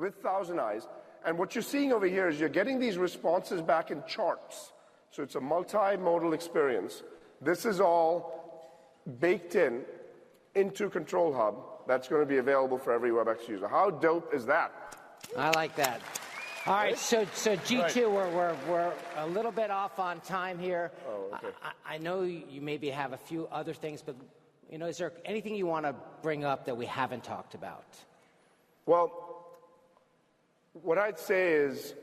with Thousand Eyes. And what you're seeing over here is you're getting these responses back in charts. So it's a multimodal experience. This is all baked into Control Hub. That's going to be available for every WebEx user. How dope is that? I like that. All right, so G2, we're a little bit off on time here. Oh, okay. I know you maybe have a few other things, but is there anything you want to bring up that we haven't talked about? Well, what I'd say is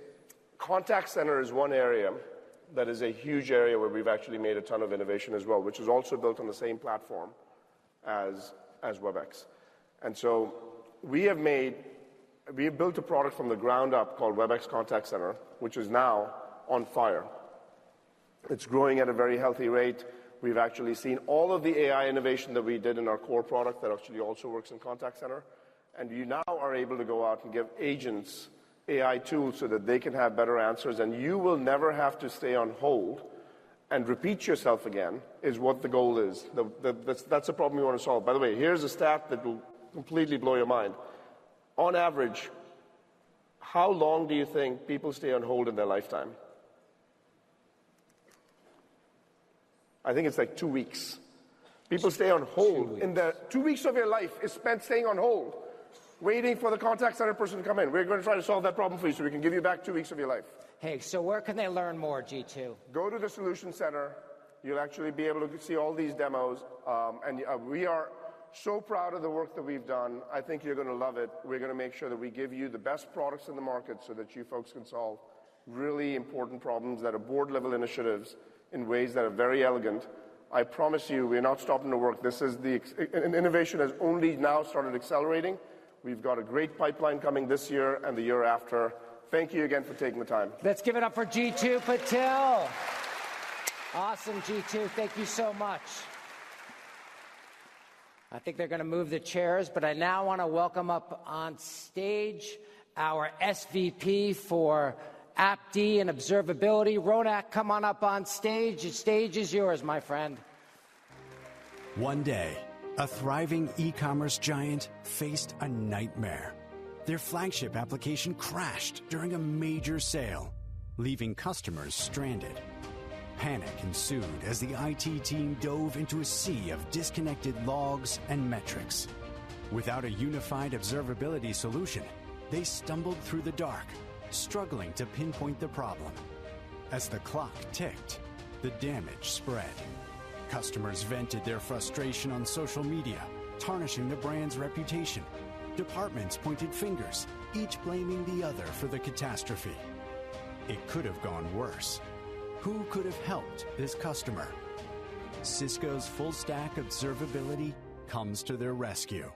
contact center is one area that is a huge area where we've actually made a ton of innovation as well, which is also built on the same platform as WebEx. And so we have built a product from the ground up called WebEx Contact Center, which is now on fire. It's growing at a very healthy rate. We've actually seen all of the AI innovation that we did in our core product that actually also works in Contact Center. And you now are able to go out and give agents AI tools so that they can have better answers, and you will never have to stay on hold and repeat yourself again, is what the goal is. That's the problem we want to solve. By the way, here's a stat that will completely blow your mind. On average, how long do you think people stay on hold in their lifetime? I think it's like 2 weeks. People stay on hold. In the 2 weeks of your life is spent staying on hold, waiting for the contact center person to come in. We're going to try to solve that problem for you so we can give you back 2 weeks of your life. Hey, so where can they learn more, G2? Go to the Solution Center. You'll actually be able to see all these demos. We are so proud of the work that we've done. I think you're going to love it. We're going to make sure that we give you the best products in the market so that you folks can solve really important problems that are board-level initiatives in ways that are very elegant. I promise you, we're not stopping to work. This is innovation has only now started accelerating. We've got a great pipeline coming this year and the year after. Thank you again for taking the time. Let's give it up for G2 Patel. Awesome, G2. Thank you so much. I think they're going to move the chairs, but I now want to welcome up on stage our SVP for AppD and Observability. Ronak, come on up on stage. The stage is yours, my friend. One day, a thriving e-commerce giant faced a nightmare. Their flagship application crashed during a major sale, leaving customers stranded. Panic ensued as the IT team dove into a sea of disconnected logs and metrics. Without a unified observability solution, they stumbled through the dark, struggling to pinpoint the problem. As the clock ticked, the damage spread. Customers vented their frustration on social media, tarnishing the brand's reputation. Departments pointed fingers, each blaming the other for the catastrophe. It could have gone worse. Who could have helped this customer? Cisco's full-stack observability comes to their rescue.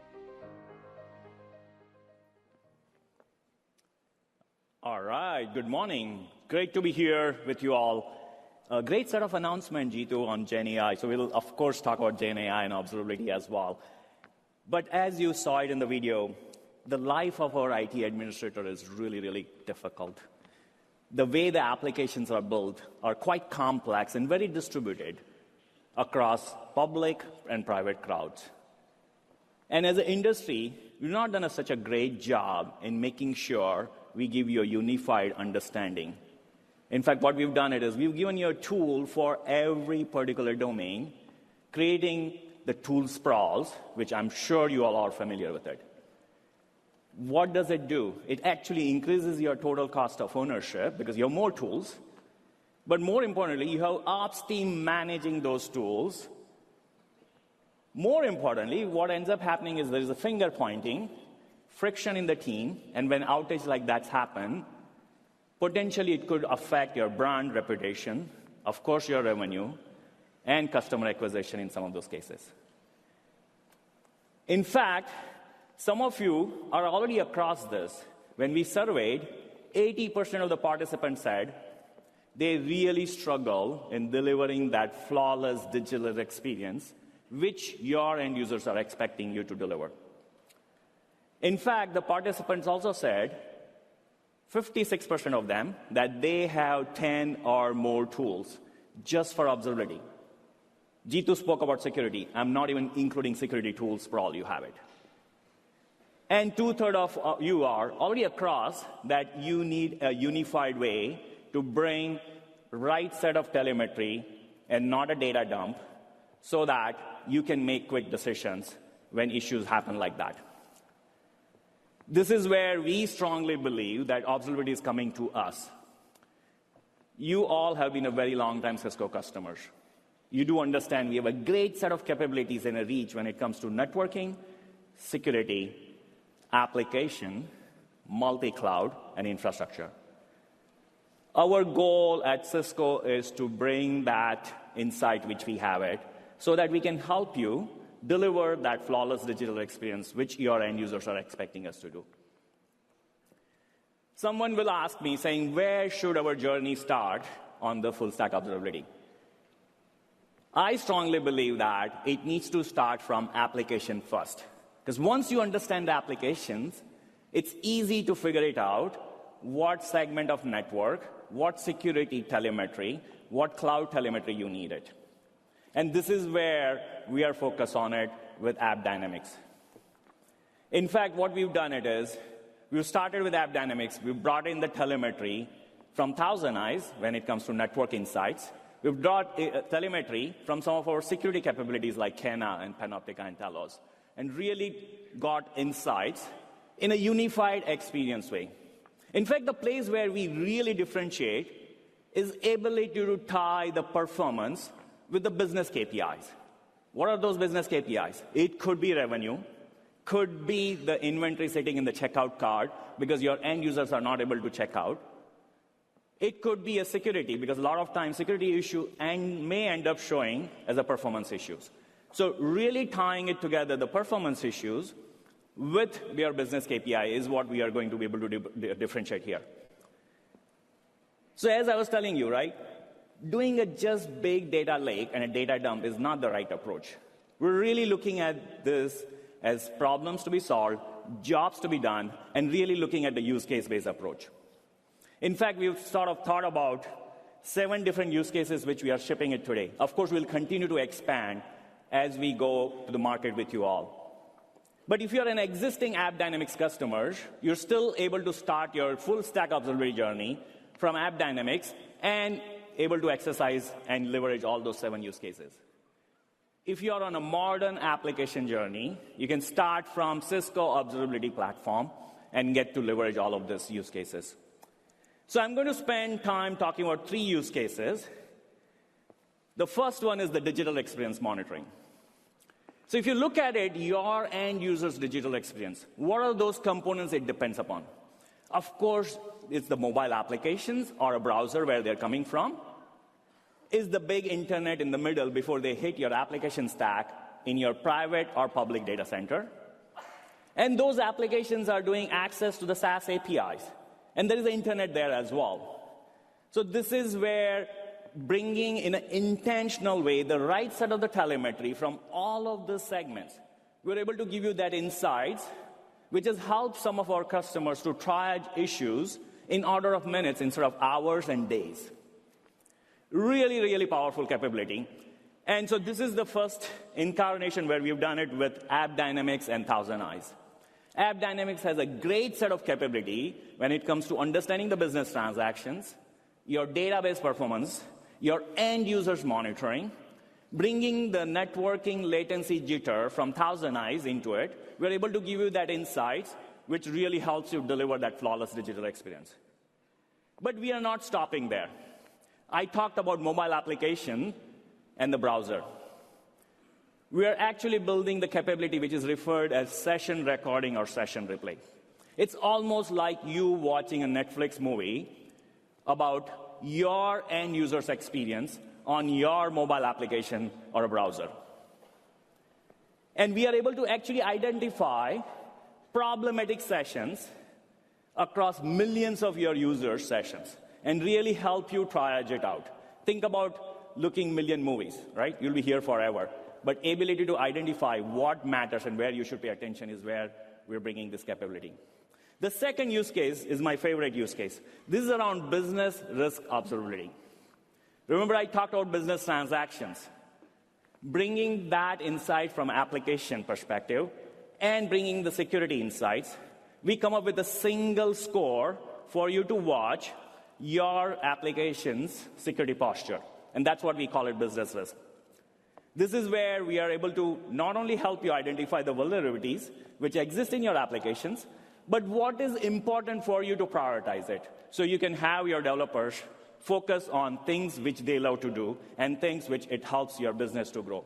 All right, good morning. Great to be here with you all. A great set of announcement, G2, on GenAI. So we'll, of course, talk about GenAI and observability as well. But as you saw it in the video, the life of our IT administrator is really, really difficult. The way the applications are built are quite complex and very distributed across public and private clouds. And as an industry, we've not done such a great job in making sure we give you a unified understanding. In fact, what we've done is we've given you a tool for every particular domain, creating the tool sprawls, which I'm sure you all are familiar with it. What does it do? It actually increases your total cost of ownership because you have more tools. But more importantly, you have ops team managing those tools. More importantly, what ends up happening is there is a finger pointing, friction in the team, and when outage like that's happen, potentially it could affect your brand reputation, of course your revenue, and customer acquisition in some of those cases. In fact, some of you are already across this. When we surveyed, 80% of the participants said they really struggle in delivering that flawless digital experience, which your end users are expecting you to deliver. In fact, the participants also said, 56% of them, that they have 10 or more tools just for observability. G2 spoke about security. I'm not even including security tools for all you have it. and 2/3 of you are already across that you need a unified way to bring right set of telemetry and not a data dump so that you can make quick decisions when issues happen like that. This is where we strongly believe that observability is coming to us. You all have been a very long time Cisco customers. You do understand we have a great set of capabilities and a reach when it comes to networking, security, application, multi-cloud, and infrastructure. Our goal at Cisco is to bring that insight which we have it so that we can help you deliver that flawless digital experience which your end users are expecting us to do. Someone will ask me saying, where should our journey start on the full stack observability? I strongly believe that it needs to start from application first. Because once you understand the applications, it's easy to figure it out what segment of network, what security telemetry, what cloud telemetry you need it. And this is where we are focused on it with App Dynamics. In fact, what we've done it is, we've started with App Dynamics. We've brought in the telemetry from ThousandEyes when it comes to network insights. We've brought telemetry from some of our security capabilities like Kena and Panoptica and Talos, and really got insights in a unified experience way. In fact, the place where we really differentiate is ability to tie the performance with the business KPIs. What are those business KPIs? It could be revenue, could be the inventory sitting in the checkout cart because your end users are not able to check out. It could be a security, because a lot of times security issue may end up showing as a performance issues. So really tying it together, the performance issues with your business KPI is what we are going to be able to differentiate here. So as I was telling you, right, doing a just big data lake and a data dump is not the right approach. We're really looking at this as problems to be solved, jobs to be done, and really looking at the use case-based approach. In fact, we've sort of thought about 7 different use cases which we are shipping it today. Of course, we'll continue to expand as we go to the market with you all. But if you're an existing App Dynamics customer, you're still able to start your full stack observability journey from App Dynamics and able to exercise and leverage all those 7 use cases. If you're on a modern application journey, you can start from Cisco Observability Platform and get to leverage all of these use cases. So I'm going to spend time talking about 3 use cases. The first one is the digital experience monitoring. So if you look at it, your end user's digital experience, what are those components it depends upon? Of course, it's the mobile applications or a browser where they're coming from. Is the big internet in the middle before they hit your application stack in your private or public data center. And those applications are doing access to the SaaS APIs. And there is the internet there as well. So this is where bringing in an intentional way the right set of the telemetry from all of the segments, we're able to give you that insights, which has helped some of our customers to triage issues in order of minutes instead of hours and days. Really, really powerful capability. And so this is the first incarnation where we've done it with App Dynamics and ThousandEyes. App Dynamics has a great set of capability when it comes to understanding the business transactions, your database performance, your end users monitoring, bringing the networking latency jitter from ThousandEyes into it. We're able to give you that insights, which really helps you deliver that flawless digital experience. But we are not stopping there. I talked about mobile application and the browser. We are actually building the capability which is referred as session recording or session replay. It's almost like you watching a Netflix movie about your end user's experience on your mobile application or a browser. And we are able to actually identify problematic sessions across millions of your users' sessions and really help you triage it out. Think about looking million movies, right? You'll be here forever. But ability to identify what matters and where you should pay attention is where we're bringing this capability. The second use case is my favorite use case. This is around business risk observability. Remember I talked about business transactions. Bringing that insight from application perspective and bringing the security insights, we come up with a single score for you to watch your application's security posture. And that's what we call it business risk. This is where we are able to not only help you identify the vulnerabilities which exist in your applications, but what is important for you to prioritize it. So you can have your developers focus on things which they love to do and things which it helps your business to grow.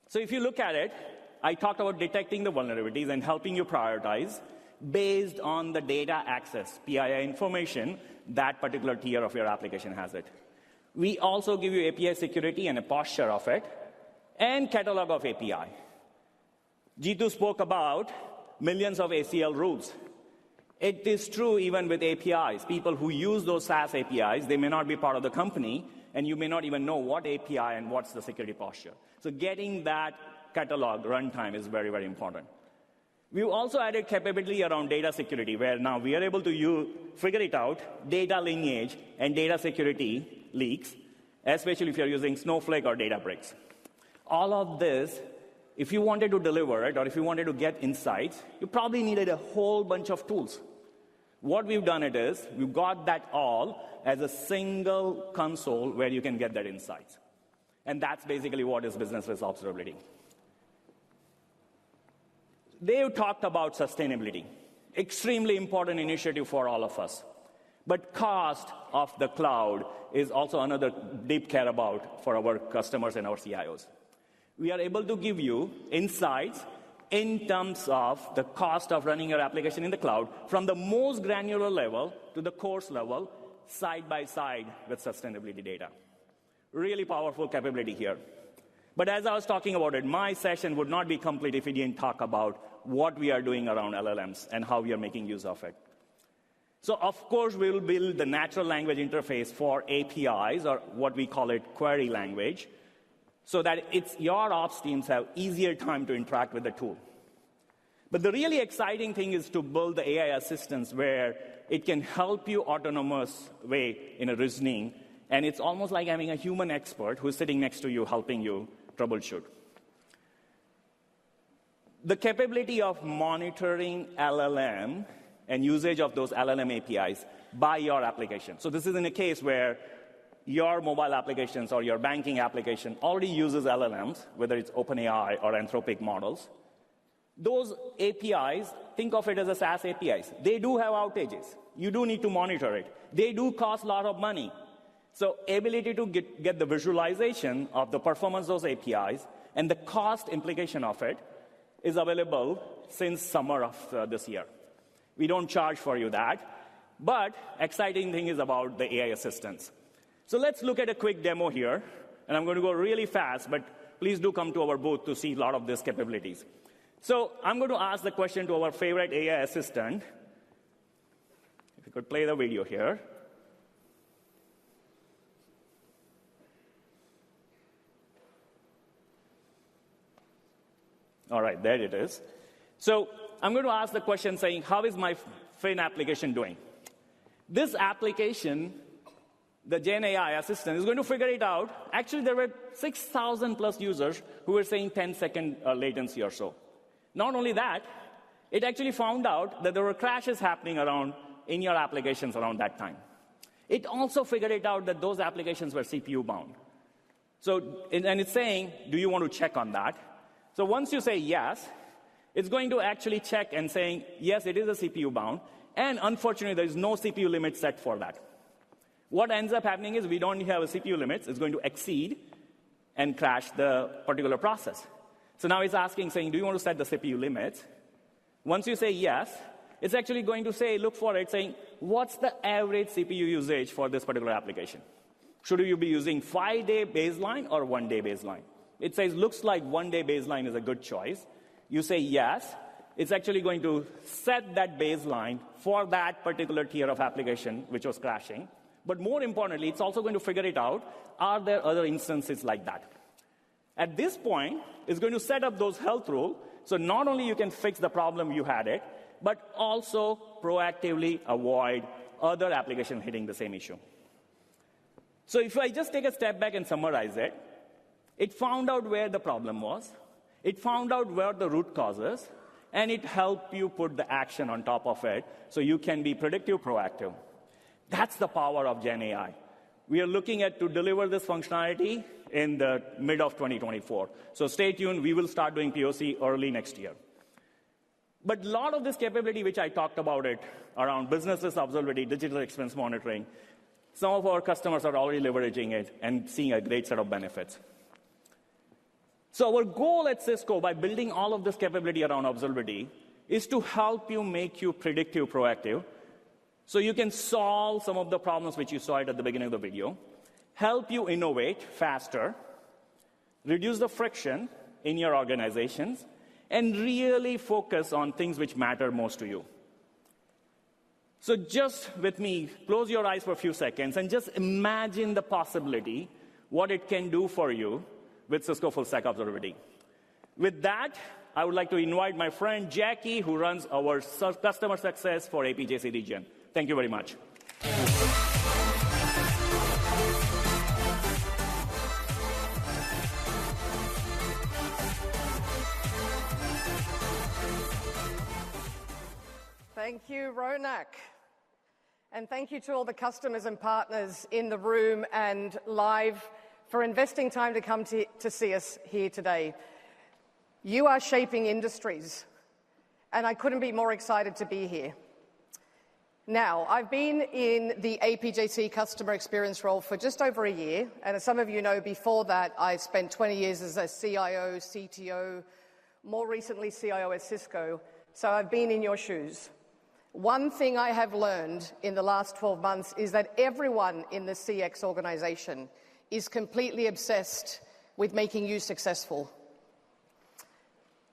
So if you look at it, I talked about detecting the vulnerabilities and helping you prioritize based on the data access, PII information, that particular tier of your application has it. We also give you API security and a posture of it, and catalog of API. Jeetu spoke about millions of ACL rules. It is true even with APIs. People who use those SaaS APIs, they may not be part of the company, and you may not even know what API and what's the security posture. So getting that catalog runtime is very, very important. We've also added capability around data security, where now we are able to figure it out, data lineage and data security leaks, especially if you're using Snowflake or Databricks. All of this, if you wanted to deliver it or if you wanted to get insights, you probably needed a whole bunch of tools. What we've done is we've got that all as a single console where you can get that insights. And that's basically what is business risk observability. They've talked about sustainability, extremely important initiative for all of us. But cost of the cloud is also another deep care about for our customers and our CIOs. We are able to give you insights in terms of the cost of running your application in the cloud from the most granular level to the course level, side by side with sustainability data. Really powerful capability here. But as I was talking about it, my session would not be complete if we didn't talk about what we are doing around LLMs and how we are making use of it. So, of course, we will build the natural language interface for APIs, or what we call it query language, so that your ops teams have easier time to interact with the tool. But the really exciting thing is to build the AI assistance where it can help you autonomous way in a reasoning, and it's almost like having a human expert who's sitting next to you helping you troubleshoot. The capability of monitoring LLM and usage of those LLM APIs by your application. So this is in a case where your mobile applications or your banking application already uses LLMs, whether it's OpenAI or Anthropic models. Those APIs, think of it as a SaaS APIs. They do have outages. You do need to monitor it. They do cost a lot of money. So ability to get the visualization of the performance of those APIs and the cost implication of it is available since summer of this year. We don't charge for you that, but exciting thing is about the AI assistance. So let's look at a quick demo here, and I'm going to go really fast, but please do come to our booth to see a lot of these capabilities. So I'm going to ask the question to our favorite AI assistant. If you could play the video here. All right, there it is. So I'm going to ask the question saying, how is my Fin application doing? This application, the Gen AI assistant, is going to figure it out. Actually, there were 6,000 plus users who were saying 10-second latency or so. Not only that, it actually found out that there were crashes happening around in your applications around that time. It also figured it out that those applications were CPU bound. So, and it's saying, do you want to check on that? So once you say yes, it's going to actually check and saying, yes, it is a CPU bound, and unfortunately, there is no CPU limit set for that. What ends up happening is we don't have a CPU limit. It's going to exceed and crash the particular process. So now it's asking, saying, do you want to set the CPU limits? Once you say yes, it's actually going to say, look for it, saying, what's the average CPU usage for this particular application? Should you be using 5-day baseline or 1-day baseline? It says, looks like 1-day baseline is a good choice. You say yes, it's actually going to set that baseline for that particular tier of application which was crashing. But more importantly, it's also going to figure it out, are there other instances like that? At this point, it's going to set up those health rules, so not only you can fix the problem you had it, but also proactively avoid other applications hitting the same issue. So if I just take a step back and summarize it, it found out where the problem was. It found out where the root cause is, and it helped you put the action on top of it so you can be predictive, proactive. That's the power of Gen AI. We are looking at to deliver this functionality in the mid of 2024. So stay tuned. We will start doing POC early next year. But a lot of this capability, which I talked about it, around business risk observability, digital expense monitoring, some of our customers are already leveraging it and seeing a great set of benefits. So our goal at Cisco, by building all of this capability around observability, is to help you make you predictive, proactive, so you can solve some of the problems which you saw at the beginning of the video, help you innovate faster, reduce the friction in your organizations, and really focus on things which matter most to you. So just with me, close your eyes for a few seconds and just imagine the possibility, what it can do for you with Cisco Full Stack Observability. With that, I would like to invite my friend Jackie, who runs our customer success for APJC region. Thank you very much. Thank you, Ronak. And thank you to all the customers and partners in the room and live for investing time to come to see us here today. You are shaping industries, and I couldn't be more excited to be here. Now, I've been in the APJC customer experience role for just over a year, and as some of you know, before that, I spent 20 years as a CIO, CTO, more recently CIO at Cisco, so I've been in your shoes. One thing I have learned in the last 12 months is that everyone in the CX organization is completely obsessed with making you successful.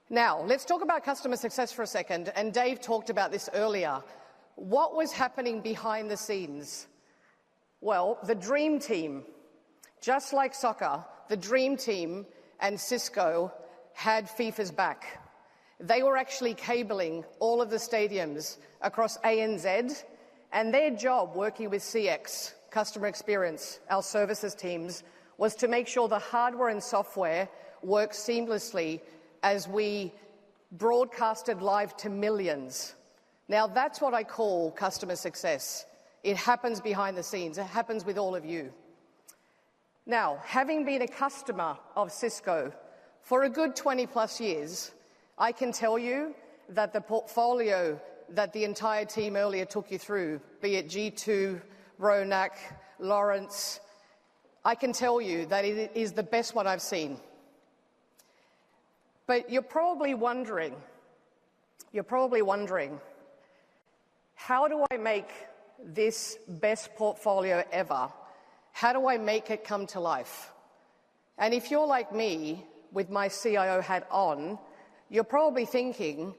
Now, let's talk about customer success for a second, and Dave talked about this earlier. What was happening behind the scenes? Well, the dream team, just like soccer, the dream team and Cisco had FIFA's back. They were actually cabling all of the stadiums across ANZ, and their job working with CX, customer experience, our services teams, was to make sure the hardware and software worked seamlessly as we broadcasted live to millions. Now, that's what I call customer success. It happens behind the scenes. It happens with all of you. Now, having been a customer of Cisco for a good 20-plus years, I can tell you that the portfolio that the entire team earlier took you through, be it G2, Ronak, Lawrence, I can tell you that it is the best one I've seen. But you're probably wondering, how do I make this best portfolio ever? How do I make it come to life? And if you're like me, with my CIO hat on, you're probably thinking,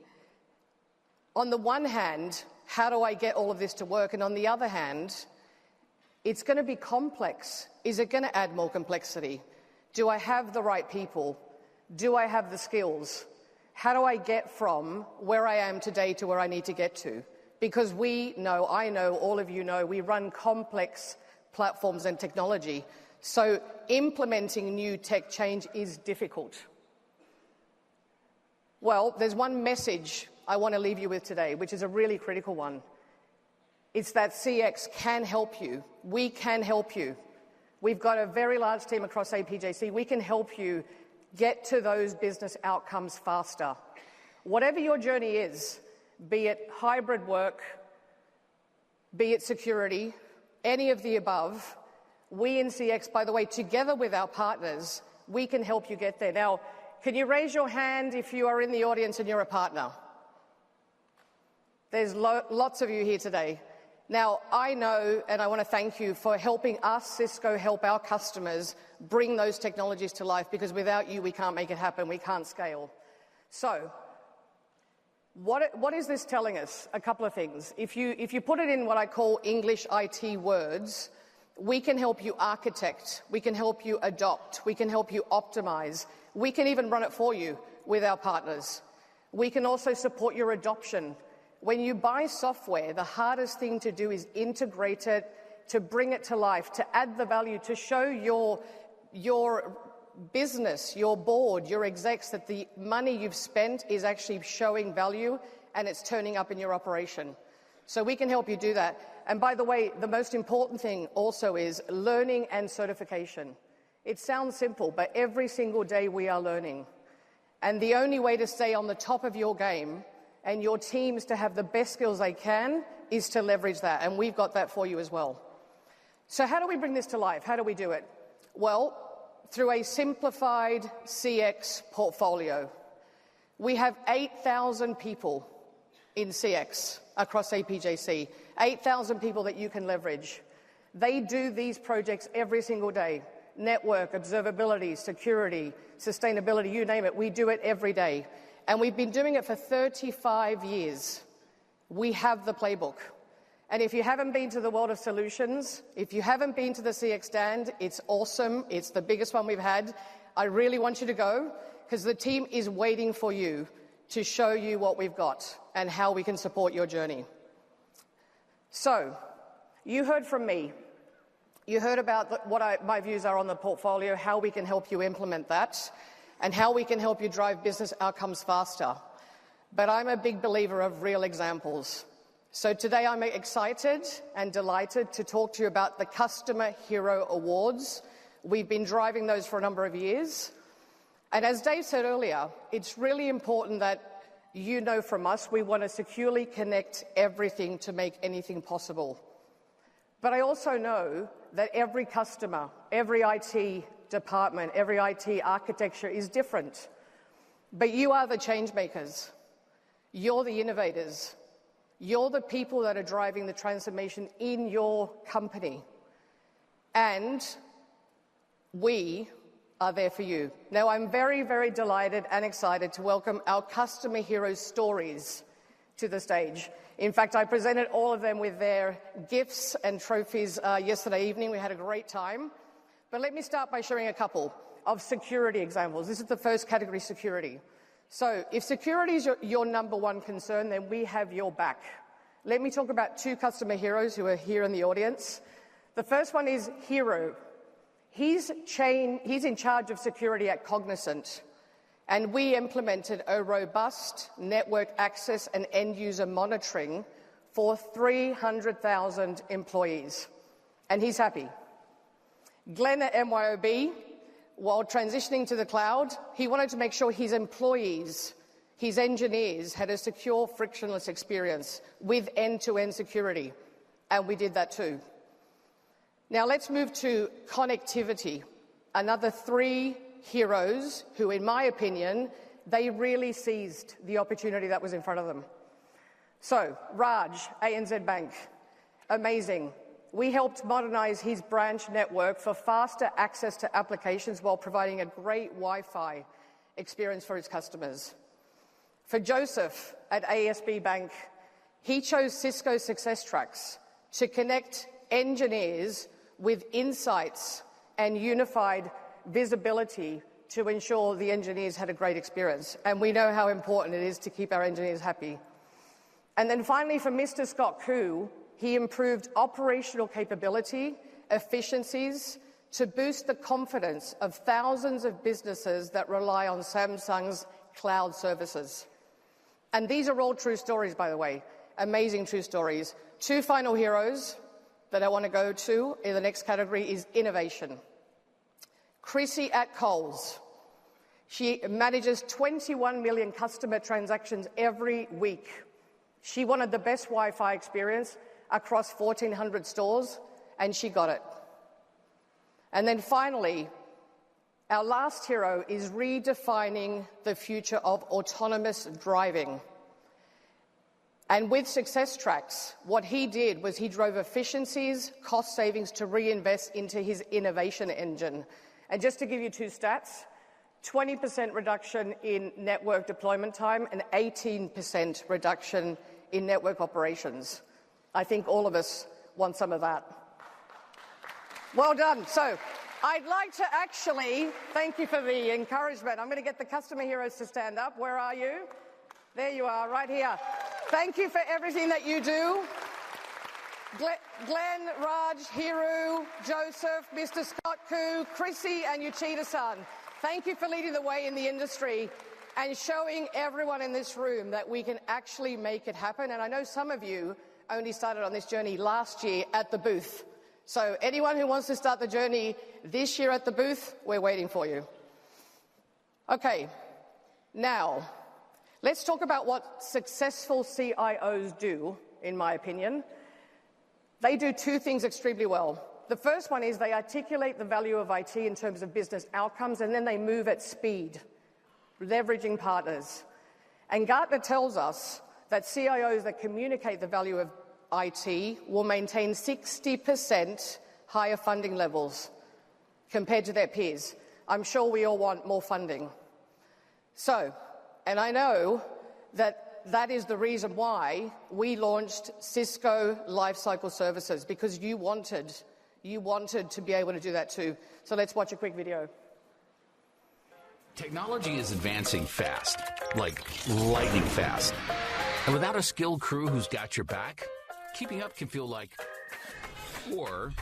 on the one hand, how do I get all of this to work? And on the other hand, it's going to be complex. Is it going to add more complexity? Do I have the right people? Do I have the skills? How do I get from where I am today to where I need to get to? Because we know, I know, all of you know, we run complex platforms and technology. So implementing new tech change is difficult. Well, there's one message I want to leave you with today, which is a really critical one. It's that CX can help you. We can help you. We've got a very large team across APJC. We can help you get to those business outcomes faster. Whatever your journey is, be it hybrid work, be it security, any of the above, we in CX, by the way, together with our partners, we can help you get there. Now, can you raise your hand if you are in the audience and you're a partner? There's lots of you here today. Now, I know, and I want to thank you for helping us, Cisco, help our customers bring those technologies to life, because without you, we can't make it happen. We can't scale. So, what is this telling us? A couple of things. If you put it in what I call English IT words, we can help you architect, we can help you adopt, we can help you optimize, we can even run it for you with our partners. We can also support your adoption. When you buy software, the hardest thing to do is integrate it, to bring it to life, to add the value, to show your business, your board, your execs, that the money you've spent is actually showing value and it's turning up in your operation. So we can help you do that. And by the way, the most important thing also is learning and certification. It sounds simple, but every single day we are learning. And the only way to stay on the top of your game and your teams to have the best skills they can is to leverage that. And we've got that for you as well. So how do we bring this to life? How do we do it? Well, through a simplified CX portfolio. We have 8,000 people in CX across APJC, 8,000 people that you can leverage. They do these projects every single day. Network, observability, security, sustainability, you name it, we do it every day. And we've been doing it for 35 years. We have the playbook. And if you haven't been to the World of Solutions, if you haven't been to the CX stand, it's awesome. It's the biggest one we've had. I really want you to go because the team is waiting for you to show you what we've got and how we can support your journey. So, you heard from me. You heard about what my views are on the portfolio, how we can help you implement that, and how we can help you drive business outcomes faster. But I'm a big believer of real examples. So today I'm excited and delighted to talk to you about the Customer Hero Awards. We've been driving those for a number of years. And as Dave said earlier, it's really important that you know from us we want to securely connect everything to make anything possible. But I also know that every customer, every IT department, every IT architecture is different. But you are the change makers. You're the innovators. You're the people that are driving the transformation in your company. And we are there for you. Now, I'm very, very delighted and excited to welcome our Customer Hero Stories to the stage. In fact, I presented all of them with their gifts and trophies yesterday evening. We had a great time. But let me start by sharing a couple of security examples. This is the first category, security. So if security is your number one concern, then we have your back. Let me talk about two customer heroes who are here in the audience. The first one is Hero. He's in charge of security at Cognizant, and we implemented a robust network access and end-user monitoring for 300,000 employees, and he's happy. Glenn at MYOB, while transitioning to the cloud, he wanted to make sure his employees, his engineers, had a secure, frictionless experience with end-to-end security, and we did that too. Now let's move to connectivity. Another three heroes who, in my opinion, they really seized the opportunity that was in front of them. So, Raj, ANZ Bank, amazing. We helped modernize his branch network for faster access to applications while providing a great Wi-Fi experience for his customers. For Joseph at ASB Bank, he chose Cisco SuccessTracks to connect engineers with insights and unified visibility to ensure the engineers had a great experience. And we know how important it is to keep our engineers happy. And then finally, for Mr. Scott Koo, he improved operational capability, efficiencies, to boost the confidence of thousands of businesses that rely on Samsung's cloud services. And these are all true stories, by the way, amazing true stories. Two final heroes that I want to go to in the next category is innovation. Chrissy at Coles. She manages 21 million customer transactions every week. She wanted the best Wi-Fi experience across 1,400 stores, and she got it. And then finally, our last hero is redefining the future of autonomous driving. And with SuccessTracks, what he did was he drove efficiencies, cost savings to reinvest into his innovation engine. And just to give you two stats, 20% reduction in network deployment time and 18% reduction in network operations. I think all of us want some of that. Well done. So I'd like to actually, thank you for the encouragement. I'm going to get the customer heroes to stand up. Where are you? There you are, right here. Thank you for everything that you do. Glenn, Raj, Hiru, Joseph, Mr. Scott Koo, Chrissy and Uchida-san. Thank you for leading the way in the industry and showing everyone in this room that we can actually make it happen. And I know some of you only started on this journey last year at the booth. So anyone who wants to start the journey this year at the booth, we're waiting for you. Okay, now let's talk about what successful CIOs do, in my opinion. They do two things extremely well. The first one is they articulate the value of IT in terms of business outcomes, and then they move at speed, leveraging partners. And Gartner tells us that CIOs that communicate the value of IT will maintain 60% higher funding levels compared to their peers. I'm sure we all want more funding. So, and I know that is the reason why we launched Cisco Lifecycle Services, because you wanted to be able to do that too. So let's watch a quick video. Technology is advancing fast, like lightning fast. And without a skilled crew who's got your back, keeping up can feel like war.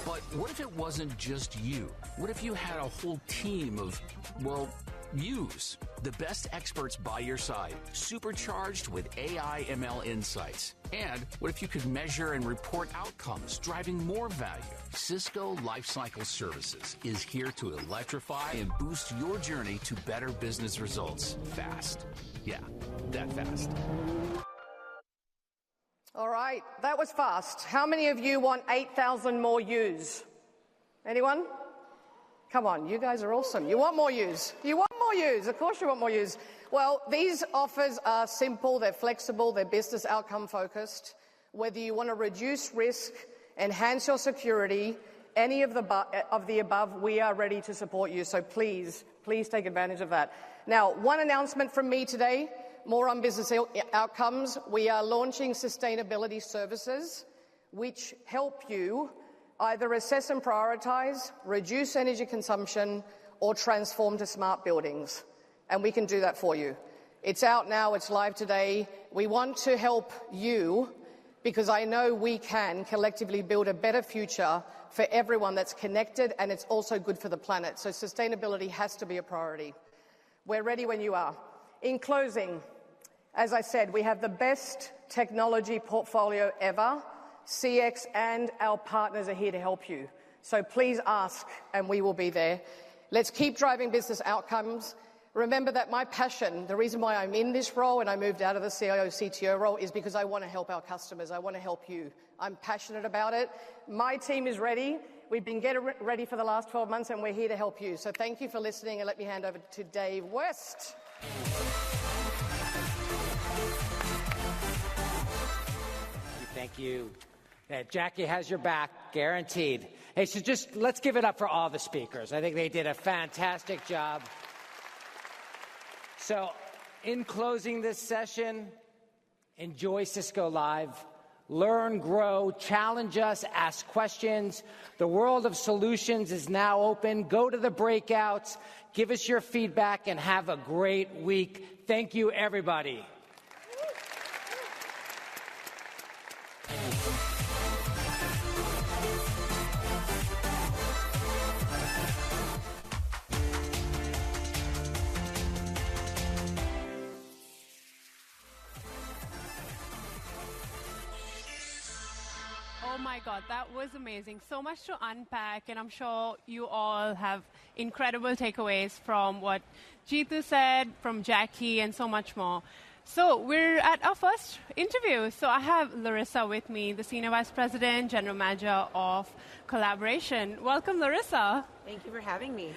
But what if it wasn't just you? What if you had a whole team of, well, yous, the best experts by your side, supercharged with AI ML insights? And what if you could measure and report outcomes, driving more value? Cisco Lifecycle Services is here to electrify and boost your journey to better business results fast. Yeah, that fast. All right, that was fast. How many of you want 8,000 more U's? Anyone? Come on, you guys are awesome. You want more U's. You want more U's. Of course you want more U's. Well, these offers are simple, they're flexible, they're business outcome focused. Whether you want to reduce risk, enhance your security, any of the above, we are ready to support you. So please take advantage of that. Now, one announcement from me today, more on business outcomes. We are launching sustainability services which help you either assess and prioritize, reduce energy consumption, or transform to smart buildings. And we can do that for you. It's out now, it's live today. We want to help you because I know we can collectively build a better future for everyone that's connected, and it's also good for the planet. So sustainability has to be a priority. We're ready when you are. In closing, as I said, we have the best technology portfolio ever. CX and our partners are here to help you. So please ask, and we will be there. Let's keep driving business outcomes. Remember that my passion, the reason why I'm in this role and I moved out of the CIO, CTO role, is because I want to help our customers. I want to help you. I'm passionate about it. My team is ready. We've been getting ready for the last 12 months, and we're here to help you. So thank you for listening, and let me hand over to Dave West. Thank you. Yeah, Jackie has your back, guaranteed. Hey, so just let's give it up for all the speakers. I think they did a fantastic job. So, in closing this session, enjoy Cisco Live. Learn, grow, challenge us, ask questions. The world of solutions is now open. Go to the breakouts, give us your feedback, and have a great week. Thank you, everybody. Oh my God, that was amazing. So much to unpack, and I'm sure you all have incredible takeaways from what Jeetu said, from Jackie, and so much more. So we're at our first interview. So I have Larissa with me, the Senior Vice President, General Manager of Collaboration. Welcome, Larissa. Thank you for having me.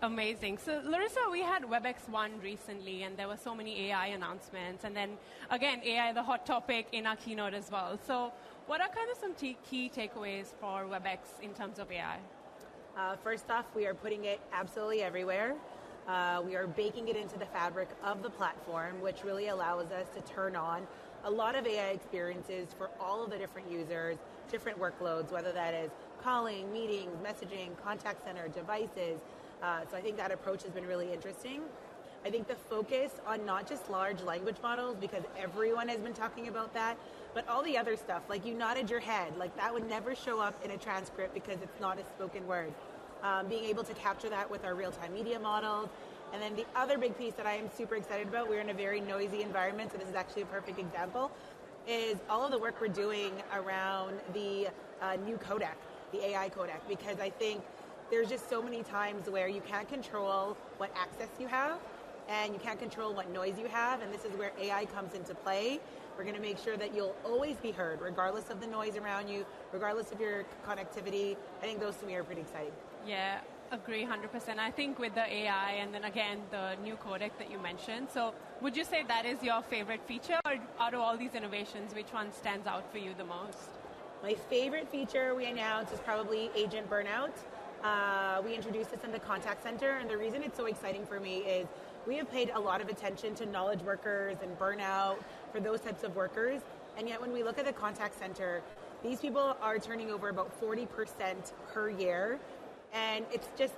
Amazing. So, Larissa, we had WebEx1 recently, and there were so many AI announcements. And then, again, AI, the hot topic in our keynote as well. So what are kind of some key takeaways for WebEx in terms of AI? First off, we are putting it absolutely everywhere. We are baking it into the fabric of the platform, which really allows us to turn on a lot of AI experiences for all of the different users, different workloads, whether that is calling, meetings, messaging, contact center, devices. So I think that approach has been really interesting. I think the focus on not just large language models, because everyone has been talking about that, but all the other stuff, like you nodded your head, like that would never show up in a transcript because it's not a spoken word. being able to capture that with our real-time media models. And then the other big piece that I am super excited about, we're in a very noisy environment, so this is actually a perfect example, is all of the work we're doing around the new codec, the AI codec, because I think there's just so many times where you can't control what access you have, and you can't control what noise you have, and this is where AI comes into play. We're going to make sure that you'll always be heard, regardless of the noise around you, regardless of your connectivity. I think those to me are pretty exciting. Yeah, agree 100%. I think with the AI and then again the new codec that you mentioned, so would you say that is your favorite feature, or out of all these innovations, which one stands out for you the most? My favorite feature we announced is probably agent burnout. We introduced this in the contact center, and the reason it's so exciting for me is we have paid a lot of attention to knowledge workers and burnout for those types of workers, and yet when we look at the contact center, these people are turning over about 40% per year. And it's just,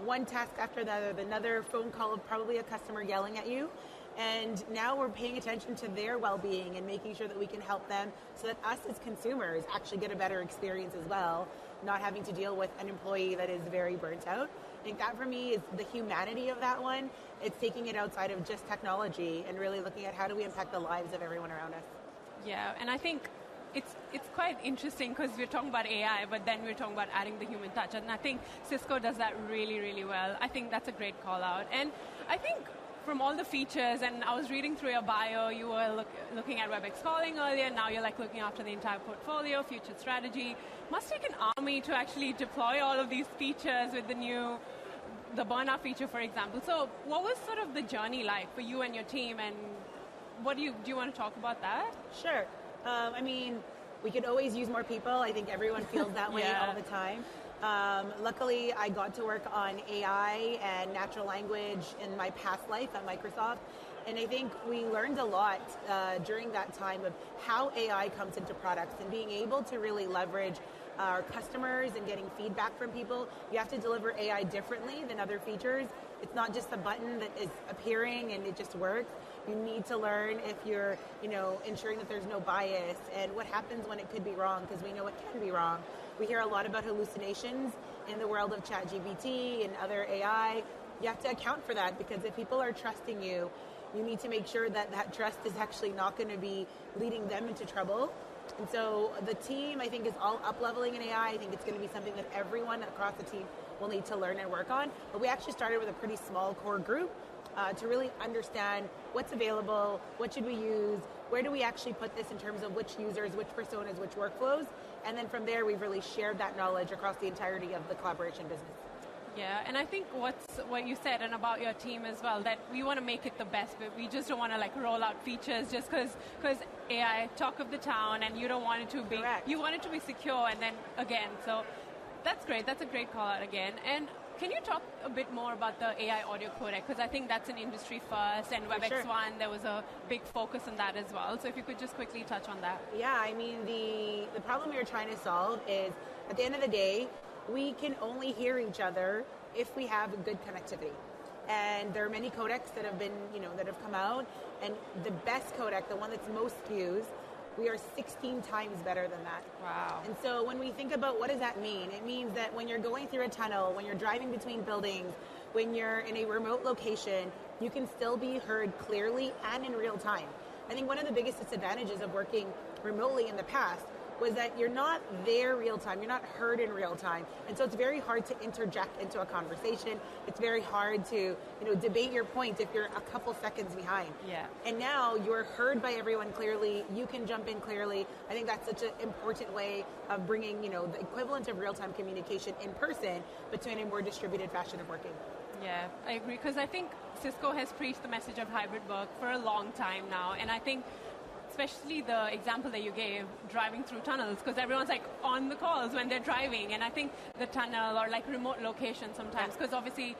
one task after another phone call of probably a customer yelling at you. And now we're paying attention to their well-being and making sure that we can help them so that us as consumers actually get a better experience as well, not having to deal with an employee that is very burnt out. I think that for me is the humanity of that one. It's taking it outside of just technology and really looking at how do we impact the lives of everyone around us. Yeah, and I think it's quite interesting because we're talking about AI, but then we're talking about adding the human touch. And I think Cisco does that really, really well. I think that's a great call out. And I think from all the features, and I was reading through your bio, you were looking at WebEx calling earlier, now you're looking after the entire portfolio, future strategy. Must take an army to actually deploy all of these features with the burnout feature, for example. So what was sort of the journey like for you and your team, and do you want to talk about that? Sure. We could always use more people. I think everyone feels that way all the time. Luckily, I got to work on AI and natural language in my past life at Microsoft. And I think we learned a lot during that time of how AI comes into products and being able to really leverage our customers and getting feedback from people. You have to deliver AI differently than other features. It's not just a button that is appearing and it just works. You need to learn if you're, ensuring that there's no bias and what happens when it could be wrong, because we know it can be wrong. We hear a lot about hallucinations in the world of ChatGPT and other AI. You have to account for that, because if people are trusting you, you need to make sure that that trust is actually not going to be leading them into trouble. And so the team, I think, is all up-leveling in AI. I think it's going to be something that everyone across the team will need to learn and work on. But we actually started with a pretty small core group to really understand what's available, what should we use, where do we actually put this in terms of which users, which personas, which workflows. And then from there, we've really shared that knowledge across the entirety of the collaboration business. Yeah, and I think what you said and about your team as well, that we want to make it the best, but we just don't want to roll out features just because AI talk of the town, and you don't want it to be, correct. You want it to be secure, and then again, so that's great. That's a great call out again. And can you talk a bit more about the AI audio codec? Because I think that's an industry first, and WebEx sure. One, there was a big focus on that as well. So if you could just quickly touch on that. Yeah, the problem we were trying to solve is, at the end of the day, we can only hear each other if we have good connectivity. And there are many codecs that have been, that have come out, and the best codec, the one that's most used, we are 16 times better than that. Wow. And so when we think about what does that mean, it means that when you're going through a tunnel, when you're driving between buildings, when you're in a remote location, you can still be heard clearly and in real time. I think one of the biggest disadvantages of working remotely in the past was that you're not there real time, you're not heard in real time. And so it's very hard to interject into a conversation. It's very hard to, debate your point if you're a couple seconds behind. Yeah. And now you're heard by everyone clearly, you can jump in clearly. I think that's such an important way of bringing, the equivalent of real-time communication in person, but to in a more distributed fashion of working. Yeah, I agree, because I think Cisco has preached the message of hybrid work for a long time now, and I think especially the example that you gave, driving through tunnels, because everyone's on the calls when they're driving, and I think the tunnel or remote location sometimes, because obviously,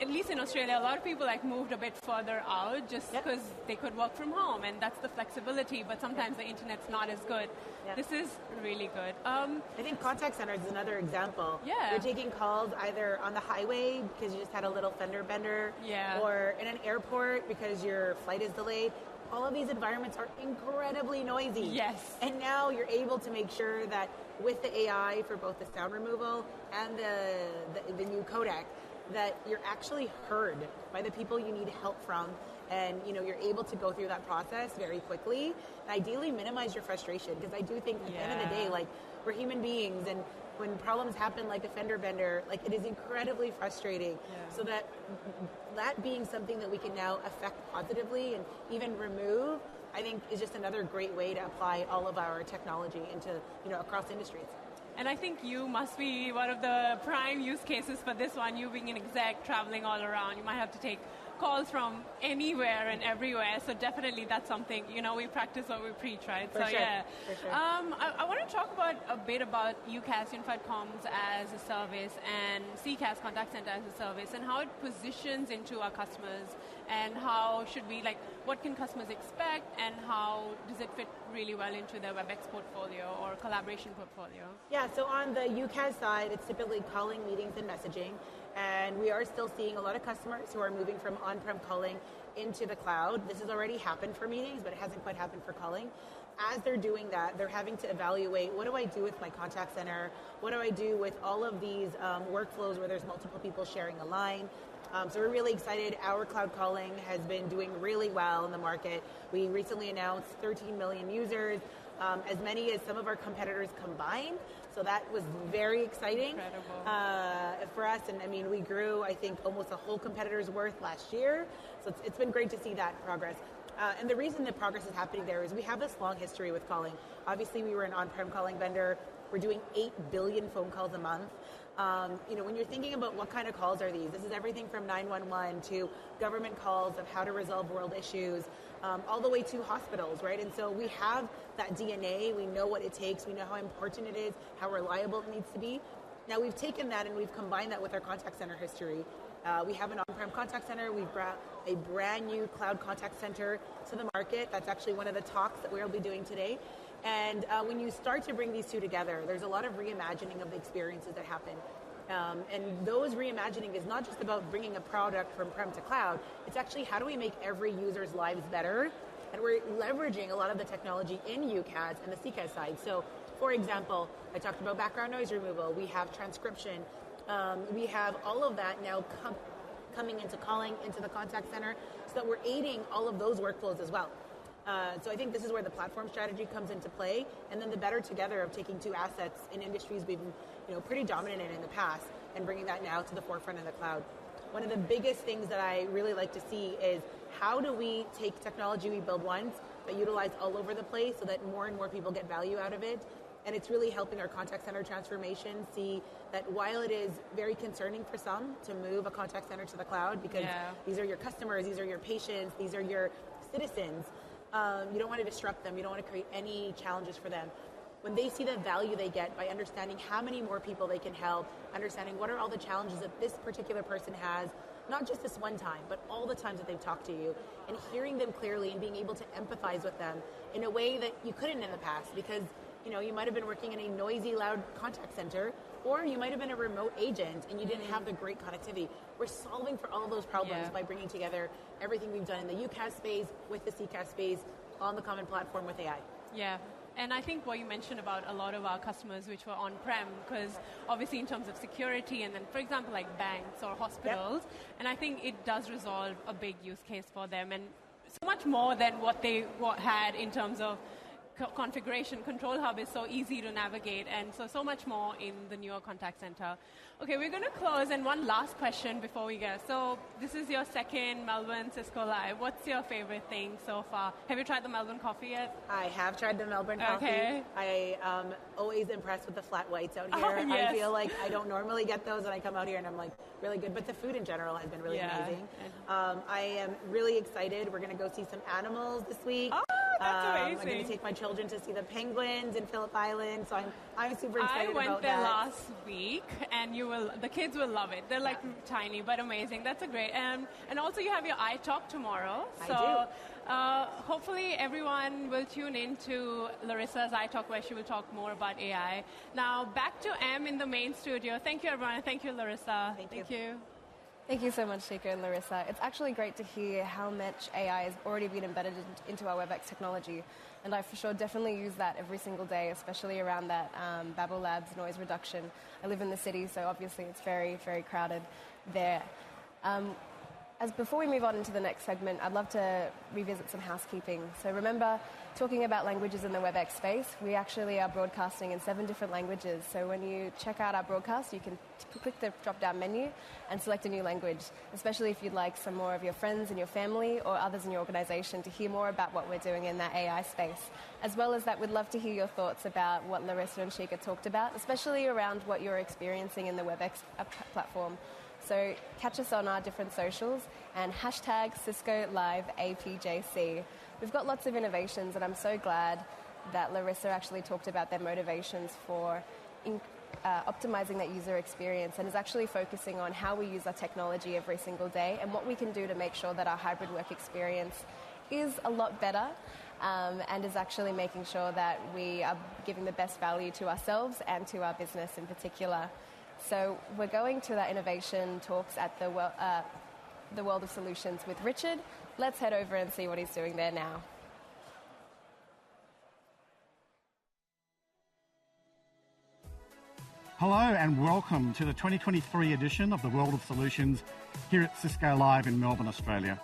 at least in Australia, a lot of people moved a bit further out just because they could work from home, and that's the flexibility, but sometimes the internet's not as good. This is really good. I think contact centers is another example. Yeah. You're taking calls either on the highway because you just had a little fender bender, or in an airport because your flight is delayed. all of these environments are incredibly noisy. Yes. And now you're able to make sure that with the AI for both the sound removal and the new codec, that you're actually heard by the people you need help from. And you're able to go through that process very quickly, and ideally minimize your frustration, because I do think at the end of the day, like, we're human beings, and when problems happen like a fender bender, like, it is incredibly frustrating. So that being something that we can now affect positively and even remove, I think is just another great way to apply all of our technology into, across industries. And I think you must be one of the prime use cases for this one, you being an exec traveling all around. You might have to take calls from anywhere and everywhere, so definitely that's something, we practice what we preach, right? For sure. I want to talk a bit about UCaaS, Unified Comms as a service, and CCaaS, Contact Center as a service, and how it positions into our customers, and how should we, what can customers expect, and how does it fit really well into their WebEx portfolio or collaboration portfolio? Yeah, so on the UCaaS side, it's typically calling, meetings, and messaging. And we are still seeing a lot of customers who are moving from on-prem calling into the cloud. This has already happened for meetings, but it hasn't quite happened for calling. As they're doing that, they're having to evaluate, what do I do with my contact center? What do I do with all of these workflows where there's multiple people sharing a line? So we're really excited. Our cloud calling has been doing really well in the market. We recently announced 13 million users, as many as some of our competitors combined. So that was very exciting for us. And I mean, we grew, I think, almost a whole competitor's worth last year. So it's been great to see that progress. And the reason that progress is happening there is we have this long history with calling. Obviously, we were an on-prem calling vendor. We're doing 8 billion phone calls a month. When you're thinking about what kind of calls are these, this is everything from 911 to government calls of how to resolve world issues, all the way to hospitals, right? And so we have that DNA. We know what it takes. We know how important it is, how reliable it needs to be. Now we've taken that and we've combined that with our contact center history. We have an on-prem contact center. We've brought a brand new cloud contact center to the market. That's actually one of the talks that we'll be doing today. And when you start to bring these two together, there's a lot of reimagining of the experiences that happen. And those reimagining is not just about bringing a product from prem to cloud. It's actually how do we make every user's lives better? And we're leveraging a lot of the technology in UCaaS and the CCaaS side. So, for example, I talked about background noise removal. We have transcription. We have all of that now coming into calling into the contact center, so that we're aiding all of those workflows as well. So I think this is where the platform strategy comes into play, and then the better together of taking two assets in industries we've been pretty dominant in the past, and bringing that now to the forefront in the cloud. One of the biggest things that I really like to see is how do we take technology we build once but utilize all over the place so that more and more people get value out of it. And it's really helping our contact center transformation see that while it is very concerning for some to move a contact center to the cloud, because these are your customers, these are your patients, these are your citizens, you don't want to disrupt them, you don't want to create any challenges for them. When they see the value they get by understanding how many more people they can help, understanding what are all the challenges that this particular person has, not just this one time, but all the times that they've talked to you, and hearing them clearly and being able to empathize with them in a way that you couldn't in the past, because you might have been working in a noisy, loud contact center, or you might have been a remote agent and you didn't have the great connectivity. We're solving for all of those problems by bringing together everything we've done in the UCaaS space with the CCaaS space on the common platform with AI. Yeah. And I think what you mentioned about a lot of our customers which were on-prem, because obviously in terms of security, and then for example like banks or hospitals, and I think it does resolve a big use case for them, and so much more than what they had in terms of configuration. Control Hub is so easy to navigate, and so much more in the newer contact center. Okay, we're going to close, and one last question before we go. So this is your second Melbourne Cisco Live. What's your favorite thing so far? Have you tried the Melbourne coffee yet? I have tried the Melbourne coffee. Okay. I am always impressed with the flat whites out here. Oh, yes. I feel like I don't normally get those, and I come out here and I'm like really good. But the food in general has been really amazing. I am really excited. We're going to go see some animals this week. Oh, that's amazing. I'm going to take my children to see the penguins in Phillip Island, so I'm super excited about that. I went there last week, and the kids will love it. They're like tiny but amazing. That's a great. And also you have your iTalk tomorrow. So hopefully everyone will tune in to Larissa's iTalk, where she will talk more about AI. Now back to Em in the main studio. Thank you, everyone. Thank you, Larissa. Thank you. Thank you so much, Chico and Larissa. It's actually great to hear how much AI has already been embedded into our WebEx technology. And I for sure definitely use that every single day, especially around that Babel Labs noise reduction. I live in the city, so obviously it's very, very crowded there. Before we move on into the next segment, I'd love to revisit some housekeeping. So remember, talking about languages in the WebEx space, we actually are broadcasting in 7 different languages. So when you check out our broadcast, you can click the drop-down menu and select a new language, especially if you'd like some more of your friends and your family or others in your organization to hear more about what we're doing in that AI space. As well as that, we'd love to hear your thoughts about what Larissa and Chica talked about, especially around what you're experiencing in the WebEx platform. So catch us on our different socials and hashtag Cisco Live APJC. We've got lots of innovations, and I'm so glad that Larissa actually talked about their motivations for optimizing that user experience and is actually focusing on how we use our technology every single day and what we can do to make sure that our hybrid work experience is a lot better and is actually making sure that we are giving the best value to ourselves and to our business in particular. So we're going to that innovation talks at the World of Solutions with Richard. Let's head over and see what he's doing there now. Hello and welcome to the 2023 edition of the World of Solutions here at Cisco Live in Melbourne, Australia.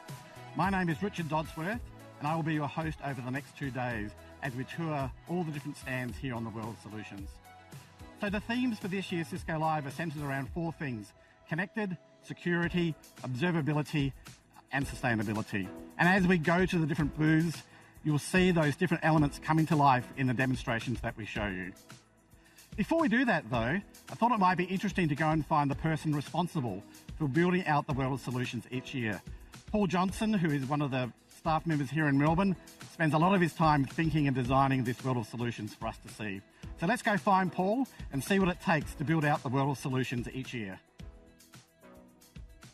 My name is Richard Dodsworth and I will be your host over the next 2 days as we tour all the different stands here on the World of Solutions. So the themes for this year's Cisco Live are centred around 4 things: connected, security, observability and sustainability. And as we go to the different booths, you'll see those different elements coming to life in the demonstrations that we show you. Before we do that though, I thought it might be interesting to go and find the person responsible for building out the World of Solutions each year. Paul Johnson, who is one of the staff members here in Melbourne, spends a lot of his time thinking and designing this World of Solutions for us to see. So let's go find Paul and see what it takes to build out the World of Solutions each year.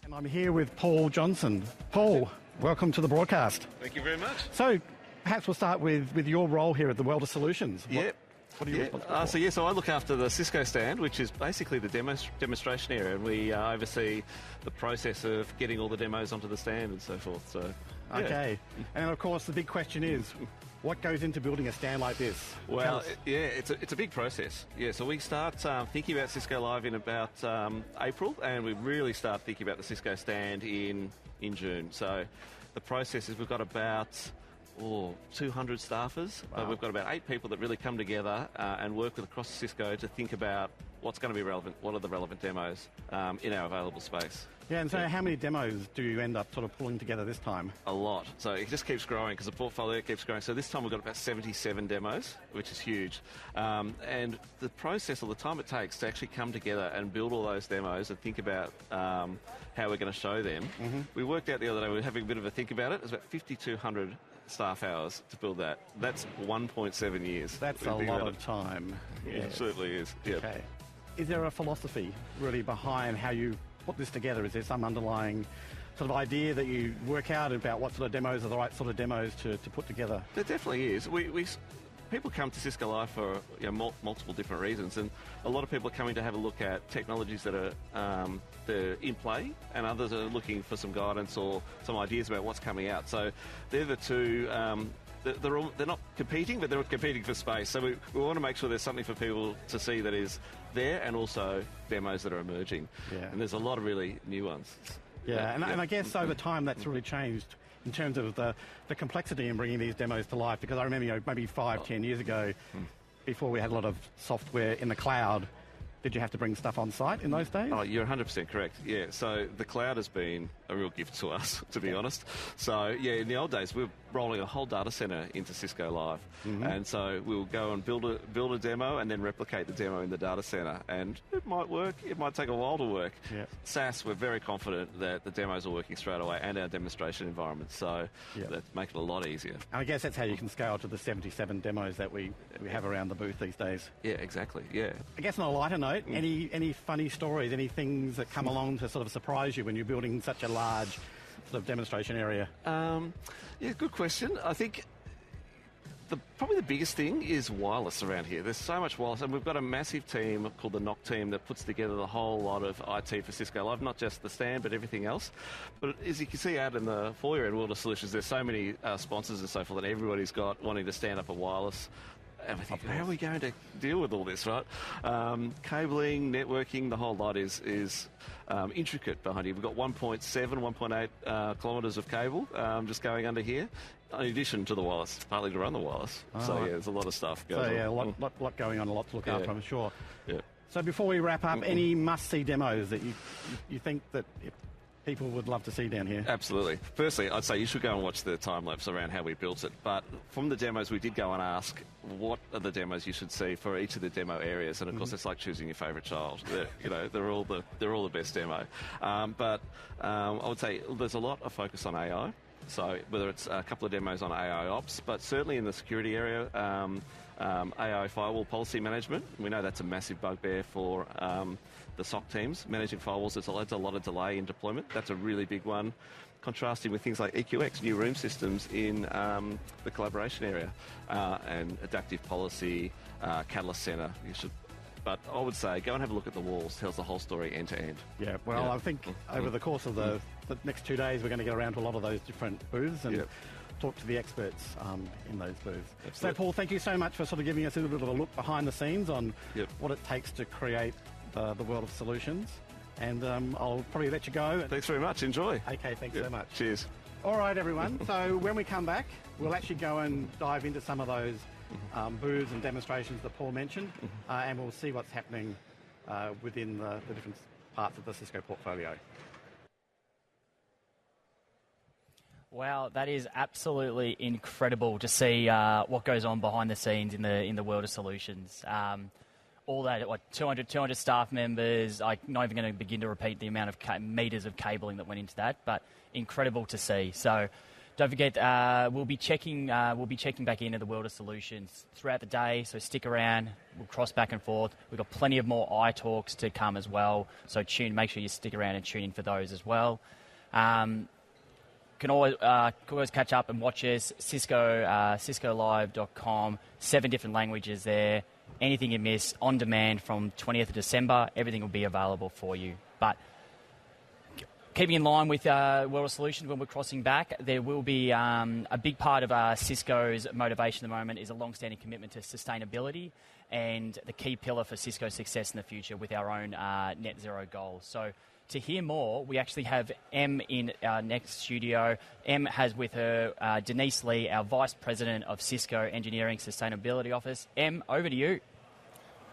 And I'm here with Paul Johnson. Paul, welcome to the broadcast. Thank you very much. So perhaps we'll start with your role here at the World of Solutions. What are you responsible for? So I look after the Cisco stand, which is basically the demonstration area, and we oversee the process of getting all the demos onto the stand and so forth. So, yeah. Okay. And of course, the big question is, what goes into building a stand like this? Well, it's a big process. Yeah, so we start thinking about Cisco Live in about April, and we really start thinking about the Cisco stand in June. So the process is we've got about 200 staffers. Wow. We've got about 8 people that really come together and work with across Cisco to think about what's going to be relevant, what are the relevant demos in our available space. Yeah, and so how many demos do you end up sort of pulling together this time? A lot. So it just keeps growing because the portfolio keeps growing. So this time we've got about 77 demos, which is huge. And the process or the time it takes to actually come together and build all those demos and think about how we're going to show them. Mm-hmm. We worked out the other day, we were having a bit of a think about it. It was about 5,200 staff hours to build that. That's 1.7 years. That's a lot of time. Yes. It certainly is. Yep. Okay. Is there a philosophy really behind how you put this together? Is there some underlying sort of idea that you work out about what sort of demos are the right sort of demos to put together? There definitely is. People come to Cisco Live for multiple different reasons, and a lot of people are coming to have a look at technologies that are they're in play, and others are looking for some guidance or some ideas about what's coming out. So they're the two. They're not competing, but they're competing for space. So we want to make sure there's something for people to see that is there, and also demos that are emerging. Yeah. And there's a lot of really new ones. Yeah, and I guess over time that's really changed in terms of the complexity in bringing these demos to life, because I remember maybe 5-10 years ago, before we had a lot of software in the cloud, did you have to bring stuff on site in those days? Oh, you're 100% correct. Yeah, so the cloud has been a real gift to us, to be honest. So, yeah, in the old days, we were rolling a whole data center into Cisco Live. Mm-hmm. And so we'll go and build a demo and then replicate the demo in the data center. And it might work. It might take a while to work. Yeah. SaaS, we're very confident that the demos are working straight away, and our demonstration environment. So that makes it a lot easier. And I guess that's how you can scale to the 77 demos that we have around the booth these days. Yeah, exactly. Yeah. I guess on a lighter note, any funny stories, any things that come along to sort of surprise you when you're building such a large sort of demonstration area? Yeah, good question. I think Probably the biggest thing is wireless around here. There's so much wireless, and we've got a massive team called the NOC team that puts together the whole lot of IT for Cisco Live, not just the stand, but everything else. But as you can see out in the foyer at World of Solutions, there's so many sponsors and so forth that everybody's got wanting to stand up a wireless. And we think, how are we going to deal with all this, right? Cabling, networking, the whole lot is intricate behind here. We've got 1.7, 1.8 kilometres of cable just going under here, in addition to the wireless, partly to run the wireless. So, yeah, there's a lot of stuff going on. So, yeah, a lot going on, a lot to look after, I'm sure. Yeah. So before we wrap up, any must-see demos that you think that people would love to see down here? Absolutely. Firstly, I'd say you should go and watch the time-lapse around how we built it. But from the demos, we did go and ask what are the demos you should see for each of the demo areas. And, of course, it's like choosing your favourite child. They're all the best demo. But I would say there's a lot of focus on AI. So whether it's a couple of demos on AI ops, but certainly in the security area, AI firewall policy management. We know that's a massive bugbear for the SOC teams. Managing firewalls, there's a lot of delay in deployment. That's a really big one. Contrasting with things like EQX, new room systems in the collaboration area, and adaptive policy, Catalyst Center. But I would say go and have a look at the walls. Tells the whole story end to end. Yeah, well, I think over the course of the next 2 days, we're going to get around to a lot of those different booths and talk to the experts in those booths. Absolutely. So, Paul, thank you so much for sort of giving us a little bit of a look behind the scenes on what it takes to create the world of solutions. And I'll probably let you go. Thanks very much. Enjoy. Okay, thanks so much. Cheers. All right, everyone. So when we come back, we'll actually go and dive into some of those booths and demonstrations that Paul mentioned, and we'll see what's happening within the different parts of the Cisco portfolio. Wow, that is absolutely incredible to see what goes on behind the scenes in the world of solutions. All that, 200 staff members. I'm not even going to begin to repeat the amount of meters of cabling that went into that, but incredible to see. So don't forget, we'll be checking back into the world of solutions throughout the day. So stick around. We'll cross back and forth. We've got plenty of more talks to come as well. So make sure you stick around and tune in for those as well. Can always catch up and watch us, CiscoLive.com, 7 different languages there. Anything you miss, on demand from 20th of December, everything will be available for you. But keeping in line with World of Solutions, when we're crossing back, there will be a big part of Cisco's motivation at the moment is a long-standing commitment to sustainability and the key pillar for Cisco's success in the future with our own net zero goals. So to hear more, we actually have Em in our next studio. Em has with her Denise Lee, our Vice President of Cisco Engineering Sustainability Office. Em, over to you.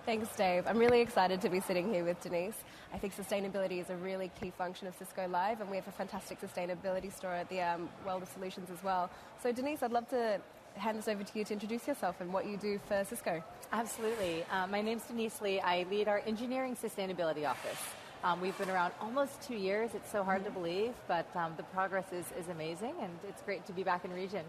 Thanks, Dave. I'm really excited to be sitting here with Denise. I think sustainability is a really key function of Cisco Live, and we have a fantastic sustainability store at the World of Solutions as well. So, Denise, I'd love to hand this over to you to introduce yourself and what you do for Cisco. Absolutely. My name's Denise Lee. I lead our Engineering Sustainability Office. We've been around almost 2 years. It's so hard to believe, but the progress is amazing, and it's great to be back in region.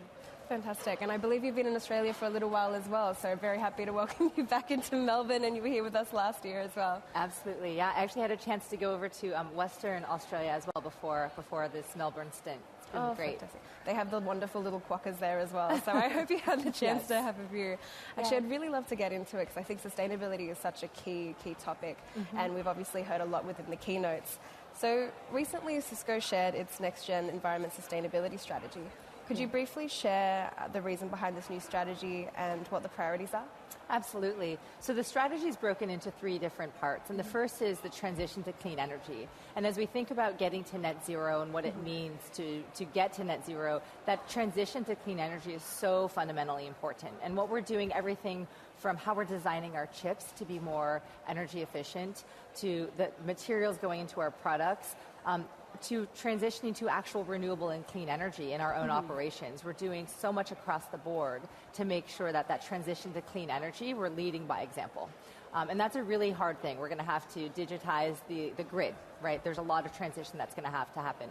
Fantastic. And I believe you've been in Australia for a little while as well, so very happy to welcome you back into Melbourne, and you were here with us last year as well. Absolutely, yeah. I actually had a chance to go over to Western Australia as well before this Melbourne stint. It's been great. Fantastic. They have the wonderful little quokkas there as well, so I hope you had the chance to have a view. Actually, I'd really love to get into it because I think sustainability is such a key topic, and we've obviously heard a lot within the keynotes. So recently, Cisco shared its next-gen environment sustainability strategy. Could you briefly share the reason behind this new strategy and what the priorities are? Absolutely. So the strategy is broken into 3 different parts, and the first is the transition to clean energy. And as we think about getting to net zero and what it means to get to net zero, that transition to clean energy is so fundamentally important. And what we're doing, everything from how we're designing our chips to be more energy efficient, to the materials going into our products, to transitioning to actual renewable and clean energy in our own operations. We're doing so much across the board to make sure that transition to clean energy, we're leading by example. And that's a really hard thing. We're going to have to digitize the grid, right? There's a lot of transition that's going to have to happen.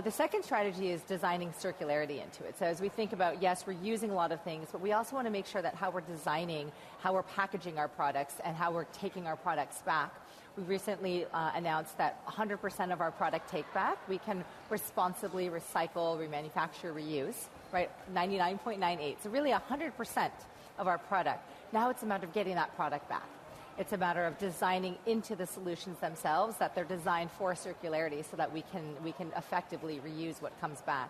The second strategy is designing circularity into it. So as we think about, yes, we're using a lot of things, but we also want to make sure that how we're designing, how we're packaging our products, and how we're taking our products back. We recently announced that 100% of our product take back, we can responsibly recycle, remanufacture, reuse. right? 99.98. So really 100% of our product. Now it's a matter of getting that product back. It's a matter of designing into the solutions themselves that they're designed for circularity so that we can effectively reuse what comes back.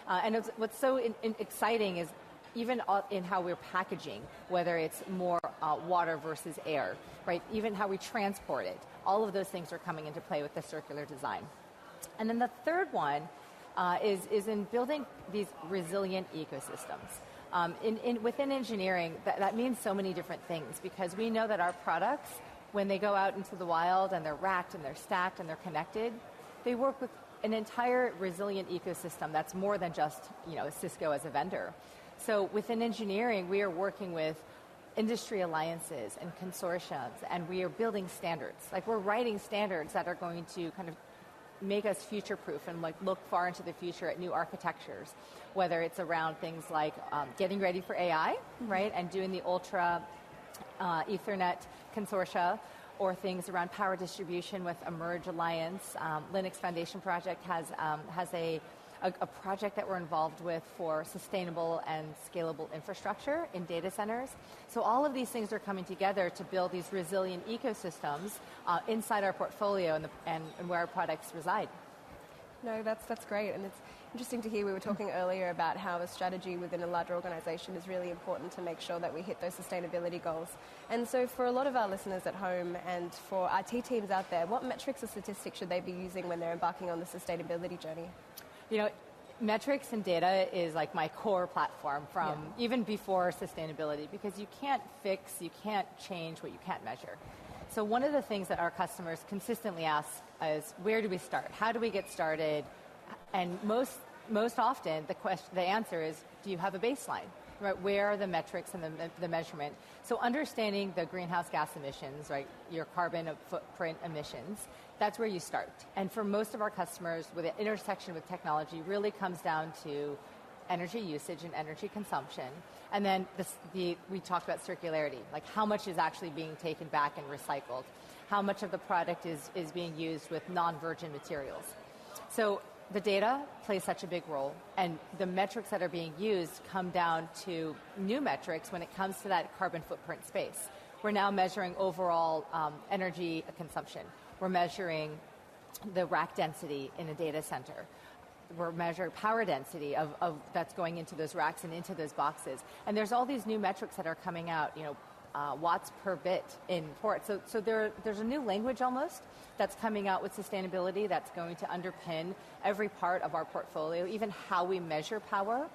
And what's so exciting is even in how we're packaging, whether it's more water versus air, right? Even how we transport it. All of those things are coming into play with the circular design. And then the third one is in building these resilient ecosystems. Within engineering, that means so many different things because we know that our products, when they go out into the wild and they're racked and they're stacked and they're connected, they work with an entire resilient ecosystem that's more than just Cisco as a vendor. So within engineering, we are working with industry alliances and consortiums, and we are building standards. Like we're writing standards that are going to kind of make us future-proof and look far into the future at new architectures, whether it's around things like getting ready for AI, right, and doing the ultra Ethernet consortia, or things around power distribution with Emerge Alliance. Linux Foundation Project has a project that we're involved with for sustainable and scalable infrastructure in data centers. So all of these things are coming together to build these resilient ecosystems inside our portfolio and where our products reside. No, that's great. And it's interesting to hear, we were talking earlier about how a strategy within a larger organization is really important to make sure that we hit those sustainability goals. And so for a lot of our listeners at home and for IT teams out there, what metrics or statistics should they be using when they're embarking on the sustainability journey? Metrics and data is like my core platform from even before sustainability, because you can't fix, you can't change what you can't measure. So one of the things that our customers consistently ask is, where do we start? How do we get started? And most often, the answer is, do you have a baseline? Right? Where are the metrics and the measurement? So understanding the greenhouse gas emissions, right, your carbon footprint emissions, that's where you start. And for most of our customers, with the intersection with technology really comes down to energy usage and energy consumption. And then we talked about circularity, like how much is actually being taken back and recycled, how much of the product is being used with non-virgin materials. So the data plays such a big role, and the metrics that are being used come down to new metrics when it comes to that carbon footprint space. We're now measuring overall energy consumption. We're measuring the rack density in a data center. We're measuring power density of that's going into those racks and into those boxes. And there's all these new metrics that are coming out, watts per bit in port. So there's a new language almost that's coming out with sustainability that's going to underpin every part of our portfolio, even how we measure power.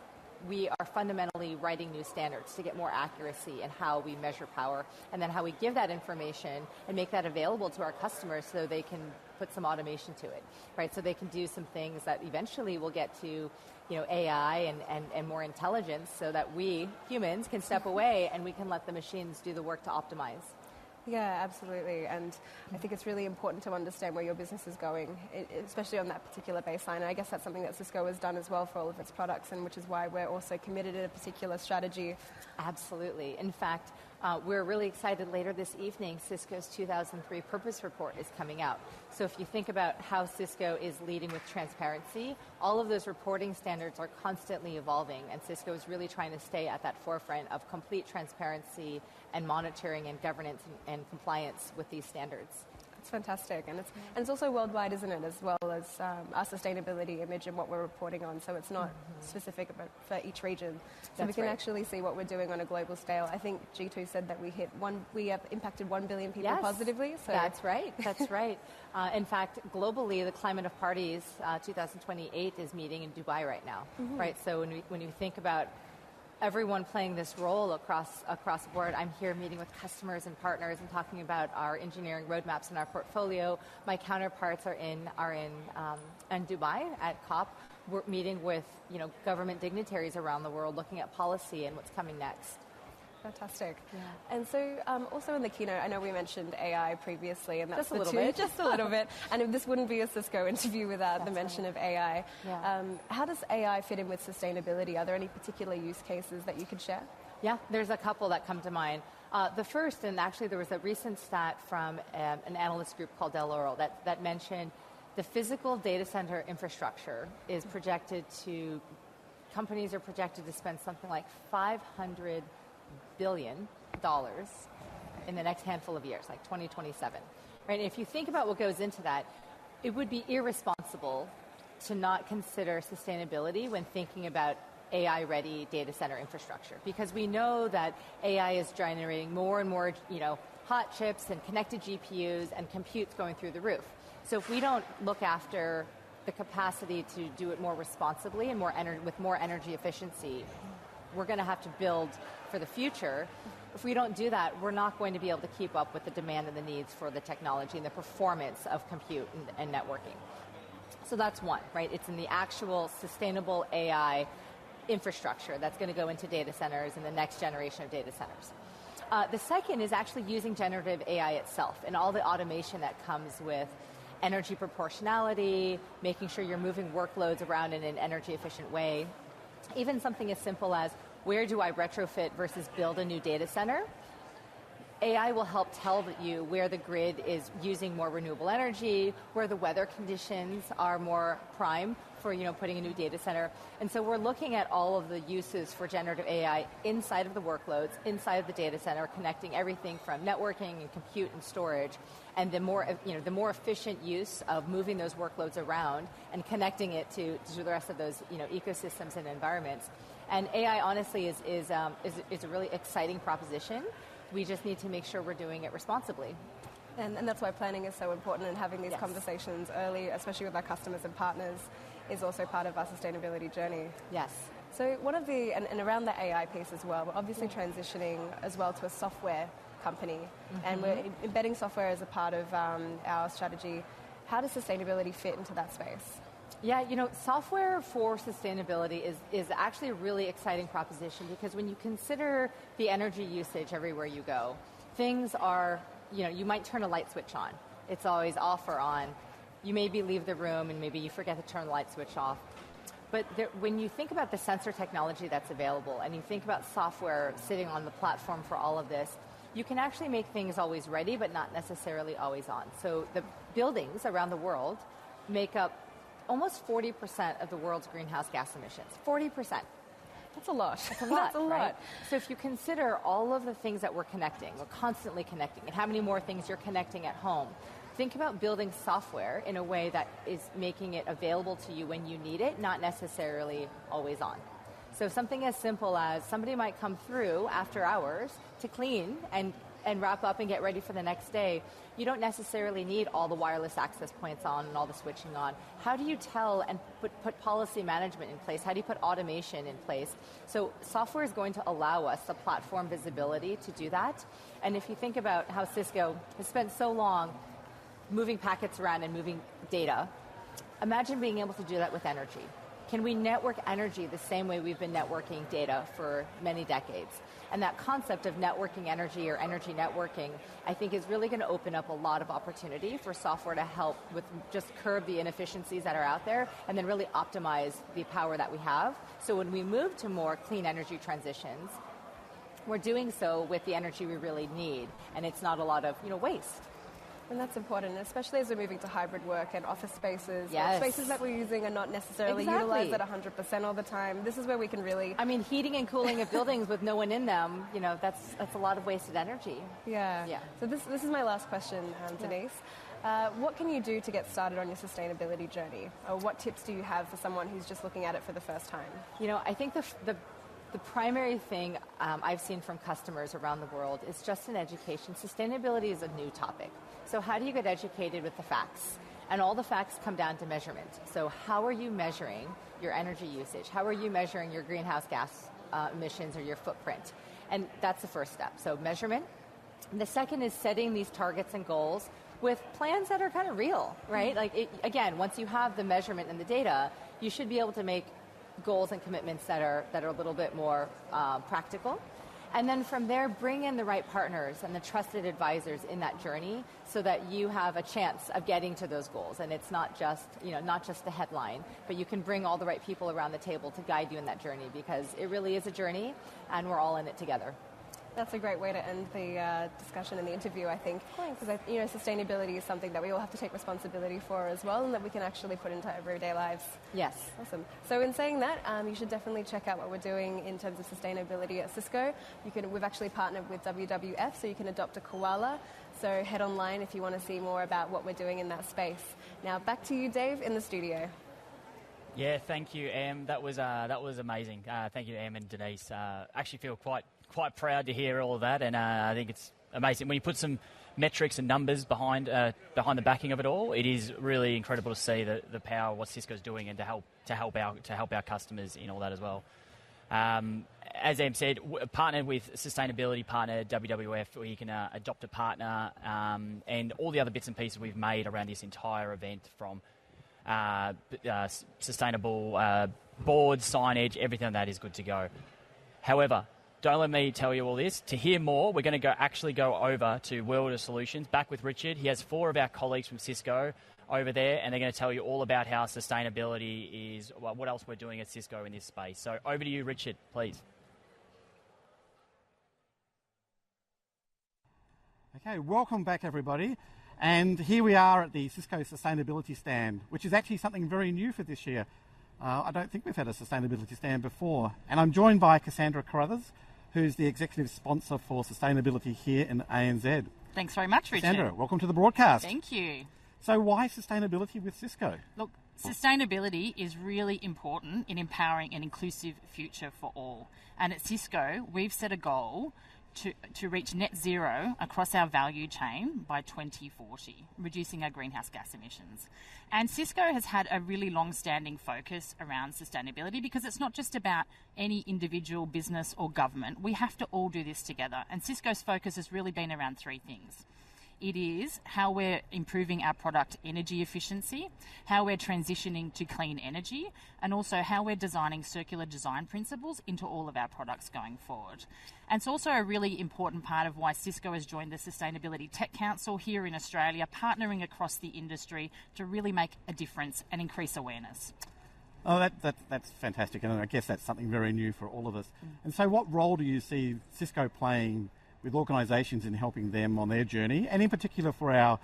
We are fundamentally writing new standards to get more accuracy in how we measure power, and then how we give that information and make that available to our customers so they can put some automation to it, right? So they can do some things that eventually will get to, AI and more intelligence, so that we, humans, can step away and we can let the machines do the work to optimize. Yeah, absolutely. And I think it's really important to understand where your business is going, especially on that particular baseline. And I guess that's something that Cisco has done as well for all of its products, and which is why we're also committed to a particular strategy. Absolutely. In fact, we're really excited later this evening, Cisco's 2003 Purpose Report is coming out. So if you think about how Cisco is leading with transparency, all of those reporting standards are constantly evolving, and Cisco is really trying to stay at that forefront of complete transparency and monitoring and governance and compliance with these standards. It's fantastic, and it's also worldwide, isn't it, as well as our sustainability image and what we're reporting on. So it's not specific for each region. So we can actually see what we're doing on a global scale. I think G2 said that we have impacted 1 billion people positively. So that's right. That's right. In fact, globally, the Climate of Parties 2028 is meeting in Dubai right now. Right. So when you think about everyone playing this role across the board. I'm here meeting with customers and partners and talking about our engineering roadmaps and our portfolio. My counterparts are in Dubai at COP. We're meeting with government dignitaries around the world, looking at policy and what's coming next. Fantastic. Yeah. And so also in the keynote, I know we mentioned AI previously, and that's just a little bit. Just a little bit. And this wouldn't be a Cisco interview without the mention of AI. Yeah. How does AI fit in with sustainability? Are there any particular use cases that you could share? Yeah, there's a couple that come to mind. The first, and actually there was a recent stat from an analyst group called Del Oro that mentioned the physical data center infrastructure is projected to companies are projected to spend something like $500 billion in the next handful of years, like 2027. Right? And if you think about what goes into that, it would be irresponsible to not consider sustainability when thinking about AI-ready data center infrastructure, because we know that AI is generating more and more, hot chips and connected GPUs and computes going through the roof. So if we don't look after the capacity to do it more responsibly and with more energy efficiency, we're going to have to build for the future. If we don't do that, we're not going to be able to keep up with the demand and the needs for the technology and the performance of compute and networking. So that's one, right? It's in the actual sustainable AI infrastructure that's going to go into data centers and the next generation of data centers. The second is actually using generative AI itself and all the automation that comes with energy proportionality, making sure you're moving workloads around in an energy efficient way. Even something as simple as, where do I retrofit versus build a new data center? AI will help tell you where the grid is using more renewable energy, where the weather conditions are more prime for putting a new data center. And so we're looking at all of the uses for generative AI inside of the workloads, inside of the data center, connecting everything from networking and compute and storage, and the more efficient use of moving those workloads around and connecting it to the rest of those ecosystems and environments. And AI honestly is a really exciting proposition. We just need to make sure we're doing it responsibly. And that's why planning is so important, and having these conversations early, especially with our customers and partners, is also part of our sustainability journey. Yes. So one of the, and around the AI piece as well, we're obviously transitioning as well to a software company, and we're embedding software as a part of our strategy. How does sustainability fit into that space? Yeah, software for sustainability is actually a really exciting proposition, because when you consider the energy usage everywhere you go, things are, you might turn a light switch on. It's always off or on. You maybe leave the room and maybe you forget to turn the light switch off. But when you think about the sensor technology that's available and you think about software sitting on the platform for all of this, you can actually make things always ready but not necessarily always on. So the buildings around the world make up almost 40% of the world's greenhouse gas emissions. 40%. That's a lot. That's a lot, That's a lot. Right? So if you consider all of the things that we're constantly connecting, and how many more things you're connecting at home, think about building software in a way that is making it available to you when you need it, not necessarily always on. So something as simple as somebody might come through after hours to clean and wrap up and get ready for the next day. You don't necessarily need all the wireless access points on and all the switching on. How do you tell and put policy management in place? How do you put automation in place? So software is going to allow us the platform visibility to do that. And if you think about how Cisco has spent so long moving packets around and moving data, imagine being able to do that with energy. Can we network energy the same way we've been networking data for many decades? And that concept of networking energy or energy networking, I think, is really going to open up a lot of opportunity for software to help with just curb the inefficiencies that are out there and then really optimize the power that we have. So when we move to more clean energy transitions, we're doing so with the energy we really need, and it's not a lot of waste. And that's important, especially as we're moving to hybrid work and office spaces. Yes. Spaces that we're using are not necessarily utilized at 100% all the time. This is where we can really... I mean, heating and cooling of buildings with no one in them, that's a lot of wasted energy. Yeah. So this is my last question, Denise. What can you do to get started on your sustainability journey? Or what tips do you have for someone who's just looking at it for the first time? I think the primary thing I've seen from customers around the world is just in education. Sustainability is a new topic. So how do you get educated with the facts? And all the facts come down to measurement. So how are you measuring your energy usage? How are you measuring your greenhouse gas emissions or your footprint? And that's the first step. So measurement. And the second is setting these targets and goals with plans that are kind of real, right? Again, once you have the measurement and the data, you should be able to make goals and commitments that are a little bit more practical. And then from there, bring in the right partners and the trusted advisors in that journey so that you have a chance of getting to those goals. And it's not just the headline, but you can bring all the right people around the table to guide you in that journey, because it really is a journey and we're all in it together. That's a great way to end the discussion and the interview, I think. Because sustainability is something that we all have to take responsibility for as well, and that we can actually put into everyday lives. Yes. Awesome. So in saying that, you should definitely check out what we're doing in terms of sustainability at Cisco. We've actually partnered with WWF, so you can adopt a koala. So head online if you want to see more about what we're doing in that space. Now back to you, Dave, in the studio. Yeah, thank you, Em. That was amazing. Thank you, Em and Denise. Actually feel quite proud to hear all of that, and I think it's amazing when you put some metrics and numbers behind the backing of it all. It is really incredible to see the power of what Cisco's doing and to help our customers in all that as well. As Em said, partnered with sustainability partner WWF, where you can adopt a partner, and all the other bits and pieces we've made around this entire event, from sustainable boards, signage, everything like that is good to go. However, don't let me tell you all this. To hear more, we're going to go over to World of Solutions, back with Richard. He has 4 of our colleagues from Cisco over there, and they're going to tell you all about how sustainability is, what else we're doing at Cisco in this space. So over to you, Richard, please. Okay, welcome back, everybody. And here we are at the Cisco Sustainability Stand, which is actually something very new for this year. I don't think we've had a sustainability stand before. And I'm joined by Cassandra Carruthers, who's the executive sponsor for sustainability here in ANZ. Thanks very much, Richard. Cassandra, welcome to the broadcast. Thank you. So why sustainability with Cisco? Look, sustainability is really important in empowering an inclusive future for all. And at Cisco, we've set a goal to reach net zero across our value chain by 2040, reducing our greenhouse gas emissions. And Cisco has had a really long-standing focus around sustainability, because it's not just about any individual business or government. We have to all do this together. And Cisco's focus has really been around 3 things. It is how we're improving our product energy efficiency, how we're transitioning to clean energy, and also how we're designing circular design principles into all of our products going forward. And it's also a really important part of why Cisco has joined the Sustainability Tech Council here in Australia, partnering across the industry to really make a difference and increase awareness. Oh, that's fantastic, and I guess that's something very new for all of us. And so what role do you see Cisco playing with organisations in helping them on their journey, and in particular for our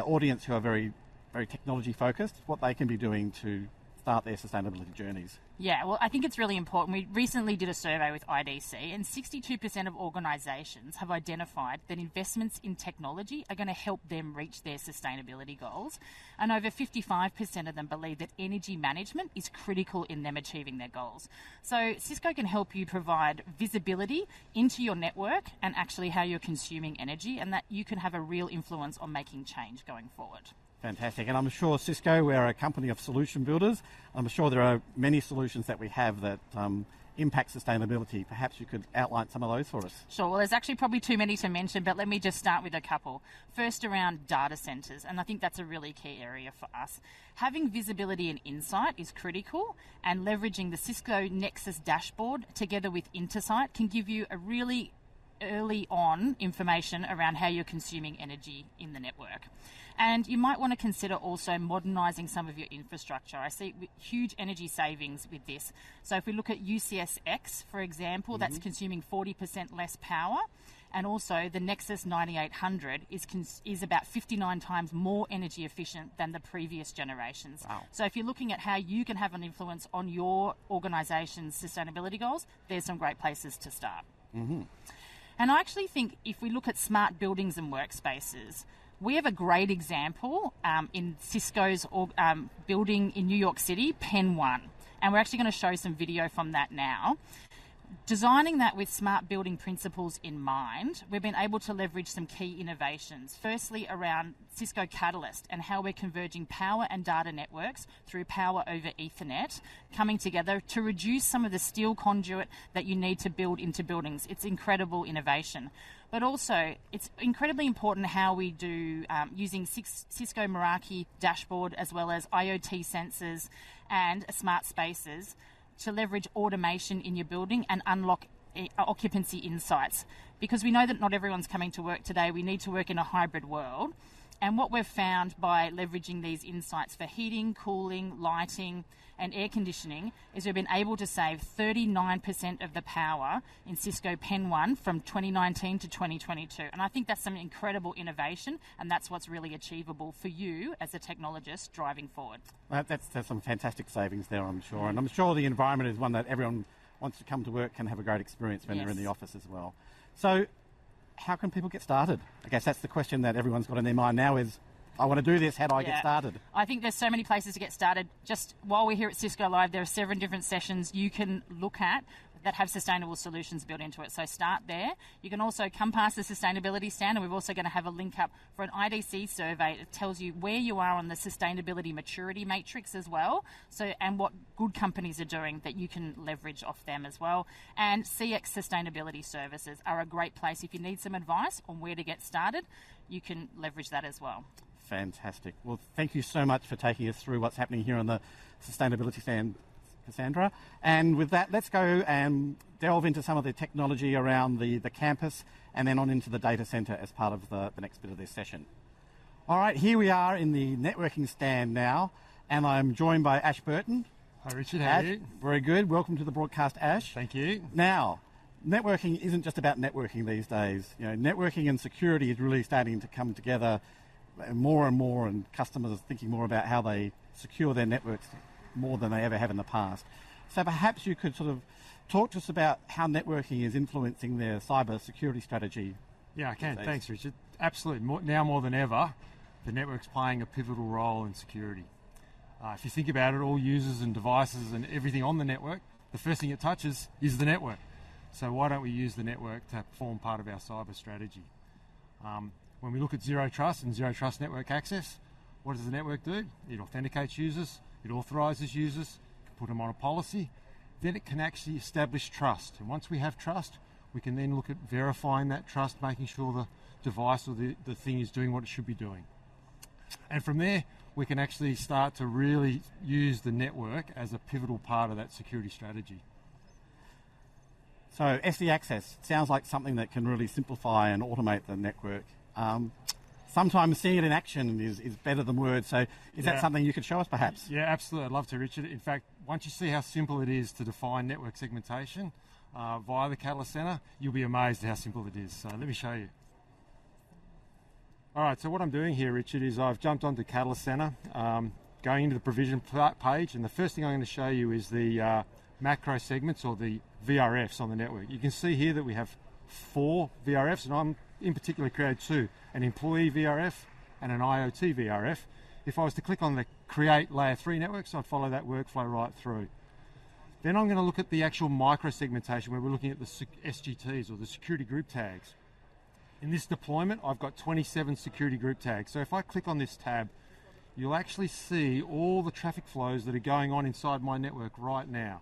audience who are very, very technology focused, what they can be doing to start their sustainability journeys? Yeah, well, I think it's really important. We recently did a survey with IDC, and 62% of organisations have identified that investments in technology are going to help them reach their sustainability goals. And over 55% of them believe that energy management is critical in them achieving their goals. So Cisco can help you provide visibility into your network and actually how you're consuming energy, and that you can have a real influence on making change going forward. Fantastic. And I'm sure Cisco, we're a company of solution builders. I'm sure there are many solutions that we have that impact sustainability. Perhaps you could outline some of those for us. Sure. Well, there's actually probably too many to mention, but let me just start with a couple. First, around data centres, and I think that's a really key area for us. Having visibility and insight is critical, and leveraging the Cisco Nexus dashboard together with Intersight can give you a really early on information around how you're consuming energy in the network. And you might want to consider also modernising some of your infrastructure. I see huge energy savings with this. So if we look at UCSX, for example, that's consuming 40% less power. And also the Nexus 9800 is about 59 times more energy efficient than the previous generations. Wow. So if you're looking at how you can have an influence on your organisation's sustainability goals, there's some great places to start. Mm-hmm. And I actually think if we look at smart buildings and workspaces, we have a great example in Cisco's building in New York City, Pen 1. And we're actually going to show some video from that now. Designing that with smart building principles in mind, we've been able to leverage some key innovations. Firstly, around Cisco Catalyst and how we're converging power and data networks through power over Ethernet, coming together to reduce some of the steel conduit that you need to build into buildings. It's incredible innovation. But also, it's incredibly important how we do using Cisco Meraki dashboard as well as IoT sensors and smart spaces to leverage automation in your building and unlock occupancy insights. Because we know that not everyone's coming to work today. We need to work in a hybrid world. And what we've found by leveraging these insights for heating, cooling, lighting, and air conditioning is we've been able to save 39% of the power in Cisco Pen 1 from 2019 to 2022. And I think that's some incredible innovation, and that's what's really achievable for you as a technologist driving forward. That's some fantastic savings there, I'm sure. And I'm sure the environment is one that everyone wants to come to work can have a great experience when they're in the office as well. So how can people get started? I guess that's the question that everyone's got in their mind now is, I want to do this, how do I get started? I think there's so many places to get started. Just while we're here at Cisco Live, there are 7 different sessions you can look at that have sustainable solutions built into it. So start there. You can also come past the sustainability stand, and we're also going to have a link up for an IDC survey that tells you where you are on the sustainability maturity matrix as well. So, and what good companies are doing that you can leverage off them as well. And CX Sustainability Services are a great place. If you need some advice on where to get started, you can leverage that as well. Fantastic. Well, thank you so much for taking us through what's happening here on the sustainability stand, Cassandra. And with that, let's go and delve into some of the technology around the campus and then on into the data centre as part of the next bit of this session. All right, here we are in the networking stand now, and I'm joined by Ash Burton. Hi, Richard. How are you? Very good. Welcome to the broadcast, Ash. Thank you. Now, networking isn't just about networking these days. You know, networking and security is really starting to come together more and more, and customers are thinking more about how they secure their networks more than they ever have in the past. So perhaps you could sort of talk to us about how networking is influencing their cyber security strategy. Yeah, I can. Thanks, Richard. Absolutely. Now more than ever, the network's playing a pivotal role in security. If you think about it, all users and devices and everything on the network, the first thing it touches is the network. So why don't we use the network to form part of our cyber strategy? When we look at zero trust and zero trust network access, what does the network do? It authenticates users, it authorises users, can put them on a policy, then it can actually establish trust. And once we have trust, we can then look at verifying that trust, making sure the device or the thing is doing what it should be doing. And from there, we can actually start to really use the network as a pivotal part of that security strategy. So SD access sounds like something that can really simplify and automate the network. Sometimes seeing it in action is better than words. So is that something you could show us perhaps? Yeah, absolutely. I'd love to, Richard. In fact, once you see how simple it is to define network segmentation via the Catalyst Center, you'll be amazed at how simple it is. So let me show you. All right, so what I'm doing here, Richard, is I've jumped onto Catalyst Center, going into the provision page, and the first thing I'm going to show you is the macro segments, or the VRFs on the network. You can see here that we have 4 VRFs, and I'm in particular created 2, an employee VRF and an IoT VRF. If I was to click on the create layer 3 networks, I'd follow that workflow right through. Then I'm going to look at the actual micro segmentation, where we're looking at the SGTs, or the security group tags. In this deployment, I've got 27 security group tags. So if I click on this tab, you'll actually see all the traffic flows that are going on inside my network right now.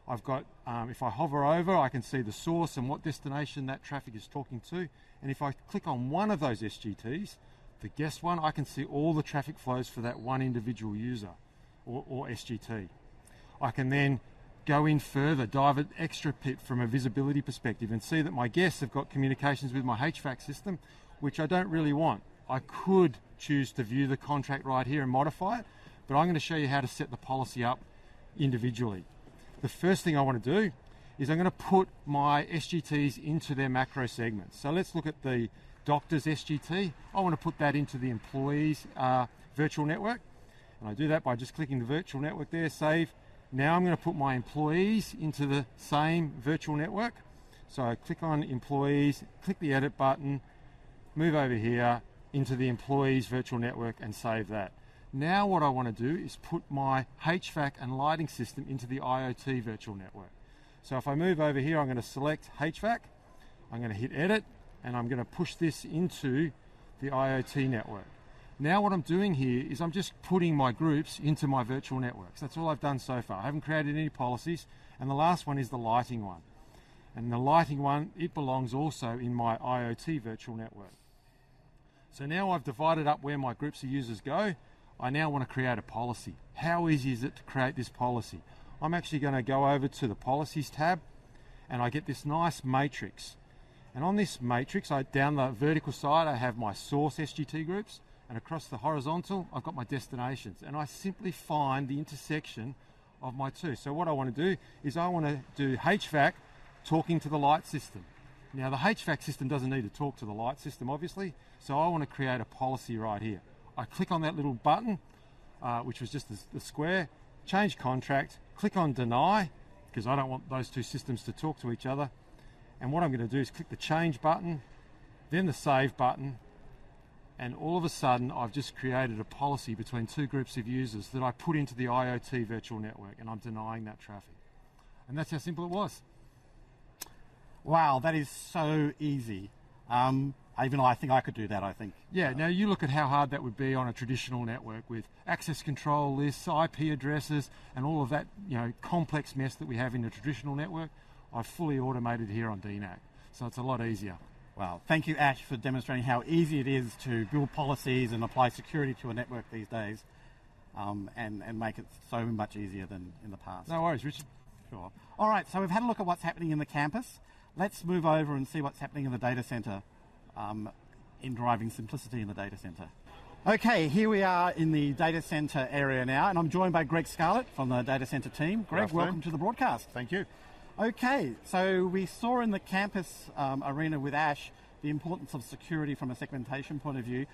I've got, if I hover over, I can see the source and what destination that traffic is talking to. And if I click on one of those SGTs, the guest one, I can see all the traffic flows for that one individual user or SGT. I can then go in further, dive an extra bit from a visibility perspective, and see that my guests have got communications with my HVAC system, which I don't really want. I could choose to view the contract right here and modify it, but I'm going to show you how to set the policy up individually. The first thing I want to do is I'm going to put my SGTs into their macro segments. So let's look at the doctor's SGT. I want to put that into the employees virtual network. And I do that by just clicking the virtual network there, save. Now I'm going to put my employees into the same virtual network. So I click on employees, click the edit button, move over here into the employees virtual network and save that. Now what I want to do is put my HVAC and lighting system into the IoT virtual network. So if I move over here, I'm going to select HVAC, I'm going to hit edit, and I'm going to push this into the IoT network. Now what I'm doing here is I'm just putting my groups into my virtual networks. That's all I've done so far. I haven't created any policies, and the last one is the lighting one. And the lighting one, it belongs also in my IoT virtual network. So now I've divided up where my groups of users go. I now want to create a policy. How easy is it to create this policy? I'm actually going to go over to the policies tab, and I get this nice matrix. And on this matrix, down the vertical side, I have my source SGT groups, And across the horizontal, I've got my destinations. And I simply find the intersection of my two. So what I want to do is I want to do HVAC talking to the light system. Now, the HVAC system doesn't need to talk to the light system, obviously, so I want to create a policy right here. I click on that little button, which was just the square, change contract, click on deny, because I don't want those two systems to talk to each other. And what I'm going to do is click the change button, then the save button, and all of a sudden I've just created a policy between two groups of users that I put into the IoT virtual network, and I'm denying that traffic. And that's how simple it was. Wow, that is so easy. Even I think I could do that, I think. Yeah, now you look at how hard that would be on a traditional network with access control lists, IP addresses, and all of that, complex mess that we have in the traditional network. I've fully automated here on DNAC, so it's a lot easier. Wow, thank you, Ash, for demonstrating how easy it is to build policies and apply security to a network these days, and make it so much easier than in the past. No worries, Richard. Sure. All right, so we've had a look at what's happening in the campus. Let's move over and see what's happening in the data centre, in driving simplicity in the data centre. Okay, here we are in the data centre area now, and I'm joined by Greg Scarlett from the data centre team. Greg, welcome to the broadcast. Thank you. Okay, so we saw in the campus arena with Ash the importance of security from a segmentation point of view,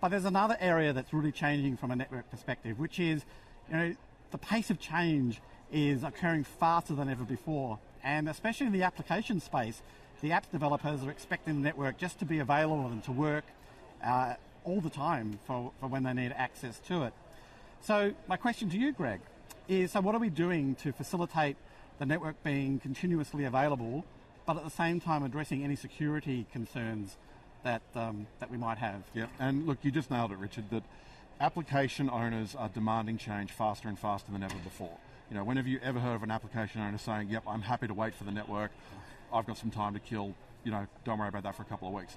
but there's another area that's really changing from a network perspective, which is, the pace of change is occurring faster than ever before, and especially in the application space, the app developers are expecting the network just to be available and to work all the time for when they need access to it. So my question to you, Greg, is so what are we doing to facilitate the network being continuously available, but at the same time addressing any security concerns that we might have? Yeah, and look, you just nailed it, Richard, that application owners are demanding change faster and faster than ever before. Whenever you ever heard of an application owner saying, yep, I'm happy to wait for the network, I've got some time to kill, don't worry about that for a couple of weeks.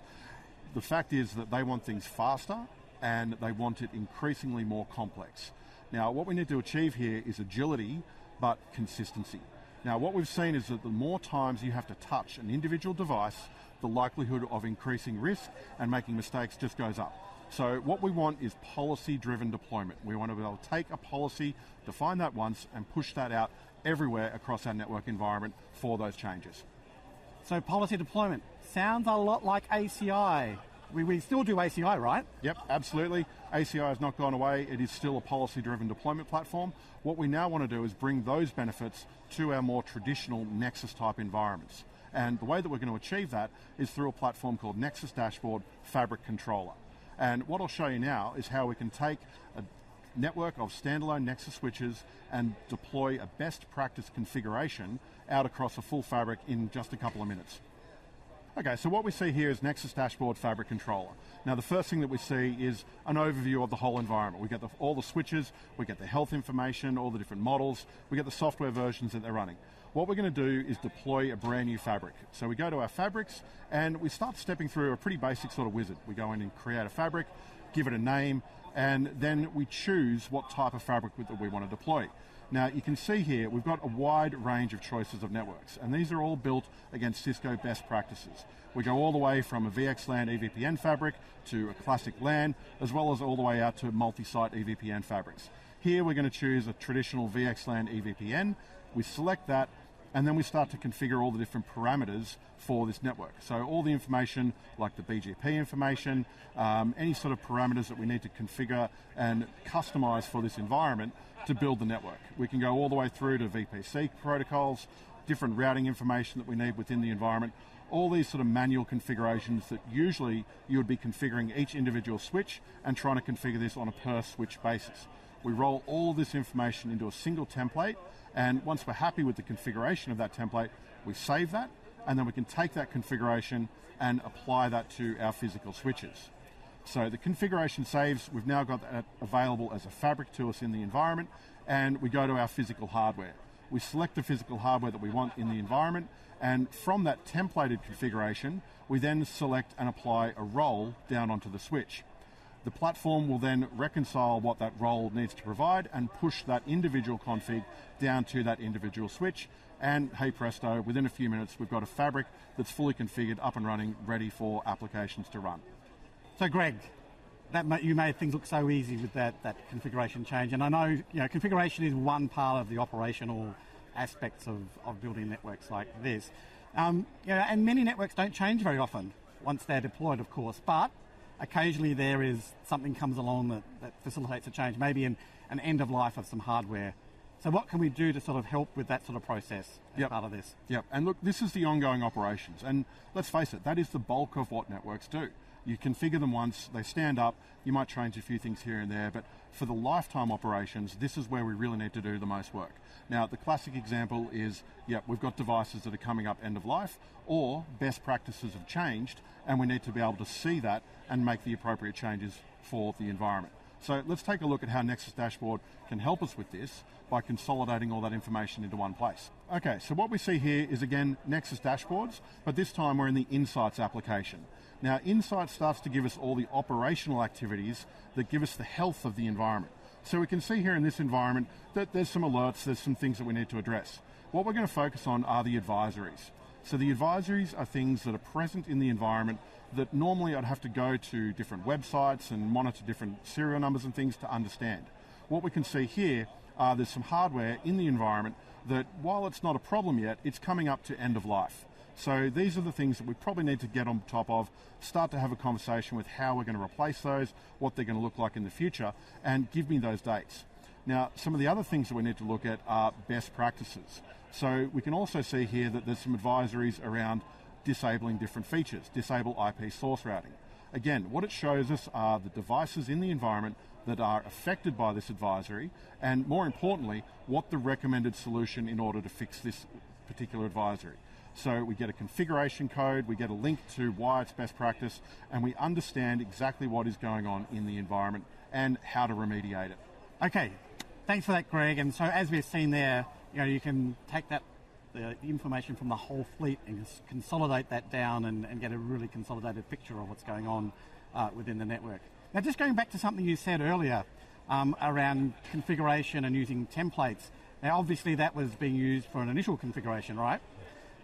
The fact is that they want things faster and they want it increasingly more complex. Now, what we need to achieve here is agility, but consistency. Now, what we've seen is that the more times you have to touch an individual device, the likelihood of increasing risk and making mistakes just goes up. So what we want is policy-driven deployment. We want to be able to take a policy, define that once, and push that out everywhere across our network environment for those changes. So policy deployment sounds a lot like ACI. We still do ACI, right? Yep, absolutely. ACI has not gone away. It is still a policy-driven deployment platform. What we now want to do is bring those benefits to our more traditional Nexus-type environments. And the way that we're going to achieve that is through a platform called Nexus Dashboard Fabric Controller. And what I'll show you now is how we can take a network of standalone Nexus switches and deploy a best practice configuration out across a full fabric in just a couple of minutes. Okay, so what we see here is Nexus Dashboard Fabric Controller. Now, the first thing that we see is an overview of the whole environment. We get all the switches, we get the health information, all the different models, we get the software versions that they're running. What we're going to do is deploy a brand new fabric. So we go to our fabrics and we start stepping through a pretty basic sort of wizard. We go in and create a fabric, give it a name, and then we choose what type of fabric that we want to deploy. Now, you can see here, we've got a wide range of choices of networks, and these are all built against Cisco best practices. We go all the way from a VXLAN EVPN fabric to a classic LAN, as well as all the way out to multi-site EVPN fabrics. Here, we're going to choose a traditional VXLAN EVPN. We select that, and then we start to configure all the different parameters for this network. So all the information, like the BGP information, any sort of parameters that we need to configure and customize for this environment to build the network. We can go all the way through to VPC protocols, different routing information that we need within the environment, all these sort of manual configurations that usually you would be configuring each individual switch and trying to configure this on a per switch basis. We roll all of this information into a single template, and once we're happy with the configuration of that template, we save that, and then we can take that configuration and apply that to our physical switches. So the configuration saves, we've now got that available as a fabric to us in the environment, and we go to our physical hardware. We select the physical hardware that we want in the environment, and from that templated configuration, we then select and apply a role down onto the switch. The platform will then reconcile what that role needs to provide and push that individual config down to that individual switch. And hey presto, within a few minutes, we've got a fabric that's fully configured, up and running, ready for applications to run. So Greg, you made things look so easy with that configuration change. And I know, configuration is one part of the operational aspects of building networks like this. And many networks don't change very often once they're deployed, of course, but occasionally there is something comes along that facilitates a change, maybe an end of life of some hardware. So what can we do to sort of help with that sort of process as part of this? Yep, and look, this is the ongoing operations, and let's face it, that is the bulk of what networks do. You configure them once, they stand up, you might change a few things here and there, but for the lifetime operations, this is where we really need to do the most work. Now, the classic example is, we've got devices that are coming up end of life, or best practices have changed, and we need to be able to see that and make the appropriate changes for the environment. So let's take a look at how Nexus Dashboard can help us with this by consolidating all that information into one place. Okay, so what we see here is, again, Nexus Dashboards, but this time we're in the Insights application. Now, Insights starts to give us all the operational activities that give us the health of the environment. So we can see here in this environment that there's some alerts, there's some things that we need to address. What we're going to focus on are the advisories. So the advisories are things that are present in the environment that normally I'd have to go to different websites and monitor different serial numbers and things to understand. What we can see here are there's some hardware in the environment that, while it's not a problem yet, it's coming up to end of life. So these are the things that we probably need to get on top of, start to have a conversation with how we're going to replace those, what they're going to look like in the future, and give me those dates. Now, some of the other things that we need to look at are best practices. So we can also see here that there's some advisories around disabling different features, disable IP source routing. Again, what it shows us are the devices in the environment that are affected by this advisory, and more importantly, what the recommended solution in order to fix this particular advisory. So we get a configuration code, we get a link to why it's best practice, and we understand exactly what is going on in the environment and how to remediate it. Okay, thanks for that, Greg. And so as we've seen there, you can take the information from the whole fleet and consolidate that down and get a really consolidated picture of what's going on within the network. Now, just going back to something you said earlier around configuration and using templates. Now, obviously that was being used for an initial configuration, right?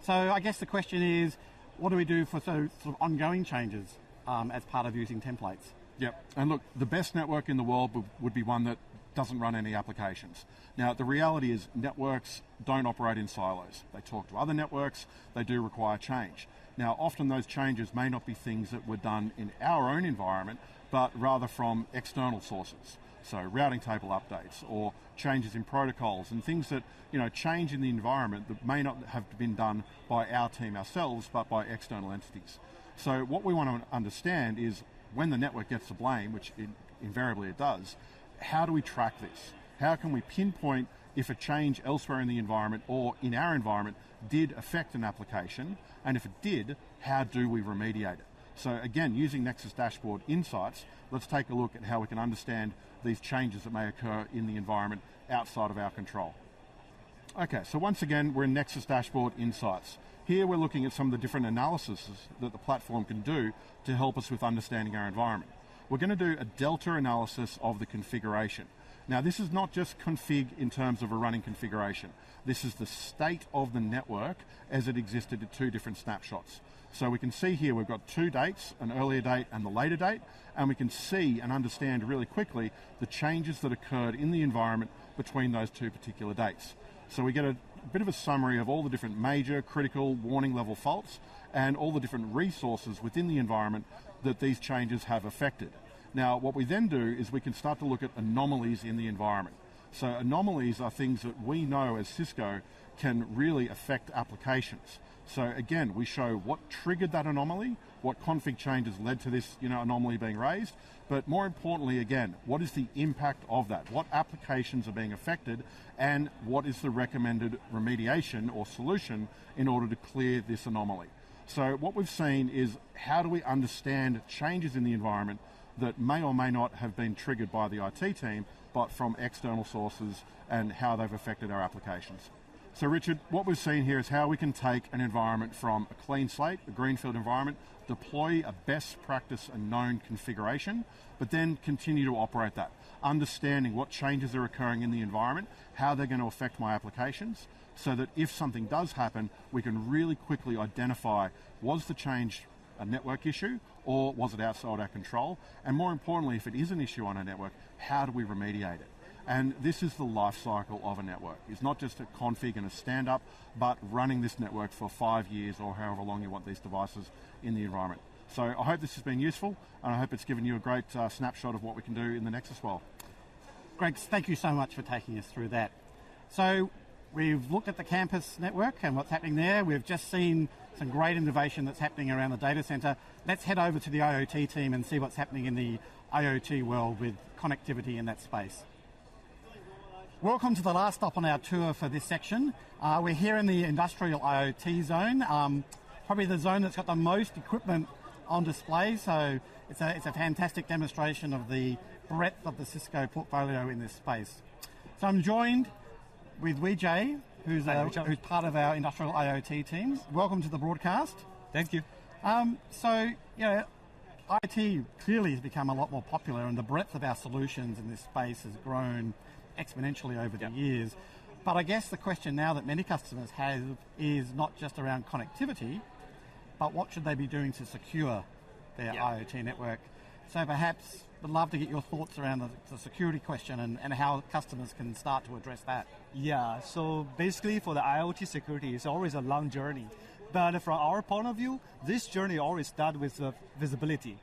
So I guess the question is, what do we do for sort of ongoing changes as part of using templates? Yep, and look, the best network in the world would be one that doesn't run any applications. Now, the reality is networks don't operate in silos. They talk to other networks, they do require change. Now, often those changes may not be things that were done in our own environment, but rather from external sources. So routing table updates or changes in protocols and things that, change in the environment that may not have been done by our team ourselves, but by external entities. So what we want to understand is when the network gets the blame, which invariably it does, how do we track this? How can we pinpoint if a change elsewhere in the environment or in our environment did affect an application? And if it did, how do we remediate it? So again, using Nexus Dashboard Insights, let's take a look at how we can understand these changes that may occur in the environment outside of our control. Okay, so once again, we're in Nexus Dashboard Insights. Here we're looking at some of the different analyses that the platform can do to help us with understanding our environment. We're going to do a delta analysis of the configuration. Now, this is not just config in terms of a running configuration. This is the state of the network as it existed at two different snapshots. So we can see here we've got two dates, an earlier date and the later date, and we can see and understand really quickly the changes that occurred in the environment between those two particular dates. So we get a bit of a summary of all the different major, critical, warning level faults and all the different resources within the environment that these changes have affected. Now, what we then do is we can start to look at anomalies in the environment. So anomalies are things that we know as Cisco can really affect applications. So again, we show what triggered that anomaly, what config changes led to this anomaly being raised, but more importantly, again, what is the impact of that? What applications are being affected, and what is the recommended remediation or solution in order to clear this anomaly? So what we've seen is how do we understand changes in the environment that may or may not have been triggered by the IT team, but from external sources and how they've affected our applications. So Richard, what we've seen here is how we can take an environment from a clean slate, a greenfield environment, deploy a best practice and known configuration, but then continue to operate that, understanding what changes are occurring in the environment, how they're going to affect my applications, so that if something does happen, we can really quickly identify, was the change a network issue, or was it outside our control? And more importantly, if it is an issue on a network, how do we remediate it? And this is the life cycle of a network. It's not just a config and a stand-up, but running this network for 5 years or however long you want these devices in the environment. So I hope this has been useful, and I hope it's given you a great snapshot of what we can do in the Nexus world. Greg, thank you so much for taking us through that. So we've looked at the campus network and what's happening there. We've just seen some great innovation that's happening around the data center. Let's head over to the IoT team and see what's happening in the IoT world with connectivity in that space. Welcome to the last stop on our tour for this section. We're here in the industrial IoT zone, probably the zone that's got the most equipment on display, so it's a fantastic demonstration of the breadth of the Cisco portfolio in this space. So I'm joined with Vijay, who's part of our industrial IoT team. Welcome to the broadcast. Thank you. So, IoT clearly has become a lot more popular, and the breadth of our solutions in this space has grown exponentially over the years. But I guess the question now that many customers have is not just around connectivity, but what should they be doing to secure their IoT network? So perhaps I'd love to get your thoughts around the security question and how customers can start to address that. Yeah, so basically for the IoT security, it's always a long journey. But from our point of view, this journey always starts with visibility.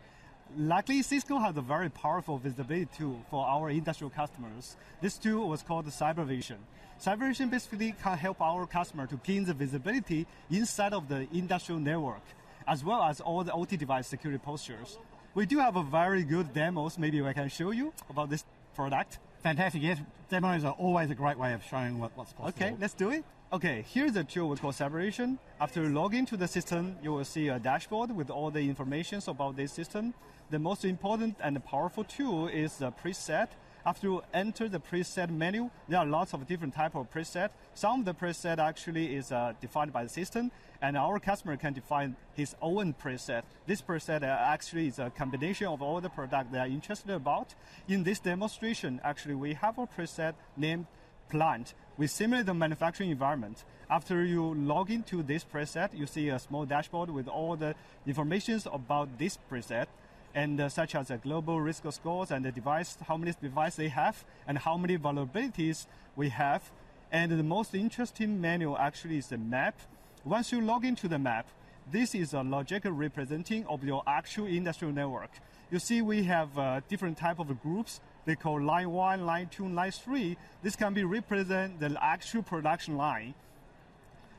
Luckily, Cisco has a very powerful visibility tool for our industrial customers. This tool was called CyberVision. CyberVision basically can help our customer to gain the visibility inside of the industrial network, as well as all the OT device security postures. We do have a very good demos. Maybe I can show you about this product. Fantastic. Yes, demos are always a great way of showing what's possible. Okay, let's do it. Okay, here's the tool we call CyberVision. After you log into the system, you will see a dashboard with all the information about this system. The most important and powerful tool is the preset. After you enter the preset menu, there are lots of different types of preset. Some of the preset actually is defined by the system, and our customer can define his own preset. This preset actually is a combination of all the products they are interested about. In this demonstration, actually, we have a preset named Plant. We simulate the manufacturing environment. After you log into this preset, you see a small dashboard with all the information about this preset, and such as the global risk scores and the device, how many devices they have, and how many vulnerabilities we have. And the most interesting menu actually is the map. Once you log into the map, this is a logical representing of your actual industrial network. You see we have different type of groups. They call line 1, line 2, line 3. This can be represent the actual production line.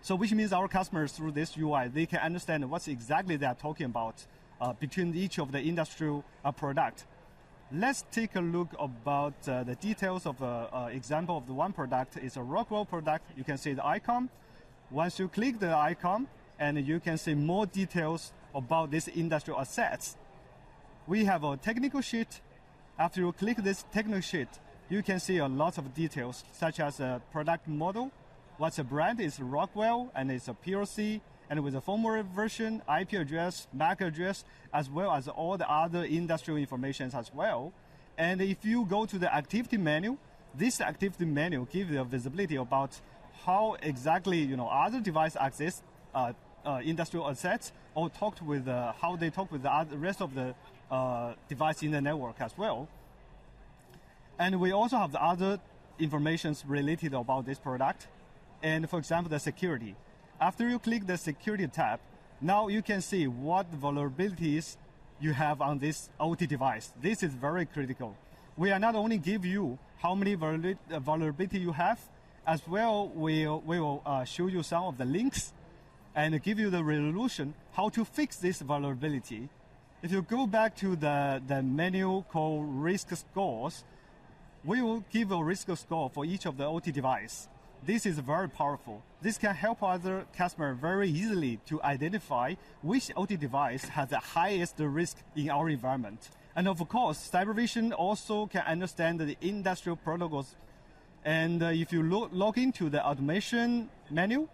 So which means our customers through this UI, they can understand what's exactly they are talking about between each of the industrial product. Let's take a look about the details of example of the one product. It's a Rockwell product. You can see the icon. Once you click the icon, and you can see more details about this industrial assets. We have a technical sheet. After you click this technical sheet, you can see a lot of details, such as a product model, what's a brand is Rockwell, and it's a PLC, and with a firmware version, IP address, MAC address, as well as all the other industrial information as well. And if you go to the activity menu, this activity menu gives you a visibility about how exactly other device access industrial assets, or talked with how they talk with the rest of the device in the network as well. And we also have the other information related about this product. And for example, the security. After you click the security tab, now you can see what vulnerabilities you have on this OT device. This is very critical. We are not only give you how many vulnerability you have, as well we will show you some of the links and give you the resolution how to fix this vulnerability. If you go back to the menu called risk scores, we will give a risk score for each of the OT device. This is very powerful. This can help other customers very easily to identify which OT device has the highest risk in our environment. And of course, CyberVision also can understand the industrial protocols. And if you log into the automation menu,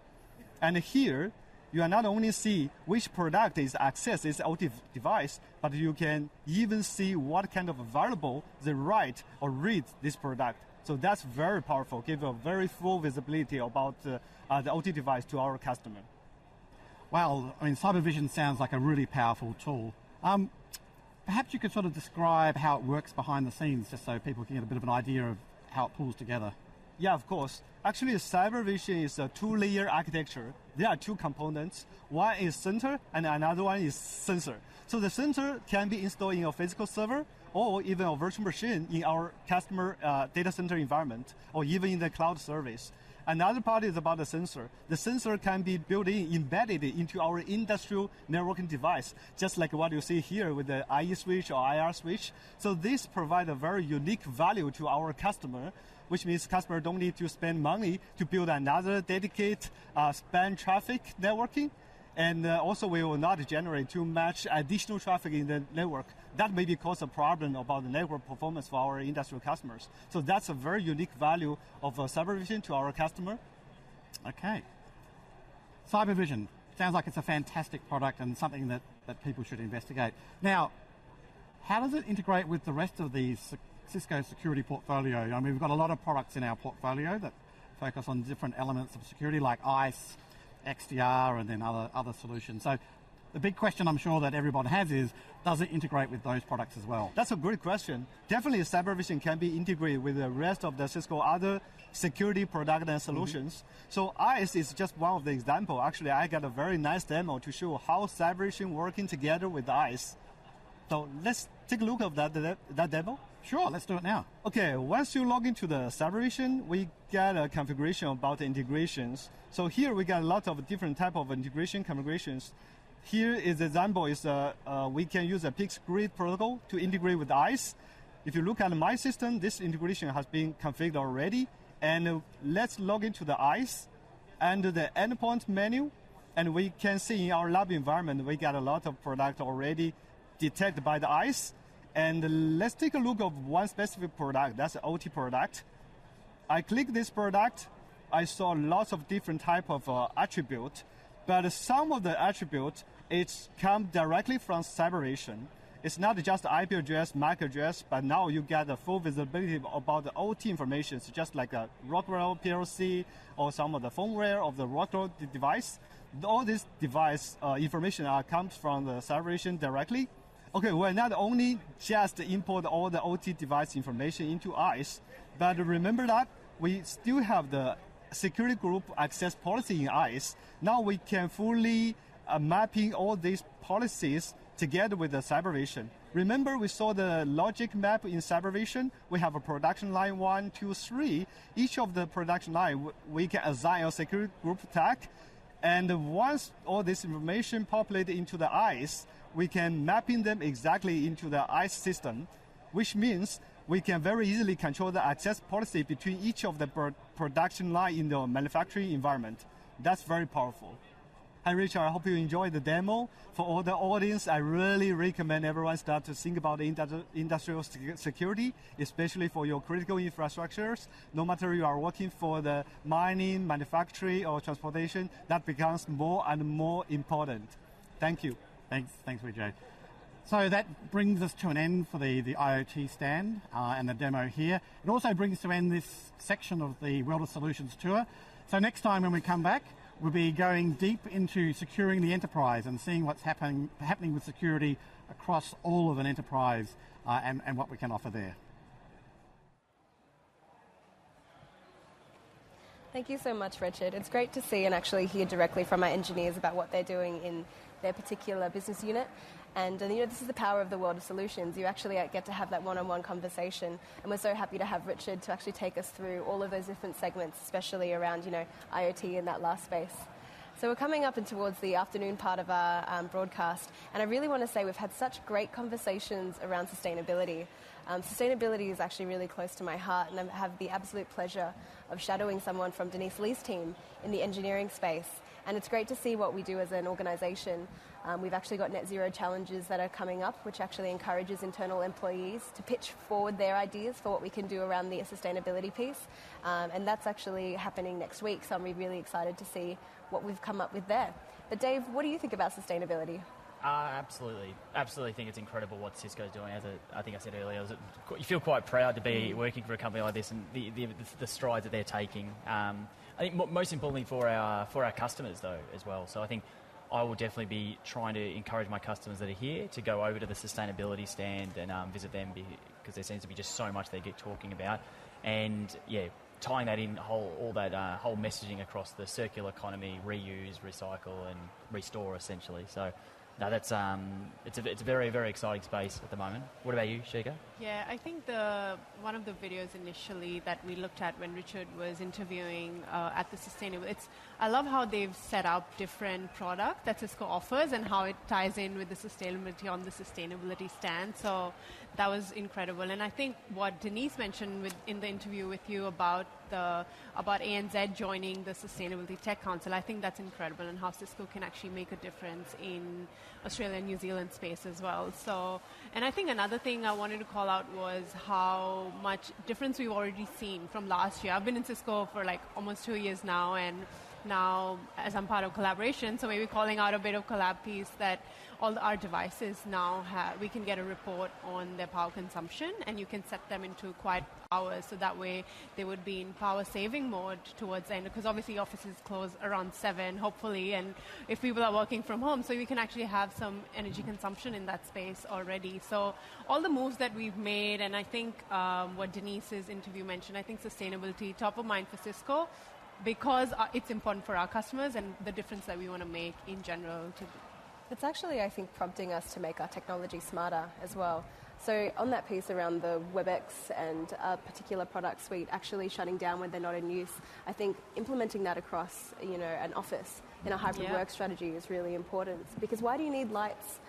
and here, you are not only see which product is access this OT device, but you can even see what kind of variable they write or read this product. So that's very powerful, give a very full visibility about the OT device to our customer. Wow, I mean, CyberVision sounds like a really powerful tool. perhaps you could sort of describe how it works behind the scenes, just so people can get a bit of an idea of how it pulls together. Yeah, of course. Actually, CyberVision is a two-layer architecture. There are two components. One is center, and another one is sensor. So the sensor can be installed in a physical server or even a virtual machine in our customer data center environment, or even in the cloud service. Another part is about the sensor. The sensor can be built in, embedded into our industrial networking device, just like what you see here with the IE switch or IR switch. So this provides a very unique value to our customer, which means customers don't need to spend money to build another dedicated span traffic networking. And also we will not generate too much additional traffic in the network. That may be cause a problem about the network performance for our industrial customers. So that's a very unique value of CyberVision to our customer. Okay. CyberVision. Sounds like it's a fantastic product and something that people should investigate. Now, how does it integrate with the rest of the Cisco security portfolio? I mean, we've got a lot of products in our portfolio that focus on different elements of security like ICE, XDR, and then other solutions. So the big question I'm sure that everyone has is, does it integrate with those products as well? That's a great question. Definitely CyberVision can be integrated with the rest of the Cisco other security product and solutions. So ICE is just one of the examples. Actually, I got a very nice demo to show how CyberVision working together with ICE. So let's take a look at that demo. Sure, let's do it now. Okay, once you log into the CyberVision, we get a configuration about the integrations. So here we got a lot of different type of integration configurations. Here is the example is we can use a Pix Grid protocol to integrate with ICE. If you look at my system, this integration has been configured already. And let's log into the ICE and the endpoint menu. And we can see in our lab environment, we got a lot of product already detected by the ICE. And let's take a look at one specific product. That's an OT product. I click this product. I saw lots of different type of attributes, but some of the attributes come directly from CyberVision. It's not just IP address, MAC address, but now you get the full visibility about the OT information, so just like a Rockwell PLC or some of the firmware of the Rockwell device. All this device information comes from the CyberVision directly. Okay, we're not only just import all the OT device information into ICE, but remember that we still have the security group access policy in ICE. Now we can fully mapping all these policies together with the CyberVision. Remember we saw the logic map in CyberVision? We have a production line 1, 2, 3. Each of the production line, we can assign a security group tag. And once all this information populated into the ICE, we can mapping them exactly into the ICE system, which means we can very easily control the access policy between each of the production line in the manufacturing environment. That's very powerful. Hi, Richard. I hope you enjoyed the demo. For all the audience, I really recommend everyone start to think about industrial security, especially for your critical infrastructures. No matter you are working for the mining, manufacturing, or transportation, that becomes more and more important. Thank you. Thanks, Vijay. So that brings us to an end for the IoT stand and the demo here. It also brings to an end this section of the World of Solutions tour. So next time when we come back, we'll be going deep into securing the enterprise and seeing what's happening with security across all of an enterprise and what we can offer there. Thank you so much, Richard. It's great to see and actually hear directly from our engineers about what they're doing in their particular business unit. And this is the power of the World of Solutions. You actually get to have that one-on-one conversation. And we're so happy to have Richard to actually take us through all of those different segments, especially around, IoT in that last space. So we're coming up and towards the afternoon part of our broadcast. And I really want to say we've had such great conversations around sustainability. Sustainability is actually really close to my heart, and I have the absolute pleasure of shadowing someone from Denise Lee's team in the engineering space. And it's great to see what we do as an organization. We've actually got net zero challenges that are coming up, which actually encourages internal employees to pitch forward their ideas for what we can do around the sustainability piece. And that's actually happening next week, so I'm really excited to see what we've come up with there. But Dave, what do you think about sustainability? Absolutely think it's incredible what Cisco's doing. As I think I said earlier, you feel quite proud to be working for a company like this and the strides that they're taking. I think most importantly for our customers though as well. So I think I will definitely be trying to encourage my customers that are here to go over to the sustainability stand and visit them, because there seems to be just so much they get talking about. And yeah, tying that in, all that whole messaging across the circular economy, reuse, recycle, and restore, essentially. So, no, that's it's a very, very exciting space at the moment. What about you, Shika? Yeah, I think one of the videos initially that we looked at when Richard was interviewing at the Sustainable, I love how they've set up different products that Cisco offers and how it ties in with the sustainability on the sustainability stand. So that was incredible. And I think what Denise mentioned in the interview with you about ANZ joining the Sustainability Tech Council, I think that's incredible, and how Cisco can actually make a difference in Australia and New Zealand space as well. So, and I think another thing I wanted to call out was how much difference we've already seen from last year. I've been in Cisco for like almost 2 years now, and now as I'm part of collaboration, so maybe calling out a bit of collab piece, that all our devices now we can get a report on their power consumption, and you can set them into quiet hours, so that way they would be in power saving mode towards the end, because obviously offices close around 7, hopefully, and if people are working from home, so we can actually have some energy consumption in that space already. So all the moves that we've made, and I think what Denise's interview mentioned, I think sustainability top of mind for Cisco, because it's important for our customers and the difference that we want to make in general. It's actually, I think, prompting us to make our technology smarter as well. So on that piece around the WebEx and a particular product suite actually shutting down when they're not in use, I think implementing that across, an office in a hybrid work strategy is really important. Because why do you need lights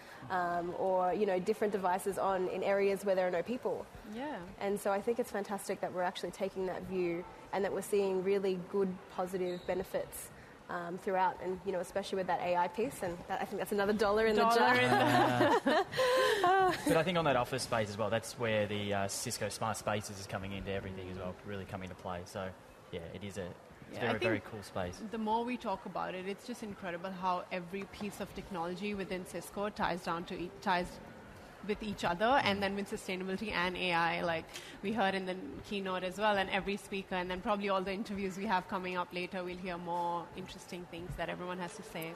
or different devices on in areas where there are no people? Yeah. And so I think it's fantastic that we're actually taking that view and that we're seeing really good positive benefits throughout, and especially with that AI piece, and I think that's another $1 in the jar. But I think on that office space as well, that's where the Cisco Smart Spaces is coming into everything as well, really come into play. So yeah, it's very, very cool space. The more we talk about it, it's just incredible how every piece of technology within Cisco ties with each other, and then with sustainability and AI, like we heard in the keynote as well, and every speaker, and then probably all the interviews we have coming up later, we'll hear more interesting things that everyone has to say.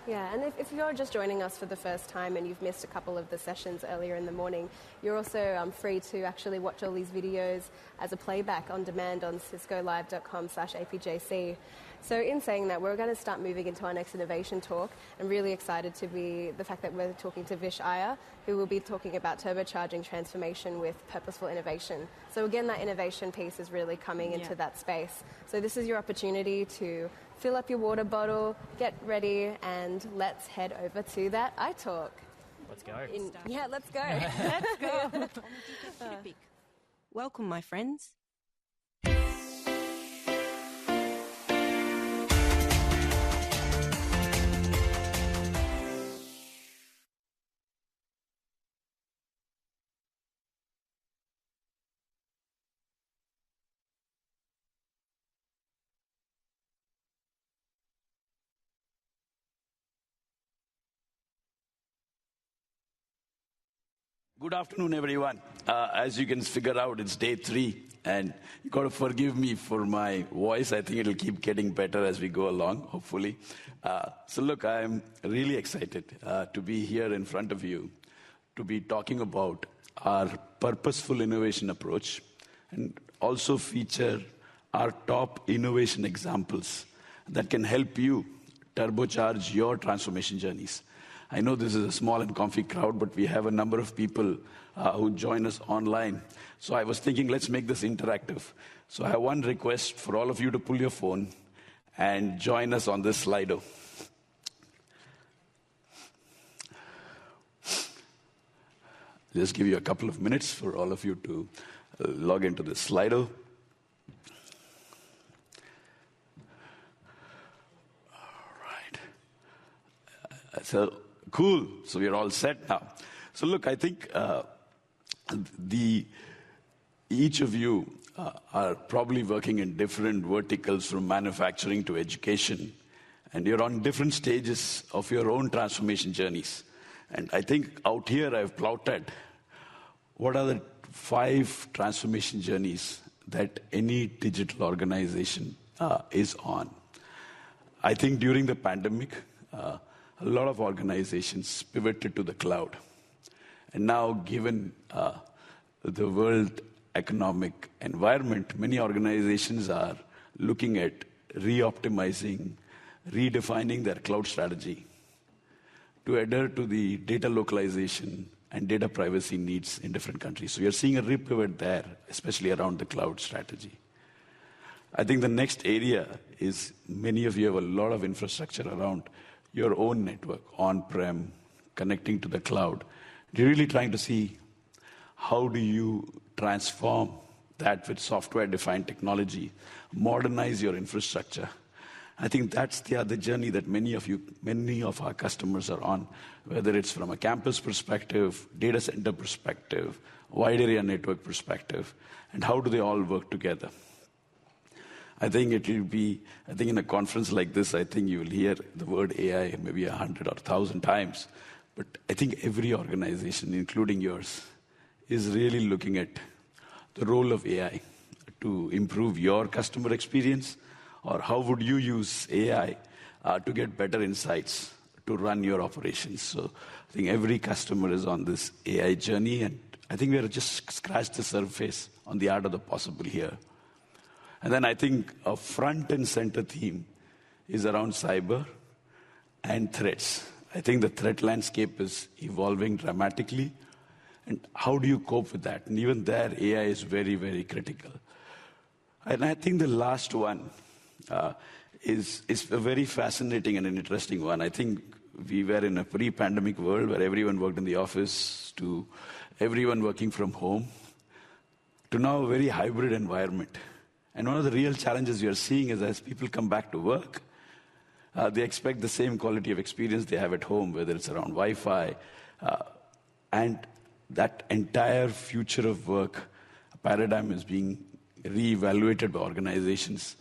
Yeah, and if you're just joining us for the first time and you've missed a couple of the sessions earlier in the morning, you're also free to actually watch all these videos as a playback on demand on ciscolive.com/APJC. So in saying that, we're going to start moving into our next innovation talk. I'm really excited to be the fact that we're talking to Vish Iyer, who will be talking about turbocharging transformation with purposeful innovation. So again, that innovation piece is really coming into that space. So this is your opportunity to fill up your water bottle, get ready, and let's head over to that iTalk. Let's go. Let's go. Let's go. Welcome, my friends. Good afternoon, everyone. As you can figure out, it's day 3, and you got to forgive me for my voice. I think it'll keep getting better as we go along, hopefully. So look, I'm really excited to be here in front of you, to be talking about our purposeful innovation approach, and also feature our top innovation examples that can help you turbocharge your transformation journeys. I know this is a small and comfy crowd, but we have a number of people who join us online. So I was thinking, let's make this interactive. So I have one request for all of you to pull your phone and join us on this Slido. Just give you a couple of minutes for all of you to log into this Slido. All right. So cool. So we're all set now. So look, I think each of you are probably working in different verticals, from manufacturing to education, and you're on different stages of your own transformation journeys. And I think out here I've plotted what are the 5 transformation journeys that any digital organization is on. I think during the pandemic, a a lot of organizations pivoted to the cloud. And now, given the world economic environment, many organizations are looking at re-optimizing, redefining their cloud strategy to adhere to the data localization and data privacy needs in different countries. So you're seeing a repivot there, especially around the cloud strategy. I think the next area is many of you have a lot of infrastructure around your own network, on-prem, connecting to the cloud. You're really trying to see how do you transform that with software-defined technology, modernize your infrastructure. I think that's the other journey that many of our customers are on, whether it's from a campus perspective, data center perspective, wide area network perspective, and how do they all work together. I think in a conference like this, I think you will hear the word AI maybe 100 or 1,000 times. But I think every organization, including yours, is really looking at the role of AI to improve your customer experience, or how would you use AI to get better insights to run your operations. So I think every customer is on this AI journey, and I think we have just scratched the surface on the art of the possible here. And then I think a front and center theme is around cyber and threats. I think the threat landscape is evolving dramatically. And how do you cope with that? And even there, AI is very, very critical. And I think the last one is a very fascinating and an interesting one. I think we were in a pre-pandemic world where everyone worked in the office, to everyone working from home, to now a very hybrid environment. And one of the real challenges we are seeing is as people come back to work, they expect the same quality of experience they have at home, whether it's around Wi-Fi. And that entire future of work paradigm is being reevaluated by organizations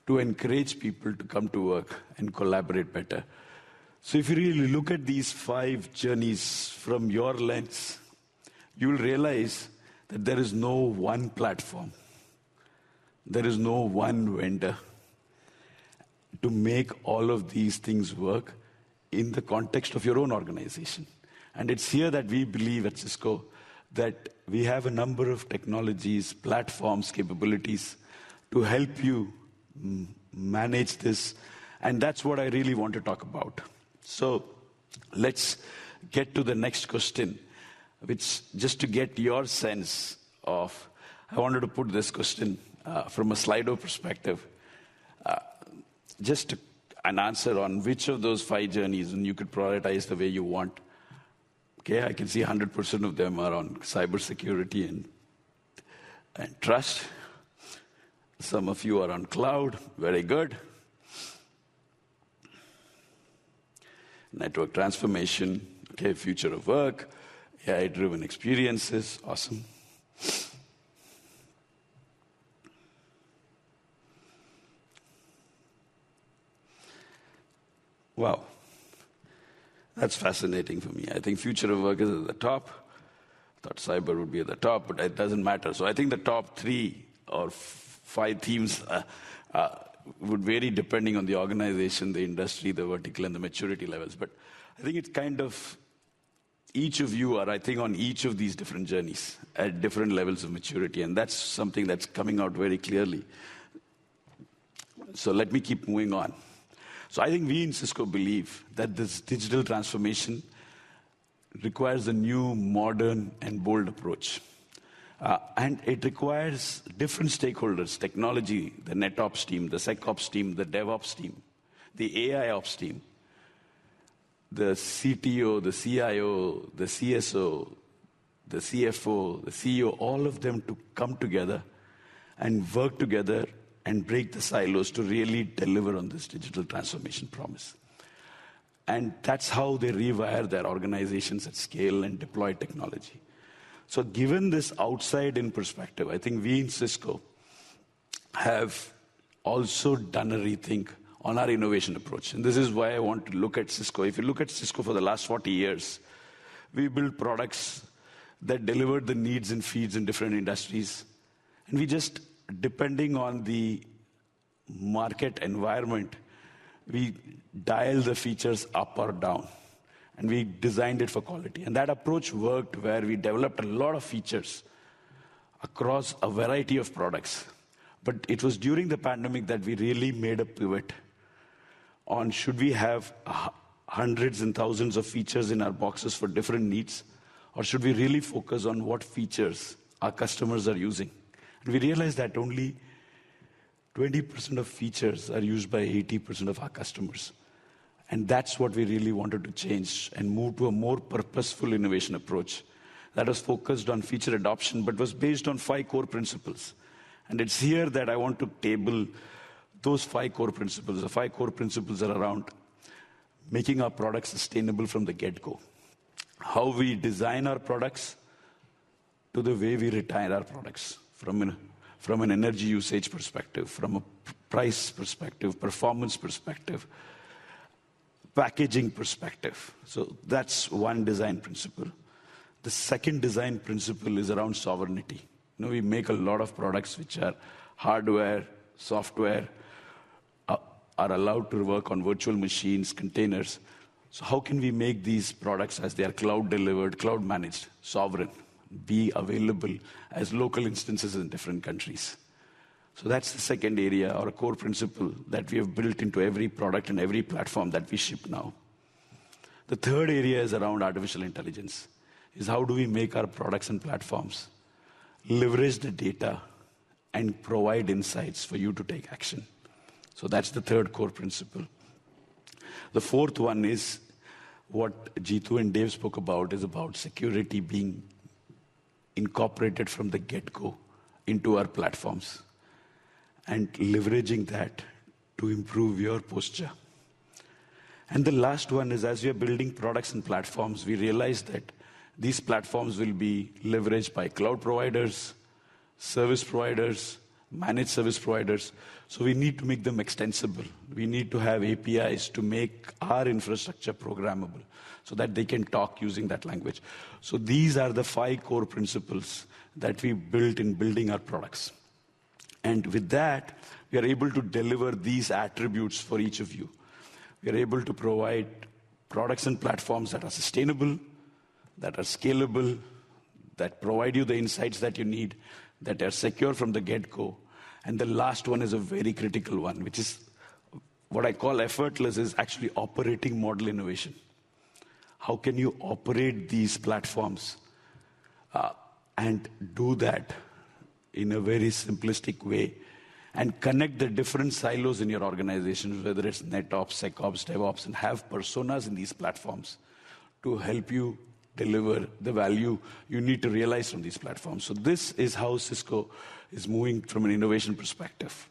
to encourage people to come to work and collaborate better. So if you really look at these 5 journeys from your lens, you will realize that there is no one platform. There is no one vendor to make all of these things work in the context of your own organization. And it's here that we believe at Cisco that we have a number of technologies, platforms, capabilities to help you manage this. And that's what I really want to talk about. So let's get to the next question, which just to get your sense of, I wanted to put this question from a Slido perspective, just an answer on which of those 5 journeys, and you could prioritize the way you want. Okay, I can see 100% of them are on cybersecurity and trust. Some of you are on cloud, very good. Network transformation, okay, future of work, AI-driven experiences, awesome. Wow, that's fascinating for me. I think future of work is at the top. I thought cyber would be at the top, but it doesn't matter. So I think the top 3 or 5 themes would vary depending on the organization, the industry, the vertical, and the maturity levels. But I think it's kind of, each of you are, I think, on each of these different journeys at different levels of maturity. And that's something that's coming out very clearly. So let me keep moving on. So I think we in Cisco believe that this digital transformation requires a new, modern, and bold approach. And it requires different stakeholders, technology, the NetOps team, the SecOps team, the DevOps team, the AIOps team, the CTO, the CIO, the CSO, the CFO, the CEO, all of them to come together and work together and break the silos to really deliver on this digital transformation promise. And that's how they rewire their organizations at scale and deploy technology. So given this outside-in perspective, I think we in Cisco have also done a rethink on our innovation approach. And this is why I want to look at Cisco. If you look at Cisco for the last 40 years, we built products that delivered the needs and feeds in different industries. And we just, depending on the market environment, we dial the features up or down. And we designed it for quality. And that approach worked where we developed a lot of features across a variety of products. But it was during the pandemic that we really made a pivot on should we have hundreds and thousands of features in our boxes for different needs, or should we really focus on what features our customers are using? And we realized that only 20% of features are used by 80% of our customers. And that's what we really wanted to change and move to a more purposeful innovation approach that was focused on feature adoption, but was based on 5 core principles. And it's here that I want to table those 5 core principles. The 5 core principles are around making our products sustainable from the get-go. How we design our products to the way we retire our products from an energy usage perspective, from a price perspective, performance perspective, packaging perspective. So that's one design principle. The second design principle is around sovereignty. We make a lot of products which are hardware, software, are allowed to work on virtual machines, containers. So how can we make these products, as they are cloud delivered, cloud managed, sovereign, be available as local instances in different countries? So that's the second area, or a core principle that we have built into every product and every platform that we ship now. The third area is around artificial intelligence, is how do we make our products and platforms leverage the data and provide insights for you to take action. So that's the third core principle. The fourth one is what Jeetu and Dave spoke about, is about security being incorporated from the get-go into our platforms and leveraging that to improve your posture. And the last one is, as we are building products and platforms, we realize that these platforms will be leveraged by cloud providers, service providers, managed service providers. So we need to make them extensible. We need to have APIs to make our infrastructure programmable so that they can talk using that language. So these are the 5 core principles that we built in building our products. And with that, we are able to deliver these attributes for each of you. We are able to provide products and platforms that are sustainable, that are scalable, that provide you the insights that you need, that are secure from the get-go. And the last one is a very critical one, which is what I call effortless, is actually operating model innovation. How can you operate these platforms and do that in a very simplistic way and connect the different silos in your organization, whether it's NetOps, SecOps, DevOps, and have personas in these platforms to help you deliver the value you need to realize from these platforms. So this is how Cisco is moving from an innovation perspective.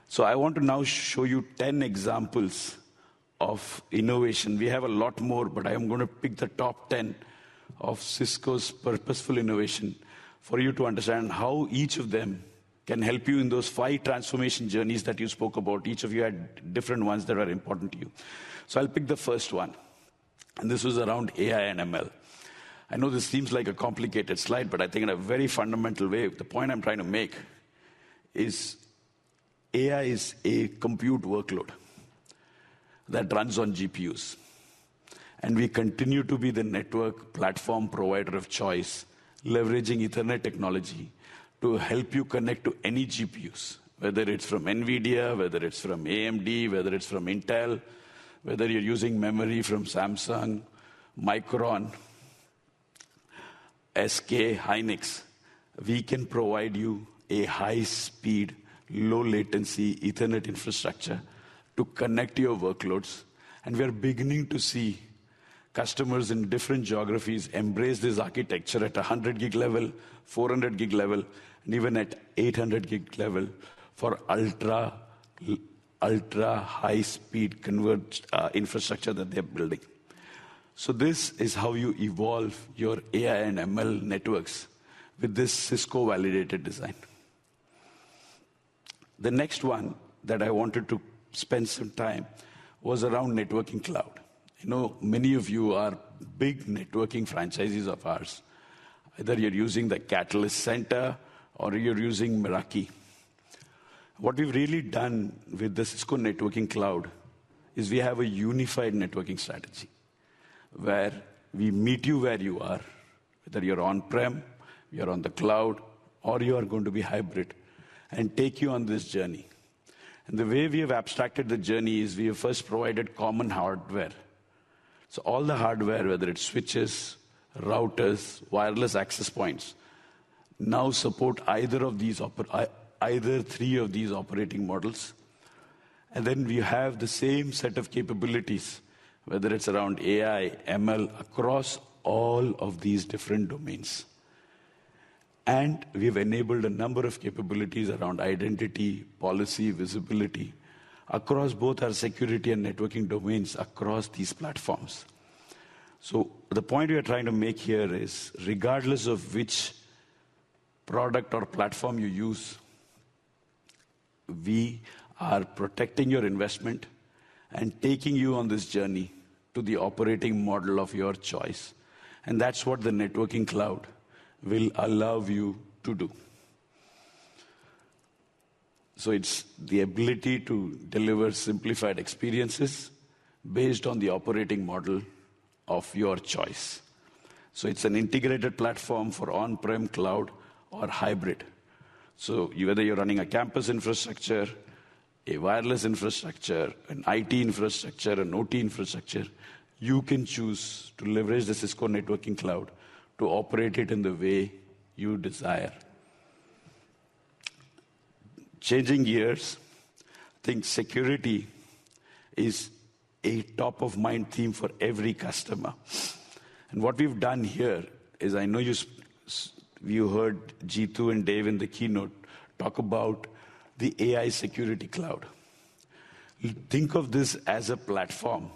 So I want to now show you 10 examples of innovation. We have a lot more, but I am going to pick the top 10 of Cisco's purposeful innovation for you to understand how each of them can help you in those 5 transformation journeys that you spoke about. Each of you had different ones that are important to you. So I'll pick the first one. And this was around AI and ML. I know this seems like a complicated slide, but I think in a very fundamental way, the point I'm trying to make is AI is a compute workload that runs on GPUs. And we continue to be the network platform provider of choice, leveraging Ethernet technology to help you connect to any GPUs, whether it's from NVIDIA, whether it's from AMD, whether it's from Intel, whether you're using memory from Samsung, Micron, SK, Hynix. We can provide you a high-speed, low-latency Ethernet infrastructure to connect your workloads. And we are beginning to see customers in different geographies embrace this architecture at 100 gig level, 400 gig level, and even at 800 gig level for ultra high-speed converged infrastructure that they're building. So this is how you evolve your AI and ML networks with this Cisco validated design. The next one that I wanted to spend some time was around networking cloud. You know, many of you are big networking franchises of ours. Either you're using the Catalyst Center or you're using Meraki. What we've really done with the Cisco networking cloud is we have a unified networking strategy where we meet you where you are, whether you're on-prem, you're on the cloud, or you are going to be hybrid, and take you on this journey. And the way we have abstracted the journey is we have first provided common hardware. So all the hardware, whether it's switches, routers, wireless access points, now support either three of these operating models. And then we have the same set of capabilities, whether it's around AI, ML, across all of these different domains. And we've enabled a number of capabilities around identity, policy, visibility, across both our security and networking domains across these platforms. So the point we are trying to make here is, regardless of which product or platform you use, we are protecting your investment and taking you on this journey to the operating model of your choice. And that's what the networking cloud will allow you to do. So it's the ability to deliver simplified experiences based on the operating model of your choice. So it's an integrated platform for on-prem, cloud, or hybrid. So whether you're running a campus infrastructure, a wireless infrastructure, an IT infrastructure, an OT infrastructure, you can choose to leverage the Cisco networking cloud to operate it in the way you desire. Changing gears, I think security is a top-of-mind theme for every customer. And what we've done here is, I know you heard Jeetu and Dave in the keynote talk about the AI security cloud. Think of this as a platform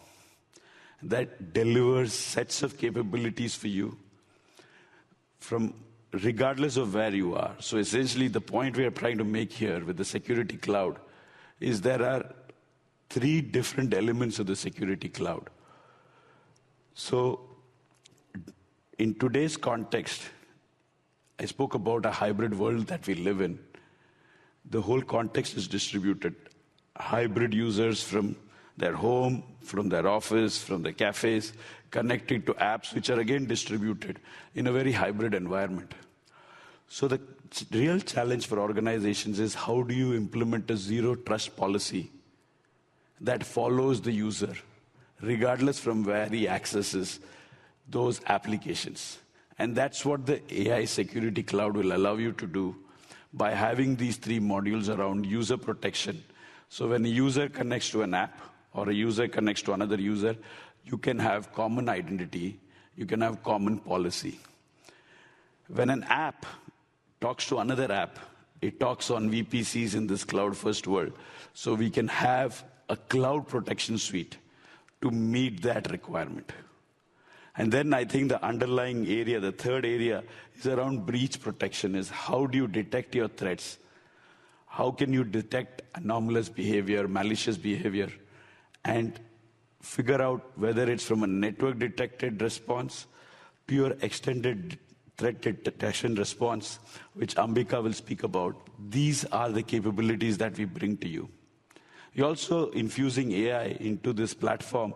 that delivers sets of capabilities for you from regardless of where you are. So essentially, the point we are trying to make here with the security cloud is there are three different elements of the security cloud. So in today's context, I spoke about a hybrid world that we live in. The whole context is distributed. Hybrid users from their home, from their office, from their cafes, connected to apps which are again distributed in a very hybrid environment. So the real challenge for organizations is, how do you implement a zero trust policy that follows the user, regardless from where he accesses those applications? And that's what the AI security cloud will allow you to do by having these three modules around user protection. So when a user connects to an app or a user connects to another user, you can have common identity, you can have common policy. When an app talks to another app, it talks on VPCs in this cloud-first world. So we can have a cloud protection suite to meet that requirement. And then I think the underlying area, the third area, is around breach protection, is how do you detect your threats? How can you detect anomalous behavior, malicious behavior, and figure out whether it's from a network-detected response to your extended threat detection response, which Ambika will speak about. These are the capabilities that we bring to you. We're also infusing AI into this platform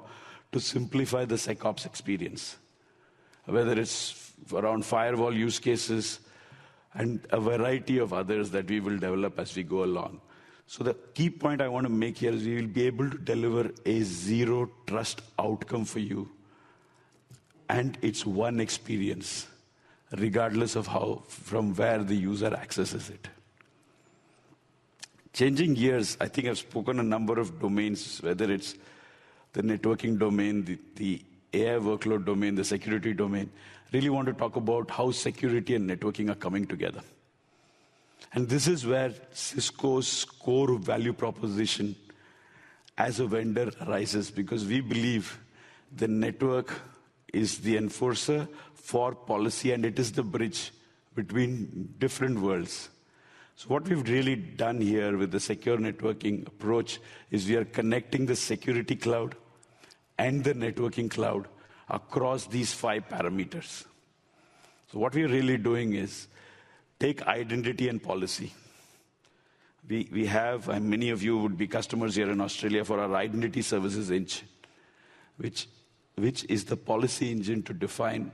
to simplify the SecOps experience, whether it's around firewall use cases and a variety of others that we will develop as we go along. So the key point I want to make here is we will be able to deliver a zero trust outcome for you, and it's one experience, regardless of from where the user accesses it. Changing gears, I think I've spoken a number of domains, whether it's the networking domain, the AI workload domain, the security domain. Really want to talk about how security and networking are coming together. And this is where Cisco's core value proposition as a vendor arises, because we believe the network is the enforcer for policy, and it is the bridge between different worlds. So what we've really done here with the secure networking approach is we are connecting the security cloud and the networking cloud across these 5 parameters. So what we're really doing is take identity and policy. we have, and many of you would be customers here in Australia for our identity services engine, which is the policy engine to define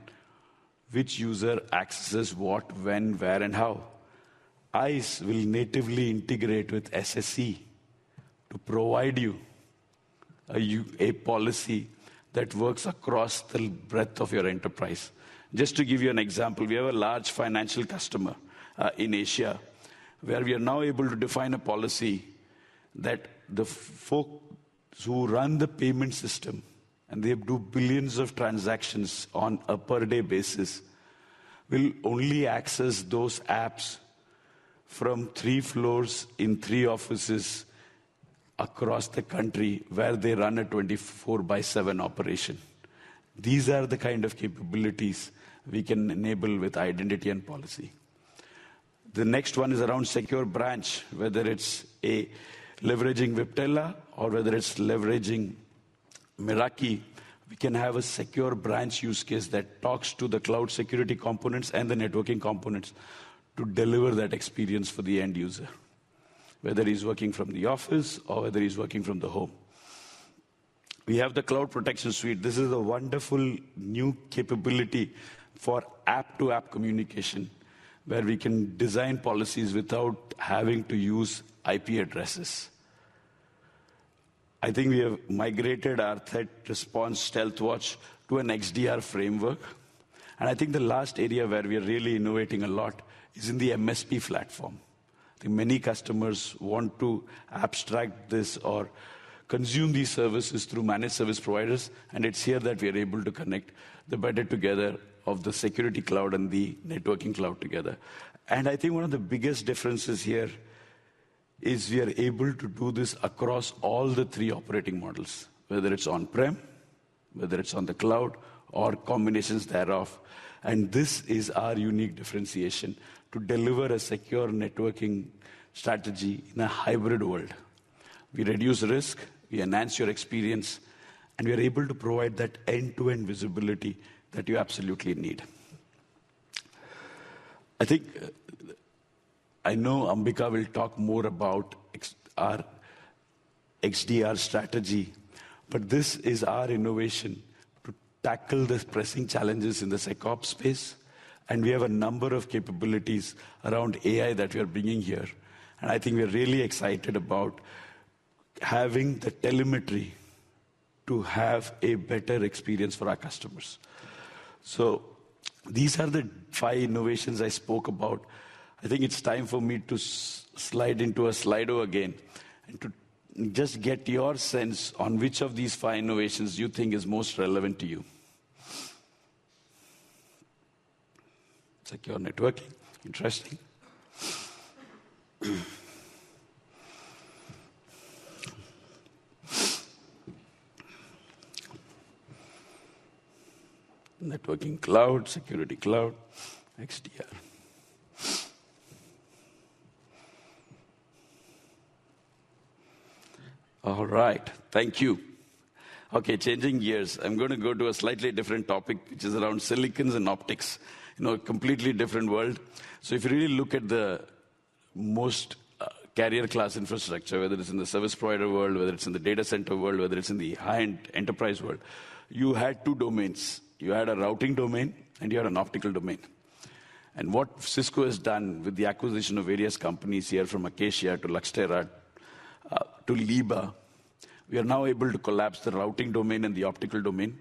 which user accesses what, when, where, and how. ICE will natively integrate with SSE to provide you a policy that works across the breadth of your enterprise. Just to give you an example, we have a large financial customer in Asia where we are now able to define a policy that the folks who run the payment system, and they do billions of transactions on a per-day basis, will only access those apps from 3 floors in 3 offices across the country where they run a 24/7 operation. These are the kind of capabilities we can enable with identity and policy. The next one is around secure branch, whether it's leveraging Viptela or whether it's leveraging Meraki. We can have a secure branch use case that talks to the cloud security components and the networking components to deliver that experience for the end user, whether he's working from the office or whether he's working from the home. We have the Cloud Protection Suite. This is a wonderful new capability for app-to-app communication, where we can design policies without having to use IP addresses. I think we have migrated our threat response Stealth Watch to an XDR framework. And I think the last area where we are really innovating a lot is in the MSP platform. I think many customers want to abstract this or consume these services through managed service providers, and it's here that we are able to connect the better together of the security cloud and the networking cloud together. And I think one of the biggest differences here is we are able to do this across all the 3 operating models, whether it's on-prem, whether it's on the cloud, or combinations thereof. And this is our unique differentiation to deliver a secure networking strategy in a hybrid world. We reduce risk, we enhance your experience, and we are able to provide that end-to-end visibility that you absolutely need. I know Ambika will talk more about our XDR strategy, but this is our innovation to tackle the pressing challenges in the SecOps space, and we have a number of capabilities around AI that we are bringing here. And I think we're really excited about having the telemetry to have a better experience for our customers. So these are the 5 innovations I spoke about. I think it's time for me to slide into a Slido again and to just get your sense on which of these 5 innovations you think is most relevant to you. Secure networking, interesting. Networking cloud, security cloud, XDR. All right, thank you. Okay, changing gears. I'm going to go to a slightly different topic, which is around silicons and optics. A completely different world. So if you really look at the most carrier class infrastructure, whether it's in the service provider world, whether it's in the data center world, whether it's in the high-end enterprise world, you had 2 domains. You had a routing domain and you had an optical domain. And what Cisco has done with the acquisition of various companies here, from Acacia to Luxtera to Liba, we are now able to collapse the routing domain and the optical domain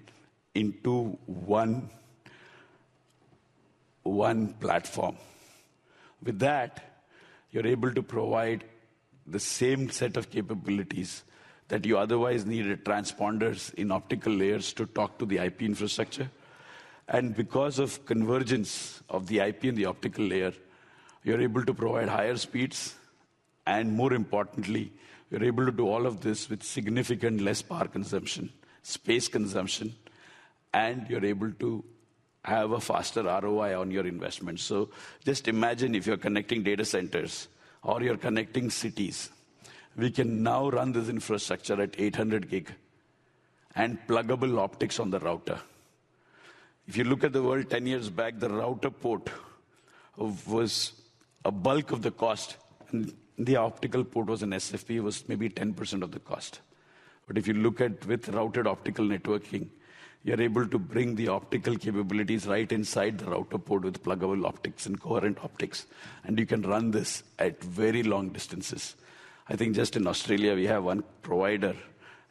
into one platform. With that, you're able to provide the same set of capabilities that you otherwise needed transponders in optical layers to talk to the IP infrastructure. And because of convergence of the IP and the optical layer, you're able to provide higher speeds, and more importantly, you're able to do all of this with significant less power consumption, space consumption, and you're able to have a faster ROI on your investment. So just imagine if you're connecting data centers or you're connecting cities. We can now run this infrastructure at 800 gig and pluggable optics on the router. If you look at the world 10 years back, the router port was a bulk of the cost. And the optical port was an SFP, was maybe 10% of the cost. But if you look at with routed optical networking, you're able to bring the optical capabilities right inside the router port with pluggable optics and coherent optics. And you can run this at very long distances. I think just in Australia, we have one provider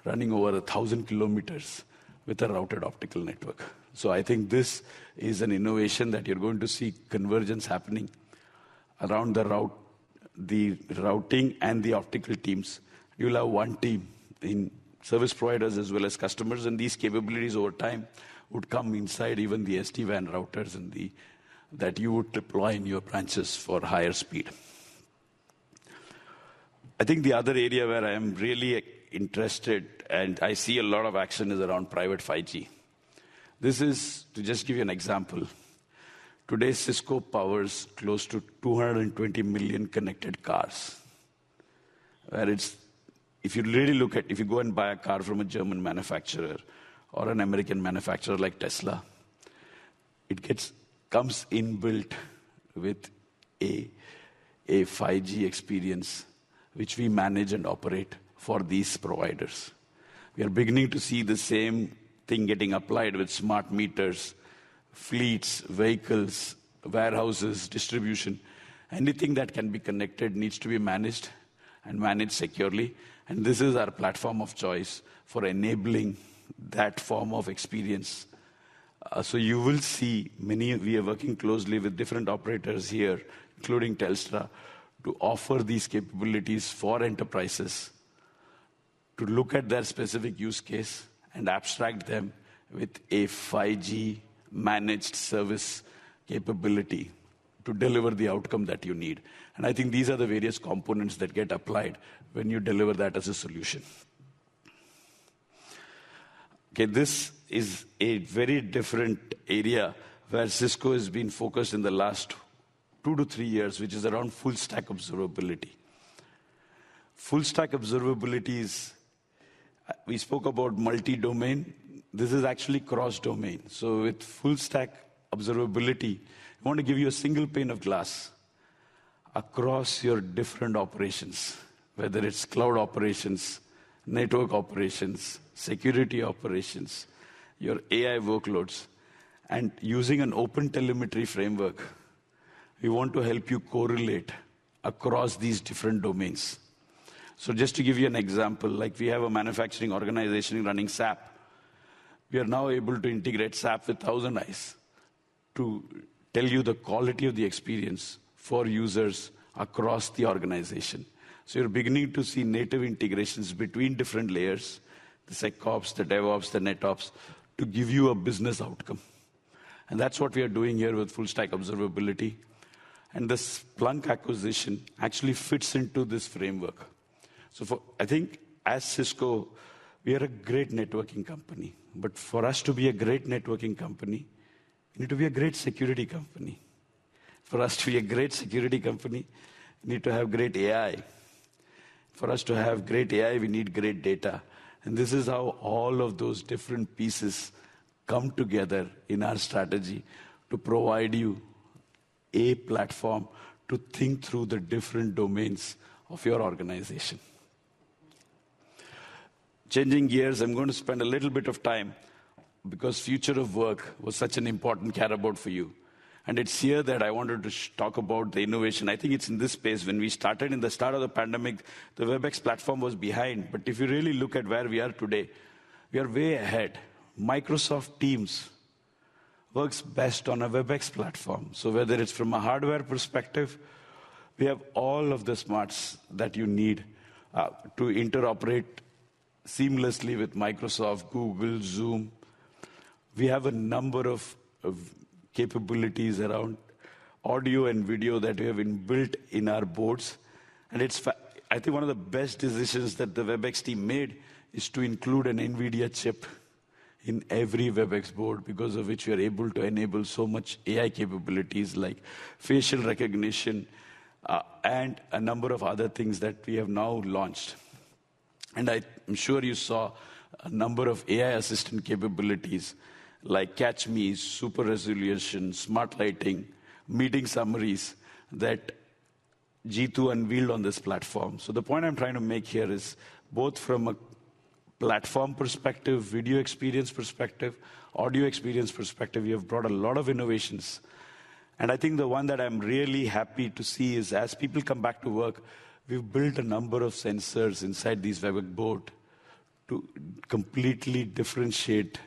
running over 1,000 kilometers with a routed optical network. So I think this is an innovation that you're going to see convergence happening around the routing and the optical teams. You'll have one team in service providers as well as customers, and these capabilities over time would come inside even the SD-WAN routers and that you would deploy in your branches for higher speed. I think the other area where I am really interested and I see a lot of action is around private 5G. This is, to just give you an example, today Cisco powers close to 220 million connected cars. Where if you really look at, if you go and buy a car from a German manufacturer or an American manufacturer like Tesla, it comes inbuilt with a 5G experience which we manage and operate for these providers. We are beginning to see the same thing getting applied with smart meters, fleets, vehicles, warehouses, distribution. Anything that can be connected needs to be managed and managed securely. And this is our platform of choice for enabling that form of experience. So you will see we are working closely with different operators here, including Telstra, to offer these capabilities for enterprises, to look at their specific use case and abstract them with a 5G managed service capability to deliver the outcome that you need. And I think these are the various components that get applied when you deliver that as a solution. Okay, this is a very different area where Cisco has been focused in the last 2 to 3 years, which is around full stack observability. Full stack observability is, we spoke about multi-domain. This is actually cross-domain. So with full stack observability, I want to give you a single pane of glass across your different operations, whether it's cloud operations, network operations, security operations, your AI workloads. And using an open telemetry framework, we want to help you correlate across these different domains. So just to give you an example, like we have a manufacturing organization running SAP. We are now able to integrate SAP with ThousandEyes to tell you the quality of the experience for users across the organization. So you're beginning to see native integrations between different layers, the SecOps, the DevOps, the NetOps, to give you a business outcome. And that's what we are doing here with full stack observability. And the Splunk acquisition actually fits into this framework. So I think as Cisco, we are a great networking company. But for us to be a great networking company, we need to be a great security company. For us to be a great security company, we need to have great AI. For us to have great AI, we need great data. And this is how all of those different pieces come together in our strategy to provide you a platform to think through the different domains of your organization. Changing gears, I'm going to spend a little bit of time because future of work was such an important care about for you. And it's here that I wanted to talk about the innovation. I think it's in this space. When we started in the start of the pandemic, the WebEx platform was behind. But if you really look at where we are today, we are way ahead. Microsoft Teams works best on a WebEx platform. So whether it's from a hardware perspective, we have all of the smarts that you need to interoperate seamlessly with Microsoft, Google, Zoom. We have a number of capabilities around audio and video that we have built in our boards. And I think one of the best decisions that the WebEx team made is to include an NVIDIA chip in every WebEx board, because of which we are able to enable so much AI capabilities like facial recognition and a number of other things that we have now launched. And I'm sure you saw a number of AI assistant capabilities like Catch Me, Super Resolution, Smart Lighting, Meeting Summaries that Jeetu unveiled on this platform. So the point I'm trying to make here is both from a platform perspective, video experience perspective, audio experience perspective, we have brought a lot of innovations. And I think the one that I'm really happy to see is as people come back to work, we've built a number of sensors inside these WebEx board to completely differentiate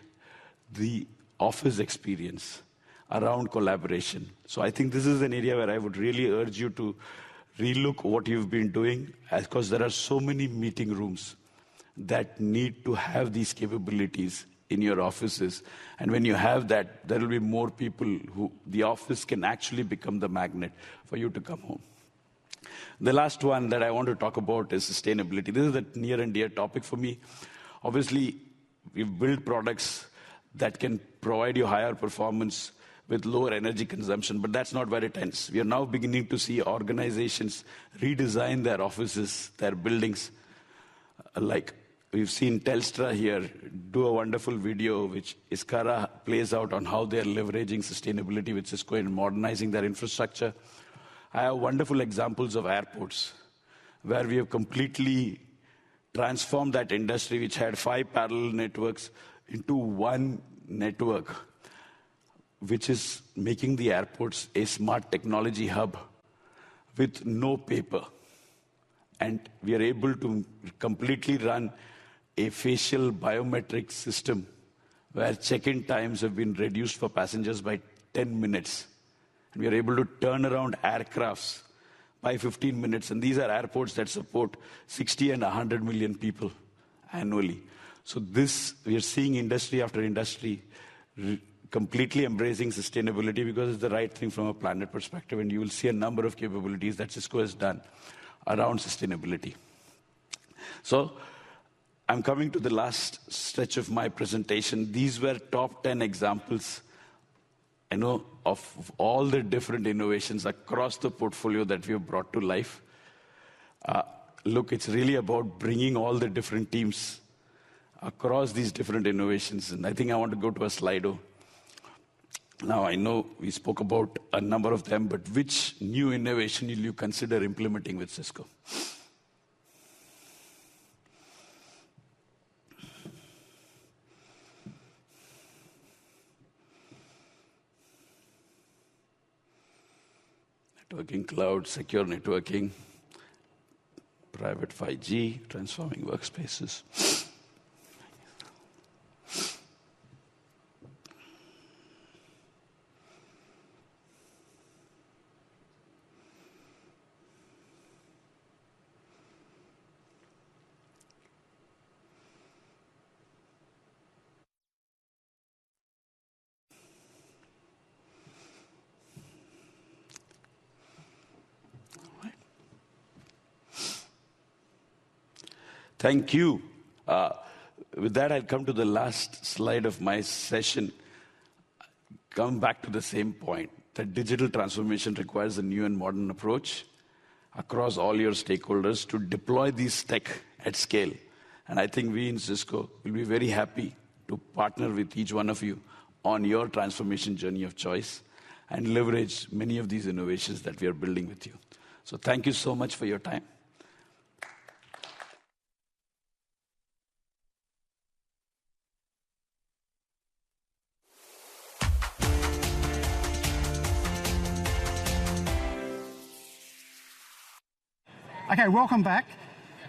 the office experience around collaboration. So I think this is an area where I would really urge you to relook what you've been doing, because there are so many meeting rooms that need to have these capabilities in your offices. And when you have that, there will be more people who the office can actually become the magnet for you to come home. The last one that I want to talk about is sustainability. This is a near and dear topic for me. Obviously, we've built products that can provide you higher performance with lower energy consumption, but that's not where it ends. We are now beginning to see organizations redesign their offices, their buildings. Like we've seen Telstra here do a wonderful video which Iskara plays out on how they're leveraging sustainability with Cisco and modernizing their infrastructure. I have wonderful examples of airports where we have completely transformed that industry, which had 5 parallel networks, into one network, which is making the airports a smart technology hub with no paper. And we are able to completely run a facial biometric system where check-in times have been reduced for passengers by 10 minutes. And we are able to turn around aircrafts by 15 minutes. And these are airports that support 60 and 100 million people annually. So this, we are seeing industry after industry completely embracing sustainability because it's the right thing from a planet perspective. And you will see a number of capabilities that Cisco has done around sustainability. So I'm coming to the last stretch of my presentation. These were top 10 examples, of all the different innovations across the portfolio that we have brought to life. Look, it's really about bringing all the different teams across these different innovations. And I think I want to go to a Slido. Now, I know we spoke about a number of them, but which new innovation will you consider implementing with Cisco? Networking cloud, secure networking, private 5G, transforming workspaces. Thank you. With that, I'll come to the last slide of my session. Come back to the same point, that digital transformation requires a new and modern approach across all your stakeholders to deploy these tech at scale. And I think we in Cisco will be very happy to partner with each one of you on your transformation journey of choice and leverage many of these innovations that we are building with you. So thank you so much for your time. Okay, welcome back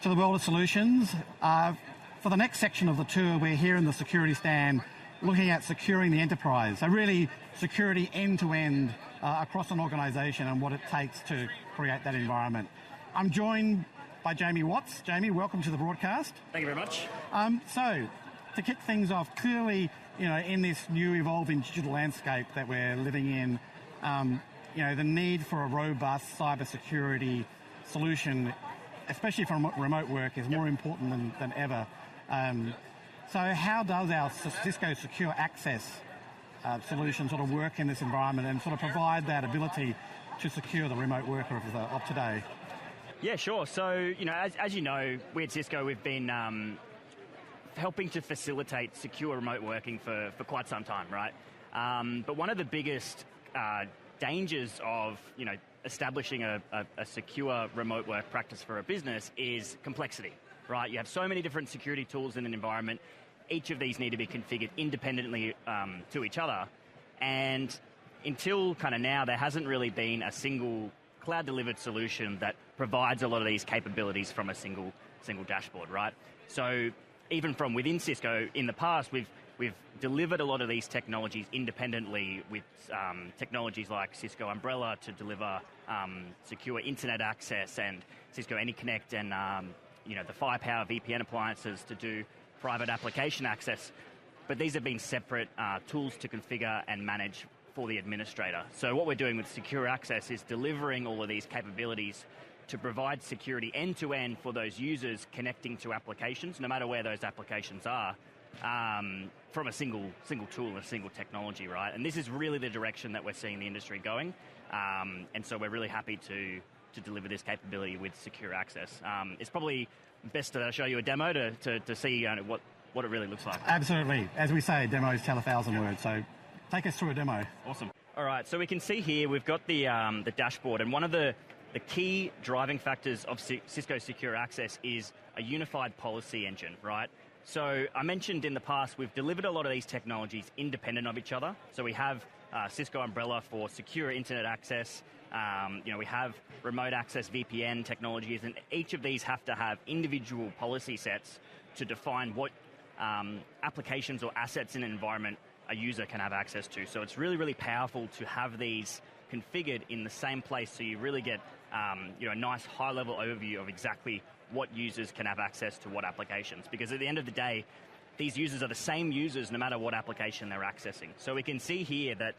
to the World of Solutions. For the next section of the tour, we're here in the security stand looking at securing the enterprise. So really security end-to-end across an organisation and what it takes to create that environment. I'm joined by Jamie Watts. Jamie, welcome to the broadcast. Thank you very much. So to kick things off, clearly, in this new evolving digital landscape that we're living in, the need for a robust cybersecurity solution, especially from remote work, is more important than ever. So how does our Cisco Secure Access solution sort of work in this environment and sort of provide that ability to secure the remote worker of today? Yeah, sure. So, as you know, we at Cisco, we've been helping to facilitate secure remote working for quite some time, right? But one of the biggest dangers of, establishing a secure remote work practice for a business is complexity, right? You have so many different security tools in an environment. Each of these need to be configured independently to each other. And until kind of now, there hasn't really been a single cloud-delivered solution that provides a lot of these capabilities from a single dashboard, right? So even from within Cisco, in the past, we've delivered a lot of these technologies independently with technologies like Cisco Umbrella to deliver secure internet access, and Cisco AnyConnect, and the Firepower VPN appliances to do private application access. But these have been separate tools to configure and manage for the administrator. So what we're doing with Secure Access is delivering all of these capabilities to provide security end-to-end for those users connecting to applications, no matter where those applications are, from a single tool and a single technology, right? And this is really the direction that we're seeing the industry going. And so we're really happy to deliver this capability with Secure Access. It's probably best to show you a demo to see what it really looks like. Absolutely. As we say, demos tell 1,000 words. So take us through a demo. Awesome. All right, so we can see here we've got the dashboard, and one of the key driving factors of Cisco Secure Access is a unified policy engine, right? So I mentioned in the past we've delivered a lot of these technologies independent of each other. So we have Cisco Umbrella for secure internet access. We have remote access VPN technologies, and each of these have to have individual policy sets to define what applications or assets in an environment a user can have access to. So it's really, really powerful to have these configured in the same place, so you really get a nice high-level overview of exactly what users can have access to what applications. Because at the end of the day, these users are the same users no matter what application they're accessing. So we can see here that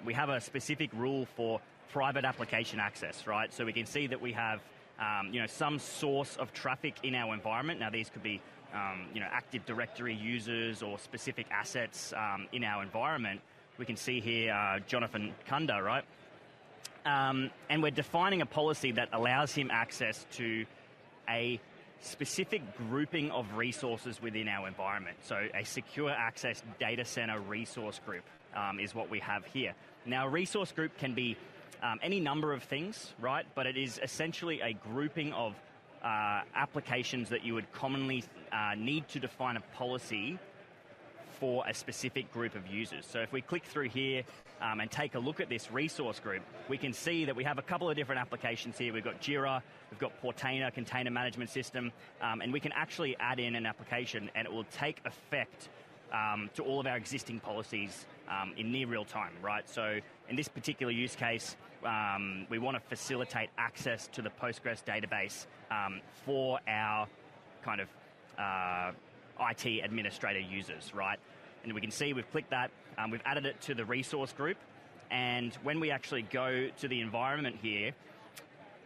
we have a specific rule for private application access, right? So we can see that we have some source of traffic in our environment. Now these could be Active Directory users or specific assets in our environment. We can see here Jonathan Kunda, right? And we're defining a policy that allows him access to a specific grouping of resources within our environment. So a secure access data center resource group is what we have here. Now, a resource group can be any number of things, right? But it is essentially a grouping of applications that you would commonly need to define a policy for a specific group of users. So if we click through here and take a look at this resource group, we can see that we have a couple of different applications here. We've got Jira, we've got Portainer, Container Management System, and we can actually add in an application and it will take effect to all of our existing policies in near real time, right? So in this particular use case, we want to facilitate access to the Postgres database for our kind of IT administrator users, right? And we can see we've clicked that, we've added it to the resource group, and when we actually go to the environment here,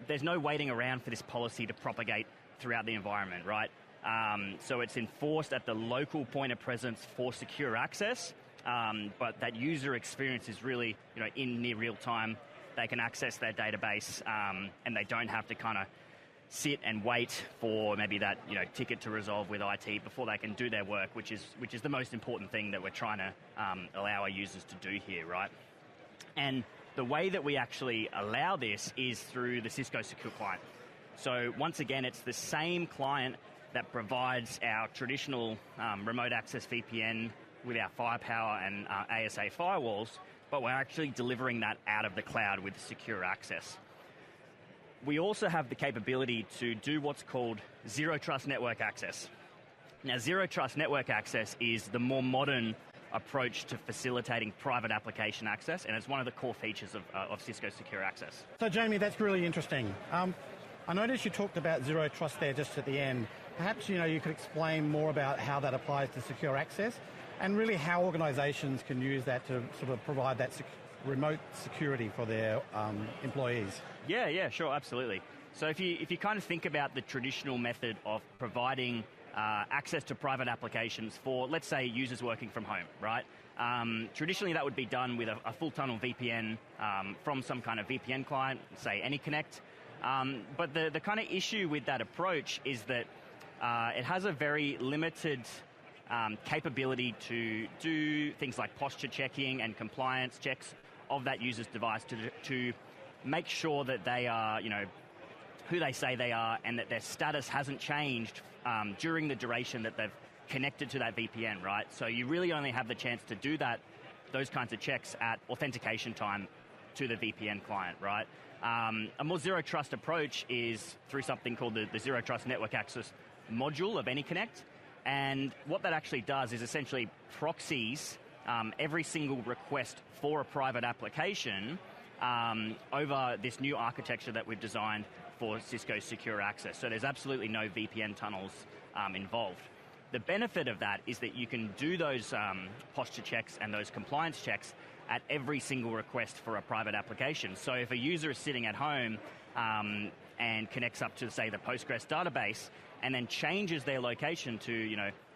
there's no waiting around for this policy to propagate throughout the environment, right? So it's enforced at the local point of presence for secure access, but that user experience is really, in near real time. They can access their database, and they don't have to kind of sit and wait for maybe that ticket to resolve with IT before they can do their work, which is the most important thing that we're trying to allow our users to do here, right? And the way that we actually allow this is through the Cisco Secure Client. So once again, it's the same client that provides our traditional remote access VPN with our Firepower and ASA firewalls, but we're actually delivering that out of the cloud with Secure Access. We also have the capability to do what's called Zero Trust Network Access. Now, Zero Trust Network Access is the more modern approach to facilitating private application access, and it's one of the core features of Cisco Secure Access. So, Jamie, that's really interesting. I noticed you talked about Zero Trust there just at the end. Perhaps, you could explain more about how that applies to Secure Access and really how organizations can use that to sort of provide that remote security for their employees. Yeah, sure, absolutely. So if you kind of think about the traditional method of providing access to private applications for, let's say, users working from home, right? Traditionally, that would be done with a full tunnel VPN from some kind of VPN client, say AnyConnect. But the kind of issue with that approach is that it has a very limited capability to do things like posture checking and compliance checks of that user's device to make sure that they are, who they say they are, and that their status hasn't changed during the duration that they've connected to that VPN, right? So you really only have the chance to do those kinds of checks at authentication time to the VPN client, right? A more zero trust approach is through something called the Zero Trust Network Access module of AnyConnect. And what that actually does is essentially proxies every single request for a private application over this new architecture that we've designed for Cisco Secure Access. So there's absolutely no VPN tunnels involved. The benefit of that is that you can do those posture checks and those compliance checks at every single request for a private application. So if a user is sitting at home and connects up to, say, the Postgres database and then changes their location to,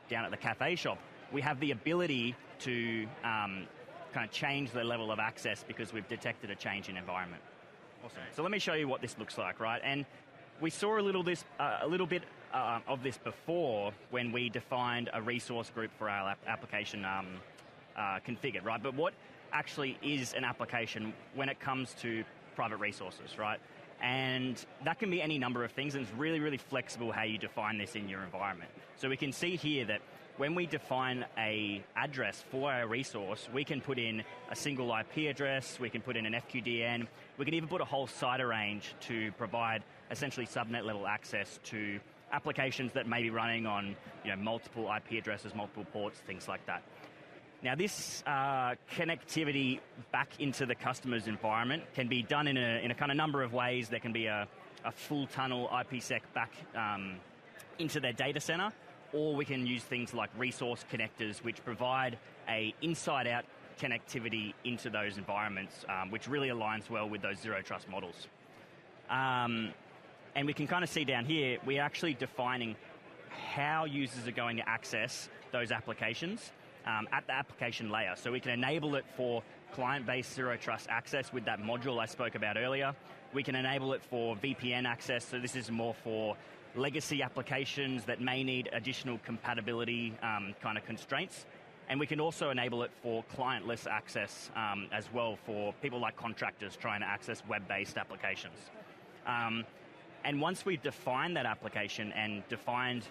down at the cafe shop, we have the ability to kind of change the level of access because we've detected a change in environment. Awesome. So let me show you what this looks like, right? And we saw a little bit of this before when we defined a resource group for our application configured, right? But what actually is an application when it comes to private resources, right? And that can be any number of things, and it's really, really flexible how you define this in your environment. So we can see here that when we define an address for our resource, we can put in a single IP address, we can put in an FQDN, we can even put a whole CIDR range to provide essentially subnet level access to applications that may be running on multiple IP addresses, multiple ports, things like that. Now this connectivity back into the customer's environment can be done in a kind of number of ways. There can be a full tunnel IPsec back into their data center, or we can use things like resource connectors, which provide a inside-out connectivity into those environments, which really aligns well with those zero trust models. And we can kind of see down here, we're actually defining how users are going to access those applications at the application layer. So we can enable it for client-based zero trust access with that module I spoke about earlier. We can enable it for VPN access, so this is more for legacy applications that may need additional compatibility kind of constraints. And we can also enable it for clientless access as well for people like contractors trying to access web-based applications. And once we've defined that application and defined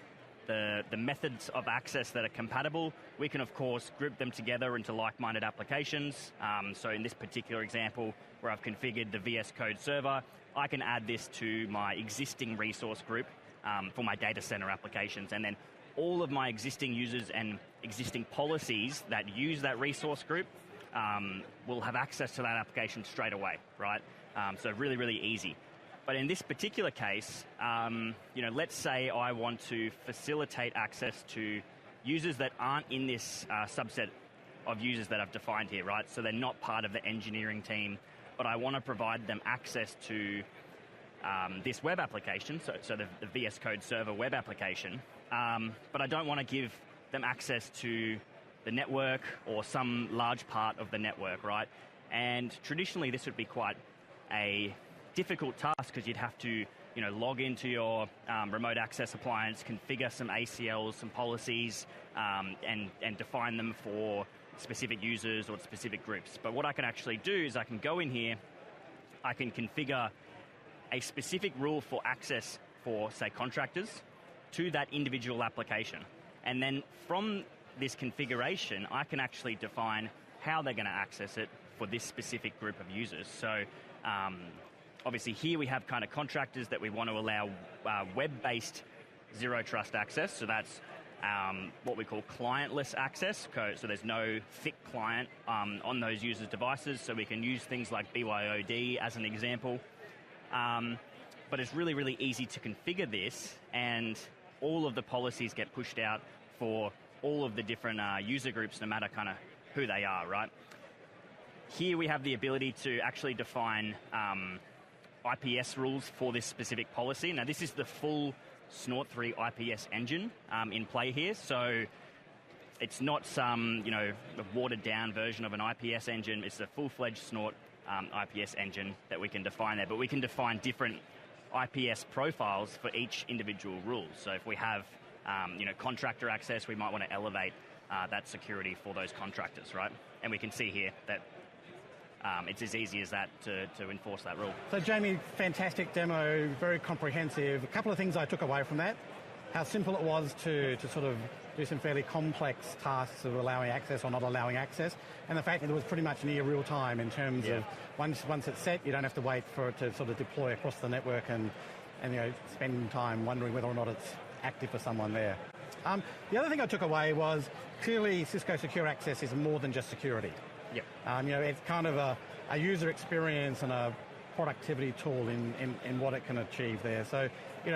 the methods of access that are compatible, we can of course group them together into like-minded applications. So in this particular example where I've configured the VS Code server, I can add this to my existing resource group for my data center applications, and then all of my existing users and existing policies that use that resource group will have access to that application straight away, right? So really, really easy. But in this particular case, let's say I want to facilitate access to users that aren't in this subset of users that I've defined here, right? So they're not part of the engineering team, but I want to provide them access to this web application, so the VS Code server web application, but I don't want to give them access to the network or some large part of the network, right? And traditionally this would be quite a difficult task because you'd have to log into your remote access appliance, configure some ACLs, some policies, and define them for specific users or specific groups. But what I can actually do is I can go in here, I can configure a specific rule for access for, say, contractors to that individual application. And then from this configuration, I can actually define how they're going to access it for this specific group of users. So obviously here we have kind of contractors that we want to allow web-based zero trust access. So that's what we call clientless access. So there's no thick client on those users' devices. So we can use things like BYOD as an example. But it's really, really easy to configure this, and all of the policies get pushed out for all of the different user groups, no matter kind of who they are, right? Here we have the ability to actually define IPS rules for this specific policy. Now this is the full Snort 3 IPS engine in play here, so it's not some watered down version of an IPS engine. It's a full-fledged Snort IPS engine that we can define there, but we can define different IPS profiles for each individual rule. So if we have contractor access, we might want to elevate that security for those contractors, right? And we can see here that it's as easy as that to enforce that rule. So Jamie, fantastic demo, very comprehensive. A couple of things I took away from that. How simple it was to sort of do some fairly complex tasks of allowing access or not allowing access, and the fact that it was pretty much near real time in terms of once it's set, you don't have to wait for it to sort of deploy across the network and spend time wondering whether or not it's active for someone there. The other thing I took away was clearly Cisco Secure Access is more than just security. Yep. It's kind of a user experience and a productivity tool in what it can achieve there. So,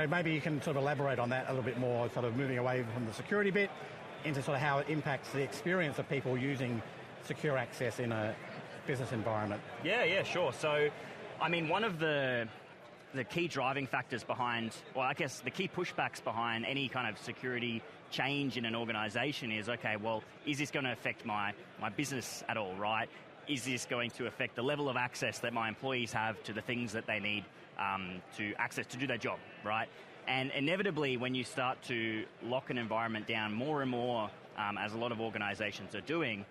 maybe you can sort of elaborate on that a little bit more, sort of moving away from the security bit into sort of how it impacts the experience of people using secure access in a business environment. Yeah, sure. So, one of the key driving factors behind, well, I guess the key pushbacks behind any kind of security change in an organization is, okay, well, is this going to affect my business at all, right? Is this going to affect the level of access that my employees have to the things that they need to access to do their job, right? And inevitably, when you start to lock an environment down more and more, as a lot of organizations are doing,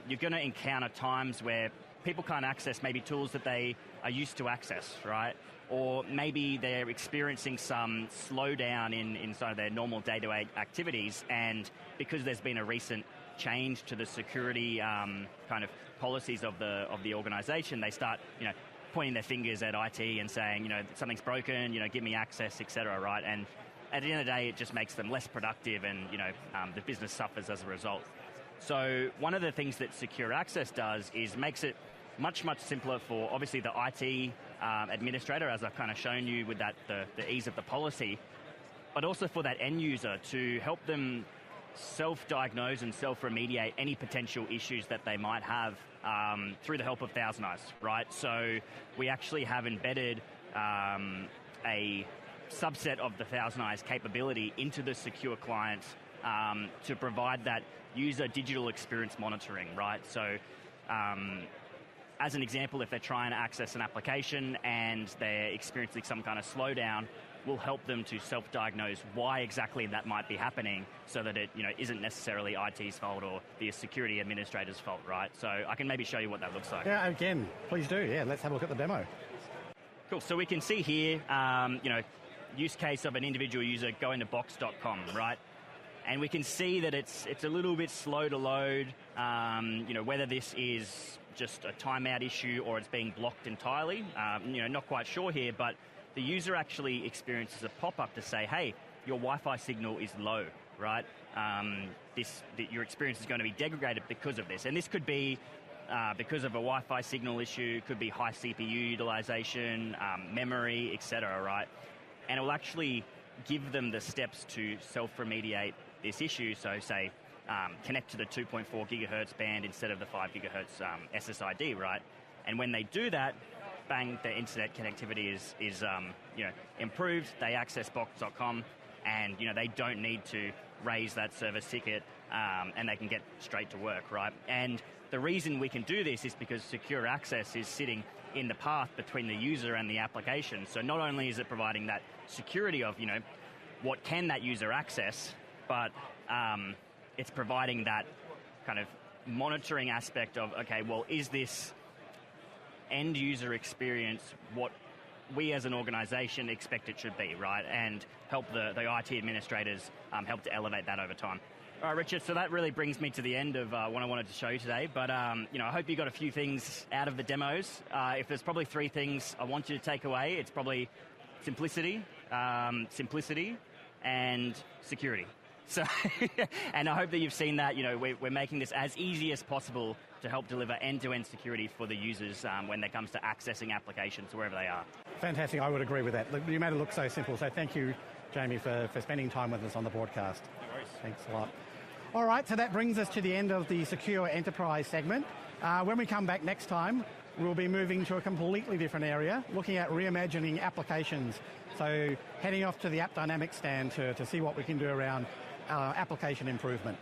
you're going to encounter times where people can't access maybe tools that they are used to access, right? Or maybe they're experiencing some slowdown inside of their normal day-to-day activities, and because there's been a recent change to the security kind of policies of the organization, they start, pointing their fingers at IT and saying, something's broken, give me access, etc., right? And at the end of the day, it just makes them less productive, and, the business suffers as a result. So one of the things that Secure Access does is makes it much, much simpler for, obviously, the IT administrator, as I've kind of shown you with that the ease of the policy, but also for that end user to help them self-diagnose and self-remediate any potential issues that they might have through the help of Thousand Eyes, right? So we actually have embedded a subset of the Thousand Eyes capability into the secure client to provide that user digital experience monitoring, right? So as an example, if they're trying to access an application and they're experiencing some kind of slowdown, we'll help them to self-diagnose why exactly that might be happening, so that it isn't necessarily IT's fault or the security administrator's fault, right? So I can maybe show you what that looks like. Yeah, again, please do. Yeah, let's have a look at the demo. Cool. So we can see here, use case of an individual user going to box.com, right? And we can see that it's a little bit slow to load. Whether this is just a timeout issue or it's being blocked entirely, not quite sure here, but the user actually experiences a pop-up to say, hey, your Wi-Fi signal is low, right? Your experience is going to be degraded because of this. And this could be because of a Wi-Fi signal issue, could be high CPU utilization, memory, etc., right? And it will actually give them the steps to self-remediate this issue. So say, connect to the 2.4 gigahertz band instead of the 5 gigahertz SSID, right? And when they do that, bang, their internet connectivity is improved. They access box.com, and they don't need to raise that service ticket, and they can get straight to work, right? And the reason we can do this is because secure access is sitting in the path between the user and the application. So not only is it providing that security of what can that user access, but it's providing that kind of monitoring aspect of, okay, well, is this end user experience what we as an organization expect it should be, right? And help the IT administrators help to elevate that over time. All right, Richard, so that really brings me to the end of what I wanted to show you today. But, I hope you got a few things out of the demos. If there's probably three things I want you to take away, it's probably simplicity, and security. So, and I hope that you've seen that, we're making this as easy as possible to help deliver end-to-end security for the users when it comes to accessing applications wherever they are. Fantastic. I would agree with that. You made it look so simple. So thank you, Jamie, for spending time with us on the broadcast. No worries. Thanks a lot. All right, so that brings us to the end of the Secure Enterprise segment. When we come back next time, we'll be moving to a completely different area, looking at reimagining applications. So heading off to the App Dynamics stand to see what we can do around application improvement.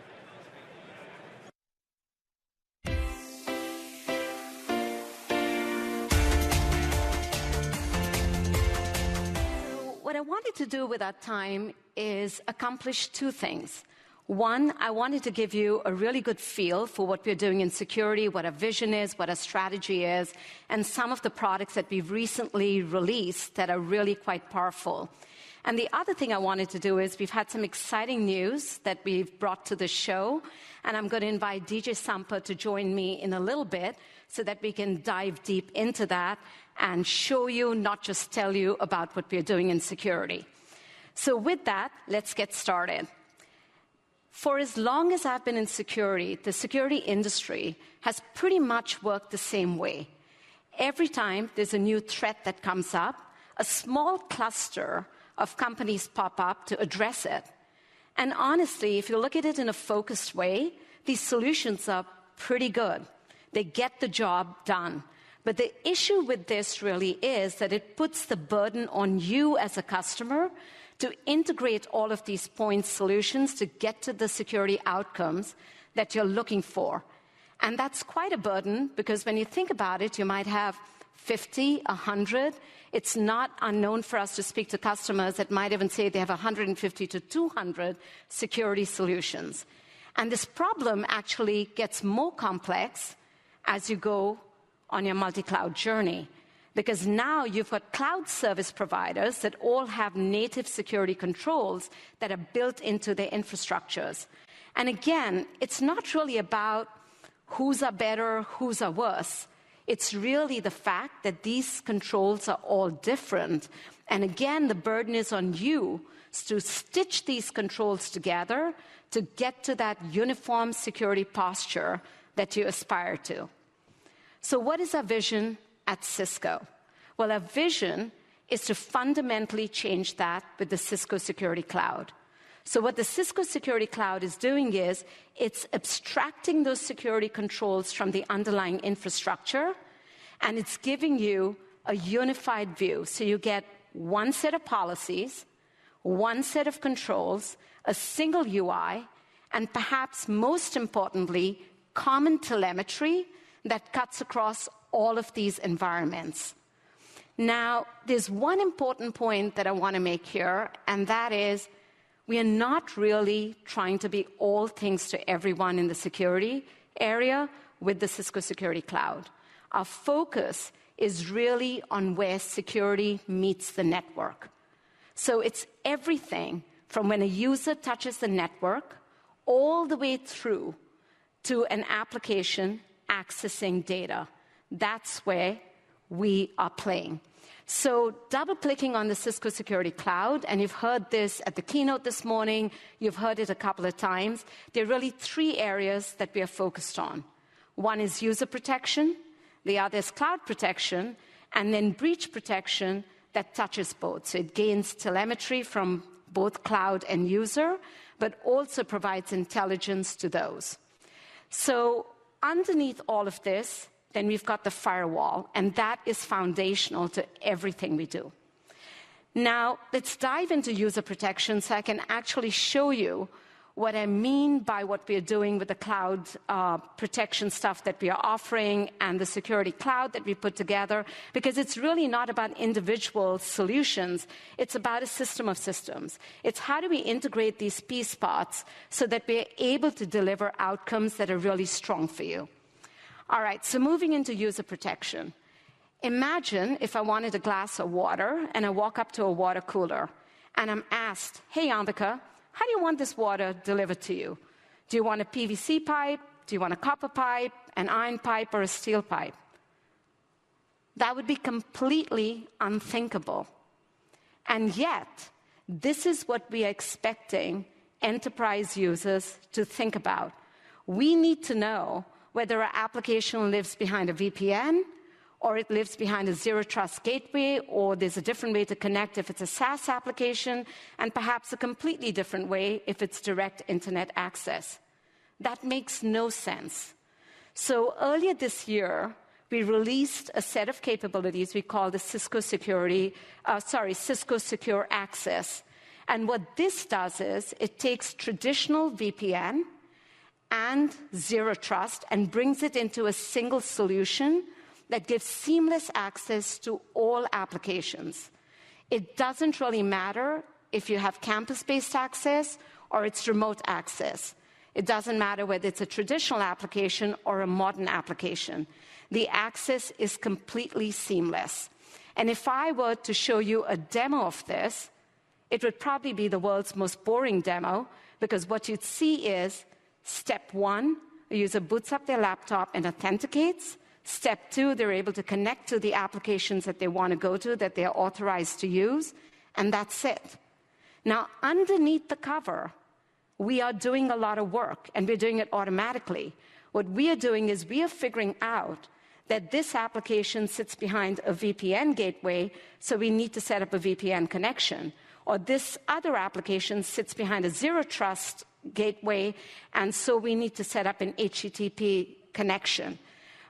What I wanted to do with that time is accomplish two things. One, I wanted to give you a really good feel for what we're doing in security, what our vision is, what our strategy is, and some of the products that we've recently released that are really quite powerful. And the other thing I wanted to do is we've had some exciting news that we've brought to the show, and I'm going to invite DJ Sampa to join me in a little bit so that we can dive deep into that and show you, not just tell you about what we're doing in security. So with that, let's get started. For as long as I've been in security, the security industry has pretty much worked the same way. Every time there's a new threat that comes up, a small cluster of companies pop up to address it. And honestly, if you look at it in a focused way, these solutions are pretty good. They get the job done. But the issue with this really is that it puts the burden on you as a customer to integrate all of these point solutions to get to the security outcomes that you're looking for. And that's quite a burden, because when you think about it, you might have 50, 100. It's not unknown for us to speak to customers that might even say they have 150 to 200 security solutions. And this problem actually gets more complex as you go on your multi-cloud journey, because now you've got cloud service providers that all have native security controls that are built into their infrastructures. And again, it's not really about whose are better, whose are worse. It's really the fact that these controls are all different. And again, the burden is on you to stitch these controls together to get to that uniform security posture that you aspire to. So what is our vision at Cisco? Well, our vision is to fundamentally change that with the Cisco Security Cloud. So what the Cisco Security Cloud is doing is it's abstracting those security controls from the underlying infrastructure, and it's giving you a unified view. So you get one set of policies, one set of controls, a single UI, and perhaps most importantly, common telemetry that cuts across all of these environments. Now, there's one important point that I want to make here, and that is we are not really trying to be all things to everyone in the security area with the Cisco Security Cloud. Our focus is really on where security meets the network. So it's everything from when a user touches the network all the way through to an application accessing data. That's where we are playing. So double-clicking on the Cisco Security Cloud, and you've heard this at the keynote this morning, you've heard it a couple of times, there are really three areas that we are focused on. One is user protection, the other is cloud protection, and then breach protection that touches both. So it gains telemetry from both cloud and user, but also provides intelligence to those. So underneath all of this, then we've got the firewall, and that is foundational to everything we do. Now, let's dive into user protection so I can actually show you what I mean by what we are doing with the cloud protection stuff that we are offering and the security cloud that we put together, because it's really not about individual solutions. It's about a system of systems. It's how do we integrate these piece parts so that we're able to deliver outcomes that are really strong for you. All right, so moving into user protection. Imagine if I wanted a glass of water and I walk up to a water cooler and I'm asked, hey, Ambika, how do you want this water delivered to you? Do you want a PVC pipe? Do you want a copper pipe, an iron pipe, or a steel pipe? That would be completely unthinkable. And yet, this is what we are expecting enterprise users to think about. We need to know whether our application lives behind a VPN, or it lives behind a zero-trust gateway, or there's a different way to connect if it's a SaaS application, and perhaps a completely different way if it's direct internet access. That makes no sense. So earlier this year, we released a set of capabilities we call the Cisco Secure Access. And what this does is it takes traditional VPN and zero trust and brings it into a single solution that gives seamless access to all applications. It doesn't really matter if you have campus-based access or it's remote access. It doesn't matter whether it's a traditional application or a modern application. The access is completely seamless. And if I were to show you a demo of this, it would probably be the world's most boring demo, because what you'd see is step one, the user boots up their laptop and authenticates. Step two, they're able to connect to the applications that they want to go to, that they're authorized to use, and that's it. Now, underneath the cover, we are doing a lot of work, and we're doing it automatically. What we are doing is we are figuring out that this application sits behind a VPN gateway, so we need to set up a VPN connection. Or this other application sits behind a zero trust gateway, and so we need to set up an HTTP connection.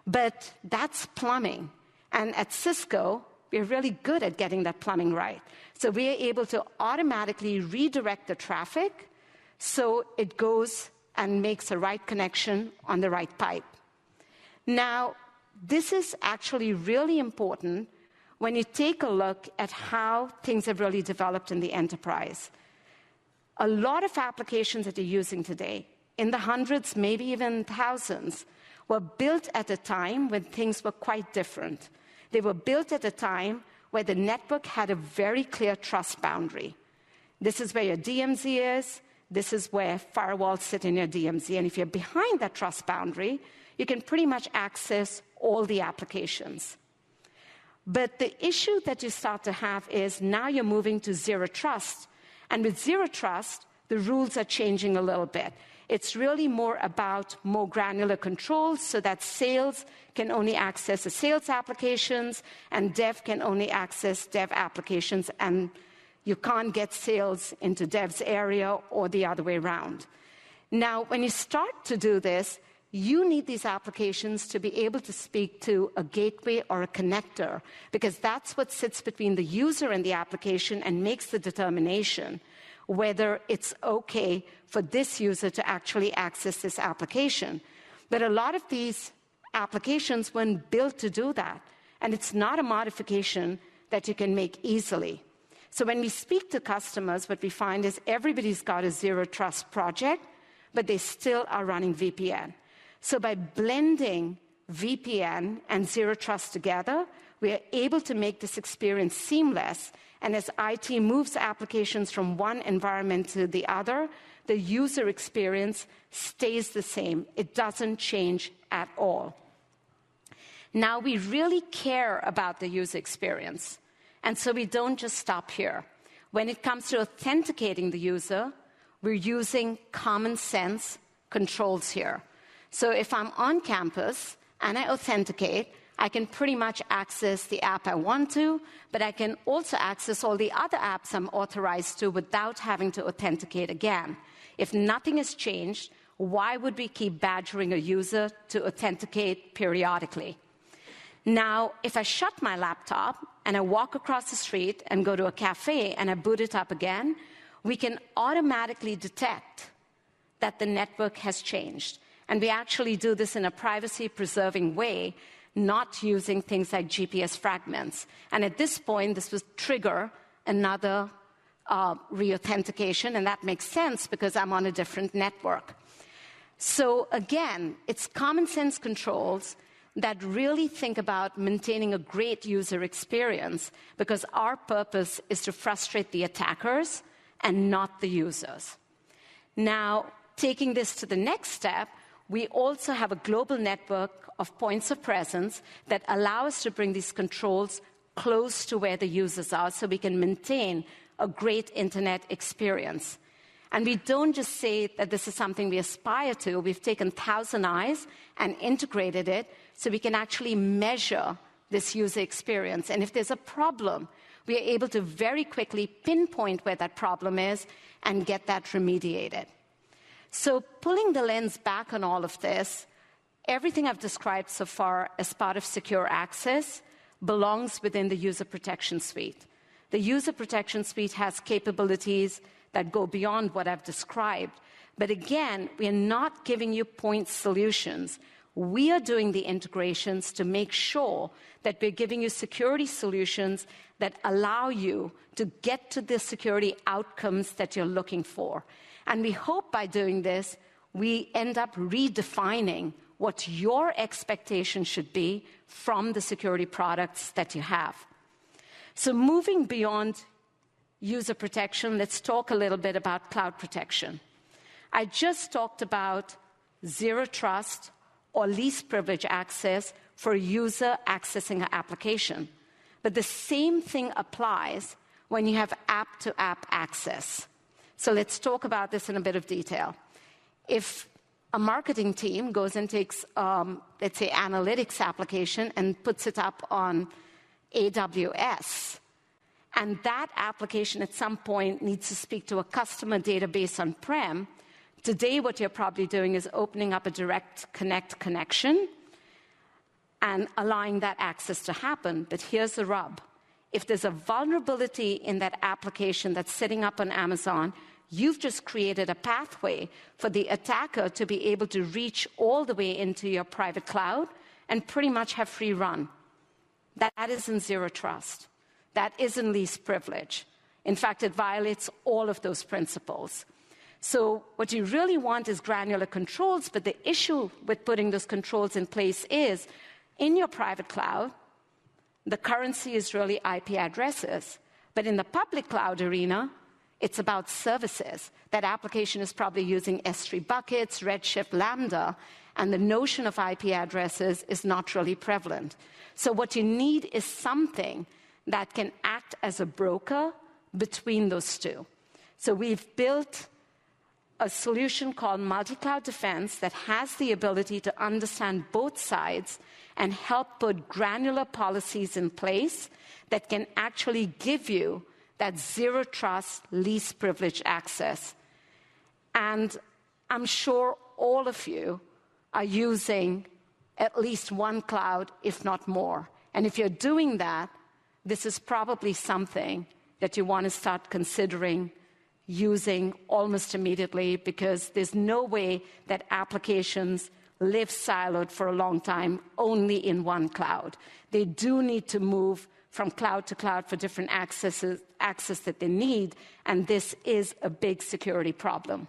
But that's plumbing. And at Cisco, we're really good at getting that plumbing right. So we are able to automatically redirect the traffic so it goes and makes the right connection on the right pipe. Now, this is actually really important when you take a look at how things have really developed in the enterprise. A lot of applications that you're using today, in the hundreds, maybe even thousands, were built at a time when things were quite different. They were built at a time where the network had a very clear trust boundary. This is where your DMZ is. This is where firewalls sit in your DMZ. And if you're behind that trust boundary, you can pretty much access all the applications. But the issue that you start to have is now you're moving to zero trust. And with zero trust, the rules are changing a little bit. It's really more about more granular controls so that sales can only access the sales applications and dev can only access dev applications, and you can't get sales into dev's area or the other way around. Now, when you start to do this, you need these applications to be able to speak to a gateway or a connector, because that's what sits between the user and the application and makes the determination whether it's okay for this user to actually access this application. But a lot of these applications weren't built to do that, and it's not a modification that you can make easily. So when we speak to customers, what we find is everybody's got a zero trust project, but they still are running VPN. So by blending VPN and zero trust together, we are able to make this experience seamless. And as IT moves applications from one environment to the other, the user experience stays the same. It doesn't change at all. Now, we really care about the user experience. And so we don't just stop here. When it comes to authenticating the user, we're using common sense controls here. So if I'm on campus and I authenticate, I can pretty much access the app I want to, but I can also access all the other apps I'm authorized to without having to authenticate again. If nothing has changed, why would we keep badgering a user to authenticate periodically? Now, if I shut my laptop and I walk across the street and go to a cafe and I boot it up again, we can automatically detect that the network has changed. And we actually do this in a privacy-preserving way, not using things like GPS fragments. And at this point, this would trigger another re-authentication, and that makes sense because I'm on a different network. So again, it's common sense controls that really think about maintaining a great user experience, because our purpose is to frustrate the attackers and not the users. Now, taking this to the next step, we also have a global network of points of presence that allow us to bring these controls close to where the users are so we can maintain a great internet experience. And we don't just say that this is something we aspire to. We've taken ThousandEyes and integrated it so we can actually measure this user experience. And if there's a problem, we are able to very quickly pinpoint where that problem is and get that remediated. So pulling the lens back on all of this, everything I've described so far as part of secure access belongs within the user protection suite. The user protection suite has capabilities that go beyond what I've described. But again, we are not giving you point solutions. We are doing the integrations to make sure that we're giving you security solutions that allow you to get to the security outcomes that you're looking for. And we hope by doing this, we end up redefining what your expectation should be from the security products that you have. So moving beyond user protection, let's talk a little bit about cloud protection. I just talked about zero trust or least privilege access for a user accessing an application. But the same thing applies when you have app-to-app access. So let's talk about this in a bit of detail. If a marketing team goes and takes, let's say, analytics application and puts it up on AWS, and that application at some point needs to speak to a customer database on-prem, today what you're probably doing is opening up a direct connect connection and allowing that access to happen. But here's the rub. If there's a vulnerability in that application that's sitting up on Amazon, you've just created a pathway for the attacker to be able to reach all the way into your private cloud and pretty much have free run. That isn't zero trust. That isn't least privilege. In fact, it violates all of those principles. So what you really want is granular controls, but the issue with putting those controls in place is, in your private cloud, the currency is really IP addresses. But in the public cloud arena, it's about services. That application is probably using S3 buckets, Redshift, Lambda, and the notion of IP addresses is not really prevalent. So what you need is something that can act as a broker between those two. So we've built a solution called Multi-Cloud Defense that has the ability to understand both sides and help put granular policies in place that can actually give you that zero trust, least privilege access. And I'm sure all of you are using at least one cloud, if not more. And if you're doing that, this is probably something that you want to start considering using almost immediately, because there's no way that applications live siloed for a long time only in one cloud. They do need to move from cloud to cloud for different access that they need, and this is a big security problem.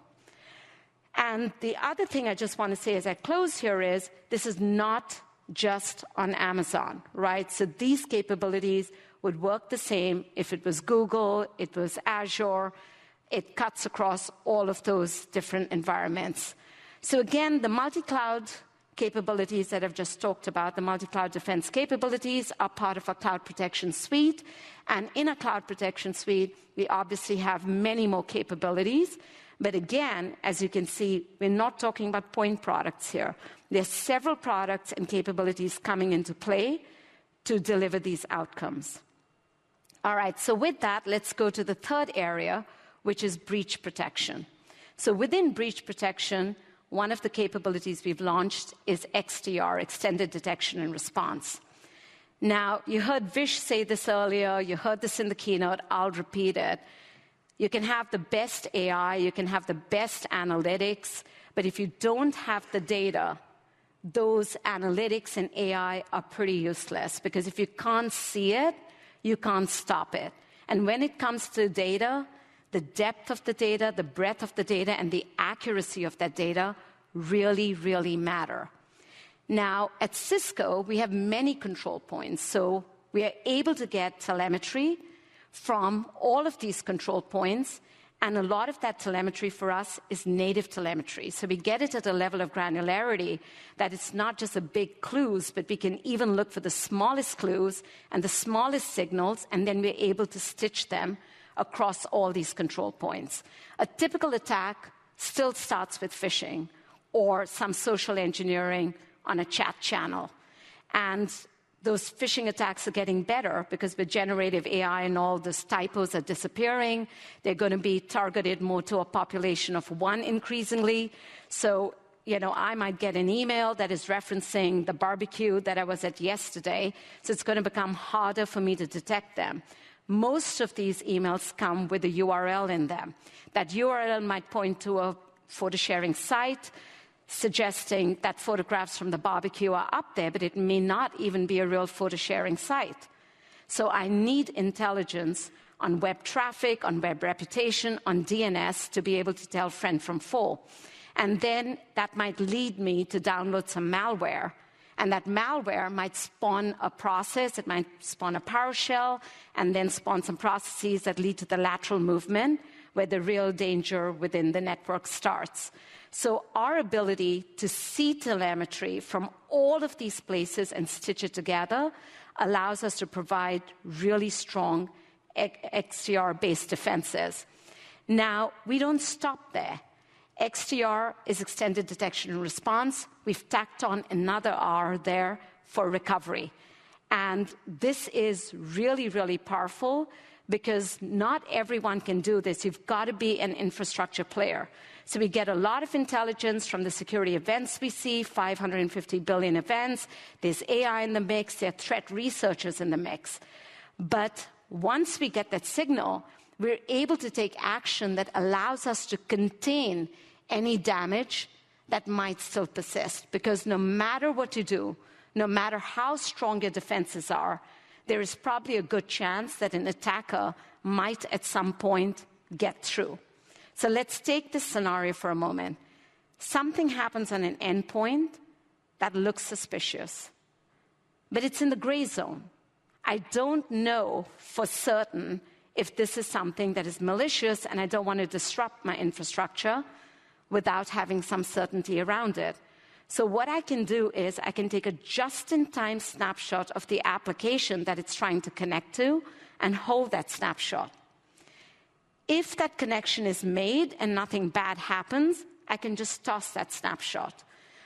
And the other thing I just want to say as I close here is, this is not just on Amazon, right? So these capabilities would work the same if it was Google, it was Azure. It cuts across all of those different environments. So again, the multi-cloud capabilities that I've just talked about, the multi-cloud defense capabilities, are part of our cloud protection suite. And in a cloud protection suite, we obviously have many more capabilities. But again, as you can see, we're not talking about point products here. There's several products and capabilities coming into play to deliver these outcomes. All right, so with that, let's go to the third area, which is breach protection. So within breach protection, one of the capabilities we've launched is XDR, Extended Detection and Response. Now, you heard Vish say this earlier, you heard this in the keynote, I'll repeat it. You can have the best AI, you can have the best analytics, but if you don't have the data, those analytics and AI are pretty useless, because if you can't see it, you can't stop it. And when it comes to data, the depth of the data, the breadth of the data, and the accuracy of that data really, really matter. Now, at Cisco, we have many control points. So we are able to get telemetry from all of these control points, and a lot of that telemetry for us is native telemetry. So we get it at a level of granularity that it's not just a big clues, but we can even look for the smallest clues and the smallest signals, and then we're able to stitch them across all these control points. A typical attack still starts with phishing or some social engineering on a chat channel. And those phishing attacks are getting better because with generative AI and all, those typos are disappearing. They're going to be targeted more to a population of one increasingly. So, I might get an email that is referencing the barbecue that I was at yesterday. So it's going to become harder for me to detect them. Most of these emails come with a URL in them. That URL might point to a photo sharing site. suggesting that photographs from the barbecue are up there, but it may not even be a real photo sharing site. So I need intelligence on web traffic, on web reputation, on DNS to be able to tell friend from foe. And then that might lead me to download some malware. And that malware might spawn a process, it might spawn a PowerShell, and then spawn some processes that lead to the lateral movement, where the real danger within the network starts. So our ability to see telemetry from all of these places and stitch it together allows us to provide really strong XDR-based defenses. Now, we don't stop there. XDR is extended detection and response. We've tacked on another R there for recovery. And this is really, really powerful because not everyone can do this. You've got to be an infrastructure player. So we get a lot of intelligence from the security events we see, 550 billion events. There's AI in the mix. There are threat researchers in the mix. But once we get that signal, we're able to take action that allows us to contain any damage that might still persist. Because no matter what you do, no matter how strong your defenses are, there is probably a good chance that an attacker might at some point get through. So let's take this scenario for a moment. Something happens on an endpoint that looks suspicious, but it's in the gray zone. I don't know for certain if this is something that is malicious, and I don't want to disrupt my infrastructure without having some certainty around it. So what I can do is I can take a just-in-time snapshot of the application that it's trying to connect to and hold that snapshot. If that connection is made and nothing bad happens, I can just toss that snapshot.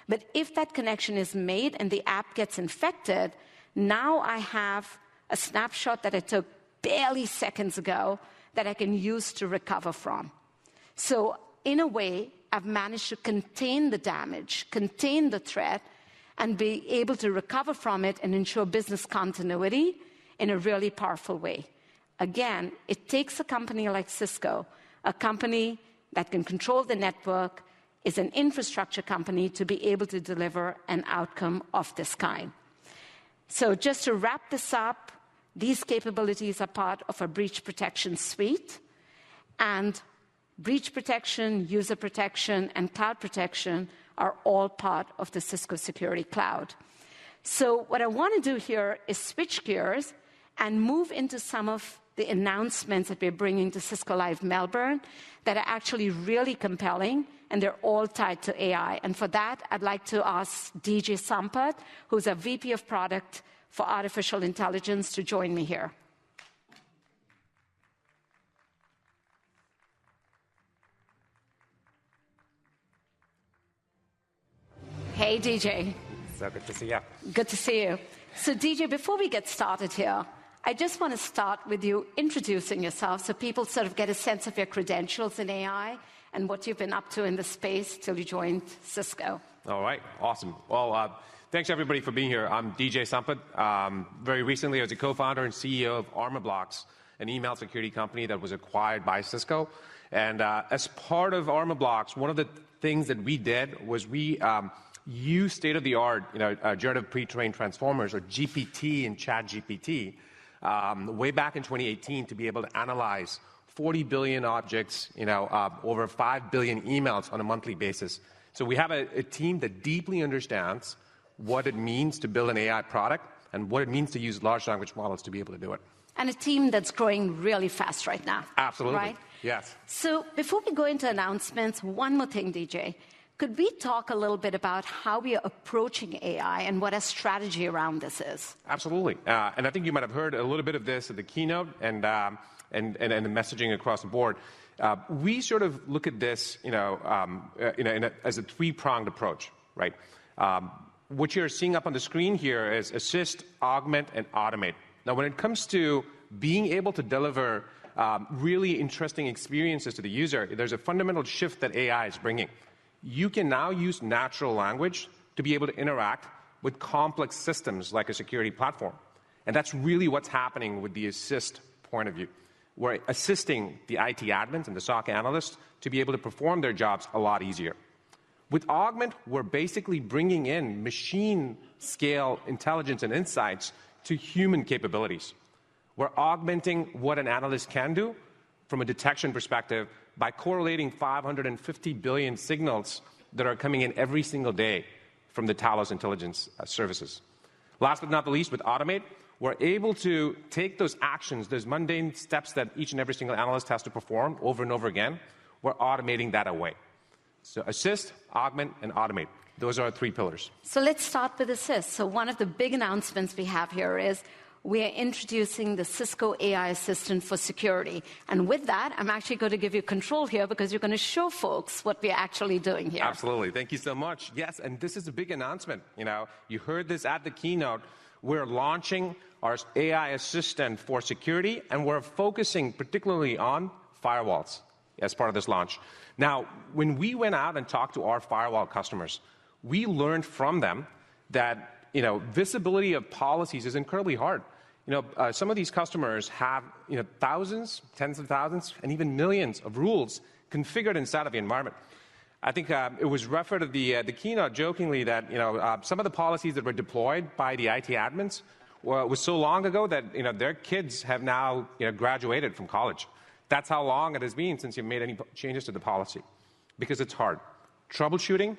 But if that connection is made and the app gets infected, now I have a snapshot that I took barely seconds ago that I can use to recover from. So in a way, I've managed to contain the damage, contain the threat, and be able to recover from it and ensure business continuity in a really powerful way. Again, it takes a company like Cisco, a company that can control the network, is an infrastructure company, to be able to deliver an outcome of this kind. So just to wrap this up, these capabilities are part of a breach protection suite, and breach protection, user protection, and cloud protection are all part of the Cisco Security Cloud. So what I want to do here is switch gears and move into some of the announcements that we're bringing to Cisco Live Melbourne that are actually really compelling, and they're all tied to AI. And for that, I'd like to ask DJ Sampath, who's a VP of Product for Artificial Intelligence, to join me here. Hey, DJ. So good to see you. Good to see you. So, DJ, before we get started here, I just want to start with you introducing yourself so people sort of get a sense of your credentials in AI and what you've been up to in the space till you joined Cisco. All right, awesome. Well, thanks everybody for being here. I'm DJ Sampath. Very recently, I was a co-founder and CEO of ArmorBlocks, an email security company that was acquired by Cisco. And as part of ArmorBlocks, one of the things that we did was we used state-of-the-art, generative pre-trained transformers, or GPT and ChatGPT, way back in 2018 to be able to analyze 40 billion objects, over 5 billion emails on a monthly basis. So we have a team that deeply understands what it means to build an AI product and what it means to use large language models to be able to do it. And a team that's growing really fast right now. Absolutely. Right? Yes. So before we go into announcements, one more thing, DJ. Could we talk a little bit about how we are approaching AI and what our strategy around this is? Absolutely. And I think you might have heard a little bit of this at the keynote and the messaging across the board. We sort of look at this, as a three-pronged approach, right? What you're seeing up on the screen here is assist, augment, and automate. Now, when it comes to being able to deliver really interesting experiences to the user, there's a fundamental shift that AI is bringing. You can now use natural language to be able to interact with complex systems like a security platform. And that's really what's happening with the assist point of view. We're assisting the IT admins and the SOC analysts to be able to perform their jobs a lot easier. With Augment, we're basically bringing in machine-scale intelligence and insights to human capabilities. We're augmenting what an analyst can do from a detection perspective by correlating 550 billion signals that are coming in every single day from the Talos intelligence services. Last but not the least, with Automate, we're able to take those actions, those mundane steps that each and every single analyst has to perform over and over again, we're automating that away. So assist, augment, and automate. Those are our three pillars. So let's start with assist. So one of the big announcements we have here is we are introducing the Cisco AI Assistant for security. And with that, I'm actually going to give you control here because you're going to show folks what we're actually doing here. Absolutely. Thank you so much. Yes, and this is a big announcement. You heard this at the keynote. We're launching our AI Assistant for security, and we're focusing particularly on firewalls as part of this launch. Now, when we went out and talked to our firewall customers, we learned from them that visibility of policies is incredibly hard. Some of these customers have thousands, tens of thousands, and even millions of rules configured inside of the environment. I think it was referred at the keynote jokingly that some of the policies that were deployed by the IT admins was so long ago that their kids have now graduated from college. That's how long it has been since you've made any changes to the policy, because it's hard. Troubleshooting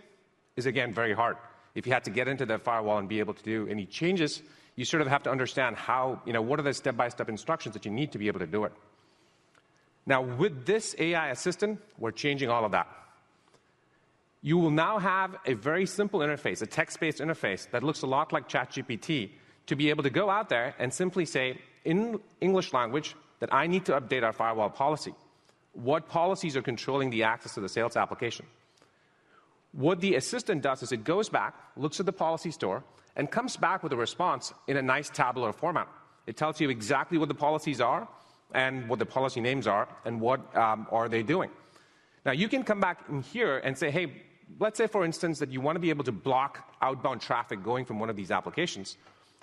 is, again, very hard. If you had to get into the firewall and be able to do any changes, you sort of have to understand how, what are the step-by-step instructions that you need to be able to do it. Now, with this AI assistant, we're changing all of that. You will now have a very simple interface, a text-based interface that looks a lot like ChatGPT, to be able to go out there and simply say, in English language, that I need to update our firewall policy. What policies are controlling the access to the sales application? What the assistant does is it goes back, looks at the policy store, and comes back with a response in a nice tabular format. It tells you exactly what the policies are and what the policy names are and what are they doing. Now, you can come back in here and say, hey, let's say, for instance, that you want to be able to block outbound traffic going from one of these applications.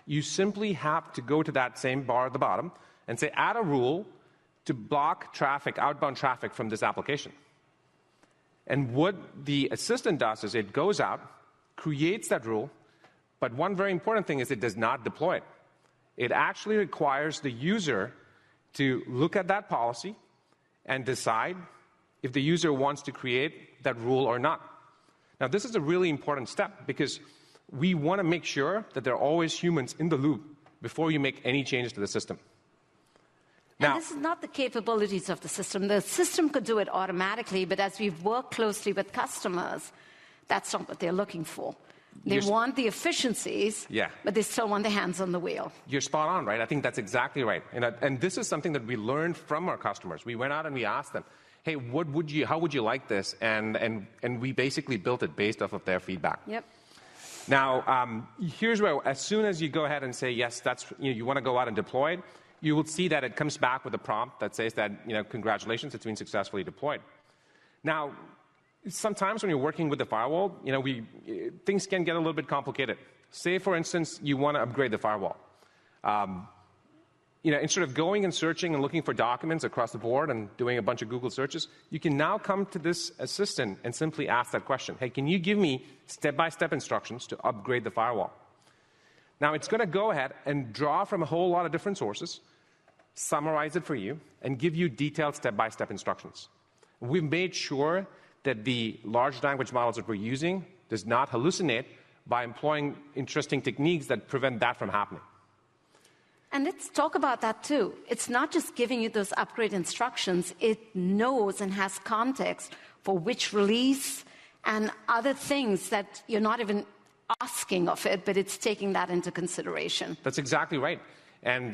You simply have to go to that same bar at the bottom and say, add a rule to block traffic, outbound traffic from this application. And what the assistant does is it goes out, creates that rule, but one very important thing is it does not deploy it. It actually requires the user to look at that policy and decide if the user wants to create that rule or not. Now, this is a really important step because we want to make sure that there are always humans in the loop before you make any changes to the system. Now, and this is not the capabilities of the system. The system could do it automatically, but as we've worked closely with customers, that's not what they're looking for. They want the efficiencies, but they still want their hands on the wheel. You're spot on, right? I think that's exactly right. And this is something that we learned from our customers. We went out and we asked them, hey, how would you like this? And we basically built it based off of their feedback. Yep. Now, here's where, as soon as you go ahead and say, yes, that's, you want to go out and deploy it, you will see that it comes back with a prompt that says that, congratulations, it's been successfully deployed. Now, sometimes when you're working with the firewall, things can get a little bit complicated. Say, for instance, you want to upgrade the firewall. Instead of going and searching and looking for documents across the board and doing a bunch of Google searches, you can now come to this assistant and simply ask that question. Hey, can you give me step-by-step instructions to upgrade the firewall? Now, it's going to go ahead and draw from a whole lot of different sources, summarize it for you, and give you detailed step-by-step instructions. We've made sure that the large language models that we're using does not hallucinate by employing interesting techniques that prevent that from happening. And let's talk about that too. It's not just giving you those upgrade instructions. It knows and has context for which release and other things that you're not even asking of it, but it's taking that into consideration. That's exactly right. And,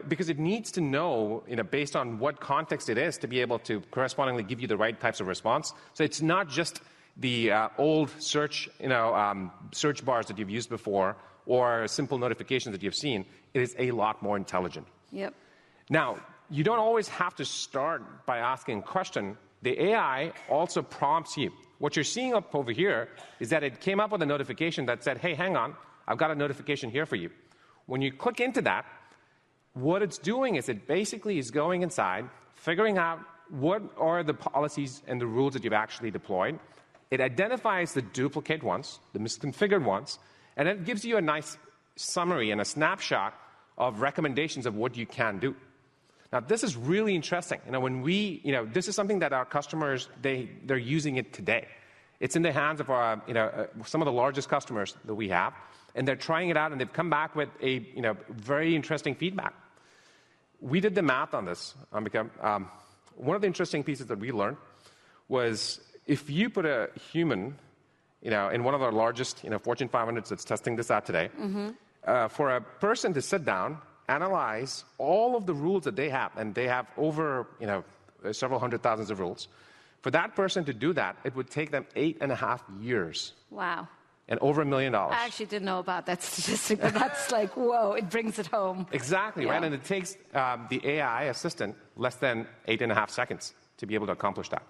because it needs to know, based on what context it is to be able to correspondingly give you the right types of response. So it's not just the old search, search bars that you've used before or simple notifications that you've seen. It is a lot more intelligent. Yep. Now, you don't always have to start by asking a question. The AI also prompts you. What you're seeing up over here is that it came up with a notification that said, hey, hang on, I've got a notification here for you. When you click into that, what it's doing is it basically is going inside, figuring out what are the policies and the rules that you've actually deployed, It identifies the duplicate ones, the misconfigured ones, and it gives you a nice summary and a snapshot of recommendations of what you can do. Now, this is really interesting. This is something that our customers, they're using it today. It's in the hands of our, some of the largest customers that we have, and they're trying it out, and they've come back with a, very interesting feedback. We did the math on this. One of the interesting pieces that we learned was if you put a human, in one of our largest, Fortune 500s that's testing this out today, for a person to sit down, analyze all of the rules that they have, and they have over, several hundred thousands of rules. For that person to do that, it would take them 8.5 years. Wow. And over $1 million. I actually didn't know about that statistic, but that's like, whoa, it brings it home. Exactly, yeah. Right? And it takes the AI assistant less than 8.5 seconds to be able to accomplish that.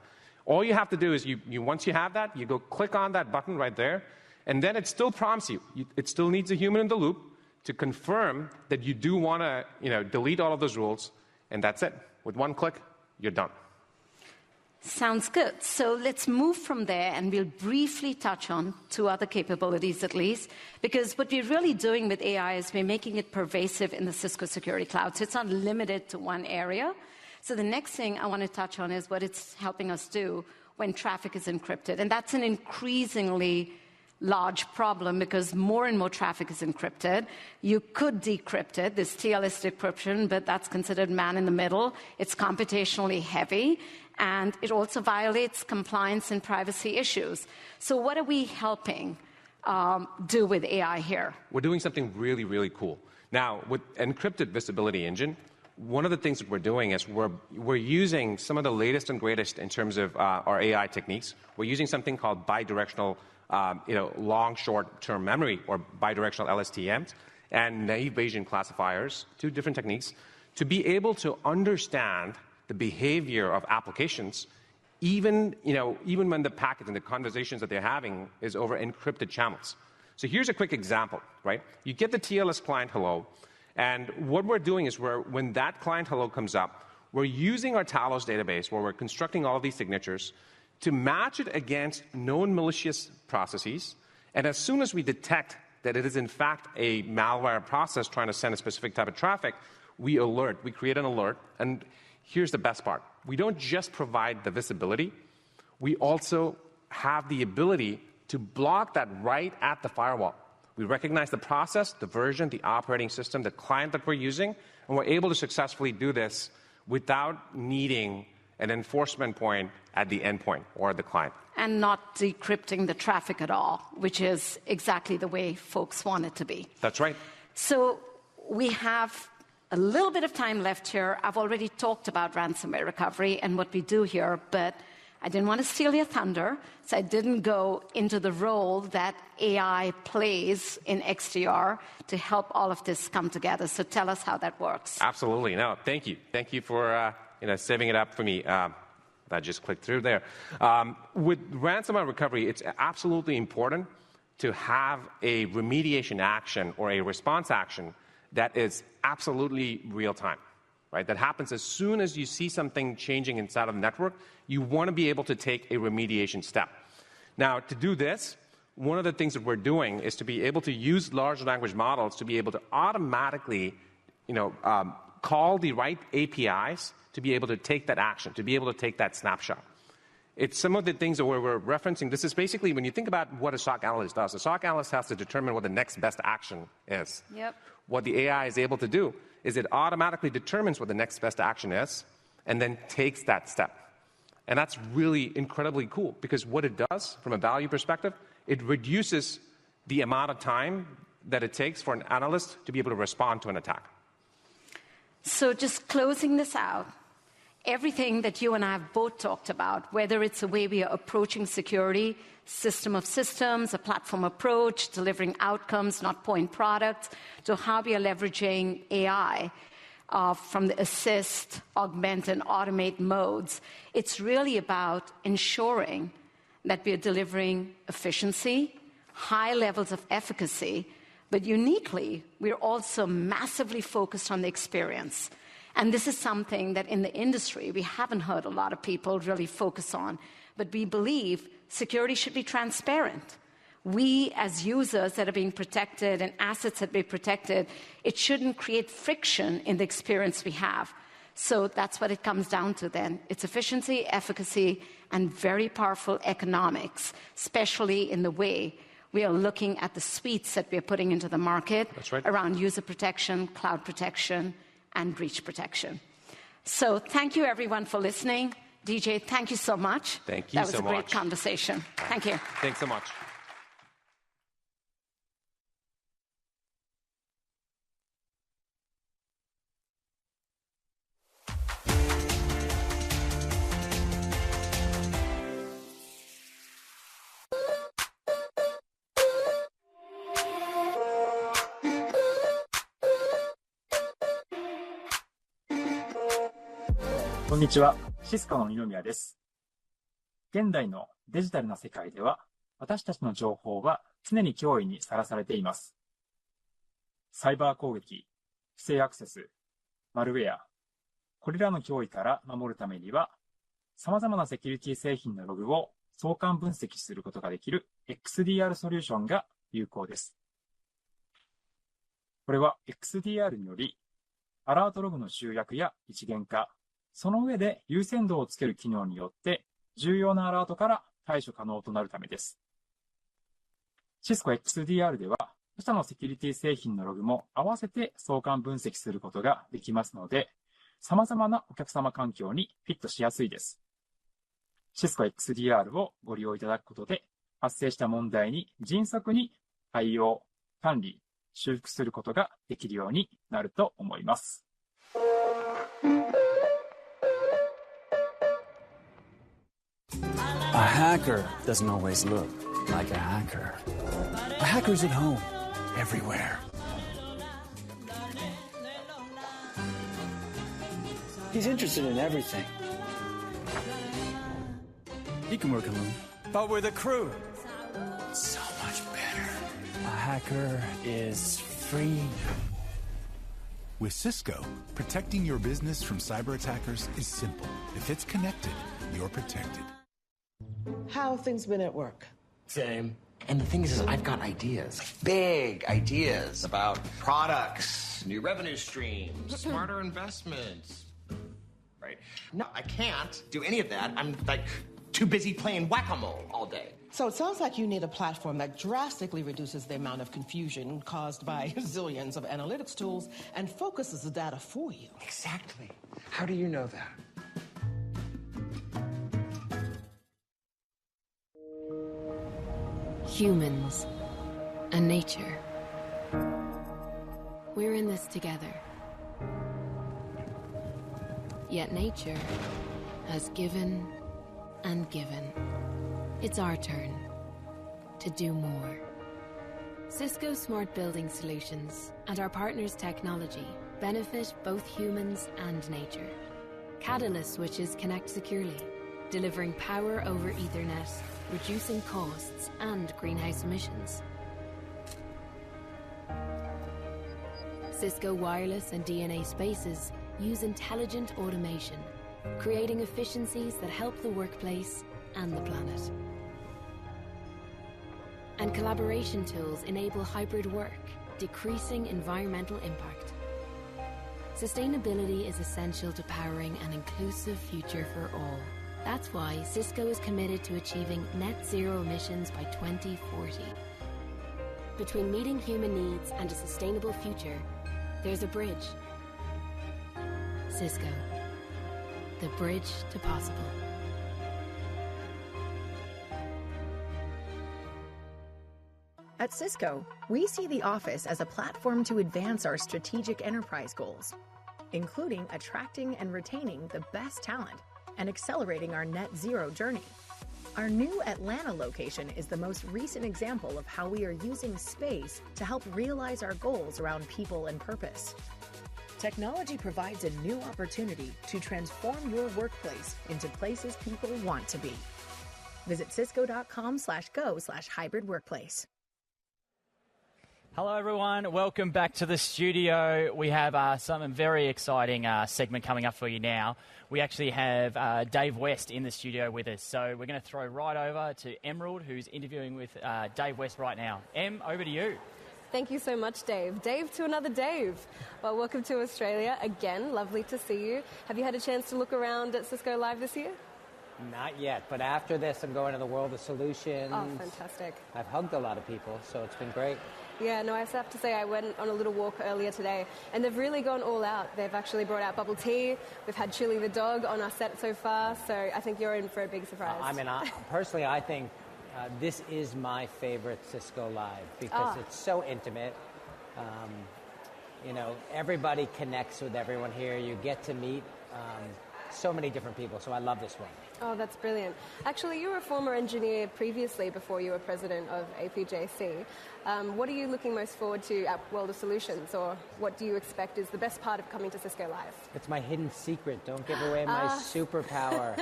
All you have to do is, once you have that, you go click on that button right there, and then it still prompts you. It still needs a human in the loop to confirm that you do want to, delete all of those rules, and that's it. With one click, you're done. Sounds good. So let's move from there, and we'll briefly touch on 2 other capabilities at least, because what we're really doing with AI is we're making it pervasive in the Cisco Security Cloud, so it's not limited to one area. So the next thing I want to touch on is what it's helping us do when traffic is encrypted, and that's an increasingly large problem because more and more traffic is encrypted. You could decrypt it, this TLS decryption, but that's considered man in the middle. It's computationally heavy, and it also violates compliance and privacy issues. So what are we helping do with AI here? We're doing something really, really cool. Now, with Encrypted Visibility Engine, one of the things that we're doing is we're using some of the latest and greatest in terms of our AI techniques. We're using something called bidirectional long, short-term memory, or bidirectional LSTMs, and naive Bayesian classifiers, 2 different techniques, to be able to understand the behavior of applications, even when the packet and the conversations that they're having is over encrypted channels. So here's a quick example, right? You get the TLS client hello, and what we're doing is when that client hello comes up, we're using our Talos database, where we're constructing all of these signatures, to match it against known malicious processes. And as soon as we detect that it is in fact a malware process trying to send a specific type of traffic, we create an alert. And here's the best part. We don't just provide the visibility, we also have the ability to block that right at the firewall. We recognize the process, the version, the operating system, the client that we're using, and we're able to successfully do this without needing an enforcement point at the endpoint or the client. And not decrypting the traffic at all, which is exactly the way folks want it to be. That's right. So we have a little bit of time left here. I've already talked about ransomware recovery and what we do here, but I didn't want to steal your thunder, so I didn't go into the role that AI plays in XDR to help all of this come together. So tell us how that works. Absolutely. No, thank you. Thank you for saving it up for me. I just clicked through there. With ransomware recovery, it's absolutely important to have a remediation action or a response action that is absolutely real time, right? That happens as soon as you see something changing inside of the network. You want to be able to take a remediation step. Now, to do this, one of the things that we're doing is to be able to use large language models to be able to automatically, call the right APIs to be able to take that action, to be able to take that snapshot. It's some of the things that we're referencing. This is basically when you think about what a SOC analyst does. A SOC analyst has to determine what the next best action is. Yep. What the AI is able to do is it automatically determines what the next best action is and then takes that step. And that's really incredibly cool because what it does from a value perspective, it reduces the amount of time that it takes for an analyst to be able to respond to an attack. So just closing this out, everything that you and I have both talked about, whether it's the way we are approaching security, system of systems, a platform approach, delivering outcomes, not point products, to how we are leveraging AI from the assist, augment, and automate modes, it's really about ensuring that we are delivering efficiency, high levels of efficacy, but uniquely, we're also massively focused on the experience. And this is something that in the industry we haven't heard a lot of people really focus on. But we believe security should be transparent. We, as users that are being protected and assets that be protected, it shouldn't create friction in the experience we have. So that's what it comes down to then. It's efficiency, efficacy, and very powerful economics, especially in the way we are looking at the suites that we are putting into the market around user protection, cloud protection, and breach protection. So thank you, everyone, for listening. DJ, thank you so much. Thank you so much. That was a great conversation. Thank you. Thanks so much.こんにちは、シスコの二宮です。現代のデジタルな世界では、私たちの情報は常に脅威にさらされています。サイバー攻撃、不正アクセス、マルウェア、これらの脅威から守るためには、様々なセキュリティ製品のログを相関分析することができる XDR ソリューションが有効です。これは XDR により、アラートログの集約や一元化、その上で優先度をつける機能によって重要なアラートから対処可能となるためです。Cisco XDR では他社のセキュリティ製品のログも合わせて相関分析することができますので、様々なお客様環境にフィットしやすいです。Cisco XDR をご利用いただくことで発生した問題に迅速に対応、管理、修復することができるようになると思います。A hacker doesn't always look like a hacker. A hacker's at home, everywhere. He's interested in everything. He can work alone. But with a crew. So much better. A hacker is free. With Cisco, protecting your business from cyber attackers is simple. If it's connected, you're protected. How have things been at work? Same. And the thing is I've got ideas, big ideas about products, new revenue streams, smarter investments. Right? No, I can't do any of that. I'm like too busy playing whack-a-mole all day. So it sounds like you need a platform that drastically reduces the amount of confusion caused by zillions of analytics tools and focuses the data for you. Exactly. How do you know that? Humans and nature. We're in this together. Yet nature has given and given. It's our turn to do more. Cisco Smart Building Solutions and our partners' technology benefit both humans and nature. Catalyst switches connect securely, delivering power over Ethernet, reducing costs and greenhouse emissions. Cisco Wireless and DNA Spaces use intelligent automation, creating efficiencies that help the workplace and the planet. And collaboration tools enable hybrid work, decreasing environmental impact. Sustainability is essential to powering an inclusive future for all. That's why Cisco is committed to achieving net zero emissions by 2040. Between meeting human needs and a sustainable future, there's a bridge. Cisco, the bridge to possible. At Cisco, we see the office as a platform to advance our strategic enterprise goals, including attracting and retaining the best talent and accelerating our net zero journey. Our new Atlanta location is the most recent example of how we are using space to help realize our goals around people and purpose. Technology provides a new opportunity to transform your workplace into places people want to be. Visit cisco.com/go/hybrid workplace. Hello, everyone. Welcome back to the studio. We have some very exciting segment coming up for you now. We actually have Dave West in the studio with us. So we're going to throw right over to Emerald, who's interviewing with Dave West right now. Em, over to you. Thank you so much, Dave. Dave to another Dave. Well, welcome to Australia again. Lovely to see you. Have you had a chance to look around at Cisco Live this year? Not yet, but after this, I'm going to the World of Solutions. Oh, fantastic. I've hugged a lot of people, so it's been great. Yeah, no, I have to say I went on a little walk earlier today, and they've really gone all out. They've actually brought out bubble tea. We've had Chili the dog on our set so far, so I think you're in for a big surprise. Personally, I think this is my favorite Cisco Live because it's so intimate. Everybody connects with everyone here. You get to meet so many different people, so I love this one. Oh, that's brilliant. Actually, you were a former engineer previously before you were president of APJC. What are you looking most forward to at World of Solutions, or what do you expect is the best part of coming to Cisco Live? It's my hidden secret. Don't give away my superpower.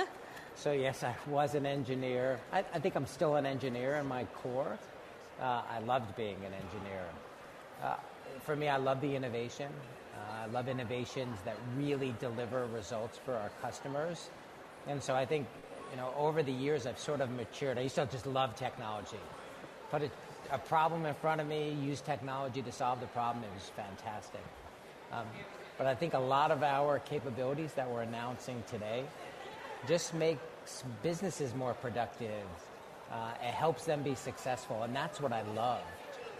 So yes, I was an engineer. I think I'm still an engineer in my core. I loved being an engineer. For me, I love the innovation. I love innovations that really deliver results for our customers. And so I think, over the years, I've sort of matured. I used to just love technology. Put a problem in front of me, use technology to solve the problem. It was fantastic. But I think a lot of our capabilities that we're announcing today just makes businesses more productive. It helps them be successful. And that's what I love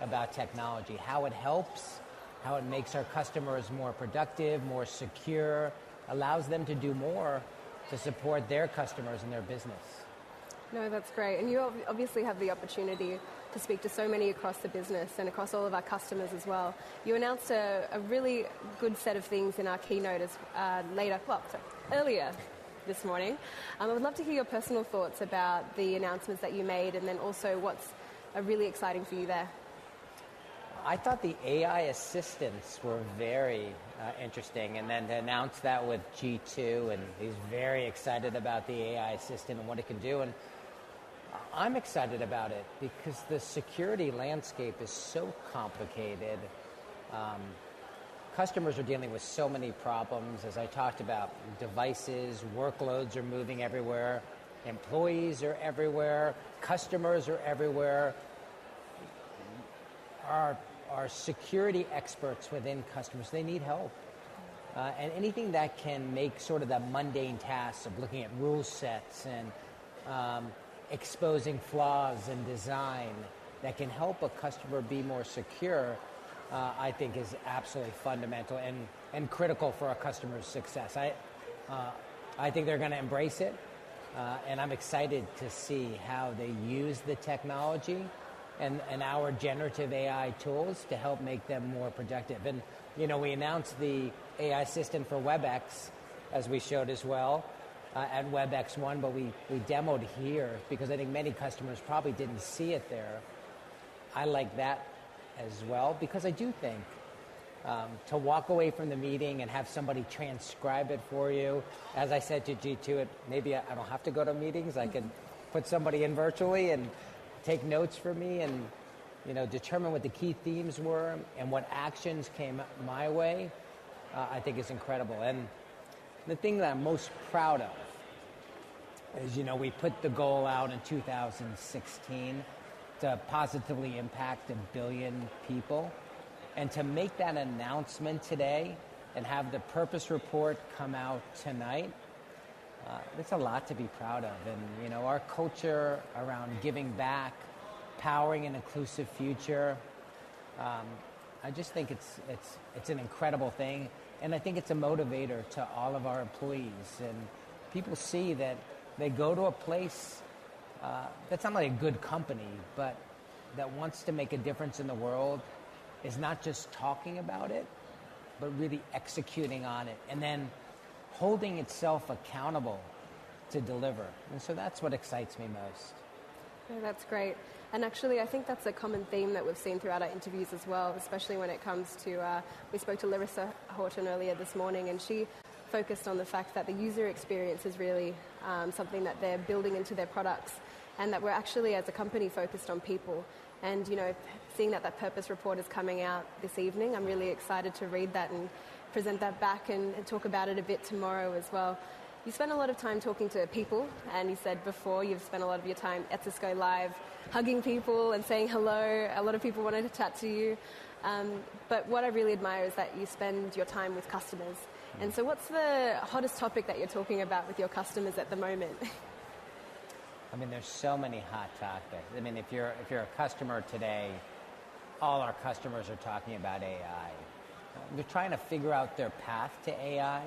about technology, how it helps, how it makes our customers more productive, more secure, allows them to do more to support their customers and their business. No, that's great. And you obviously have the opportunity to speak to so many across the business and across all of our customers as well. You announced a really good set of things in our keynote earlier this morning. I would love to hear your personal thoughts about the announcements that you made, and then also what's really exciting for you there. I thought the AI assistants were very interesting, and then to announce that with G2, and he's very excited about the AI assistant and what it can do, and I'm excited about it because the security landscape is so complicated. Customers are dealing with so many problems, as I talked about. Devices, workloads are moving everywhere, employees are everywhere, customers are everywhere. Our security experts within customers, they need help. And anything that can make sort of the mundane tasks of looking at rule sets and exposing flaws in design that can help a customer be more secure, I think is absolutely fundamental and critical for our customers' success. I think they're going to embrace it, and I'm excited to see how they use the technology and our generative AI tools to help make them more productive. And, we announced the AI assistant for WebEx, as we showed as well, at WebEx 1, but we demoed here because I think many customers probably didn't see it there. I like that as well because I do think to walk away from the meeting and have somebody transcribe it for you, as I said to G2, maybe I don't have to go to meetings. I can put somebody in virtually and take notes for me and determine what the key themes were and what actions came my way, I think is incredible. And the thing that I'm most proud of is, we put the goal out in 2016 to positively impact 1 billion people. And to make that announcement today and have the purpose report come out tonight, it's a lot to be proud of. And, our culture around giving back, powering an inclusive future, I just think it's an incredible thing. And I think it's a motivator to all of our employees. And people see that they go to a place that's not like a good company, but that wants to make a difference in the world, is not just talking about it, but really executing on it, and then holding itself accountable to deliver. And so that's what excites me most. Yeah, that's great. And actually, I think that's a common theme that we've seen throughout our interviews as well, especially when it comes to, we spoke to Larissa Horton earlier this morning, and she focused on the fact that the user experience is really something that they're building into their products, and that we're actually, as a company, focused on people. And, you know, seeing that purpose report is coming out this evening, I'm really excited to read that and present that back and talk about it a bit tomorrow as well. You spend a lot of time talking to people, and you said before you've spent a lot of your time at Cisco Live hugging people and saying hello. A lot of people wanted to chat to you. But what I really admire is that you spend your time with customers. And so what's the hottest topic that you're talking about with your customers at the moment? I mean, there's so many hot topics. I mean, if you're a customer today, all our customers are talking about AI. They're trying to figure out their path to AI,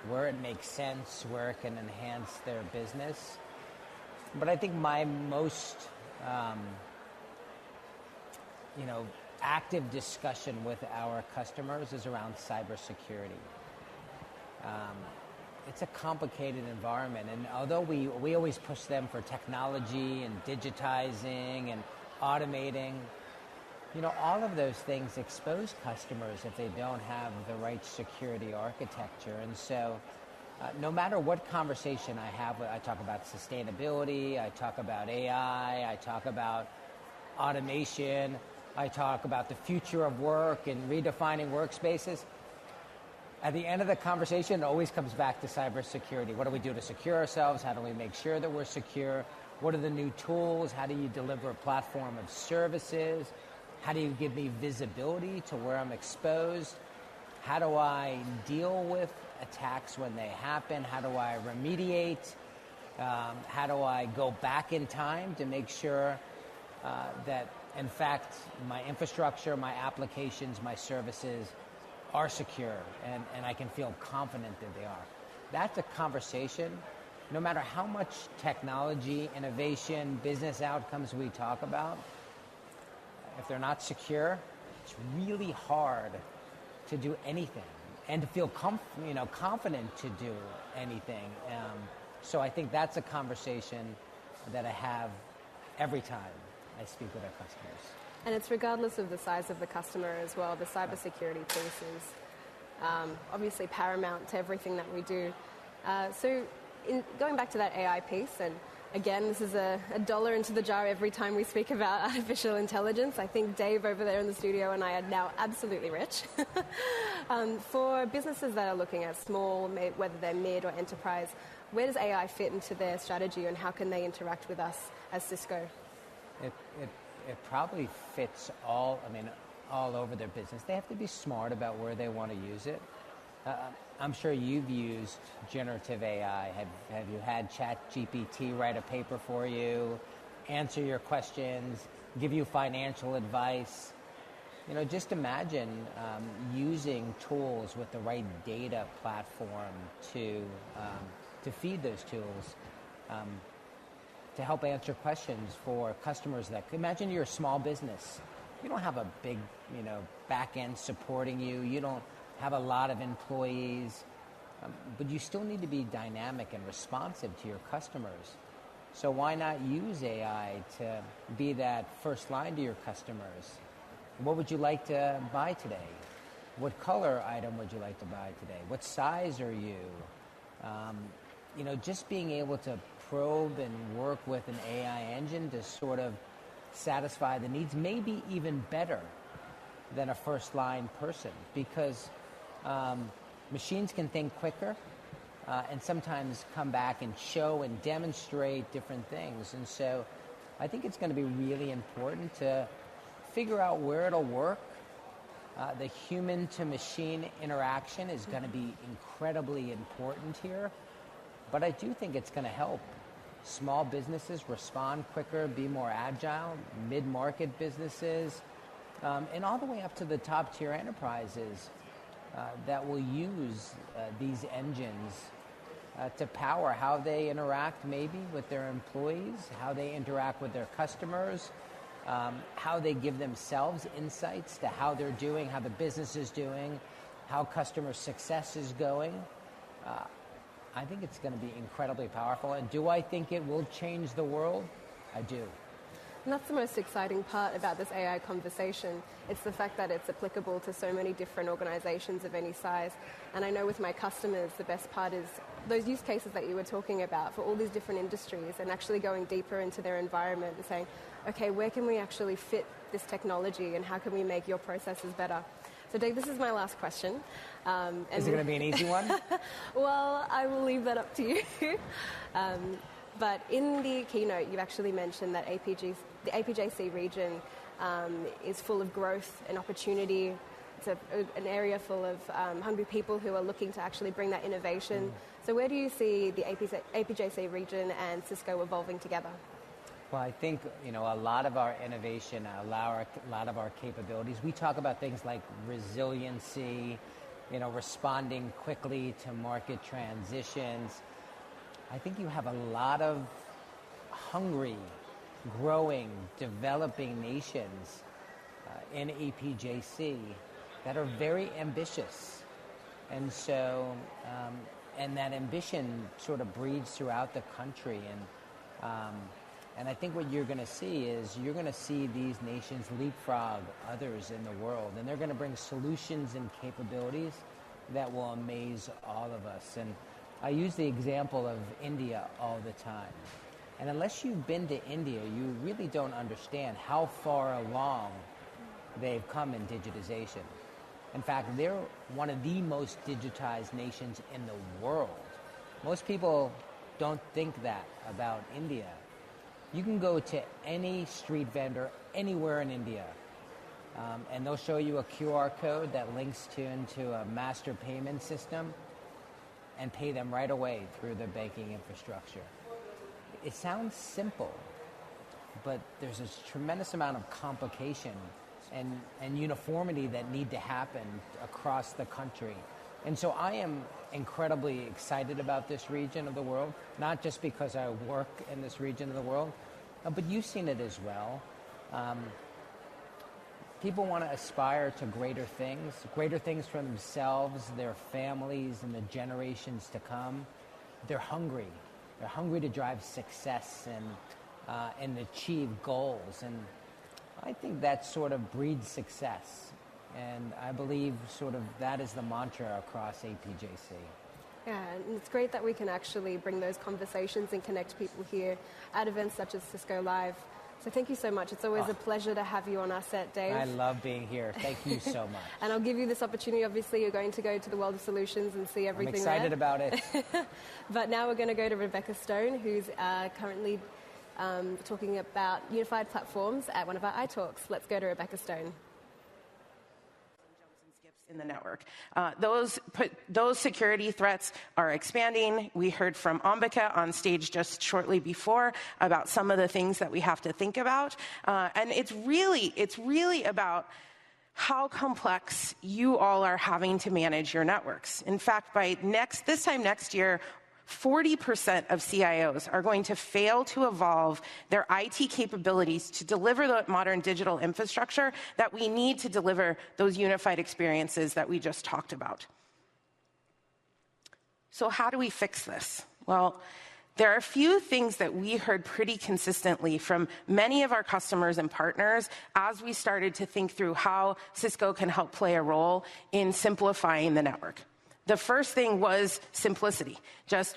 where it makes sense, where it can enhance their business. But I think my most, active discussion with our customers is around cybersecurity. It's a complicated environment, and although we always push them for technology and digitizing and automating, all of those things expose customers if they don't have the right security architecture. And so no matter what conversation I have, I talk about sustainability, I talk about AI, I talk about automation, I talk about the future of work and redefining workspaces. At the end of the conversation, it always comes back to cybersecurity. What do we do to secure ourselves? How do we make sure that we're secure? What are the new tools? How do you deliver a platform of services? How do you give me visibility to where I'm exposed? How do I deal with attacks when they happen? How do I remediate? How do I go back in time to make sure that, in fact, my infrastructure, my applications, my services are secure, and I can feel confident that they are? That's a conversation. No matter how much technology, innovation, business outcomes we talk about, if they're not secure, it's really hard to do anything and to feel confident to do anything. So I think that's a conversation that I have every time I speak with our customers. And it's regardless of the size of the customer as well. The cybersecurity piece is obviously paramount to everything that we do. So going back to that AI piece, and again, this is a dollar into the jar every time we speak about artificial intelligence. I think Dave over there in the studio and I are now absolutely rich. For businesses that are looking at small, whether they're mid or enterprise, where does AI fit into their strategy, and how can they interact with us as Cisco? It probably fits all over their business. They have to be smart about where they want to use it. I'm sure you've used generative AI. Have you had ChatGPT write a paper for you, answer your questions, give you financial advice? Just imagine using tools with the right data platform to feed those tools, to help answer questions for customers. Imagine you're a small business. You don't have a big, back end supporting you. You don't have a lot of employees, but you still need to be dynamic and responsive to your customers. So why not use AI to be that first line to your customers? What would you like to buy today? What color item would you like to buy today? What size are you? Just being able to probe and work with an AI engine to sort of satisfy the needs, maybe even better than a first line person, because machines can think quicker and sometimes come back and show and demonstrate different things. And so I think it's going to be really important to figure out where it'll work. The human to machine interaction is going to be incredibly important here, but I do think it's going to help small businesses respond quicker, be more agile, mid-market businesses, and all the way up to the top tier enterprises that will use these engines to power how they interact maybe with their employees, how they interact with their customers, how they give themselves insights to how they're doing, how the business is doing, how customer success is going. I think it's going to be incredibly powerful. And do I think it will change the world? I do. And that's the most exciting part about this AI conversation. It's the fact that it's applicable to so many different organizations of any size. And I know with my customers, the best part is those use cases that you were talking about for all these different industries and actually going deeper into their environment and saying, okay, where can we actually fit this technology and how can we make your processes better? So Dave, this is my last question. Is it going to be an easy one? Well, I will leave that up to you. But in the keynote, you actually mentioned that the APJC region is full of growth and opportunity. It's an area full of hungry people who are looking to actually bring that innovation. So where do you see the APJC region and Cisco evolving together? Well, I think, a lot of our innovation, a lot of our capabilities, we talk about things like resiliency, responding quickly to market transitions. I think you have a lot of hungry, growing, developing nations in APJC that are very ambitious. And so, and that ambition sort of breeds throughout the country. And I think what you're going to see is you're going to see these nations leapfrog others in the world. And they're going to bring solutions and capabilities that will amaze all of us. And I use the example of India all the time. And unless you've been to India, you really don't understand how far along they've come in digitization. In fact, they're one of the most digitized nations in the world. Most people don't think that about India. You can go to any street vendor anywhere in India, and they'll show you a QR code that links into a master payment system and pay them right away through their banking infrastructure. It sounds simple, but there's a tremendous amount of complication and uniformity that need to happen across the country. And so I am incredibly excited about this region of the world, not just because I work in this region of the world, but you've seen it as well. People want to aspire to greater things for themselves, their families, and the generations to come. They're hungry. They're hungry to drive success and achieve goals. And I think that sort of breeds success. And I believe sort of that is the mantra across APJC. Yeah, and it's great that we can actually bring those conversations and connect people here at events such as Cisco Live. So thank you so much. It's always a pleasure to have you on our set, Dave. I love being here. Thank you so much. And I'll give you this opportunity. Obviously, you're going to go to the World of Solutions and see everything there. I'm excited about it. But now we're going to go to Rebecca Stone, who's currently talking about unified platforms at one of our iTalks. Let's go to Rebecca Stone. In the network. Those security threats are expanding. We heard from Ambika on stage just shortly before about some of the things that we have to think about. And it's really about how complex you all are having to manage your networks. In fact, by this time next year, 40% of CIOs are going to fail to evolve their IT capabilities to deliver the modern digital infrastructure that we need to deliver those unified experiences that we just talked about. So how do we fix this? Well, there are a few things that we heard pretty consistently from many of our customers and partners as we started to think through how Cisco can help play a role in simplifying the network. The first thing was simplicity.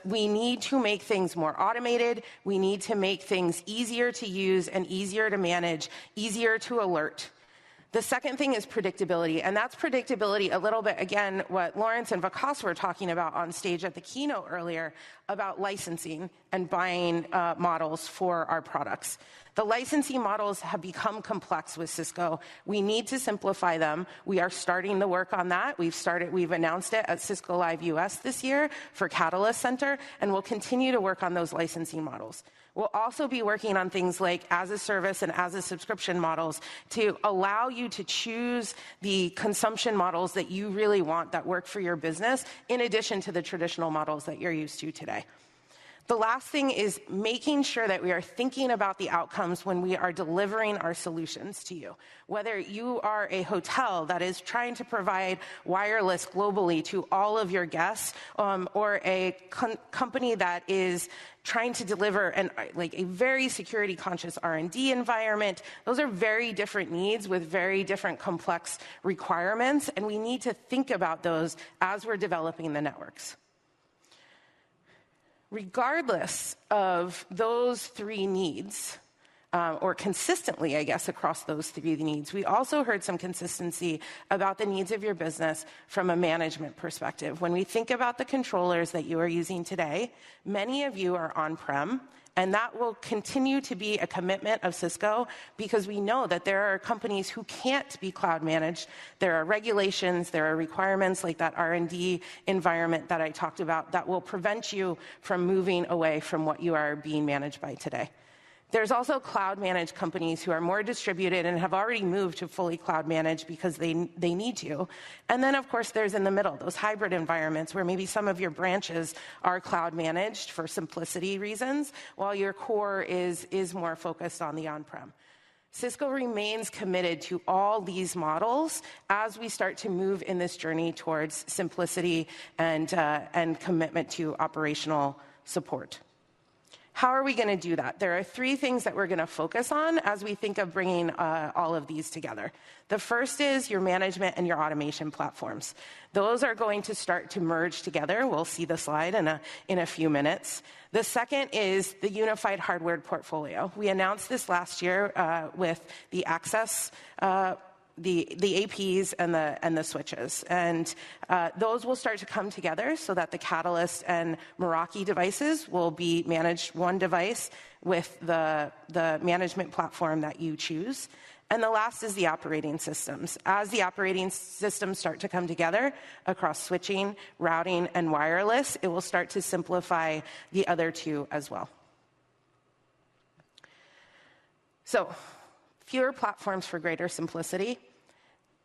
We need to make things more automated. We need to make things easier to use and easier to manage, easier to alert. The second thing is predictability, and that's predictability a little bit, again, what Lawrence and Vikas were talking about on stage at the keynote earlier about licensing and buying models for our products. The licensing models have become complex with Cisco. We need to simplify them. We are starting the work on that. We've announced it at Cisco Live US this year for Catalyst Center, and we'll continue to work on those licensing models. We'll also be working on things like as a service and as a subscription models to allow you to choose the consumption models that you really want that work for your business, in addition to the traditional models that you're used to today. The last thing is making sure that we are thinking about the outcomes when we are delivering our solutions to you. Whether you are a hotel that is trying to provide wireless globally to all of your guests, or a company that is trying to deliver a very security-conscious R&D environment, those are very different needs with very different complex requirements, and we need to think about those as we're developing the networks. Regardless of those three needs, or consistently, I guess, across those three needs, we also heard some consistency about the needs of your business from a management perspective. When we think about the controllers that you are using today, many of you are on-prem, and that will continue to be a commitment of Cisco because we know that there are companies who can't be cloud managed. There are regulations, there are requirements like that R&D environment that I talked about that will prevent you from moving away from what you are being managed by today. There's also cloud-managed companies who are more distributed and have already moved to fully cloud-managed because they need to. And then, of course, there's in the middle, those hybrid environments where maybe some of your branches are cloud-managed for simplicity reasons, while your core is more focused on the on-prem. Cisco remains committed to all these models as we start to move in this journey towards simplicity and commitment to operational support. How are we going to do that? There are three things that we're going to focus on as we think of bringing all of these together. The first is your management and your automation platforms. Those are going to start to merge together. We'll see the slide in a few minutes. The second is the unified hardware portfolio. We announced this last year with the access the APs and the switches. And those will start to come together so that the Catalyst and Meraki devices will be managed one device with the management platform that you choose. And the last is the operating systems. As the operating systems start to come together across switching, routing, and wireless, it will start to simplify the other two as well. So, fewer platforms for greater simplicity.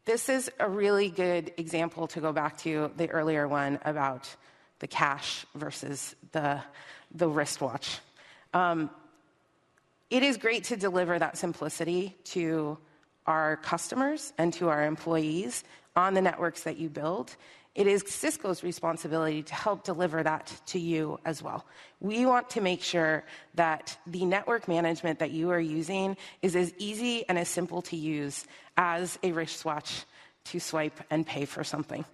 This is a really good example to go back to the earlier one about the cash versus the wristwatch. It is great to deliver that simplicity to our customers and to our employees on the networks that you build. It is Cisco's responsibility to help deliver that to you as well. We want to make sure that the network management that you are using is as easy and as simple to use as a wristwatch to swipe and pay for something.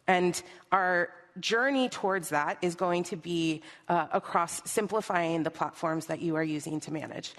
And our journey towards that is going to be across simplifying the platforms that you are using to manage.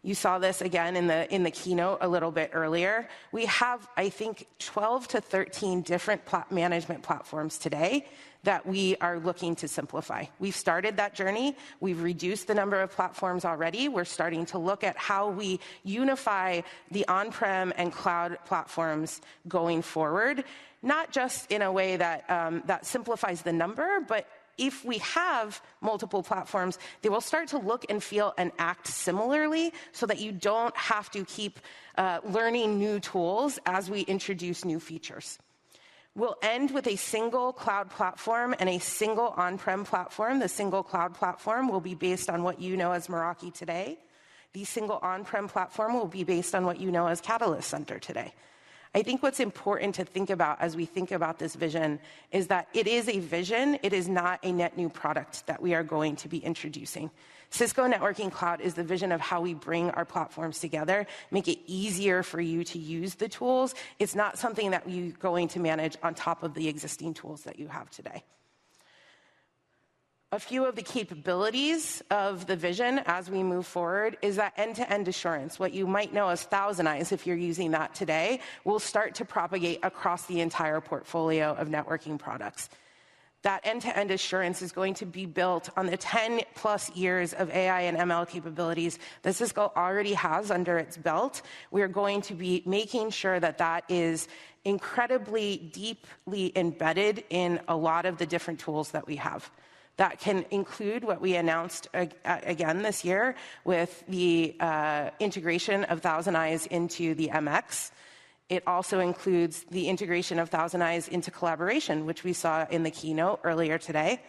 You saw this again in the keynote a little bit earlier. We have, I think, 12 to 13 different management platforms today that we are looking to simplify. We've started that journey. We've reduced the number of platforms already. We're starting to look at how we unify the on-prem and cloud platforms going forward, not just in a way that that simplifies the number, but if we have multiple platforms, they will start to look and feel and act similarly so that you don't have to keep learning new tools as we introduce new features. We'll end with a single cloud platform and a single on-prem platform. The single cloud platform will be based on what you know as Meraki today. The single on-prem platform will be based on what you know as Catalyst Center today. I think what's important to think about as we think about this vision is that it is a vision, it is not a net new product that we are going to be introducing. Cisco Networking Cloud is the vision of how we bring our platforms together, make it easier for you to use the tools. It's not something that you're going to manage on top of the existing tools that you have today. A few of the capabilities of the vision as we move forward is that end-to-end assurance, what you might know as Thousand Eyes if you're using that today, will start to propagate across the entire portfolio of networking products. That end-to-end assurance is going to be built on the 10 plus years of AI and ML capabilities that Cisco already has under its belt. We're going to be making sure that that is incredibly deeply embedded in a lot of the different tools that we have. That can include what we announced again this year with the integration of Thousand Eyes into the MX. It also includes the integration of Thousand Eyes into collaboration, which we saw in the keynote earlier today.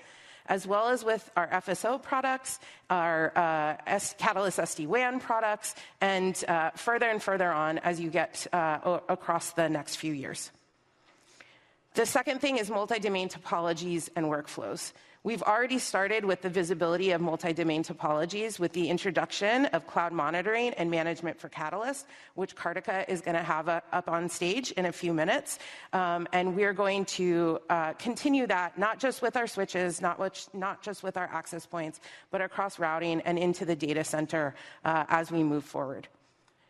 as well as with our FSO products, our Catalyst SD-WAN products, and further and further on as you get across the next few years. The second thing is multi-domain topologies and workflows. We've already started with the visibility of multi-domain topologies with the introduction of cloud monitoring and management for Catalyst, which Kartika is going to have up on stage in a few minutes. And we're going to continue that, not just with our switches, not just with our access points, but across routing and into the data center as we move forward.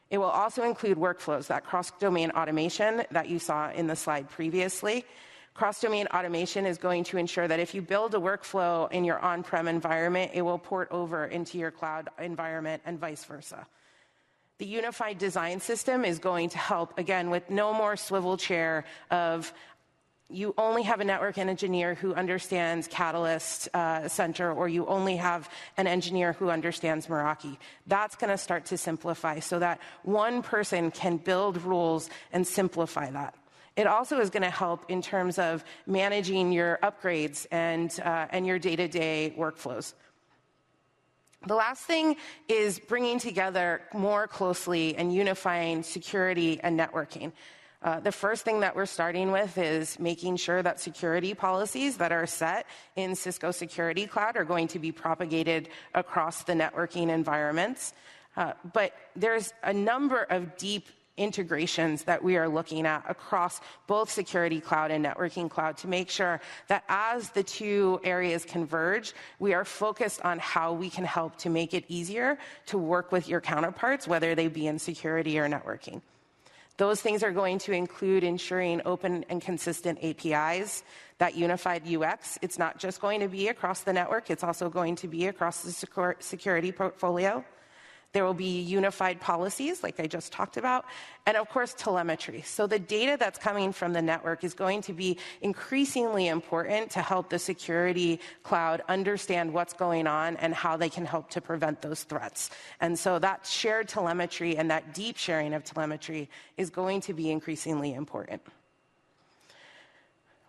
It will also include workflows, that cross-domain automation that you saw in the slide previously. Cross-domain automation is going to ensure that if you build a workflow in your on-prem environment, it will port over into your cloud environment and vice versa. The unified design system is going to help, again, with no more swivel chair of you only have a network engineer who understands Catalyst Center, or you only have an engineer who understands Meraki. That's going to start to simplify so that one person can build rules and simplify that. It also is going to help in terms of managing your upgrades and your day-to-day workflows. The last thing is bringing together more closely and unifying security and networking. The first thing that we're starting with is making sure that security policies that are set in Cisco Security Cloud are going to be propagated across the networking environments. But there's a number of deep integrations that we are looking at across both Security Cloud and Networking Cloud to make sure that as the two areas converge, we are focused on how we can help to make it easier to work with your counterparts, whether they be in security or networking. Those things are going to include ensuring open and consistent APIs, that unified UX. It's not just going to be across the network, it's also going to be across the security portfolio. There will be unified policies, like I just talked about, and of course, telemetry. So the data that's coming from the network is going to be increasingly important to help the security cloud understand what's going on and how they can help to prevent those threats. And so that shared telemetry and that deep sharing of telemetry is going to be increasingly important.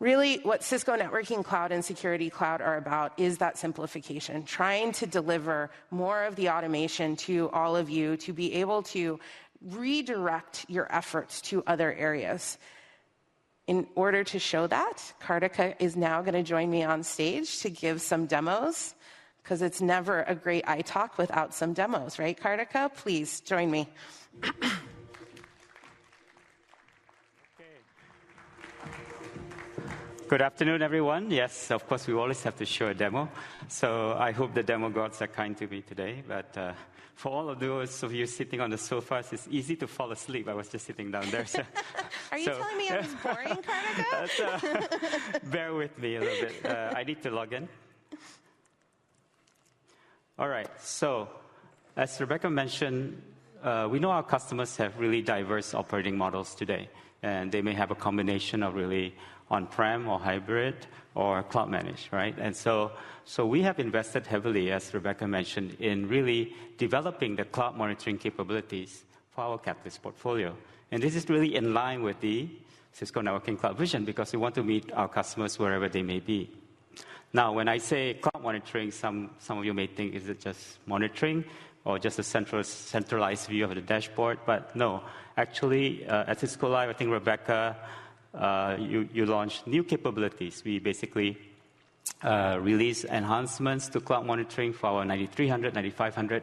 Really, what Cisco Networking Cloud and Security Cloud are about is that simplification, trying to deliver more of the automation to all of you to be able to redirect your efforts to other areas. In order to show that, Kartika is now going to join me on stage to give some demos, because it's never a great iTalk without some demos, right, Kartika? Please join me. Good afternoon, everyone. Yes, of course, we always have to show a demo. So I hope the demo gods are kind to me today. But for all of those of you sitting on the sofas, it's easy to fall asleep. I was just sitting down there. So, are you telling me I was boring, Kartika? Bear with me a little bit. I need to log in. All right. So as Rebecca mentioned, we know our customers have really diverse operating models today. And they may have a combination of really on-prem or hybrid or cloud managed, right? And so we have invested heavily, as Rebecca mentioned, in really developing the cloud monitoring capabilities for our Catalyst portfolio. And this is really in line with the Cisco Networking Cloud vision, because we want to meet our customers wherever they may be. Now, when I say cloud monitoring, some of you may think, is it just monitoring or just a centralized view of the dashboard? But no, actually, at Cisco Live, I think Rebecca, you launched new capabilities. We basically released enhancements to cloud monitoring for our 9300, 9500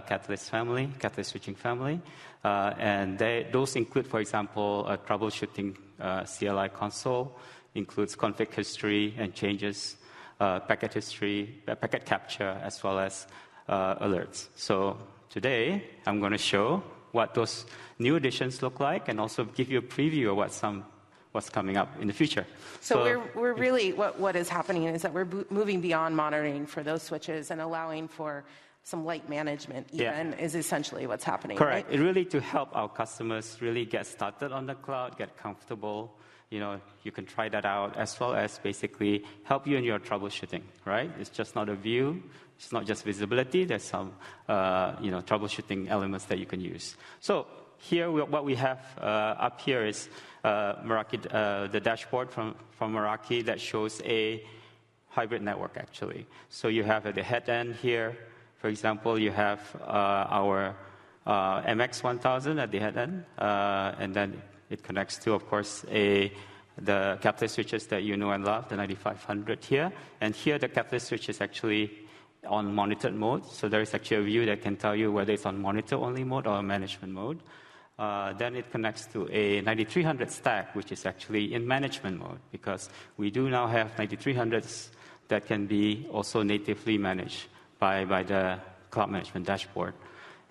Catalyst family, Catalyst switching family. And those include, for example, a troubleshooting CLI console, includes config history and changes, packet history, packet capture, as well as alerts. So today, I'm going to show what those new additions look like and also give you a preview of what's coming up in the future. So we're really, what is happening is that we're moving beyond monitoring for those switches and allowing for some light management even is essentially what's happening. Correct. Right? It really to help our customers really get started on the cloud, get comfortable. You can try that out, as well as basically help you in your troubleshooting, right? It's just not a view. It's not just visibility. There's some, troubleshooting elements that you can use. So here, what we have up here is Meraki, the dashboard from Meraki that shows a hybrid network, actually. So you have at the head end here, for example, you have our MX1000 at the head end, and then it connects to, of course, the catalyst switches that you know and love, the 9500 here. And here the catalyst switch is actually on monitored mode. So there is actually a view that can tell you whether it's on monitor-only mode or management mode. Then it connects to a 9300 stack, which is actually in management mode, because we do now have 9300s that can be also natively managed by the cloud management dashboard.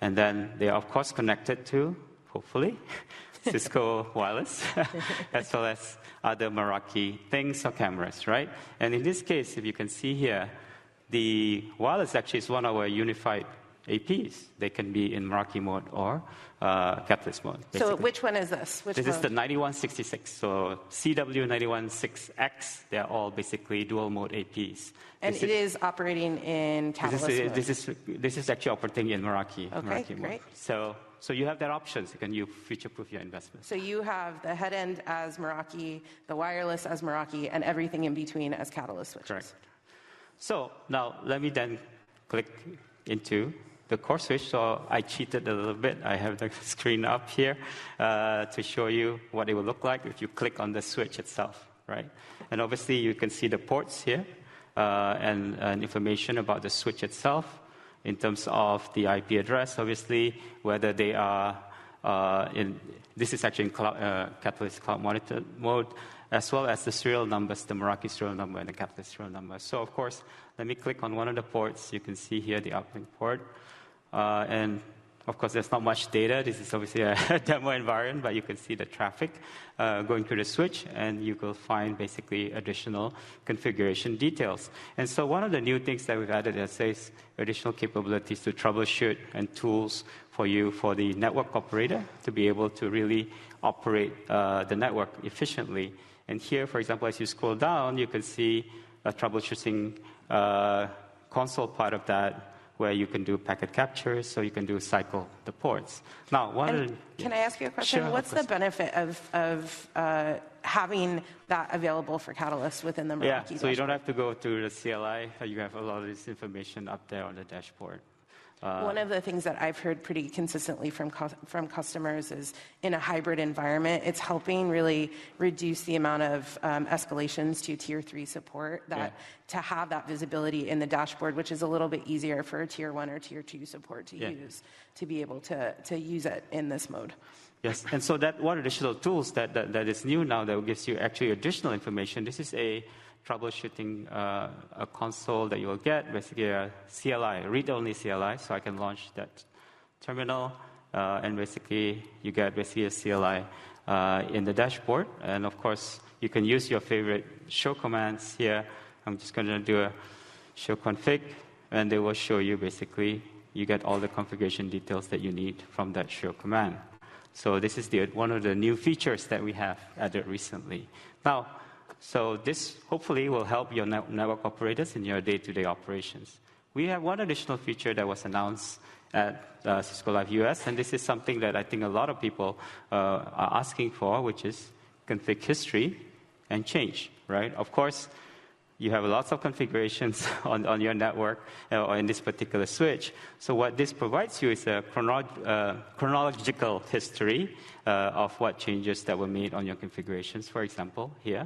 And then they are, of course, connected to, hopefully, Cisco wireless, as well as other Meraki things or cameras, right? And in this case, if you can see here, the wireless actually is one of our unified APs. They can be in Meraki mode or catalyst mode. Basically. So which one is this? Which this mode? is the 9166. So CW916X, they're all basically dual mode APs. And it is operating in Catalyst mode. This is actually operating in Meraki. Okay, Meraki great. Mode. So you have that option. So you future-proof your investment. So you have the head end as Meraki, the wireless as Meraki, and everything in between as Catalyst switches. Correct. So now let me then click into the core switch. So I cheated a little bit. I have the screen up here to show you what it will look like if you click on the switch itself, right? And obviously you can see the ports here and information about the switch itself in terms of the IP address, obviously, whether they are this is actually in Catalyst Cloud Monitor mode, as well as the serial numbers, the Meraki serial number and the Catalyst serial number. So, of course, let me click on one of the ports. You can see here the uplink port. And, of course, there's not much data. This is obviously a demo environment, but you can see the traffic going through the switch, and you will find basically additional configuration details. And so one of the new things that we've added is additional capabilities to troubleshoot and tools for you, for the network operator, to be able to really operate the network efficiently. And here, for example, as you scroll down, you can see a troubleshooting console part of that, where you can do packet capture, so you can cycle the ports. Now, can I ask you a question? Sure, what's the benefit of having that available for Catalyst within the Meraki dashboard? So you don't have to go to the CLI. You have a lot of this information up there on the dashboard. One of the things that I've heard pretty consistently from customers is in a hybrid environment, it's helping really reduce the amount of escalations to Tier 3 support, to have that visibility in the dashboard, which is a little bit easier for a Tier 1 or Tier 2 support to use, to be able to use it in this mode. Yes, and so that one additional tools that is new now that gives you actually additional information. This is a troubleshooting a console that you will get, basically a CLI, read-only CLI, so I can launch that terminal, and basically you get a CLI in the dashboard. And of course, you can use your favorite show commands here. I'm just going to do a show config, and they will show you basically, you get all the configuration details that you need from that show command. So this is one of the new features that we have added recently. Now, so this hopefully will help your network operators in your day-to-day operations. We have one additional feature that was announced at Cisco Live US, and this is something that I think a lot of people are asking for, which is config history and change, right? Of course, you have lots of configurations on your network or in this particular switch. So what this provides you is a chronological history of what changes that were made on your configurations, for example, here.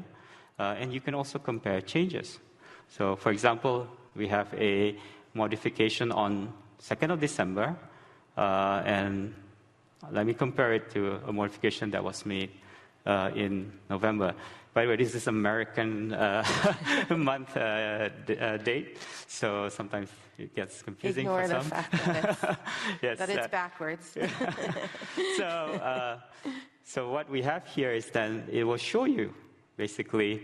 And you can also compare changes. So, for example, we have a modification on 2nd of December, and let me compare it to a modification that was made in November. By the way, this is American month date, so sometimes it gets confusing Ignore for some. the fact Yes, that it's backwards. So what we have here is then it will show you basically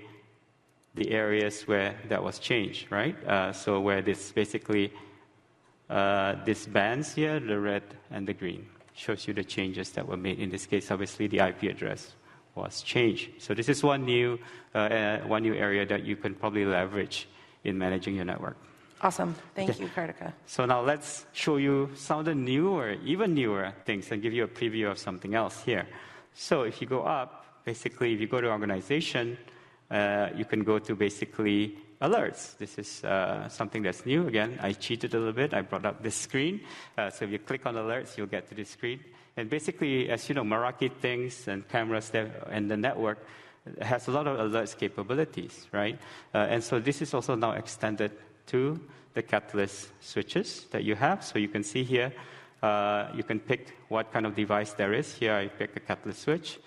the areas where that was changed, right? So where this basically, these bands here, the red and the green, shows you the changes that were made. In this case, obviously, the IP address was changed. So this is one new area that you can probably leverage in managing your network. Awesome. Thank you, Kartika. So now let's show you some of the newer, even newer things and give you a preview of something else here. So if you go up, basically, if you go to organization, you can go to basically alerts. This is something that's new. Again, I cheated a little bit. I brought up this screen. So if you click on alerts, you'll get to this screen. And basically, as you know, Meraki things and cameras and the network has a lot of alerts capabilities, right? And so this is also now extended to the Catalyst switches that you have. So you can see here, you can pick what kind of device there is. Here I pick a Catalyst switch.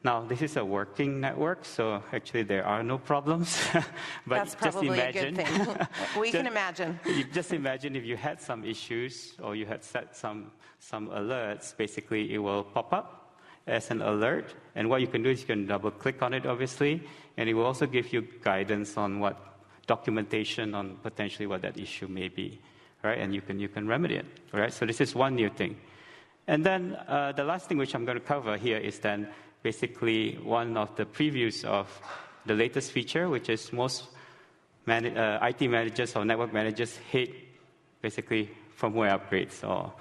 Now, this is a working network, so actually there are no problems. But that's probably just imagine, a good thing. We can imagine. Just imagine if you had some issues or you had set some alerts, basically it will pop up as an alert. And what you can do is you can double-click on it, obviously, and it will also give you guidance on what documentation on potentially what that issue may be, right? And you can remedy it, right? So this is one new thing. And then the last thing which I'm going to cover here is then basically one of the previews of the latest feature, which is most IT managers or network managers hate, basically firmware upgrades or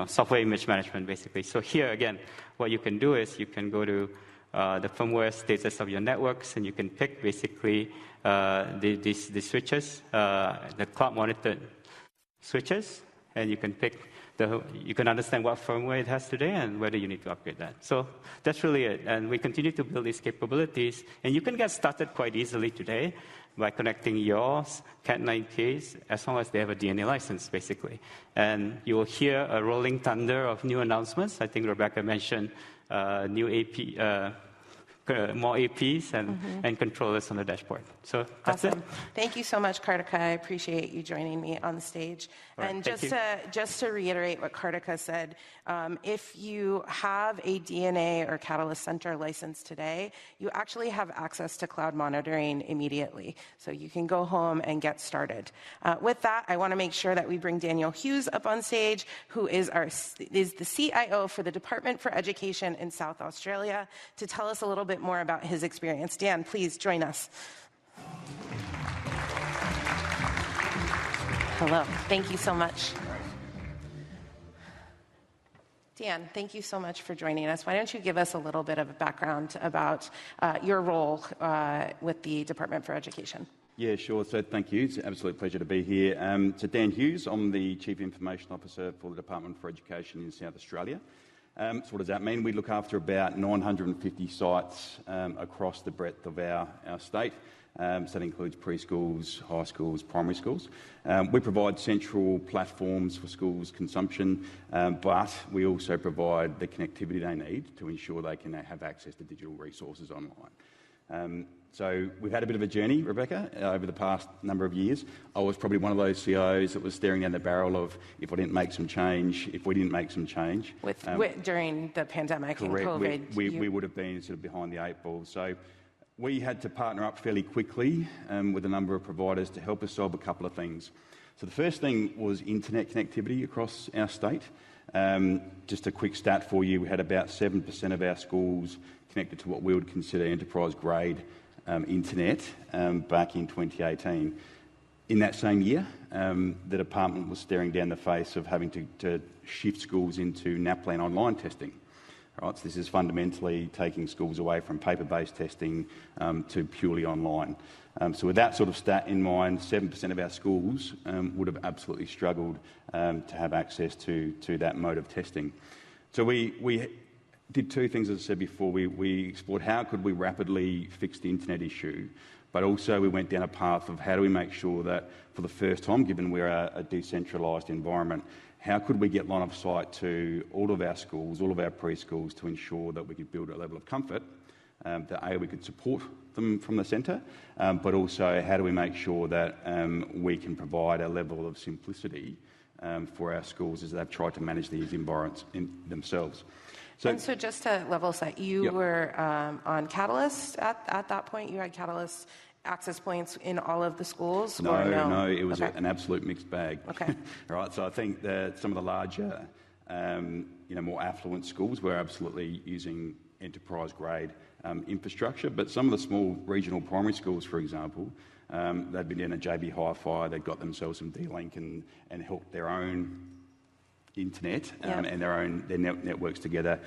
software image management, basically. So here again, what you can do is you can go to the firmware status of your networks, and you can pick basically the switches, the cloud monitored switches, and you can pick. You can understand what firmware it has today and whether you need to upgrade that. So that's really it. And we continue to build these capabilities. And you can get started quite easily today by connecting your Cat9 keys as long as they have a DNA license, basically. And you will hear a rolling thunder of new announcements. I think Rebecca mentioned new AP, more APs and controllers on the dashboard. So that's awesome. it. Thank you so much, Kartika. I appreciate you joining me on the stage. Right, and just to reiterate what Kartika said, if you have a DNA or Catalyst Center license today, you actually have access to cloud monitoring immediately. So you can go home and get started. With that, I want to make sure that we bring Daniel Hughes up on stage, who is the CIO for the Department for Education in South Australia, to tell us a little bit more about his experience. Dan, please join us. Hello. Thank you so much. Dan, thank you so much for joining us. Why don't you give us a little bit of a background about your role with the Department for Education? Yeah, sure. So thank you. It's an absolute pleasure to be here. So Dan Hughes, I'm the Chief Information Officer for the Department for Education in South Australia. So what does that mean? We look after about 950 sites across the breadth of our state. So that includes preschools, high schools, primary schools. We provide central platforms for schools' consumption, but we also provide the connectivity they need to ensure they can have access to digital resources online. So we've had a bit of a journey, Rebecca, over the past number of years. I was probably one of those CIOs that was staring down the barrel of if we didn't make some change. During the pandemic correct, and COVID. We would have been sort of behind the eight ball. So we had to partner up fairly quickly with a number of providers to help us solve a couple of things. So the first thing was internet connectivity across our state. Just a quick stat for you, we had about 7% of our schools connected to what we would consider enterprise-grade internet back in 2018. In that same year, the department was staring down the face of having to shift schools into NAPLAN online testing. Right, so this is fundamentally taking schools away from paper-based testing to purely online. So with that sort of stat in mind, 7% of our schools would have absolutely struggled to have access to that mode of testing. So we did two things, as I said before. We explored how could we rapidly fix the internet issue, but also we went down a path of how do we make sure that for the first time, given we're a decentralised environment, how could we get line of sight to all of our schools, all of our preschools, to ensure that we could build a level of comfort that we could support them from the centre, but also how do we make sure that we can provide a level of simplicity for our schools as they've tried to manage these environments themselves. So just to level set, you were on Catalyst at that point? You had Catalyst access points in all of the schools? No, it was an absolute mixed bag. Okay. Right, so I think that some of the larger, more affluent schools were absolutely using enterprise-grade infrastructure, but some of the small regional primary schools, for example, they'd been in a JB Hi-Fi, they'd got themselves some D-Link and helped their own internet and their networks together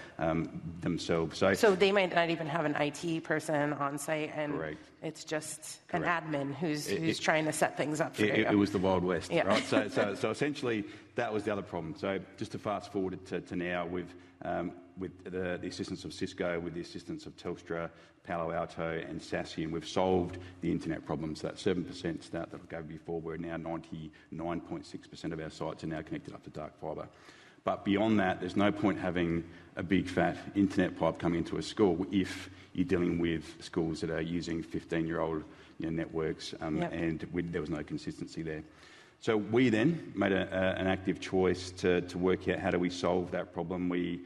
themselves. So they might not even have an IT person on site, and correct. It's just an admin who's trying to set things up for you. It was the Wild West, Yeah. right? So essentially, that was the other problem. So just to fast forward to now, with the assistance of Cisco, with the assistance of Telstra, Palo Alto and Sassian, we've solved the internet problems. That 7% stat that I gave before, we're now 99.6% of our sites are now connected up to dark fibre. But beyond that, there's no point having a big fat internet pipe coming into a school if you're dealing with schools that are using 15-year-old networks, and there was no consistency there. So we then made an active choice to work out how do we solve that problem. We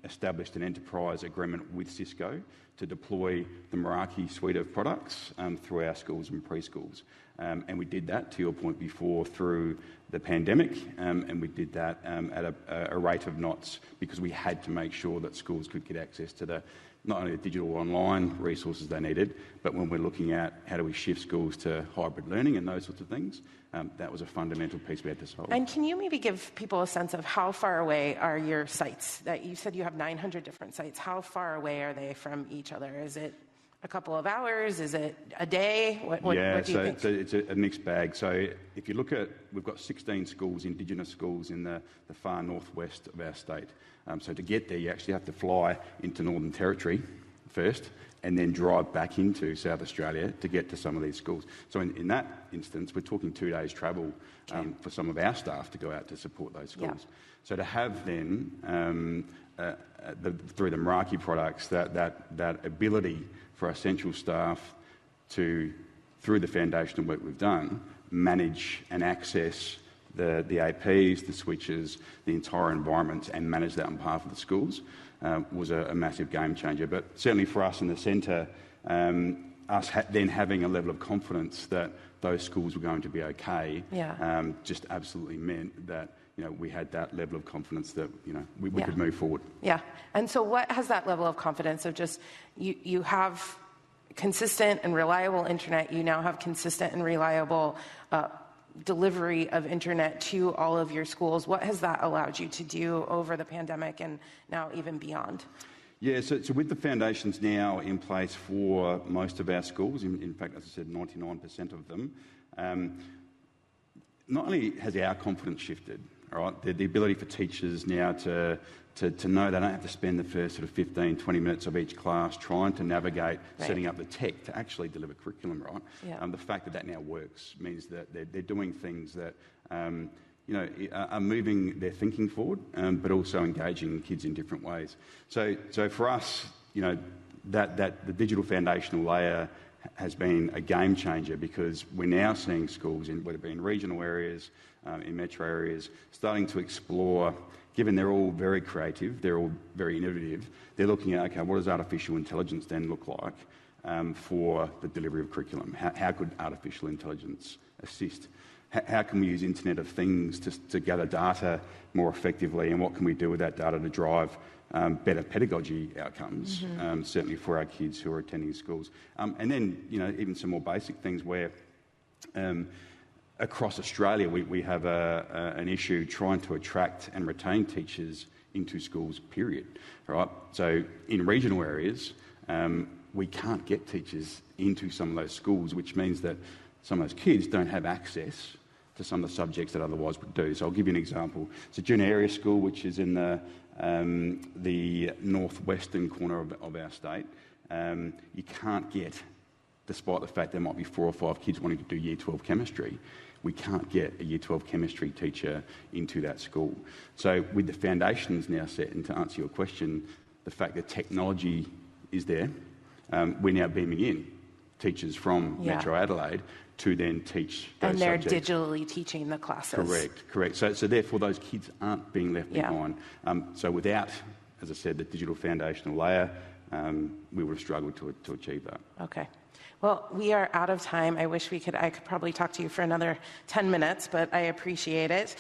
established an enterprise agreement with Cisco to deploy the Meraki suite of products through our schools and preschools. And we did that, to your point before, through the pandemic, and we did that at a rate of knots because we had to make sure that schools could get access to not only the digital online resources they needed, but when we're looking at how do we shift schools to hybrid learning and those sorts of things, that was a fundamental piece we had to solve. And can you maybe give people a sense of how far away are your sites? That you said you have 900 different sites. How far away are they from each other? Is it a couple of hours? Is it a day? What do you think? It's a mixed bag. So if you look at, we've got 16 schools, Indigenous schools in the far northwest of our state. So to get there, you actually have to fly into Northern Territory first and then drive back into South Australia to get to some of these schools. So in that instance, we're talking 2 days travel for some of our staff to go out to support those schools. Yeah. So to have then, through the Meraki products, that ability for our central staff to, through the foundational work we've done, manage and access the APs, the switches, the entire environment, and manage that on behalf of the schools was a massive game changer. But certainly for us in the centre, then having a level of confidence that those schools were going to be okay, just absolutely meant that we had that level of confidence that we could move forward. Yeah. And so what has that level of confidence of just you have consistent and reliable internet, you now have consistent and reliable delivery of internet to all of your schools. What has that allowed you to do over the pandemic and now even beyond? Yeah, so with the foundations now in place for most of our schools, in fact, as I said, 99% of them, not only has our confidence shifted, all right, the ability for teachers now to know they don't have to spend the first sort of 15, 20 minutes of each class trying to navigate setting up the tech to actually deliver curriculum, right? Yeah. The fact that that now works means that they're doing things that are moving their thinking forward, but also engaging kids in different ways. So for us, that the digital foundational layer has been a game changer because we're now seeing schools, whether it be in regional areas, in metro areas, starting to explore. Given they're all very creative, they're all very innovative, they're looking at, okay, what does artificial intelligence then look like for the delivery of curriculum? How could artificial intelligence assist? How can we use Internet of Things to gather data more effectively, and what can we do with that data to drive better pedagogy outcomes, certainly for our kids who are attending schools? And then, even some more basic things where across Australia, we have an issue trying to attract and retain teachers into schools, period. Right? So in regional areas, we can't get teachers into some of those schools, which means that some of those kids don't have access to some of the subjects that otherwise would do. So I'll give you an example. It's a junior area school, which is in the northwestern corner of our state. You can't get, despite the fact there might be 4 or 5 kids wanting to do Year 12 chemistry, we can't get a Year 12 chemistry teacher into that school. So with the foundations now set, and to answer your question, the fact that technology is there, we're now beaming in teachers from Metro Adelaide to then teach those and they're subjects. Digitally teaching the classes. Correct. So therefore those kids aren't being left behind. So without, as I said, the digital foundational layer, we would have struggled to achieve that. Okay. Well, we are out of time. I could probably talk to you for another 10 minutes, but I appreciate it.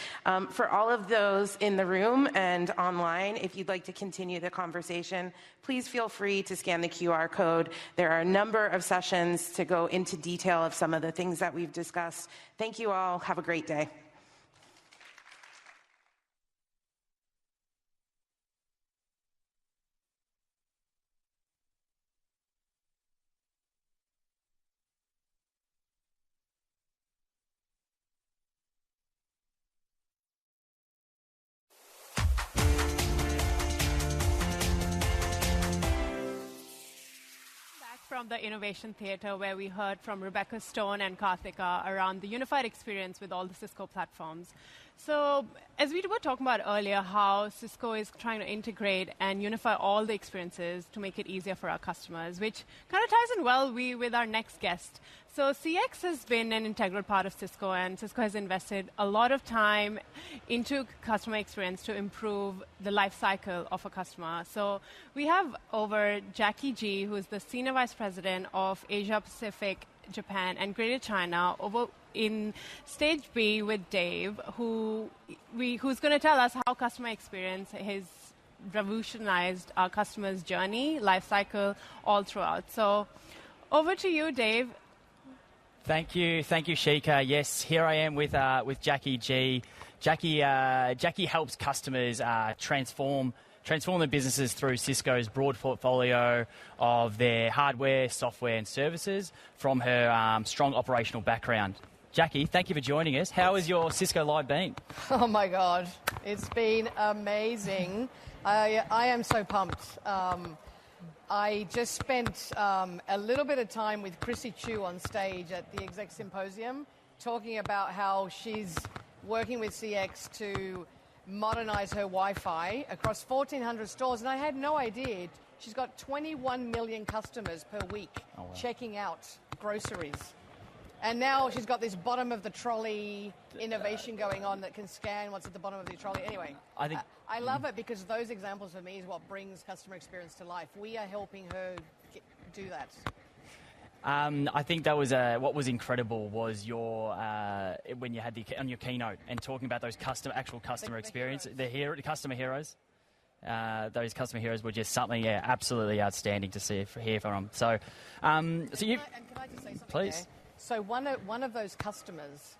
For all of those in the room and online, if you'd like to continue the conversation, please feel free to scan the QR code. There are a number of sessions to go into detail of some of the things that we've discussed. Thank you all. Have a great day. from the Innovation Theatre where we heard from Rebecca Stone and Karthika around the unified experience with all the Cisco platforms. So as we were talking about earlier, how Cisco is trying to integrate and unify all the experiences to make it easier for our customers, which kind of ties in well with our next guest. So CX has been an integral part of Cisco, and Cisco has invested a lot of time into customer experience to improve the life cycle of a customer. So we have over Jackie G, who is the Senior Vice President of Asia Pacific, Japan, and Greater China, over in Stage B with Dave, who's going to tell us how customer experience has revolutionized our customers' journey, life cycle, all throughout. So over to you, Dave. Thank you, Shika. Yes, here I am with Jackie G. Jackie helps customers transform their businesses through Cisco's broad portfolio of their hardware, software, and services from her strong operational background. Jackie, thank you for joining us. How has your Cisco Live been? Oh my God, it's been amazing. I am so pumped. I just spent a little bit of time with Chrissy Chu on stage at the Exec Symposium talking about how she's working with CX to modernize her Wi-Fi across 1,400 stores. And I had no idea. She's got 21 million customers per week checking out groceries. And now she's got this bottom of the trolley innovation going on that can scan what's at the bottom of the trolley. Anyway, I love it because those examples for me is what brings customer experience to life. We are helping her do that. I think that was what was incredible was your when you had on your keynote and talking about those actual customer experience, the customer heroes. Those customer heroes were just something, absolutely outstanding to hear from them. So, you. And can I just say something? Please. There? So one of those customers.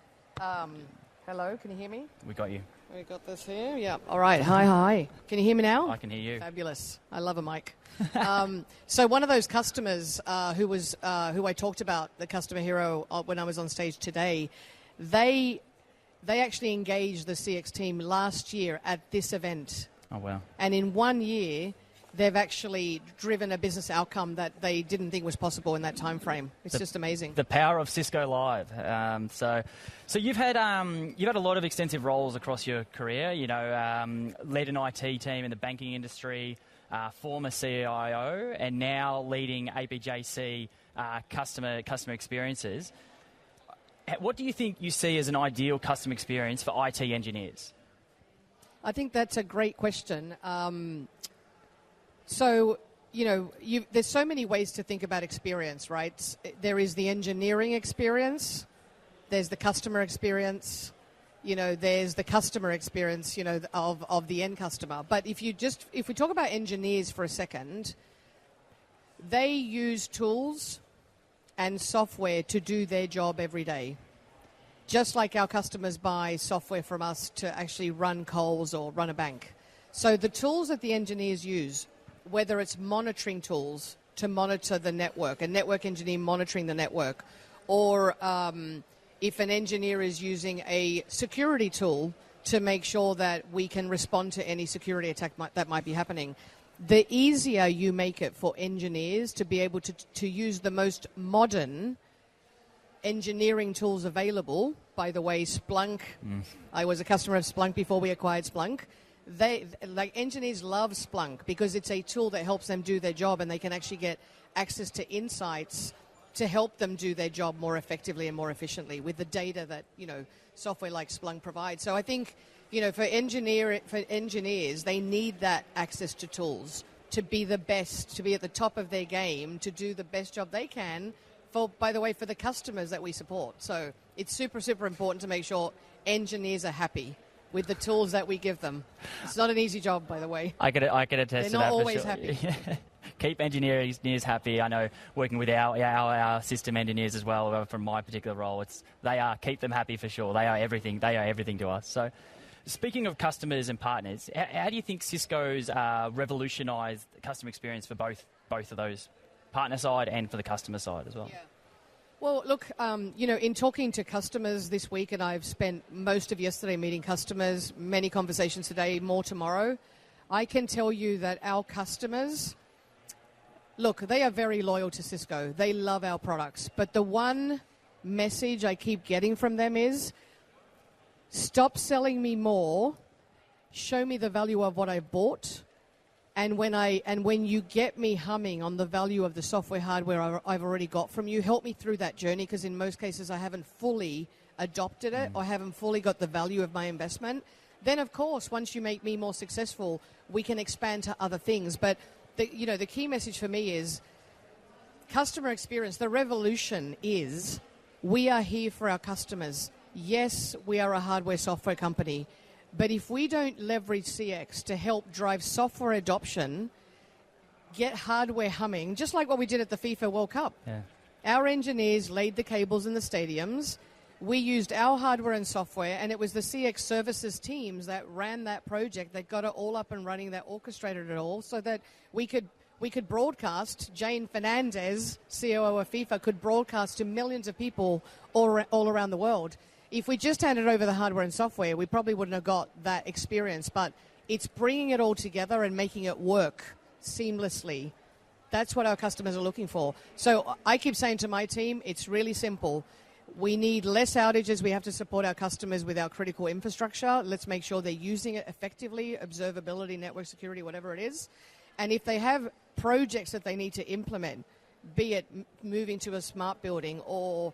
Hello, can you hear me? We got you. We got this here. Yeah. All right. Hi. Can you hear me now? I can hear you. Fabulous. I love a mic. So one of those customers who I talked about, the customer hero, when I was on stage today, they actually engaged the CX team last year at this event. Oh, wow. And in 1 year, they've actually driven a business outcome that they didn't think was possible in that time frame. It's just amazing. The power of Cisco Live. So you've had a lot of extensive roles across your career. You know, led an IT team in the banking industry, former CIO, and now leading APJC customer experiences. What do you think you see as an ideal customer experience for IT engineers? I think that's a great question. So, you know, there's so many ways to think about experience, right? There is the engineering experience, there's the customer experience, you know, there's the customer experience, you know, of the end customer. But if we talk about engineers for a second, they use tools and software to do their job every day. Just like our customers buy software from us to actually run Coles or run a bank. So the tools that the engineers use, whether it's monitoring tools to monitor the network, a network engineer monitoring the network, or if an engineer is using a security tool to make sure that we can respond to any security attack that might be happening, the easier you make it for engineers to be able to use the most modern engineering tools available. By the way, Splunk, I was a customer of Splunk before we acquired Splunk. Engineers love Splunk because it's a tool that helps them do their job, and they can actually get access to insights to help them do their job more effectively and more efficiently with the data that, you know, software like Splunk provides. So I think, you know, for engineers, they need that access to tools to be the best, to be at the top of their game, to do the best job they can for the customers that we support. So it's super, super important to make sure engineers are happy with the tools that we give them. It's not an easy job, by the way. I can attest to that. They're not always happy. Keep engineers happy. I know working with our system engineers as well from my particular role, keep them happy for sure. They are everything. They are everything to us. So, speaking of customers and partners, how do you think Cisco's revolutionised the customer experience for both of those, partner side and for the customer side as well? Yeah. Well, look, you know, in talking to customers this week, and I've spent most of yesterday meeting customers, many conversations today, more tomorrow, I can tell you that our customers Look, they are very loyal to Cisco. They love our products. But the one message I keep getting from them is, stop selling me more, show me the value of what I've bought, and when you get me humming on the value of the software hardware I've already got from you, help me through that journey, because in most cases I haven't fully adopted it or haven't fully got the value of my investment. Then, of course, once you make me more successful, we can expand to other things. But the key message for me is customer experience. The revolution is we are here for our customers. Yes, we are a hardware software company, but if we don't leverage CX to help drive software adoption, get hardware humming, just like what we did at the FIFA World Cup. Yeah. Our engineers laid the cables in the stadiums. We used our hardware and software, and it was the CX services teams that ran that project, that got it all up and running, that orchestrated it all, so that we could broadcast. Jane Fernandez, COO of FIFA, could broadcast to millions of people all around the world. If we just handed over the hardware and software, we probably wouldn't have got that experience. But it's bringing it all together and making it work seamlessly. That's what our customers are looking for. So I keep saying to my team, it's really simple. We need less outages. We have to support our customers with our critical infrastructure. Let's make sure they're using it effectively, observability, network security, whatever it is. And if they have projects that they need to implement, be it moving to a smart building or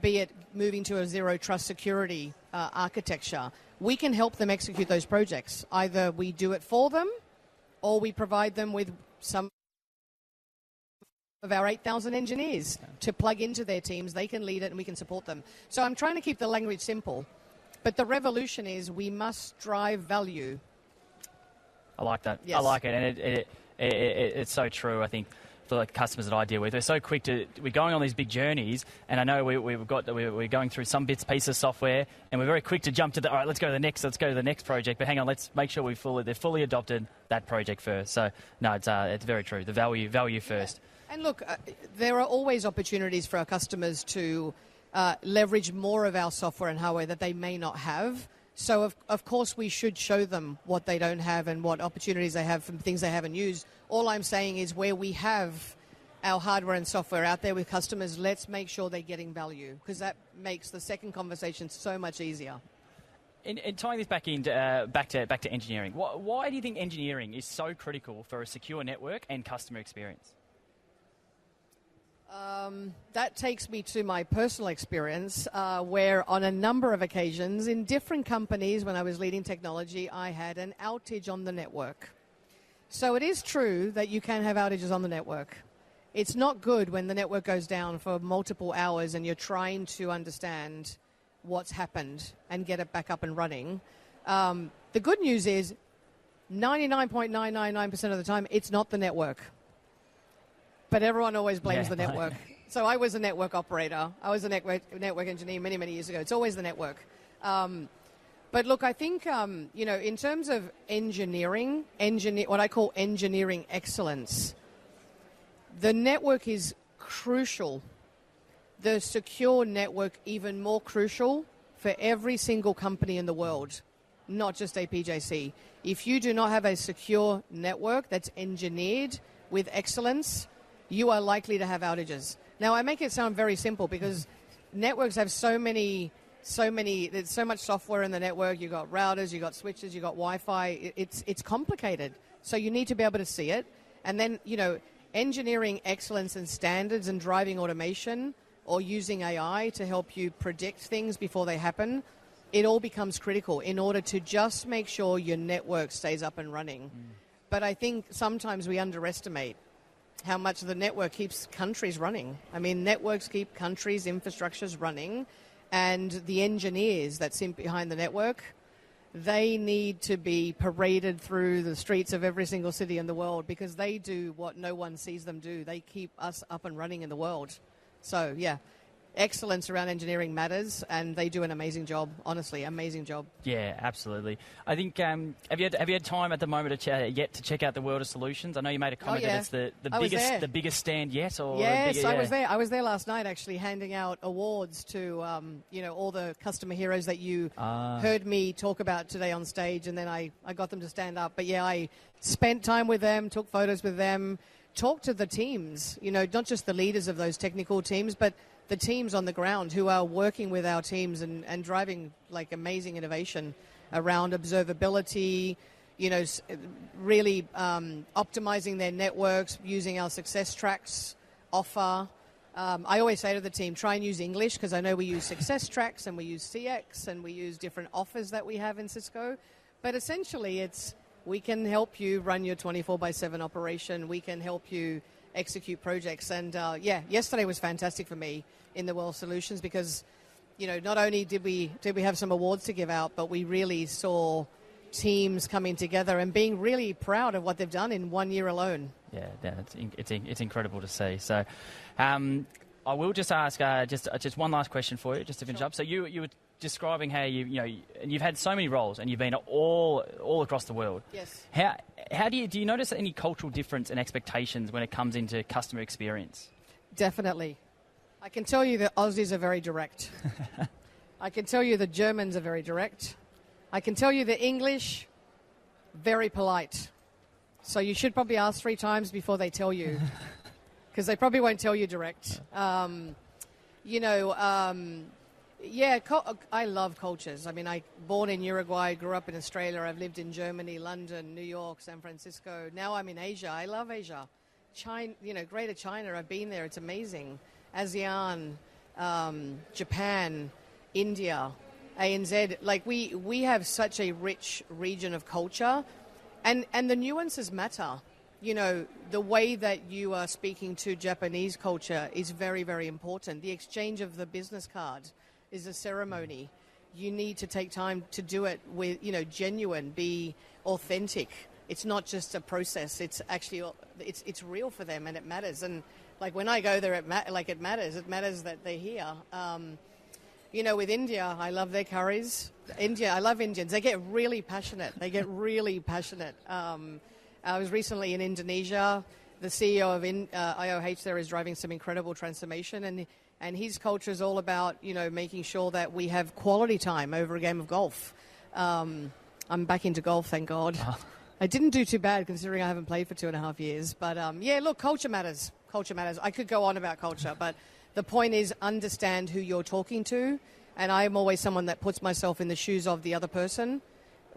be it moving to a zero trust security architecture, we can help them execute those projects. Either we do it for them or we provide them with some of our 8,000 engineers to plug into their teams. They can lead it and we can support them. So I'm trying to keep the language simple, but the revolution is we must drive value. I like that. Yes. I like it, and it's so true. I think for the customers that I deal with, we're so quick we're going on these big journeys, and I know we're going through some bits, pieces of software, and we're very quick to jump to all right, let's go to the next project. But hang on, let's make sure they're fully adopted that project first. So no, it's very true. The value first. And look, there are always opportunities for our customers to leverage more of our software and hardware that they may not have. So, of course, we should show them what they don't have and what opportunities they have from things they haven't used. All I'm saying is where we have our hardware and software out there with customers, let's make sure they're getting value, because that makes the second conversation so much easier. And tying this back to engineering, why do you think engineering is so critical for a secure network and customer experience? That takes me to my personal experience, where on a number of occasions in different companies when I was leading technology, I had an outage on the network. So it is true that you can have outages on the network. It's not good when the network goes down for multiple hours and you're trying to understand what's happened and get it back up and running. The good news is 99.999% of the time, it's not the network. But everyone always blames the network. So I was a network operator. I was a network engineer many, many years ago. It's always the network. But look, I think, in terms of what I call engineering excellence, the network is crucial. The secure network even more crucial for every single company in the world, not just APJC. If you do not have a secure network that's engineered with excellence, you are likely to have outages. Now, I make it sound very simple because networks have there's so much software in the network. You've got routers, you've got switches, you've got Wi-Fi. It's complicated. So you need to be able to see it. And then, engineering excellence and standards and driving automation or using AI to help you predict things before they happen, it all becomes critical in order to just make sure your network stays up and running. But I think sometimes we underestimate how much the network keeps countries running. I mean, networks keep countries' infrastructures running, and the engineers that sit behind the network, they need to be paraded through the streets of every single city in the world because they do what no one sees them do. They keep us up and running in the world. So, yeah, excellence around engineering matters, and they do an amazing job, honestly, amazing job. Yeah, absolutely. I think, have you had time at the moment to check out the World of Solutions? I know you made a comment that it's the biggest stand yet. Or yes, I was there. I was there last night, actually, handing out awards to all the customer heroes that you heard me talk about today on stage, and then I got them to stand up. But yeah, I spent time with them, took photos with them, talk to the teams, not just the leaders of those technical teams, but the teams on the ground who are working with our teams and driving like amazing innovation around observability, really optimizing their networks, using our success tracks offer. I always say to the team, try and use English, because I know we use success tracks and we use CX and we use different offers that we have in Cisco. But essentially, we can help you run your 24/7 operation. We can help you execute projects. And yesterday was fantastic for me in the World Solutions, because, not only did we have some awards to give out, but we really saw teams coming together and being really proud of what they've done in 1 year alone. Yeah, it's incredible to see. So, I will just ask just one last question for you, just to finish up. So you were describing how you've had so many roles and you've been all across the world. Yes. How do you notice any cultural difference in expectations when it comes into customer experience? Definitely. I can tell you the Aussies are very direct. I can tell you the Germans are very direct. I can tell you the English, very polite. So you should probably ask 3 times before they tell you, because they probably won't tell you direct. I love cultures. I mean, I born in Uruguay, grew up in Australia. I've lived in Germany, London, New York, San Francisco. Now I'm in Asia. I love Asia. China, Greater China. I've been there. It's amazing. ASEAN, Japan, India, ANZ. Like we have such a rich region of culture, and the nuances matter. The way that you are speaking to Japanese culture is very, very important. The exchange of the business card is a ceremony. You need to take time to do it with, genuine, be authentic. It's not just a process. It's actually, it's real for them, and it matters. And like when I go there, it matters. It matters that they're here. With India, I love their curries. I love Indians. They get really passionate. I was recently in Indonesia. The CEO of IOH there is driving some incredible transformation, and his culture is all about, making sure that we have quality time over a game of golf. I'm back into golf, thank God. I didn't do too bad considering I haven't played for 2.5 years. But look, culture matters. Culture matters. I could go on about culture, but the point is understand who you're talking to. And I'm always someone that puts myself in the shoes of the other person,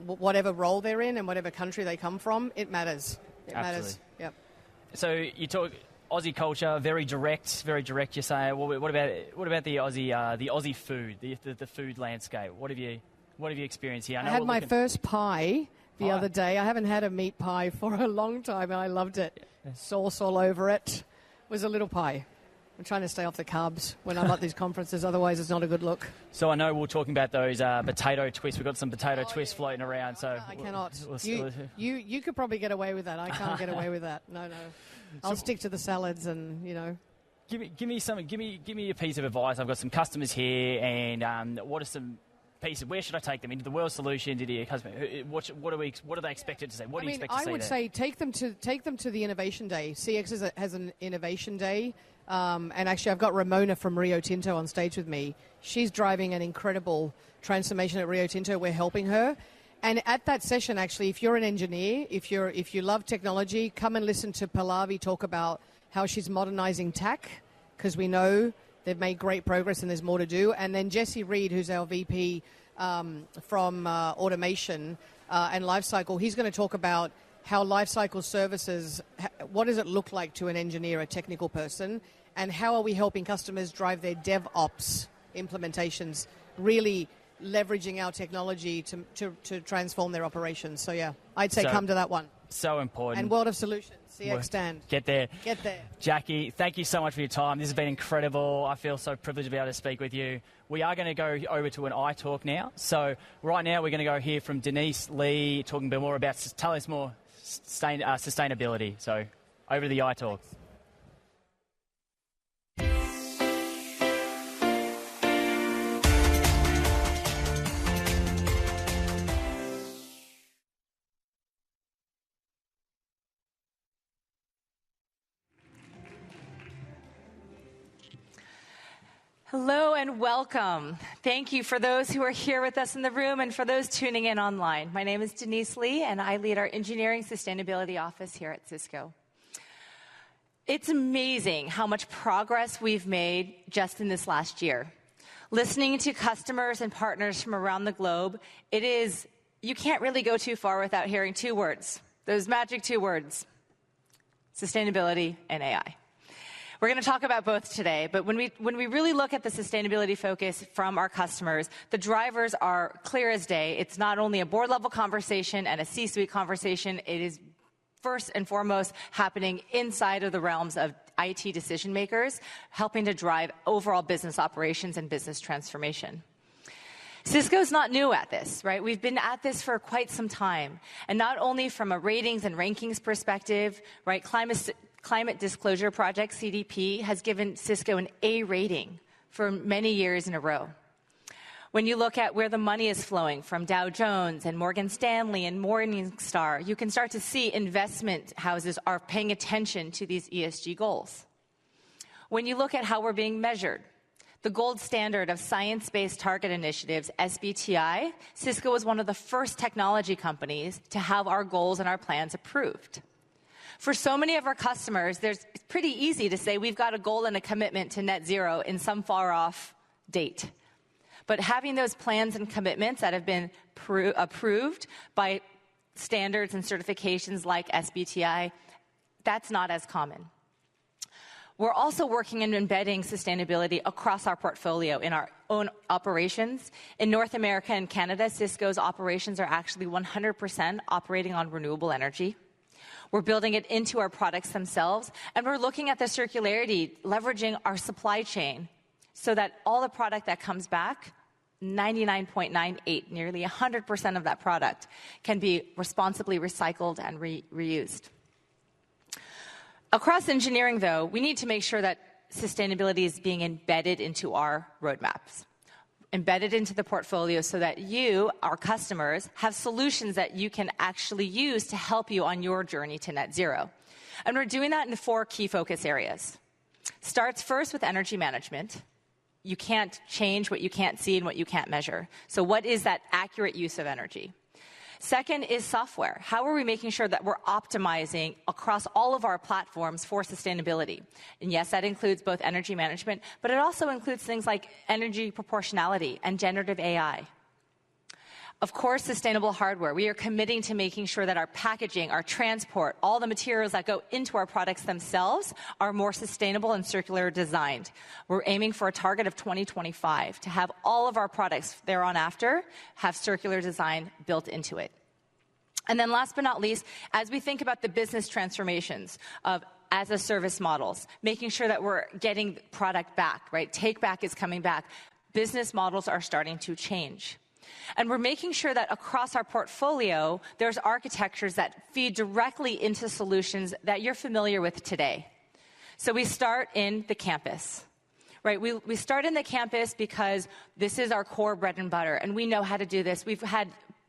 whatever role they're in and whatever country they come from. It matters. It matters. Yep. So you talk Aussie culture, very direct. You say. Well, what about the Aussie food, the food landscape? What have you experienced here? I had my first pie the other day. I haven't had a meat pie for a long time, and I loved it. Sauce all over it. It was a little pie. I'm trying to stay off the carbs when I'm at these conferences, otherwise it's not a good look. So I know we're talking about those potato twists. We've got some potato twists floating around. So I cannot. You could probably get away with that. I can't get away with that. No. I'll stick to the salads and, Give me something. Give me a piece of advice. I've got some customers here, and what are some pieces? Where should I take them into the World Solution? What are they expected to say? What do you expect to see? I would say take them to the Innovation Day. CX has an Innovation Day. And actually, I've got Ramona from Rio Tinto on stage with me. She's driving an incredible transformation at Rio Tinto. We're helping her. And at that session, actually, if you're an engineer, if you love technology, come and listen to Pallavi talk about how she's modernizing TAC, because we know they've made great progress and there's more to do. And then Jesse Reed, who's our VP from Automation and Lifecycle, he's going to talk about how Lifecycle services, what does it look like to an engineer, a technical person, and how are we helping customers drive their DevOps implementations, really leveraging our technology to transform their operations. So, I'd say come to that one. So important. And World of Solutions, CX Stand. Get there. Get there. Jackie, thank you so much for your time. This has been incredible. I feel so privileged to be able to speak with you. We are going to go over to an iTalk now. So right now we're going to go hear from Denise Lee talking a bit more about, tell us more, sustainability. So over to the iTalk. Hello and welcome. Thank you for those who are here with us in the room and for those tuning in online. My name is Denise Lee, and I lead our Engineering Sustainability Office here at Cisco. It's amazing how much progress we've made just in this last year. Listening to customers and partners from around the globe, you can't really go too far without hearing two words, those magic two words, sustainability and AI. We're going to talk about both today, but when we really look at the sustainability focus from our customers, the drivers are clear as day. It's not only a board-level conversation and a C-suite conversation, it is first and foremost happening inside of the realms of IT decision makers, helping to drive overall business operations and business transformation. Cisco's not new at this, right? We've been at this for quite some time. And not only from a ratings and rankings perspective, right? Climate Disclosure Project, CDP, has given Cisco an A rating for many years in a row. When you look at where the money is flowing from Dow Jones and Morgan Stanley and Morningstar, you can start to see investment houses are paying attention to these ESG goals. When you look at how we're being measured, the gold standard of science-based target initiatives, SBTI, Cisco was one of the first technology companies to have our goals and our plans approved. For so many of our customers, it's pretty easy to say we've got a goal and a commitment to net zero in some far-off date. But having those plans and commitments that have been approved by standards and certifications like SBTI, that's not as common. We're also working on embedding sustainability across our portfolio in our own operations. In North America and Canada, Cisco's operations are actually 100% operating on renewable energy. We're building it into our products themselves, and we're looking at the circularity, leveraging our supply chain so that all the product that comes back, 99.98, nearly 100% of that product, can be responsibly recycled and reused. Across engineering, though, we need to make sure that sustainability is being embedded into our roadmaps, embedded into the portfolio so that you, our customers, have solutions that you can actually use to help you on your journey to net zero. And we're doing that in 4 key focus areas. Starts first with energy management. You can't change what you can't see and what you can't measure. So what is that accurate use of energy? Second is software. How are we making sure that we're optimizing across all of our platforms for sustainability? And yes, that includes both energy management, but it also includes things like energy proportionality and generative AI. Of course, sustainable hardware. We are committing to making sure that our packaging, our transport, all the materials that go into our products themselves are more sustainable and circular designed. We're aiming for a target of 2025 to have all of our products thereafter have circular design built into it. And then last but not least, as we think about the business transformations of as-a-service models, making sure that we're getting product back, right? Take back is coming back. Business models are starting to change. And we're making sure that across our portfolio, there's architectures that feed directly into solutions that you're familiar with today. So we start in the campus, right? We start in the campus because this is our core bread and butter, and we know how to do this. We've had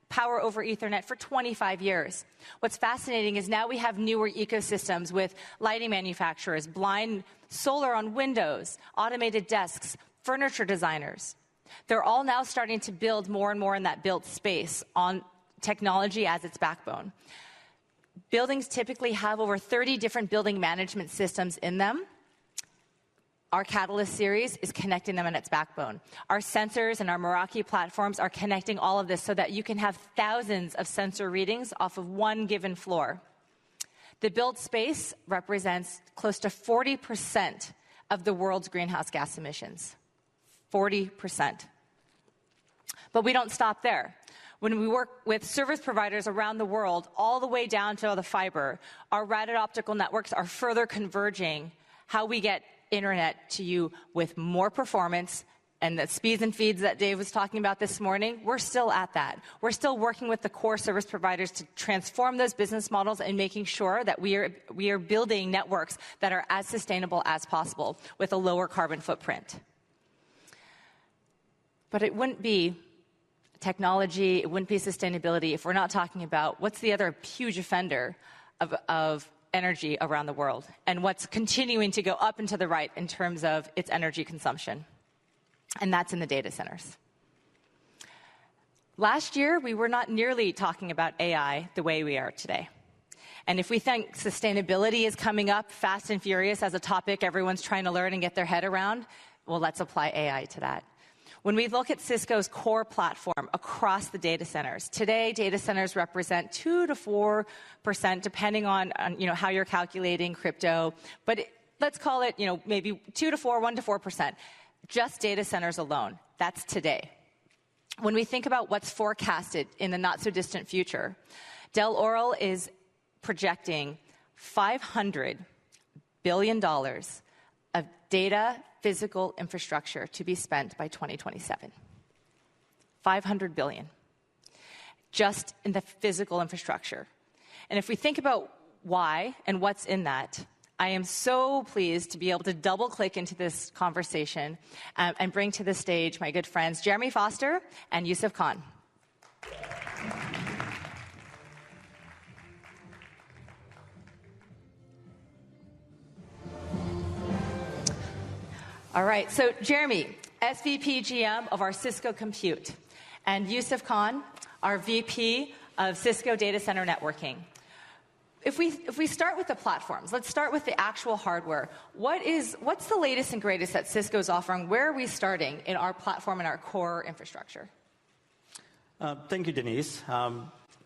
power over Ethernet for 25 years. What's fascinating is now we have newer ecosystems with lighting manufacturers, blind solar on windows, automated desks, furniture designers. They're all now starting to build more and more in that built space on technology as its backbone. Buildings typically have over 30 different building management systems in them. Our Catalyst series is connecting them in its backbone. Our sensors and our Meraki platforms are connecting all of this so that you can have thousands of sensor readings off of one given floor. The built space represents close to 40% of the world's greenhouse gas emissions. 40%. But we don't stop there. When we work with service providers around the world, all the way down to the fiber, our routed optical networks are further converging how we get internet to you with more performance and the speeds and feeds that Dave was talking about this morning. We're still at that. We're still working with the core service providers to transform those business models and making sure that we are building networks that are as sustainable as possible with a lower carbon footprint. But it wouldn't be technology, it wouldn't be sustainability if we're not talking about what's the other huge offender of energy around the world and what's continuing to go up and to the right in terms of its energy consumption. And that's in the data centers. Last year, we were not nearly talking about AI the way we are today. And if we think sustainability is coming up fast and furious as a topic everyone's trying to learn and get their head around, well, let's apply AI to that. When we look at Cisco's core platform across the data centers, today data centers represent 2 to 4%, depending on how you're calculating crypto. But let's call it, maybe 2 to 4, 1 to 4%. Just data centers alone. That's today. When we think about what's forecasted in the not-so-distant future, Del Oral is projecting $500 billion of data physical infrastructure to be spent by 2027. $500 billion. Just in the physical infrastructure. And if we think about why and what's in that, I am so pleased to be able to double-click into this conversation and bring to the stage my good friends Jeremy Foster and Yusuf Khan. All right, so Jeremy, SVP GM of our Cisco Compute, and Yusuf Khan, our VP of Cisco Data Center Networking. If we start with the platforms, let's start with the actual hardware. What's the latest and greatest that Cisco's offering? Where are we starting in our platform and our core infrastructure? Thank you, Denise.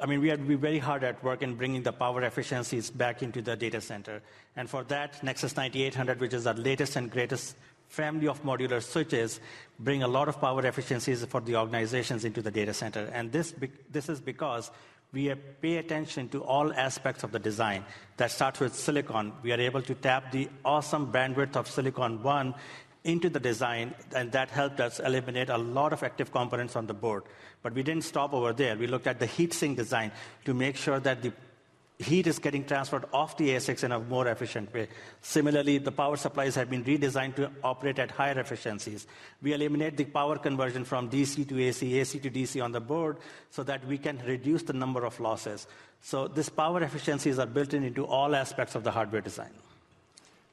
We had to be very hard at work in bringing the power efficiencies back into the data center. And for that, Nexus 9800, which is our latest and greatest family of modular switches, bring a lot of power efficiencies for the organizations into the data center. And this is because we pay attention to all aspects of the design. That starts with silicon. We are able to tap the awesome bandwidth of Silicon One into the design, and that helped us eliminate a lot of active components on the board. But we didn't stop over there. We looked at the heat sink design to make sure that the heat is getting transferred off the ASICs in a more efficient way. Similarly, the power supplies have been redesigned to operate at higher efficiencies. We eliminate the power conversion from DC to AC, AC to DC on the board so that we can reduce the number of losses. So this power efficiencies are built into all aspects of the hardware design.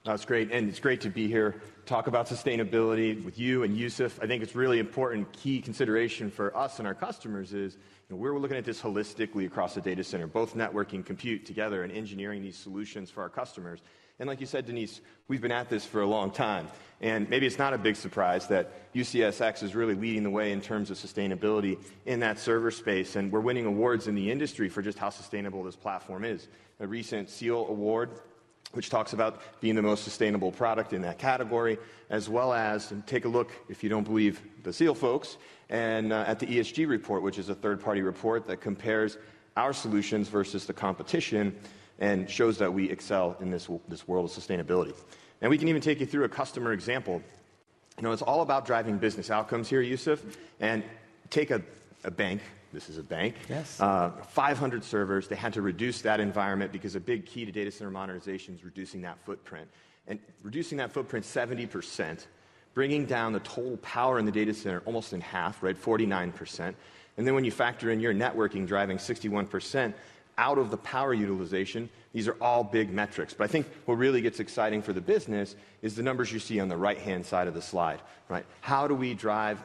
That's great, and it's great to be here, talk about sustainability with you and Yusuf. I think it's really important, key consideration for us and our customers is we're looking at this holistically across the data center, both networking, compute together, and engineering these solutions for our customers. And like you said, Denise, we've been at this for a long time. And maybe it's not a big surprise that UCSX is really leading the way in terms of sustainability in that server space. And we're winning awards in the industry for just how sustainable this platform is. A recent SEAL award, which talks about being the most sustainable product in that category, as well as, and take a look, if you don't believe the SEAL folks, and at the ESG report, which is a third-party report that compares our solutions versus the competition and shows that we excel in this world of sustainability. And we can even take you through a customer example. It's all about driving business outcomes here, Yusuf, and take a bank. This is a bank. Yes. 500 servers. They had to reduce that environment because a big key to data center modernization is reducing that footprint. And reducing that footprint 70%, bringing down the total power in the data center almost in half, right, 49%. And then when you factor in your networking driving 61% out of the power utilization, these are all big metrics. But I think what really gets exciting for the business is the numbers you see on the right-hand side of the slide, right? How do we drive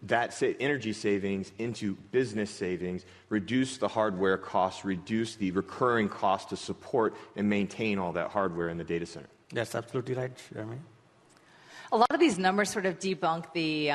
that energy savings into business savings, reduce the hardware costs, reduce the recurring cost to support and maintain all that hardware in the data center? That's absolutely right, Jeremy. A lot of these numbers sort of debunk the,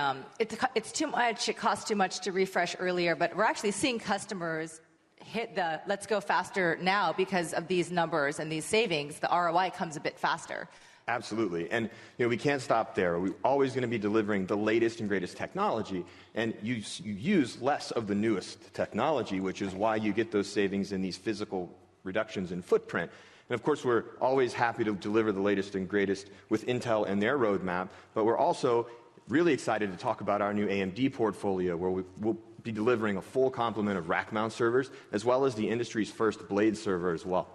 it's too much, it costs too much to refresh earlier, but we're actually seeing customers hit the let's go faster now because of these numbers and these savings. The ROI comes a bit faster. Absolutely. And we can't stop there. We're always going to be delivering the latest and greatest technology, and you use less of the newest technology, which is why you get those savings in these physical reductions in footprint. And of course, we're always happy to deliver the latest and greatest with Intel and their roadmap, but we're also really excited to talk about our new AMD portfolio, where we'll be delivering a full complement of rack mount servers, as well as the industry's first blade server as well.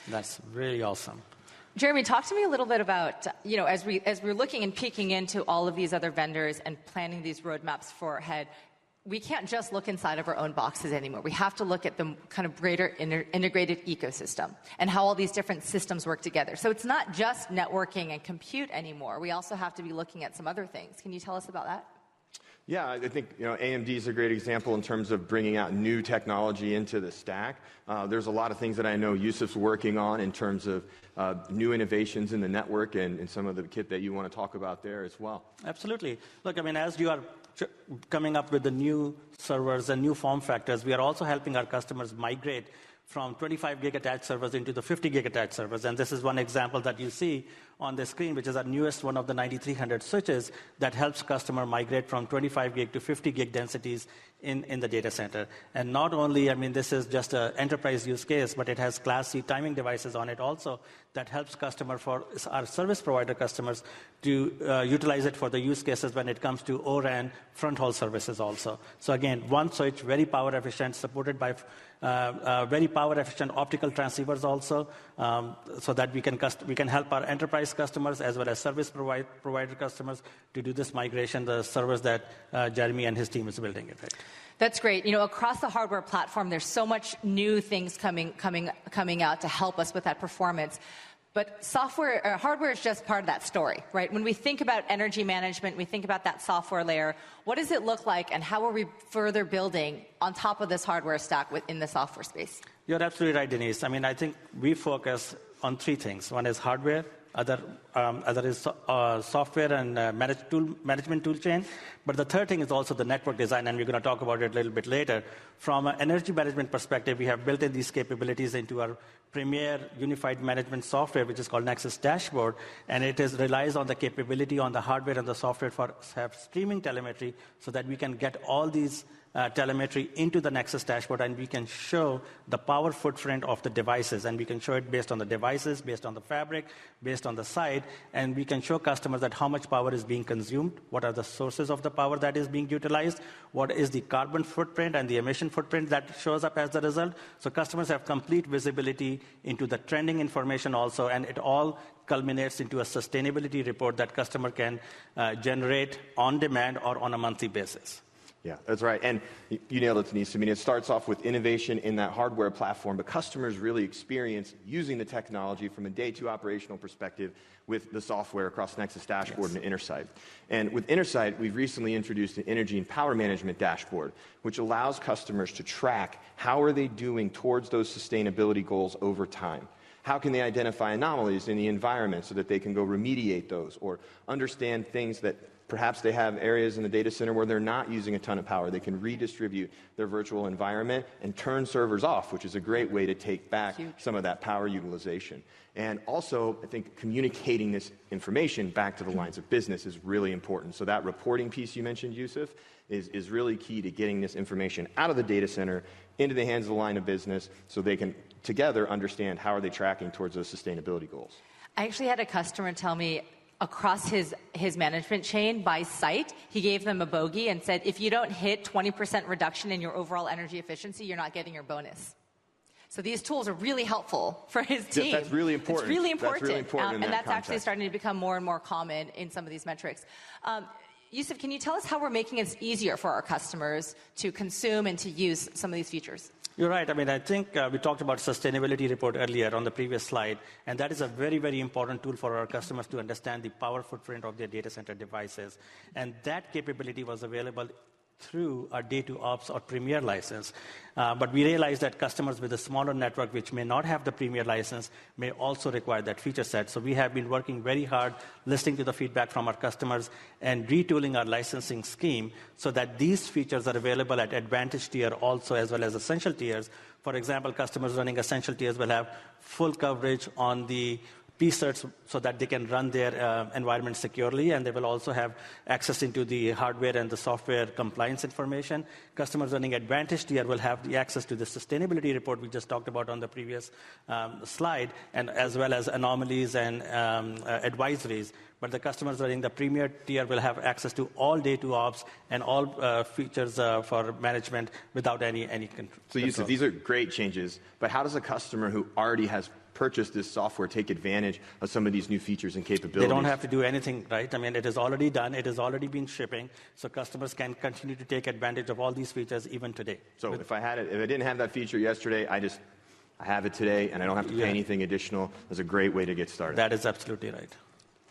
That's really awesome. Jeremy, talk to me a little bit about, as we're looking and peeking into all of these other vendors and planning these roadmaps for ahead, we can't just look inside of our own boxes anymore. We have to look at the kind of greater integrated ecosystem and how all these different systems work together. So it's not just networking and compute anymore. We also have to be looking at some other things. Can you tell us about that? Yeah, I think AMD is a great example in terms of bringing out new technology into the stack. There's a lot of things that I know Yusuf's working on in terms of new innovations in the network and some of the kit that you want to talk about there as well. Absolutely. Look, I mean, as you are coming up with the new servers and new form factors, we are also helping our customers migrate from 25 gig attached servers into the 50 gig attached servers. And this is one example that you see on the screen, which is our newest one of the 9300 switches that helps customer migrate from 25 gig to 50 gig densities in the data center. And not only, I mean, this is just an enterprise use case, but it has Class C timing devices on it also that helps for our service provider customers to utilize it for the use cases when it comes to ORAN front haul services also. So again, one switch, very power efficient, supported by very power efficient optical transceivers also, so that we can help our enterprise customers as well as service provider customers to do this migration, the servers that Jeremy and his team is building it. Right? That's great. Across the hardware platform, there's so much new things coming out to help us with that performance. But hardware is just part of that story, right? When we think about energy management, we think about that software layer. What does it look like, and how are we further building on top of this hardware stack within the software space? You're absolutely right, Denise. I mean, I think we focus on three things. One is hardware, other is software and management tool chain. But the third thing is also the network design, and we're going to talk about it a little bit later. From an energy management perspective, we have built in these capabilities into our premier unified management software, which is called Nexus Dashboard, and it relies on the capability on the hardware and the software for have streaming telemetry so that we can get all these telemetry into the Nexus Dashboard, and we can show the power footprint of the devices, and we can show it based on the devices, based on the fabric, based on the site, and we can show customers that how much power is being consumed, what are the sources of the power that is being utilized, what is the carbon footprint and the emission footprint that shows up as the result. So customers have complete visibility into the trending information also, and it all culminates into a sustainability report that customer can generate on demand or on a monthly basis. Yeah, that's right. And you nailed it, Denise. I mean, it starts off with innovation in that hardware platform, but customers really experience using the technology from a day-to operational perspective with the software across Nexus Dashboard and Intersight. And with Intersight, we've recently introduced an energy and power management dashboard, which allows customers to track how are they doing towards those sustainability goals over time. How can they identify anomalies in the environment so that they can go remediate those, or understand things that perhaps they have areas in the data center where they're not using a ton of power. They can redistribute their virtual environment and turn servers off, which is a great way to take back some of that power utilization. And also, I think communicating this information back to the lines of business is really important. So that reporting piece you mentioned, Yusuf, is really key to getting this information out of the data center into the hands of the line of business so they can together understand how are they tracking towards those sustainability goals. I actually had a customer tell me across his management chain by site, he gave them a bogey and said, if you don't hit 20% reduction in your overall energy efficiency, you're not getting your bonus. So these tools are really helpful for his team. That's really important. It's really important. That's really important and that's actually starting to become more and more common in some of these metrics. Yusuf, can you tell us how we're making it easier for our customers to consume and to use some of these features? You're right. I mean, I think we talked about sustainability report earlier on the previous slide, and that is a very, very important tool for our customers to understand the power footprint of their data center devices. And that capability was available through our Day2Ops or Premier license. But we realized that customers with a smaller network, which may not have the Premier license, may also require that feature set. So we have been working very hard, listening to the feedback from our customers, and retooling our licensing scheme so that these features are available at Advantage tier also, as well as Essential tiers. For example, customers running Essential tiers will have full coverage on the P-certs so that they can run their environment securely, and they will also have access into the hardware and the software compliance information. Customers running Advantage tier will have the access to the sustainability report we just talked about on the previous slide, and as well as anomalies and advisories. But the customers running the Premier tier will have access to all Day2Ops and all features for management without any control. So Yusuf, these are great changes, but how does a customer who already has purchase this software take advantage of some of these new features and capabilities? They don't have to do anything, right? I mean, it is already done. It has already been shipping, so customers can continue to take advantage of all these features even today. So if I didn't have that feature yesterday, I have it today, and I don't have to pay anything additional. That's a great way to get started. That is absolutely right.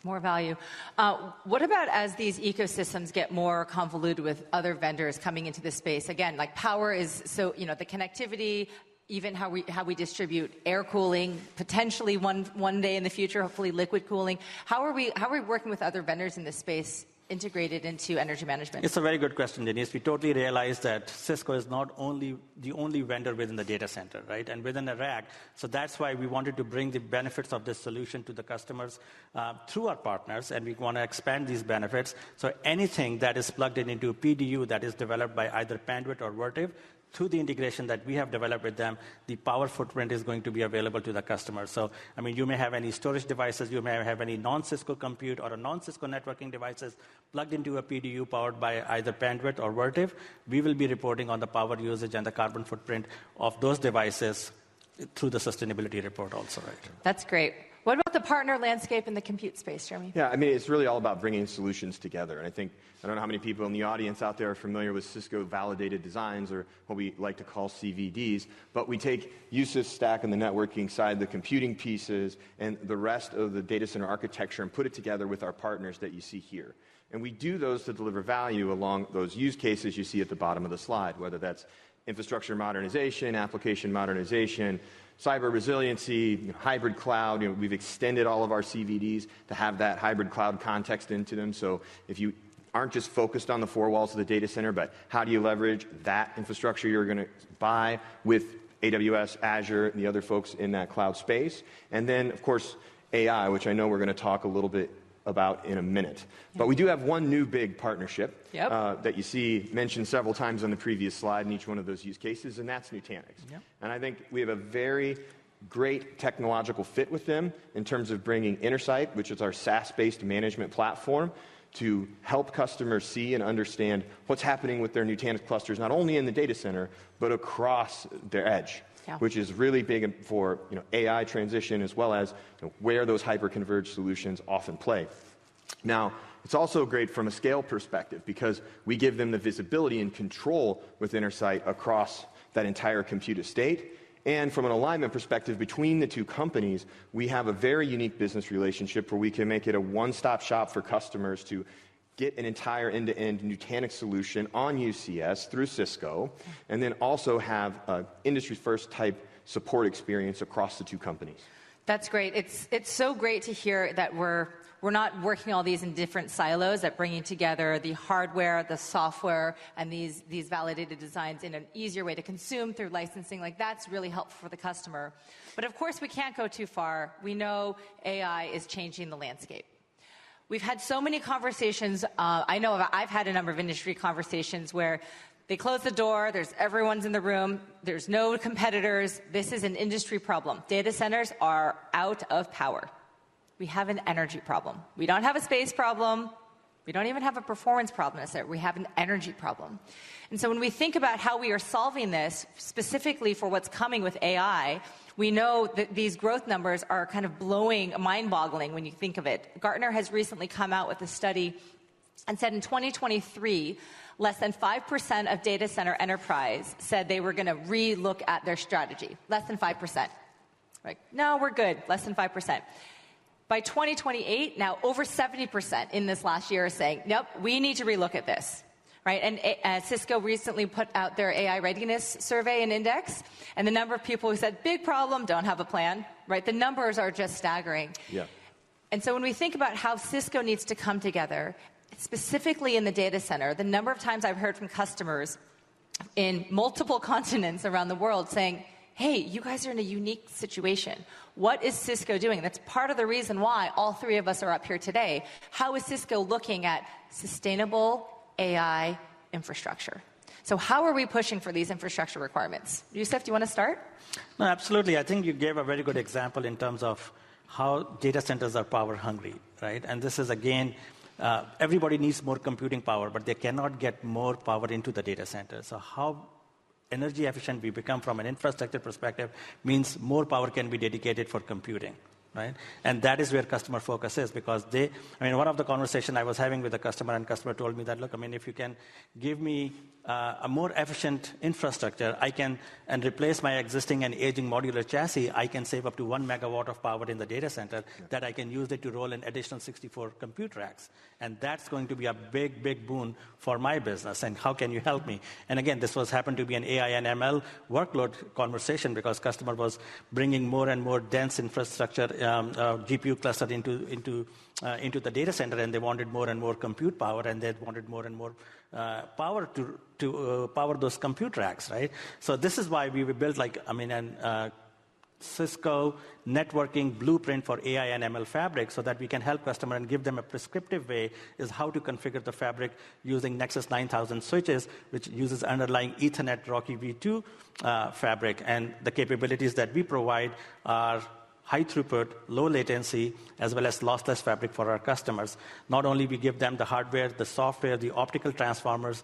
More value. What about as these ecosystems get more convoluted with other vendors coming into the space? Again, like power is so, the connectivity, even how we distribute air cooling, potentially one day in the future, hopefully liquid cooling. How are we working with other vendors in this space integrated into energy management? It's a very good question, Denise. We totally realize that Cisco is not only the only vendor within the data center, right, and within a rack. So that's why we wanted to bring the benefits of this solution to the customers through our partners, and we want to expand these benefits. So anything that is plugged into a PDU that is developed by either Panduit or Vertiv, through the integration that we have developed with them, the power footprint is going to be available to the customer. So, you may have any storage devices, you may have any non-Cisco compute or a non-Cisco networking devices plugged into a PDU powered by either Panduit or Vertiv. We will be reporting on the power usage and the carbon footprint of those devices through the sustainability report also, right? That's great. What about the partner landscape in the compute space, Jeremy? Yeah, it's really all about bringing solutions together. And I don't know how many people in the audience out there are familiar with Cisco validated designs, or what we like to call CVDs, but we take Yusuf's stack on the networking side, the computing pieces, and the rest of the data center architecture and put it together with our partners that you see here. And we do those to deliver value along those use cases you see at the bottom of the slide, whether that's infrastructure modernization, application modernization, cyber resiliency, hybrid cloud. We've extended all of our CVDs to have that hybrid cloud context into them. So if you aren't just focused on the four walls of the data center, but how do you leverage that infrastructure you're going to buy with AWS, Azure, and the other folks in that cloud space. And then, of course, AI, which I know we're going to talk a little bit about in a minute. But we do have one new big partnership that you see mentioned several times on the previous slide in each one of those use cases, and that's Nutanix. And I think we have a very great technological fit with them in terms of bringing Intersight, which is our SaaS-based management platform, to help customers see and understand what's happening with their Nutanix clusters, not only in the data center, but across their edge. Which is really big for AI transition, as well as where those hyper-converged solutions often play. Now, it's also great from a scale perspective because we give them the visibility and control with Intersight across that entire compute estate. And from an alignment perspective between the two companies, we have a very unique business relationship where we can make it a one-stop shop for customers to get an entire end-to-end Nutanix solution on UCS through Cisco, and then also have an industry-first type support experience across the two companies. That's great. It's so great to hear that we're not working all these in different silos, that bringing together the hardware, the software, and these validated designs in an easier way to consume through licensing. That's really helpful for the customer. But of course, we can't go too far. We know AI is changing the landscape. We've had so many conversations. I know I've had a number of industry conversations where they close the door, everyone's in the room, there's no competitors. This is an industry problem. Data centers are out of power. We have an energy problem. We don't have a space problem. We don't even have a performance problem necessarily. We have an energy problem. And so when we think about how we are solving this, specifically for what's coming with AI, we know that these growth numbers are kind of mind-boggling when you think of it. Gartner has recently come out with a study and said in 2023, less than 5% of data center enterprise said they were going to re-look at their strategy. Less than 5%. No, we're good. Less than 5%. By 2028, now over 70% in this last year are saying, nope, we need to relook at this. Right? And Cisco recently put out their AI readiness survey and index, and the number of people who said, big problem, don't have a plan, right? The numbers are just staggering. And so when we think about how Cisco needs to come together, specifically in the data center, the number of times I've heard from customers in multiple continents around the world saying, hey, you guys are in a unique situation. What is Cisco doing? That's part of the reason why all three of us are up here today. How is Cisco looking at sustainable AI infrastructure? So how are we pushing for these infrastructure requirements? Yusuf, do you want to start? No, absolutely. I think you gave a very good example in terms of how data centers are power hungry, right? And this is, again, everybody needs more computing power, but they cannot get more power into the data center. So how energy efficient we become from an infrastructure perspective means more power can be dedicated for computing, right? And that is where customer focus is, because one of the conversations I was having with a customer, and customer told me that, look, if you can give me a more efficient infrastructure, and replace my existing and aging modular chassis, I can save up to 1 megawatt of power in the data center that I can use it to roll in additional 64 compute racks. And that's going to be a big, big boon for my business. And how can you help me? And again, this happened to be an AI and ML workload conversation, because customer was bringing more and more dense infrastructure, GPU cluster into the data center, and they wanted more and more compute power, and they wanted more and more power to power those compute racks, right? So this is why we built Cisco networking blueprint for AI and ML fabric, so that we can help customer and give them a prescriptive way is how to configure the fabric using Nexus 9000 switches, which uses underlying Ethernet Rocky V2 fabric. And the capabilities that we provide are high throughput, low latency, as well as lossless fabric for our customers. Not only we give them the hardware, the software, the optical transceivers,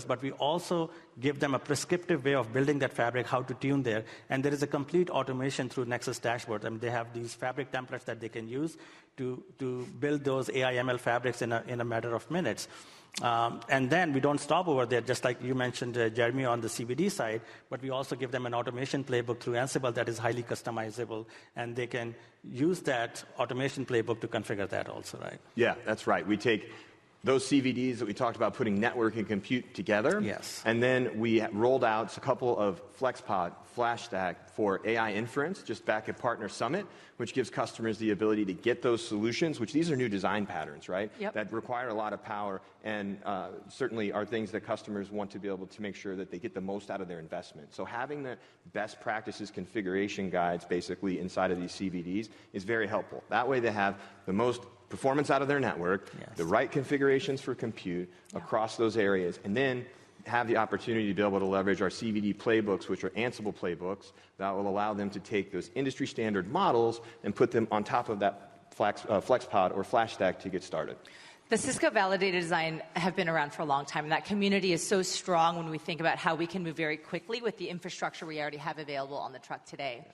but we also give them a prescriptive way of building that fabric, how to tune there. And there is a complete automation through Nexus dashboard. They have these fabric templates that they can use to build those AI ML fabrics in a matter of minutes. And then we don't stop over there, just like you mentioned, Jeremy, on the CVD side, but we also give them an automation playbook through Ansible that is highly customizable, and they can use that automation playbook to configure that also, right? Yeah, that's right. We take those CVDs that we talked about putting network and compute together. Yes. And then we rolled out a couple of FlexPod flash stack for AI inference just back at Partner Summit, which gives customers the ability to get those solutions, which these are new design patterns, right? Yep. That require a lot of power and certainly are things that customers want to be able to make sure that they get the most out of their investment. So having the best practices configuration guides basically inside of these CVDs is very helpful. That way they have the most performance out of their network, the right configurations for compute across those areas, and then have the opportunity to be able to leverage our CVD playbooks, which are Ansible playbooks, that will allow them to take those industry standard models and put them on top of that FlexPod or flash stack to get started. The Cisco validated design have been around for a long time, and that community is so strong when we think about how we can move very quickly with the infrastructure we already have available on the truck today.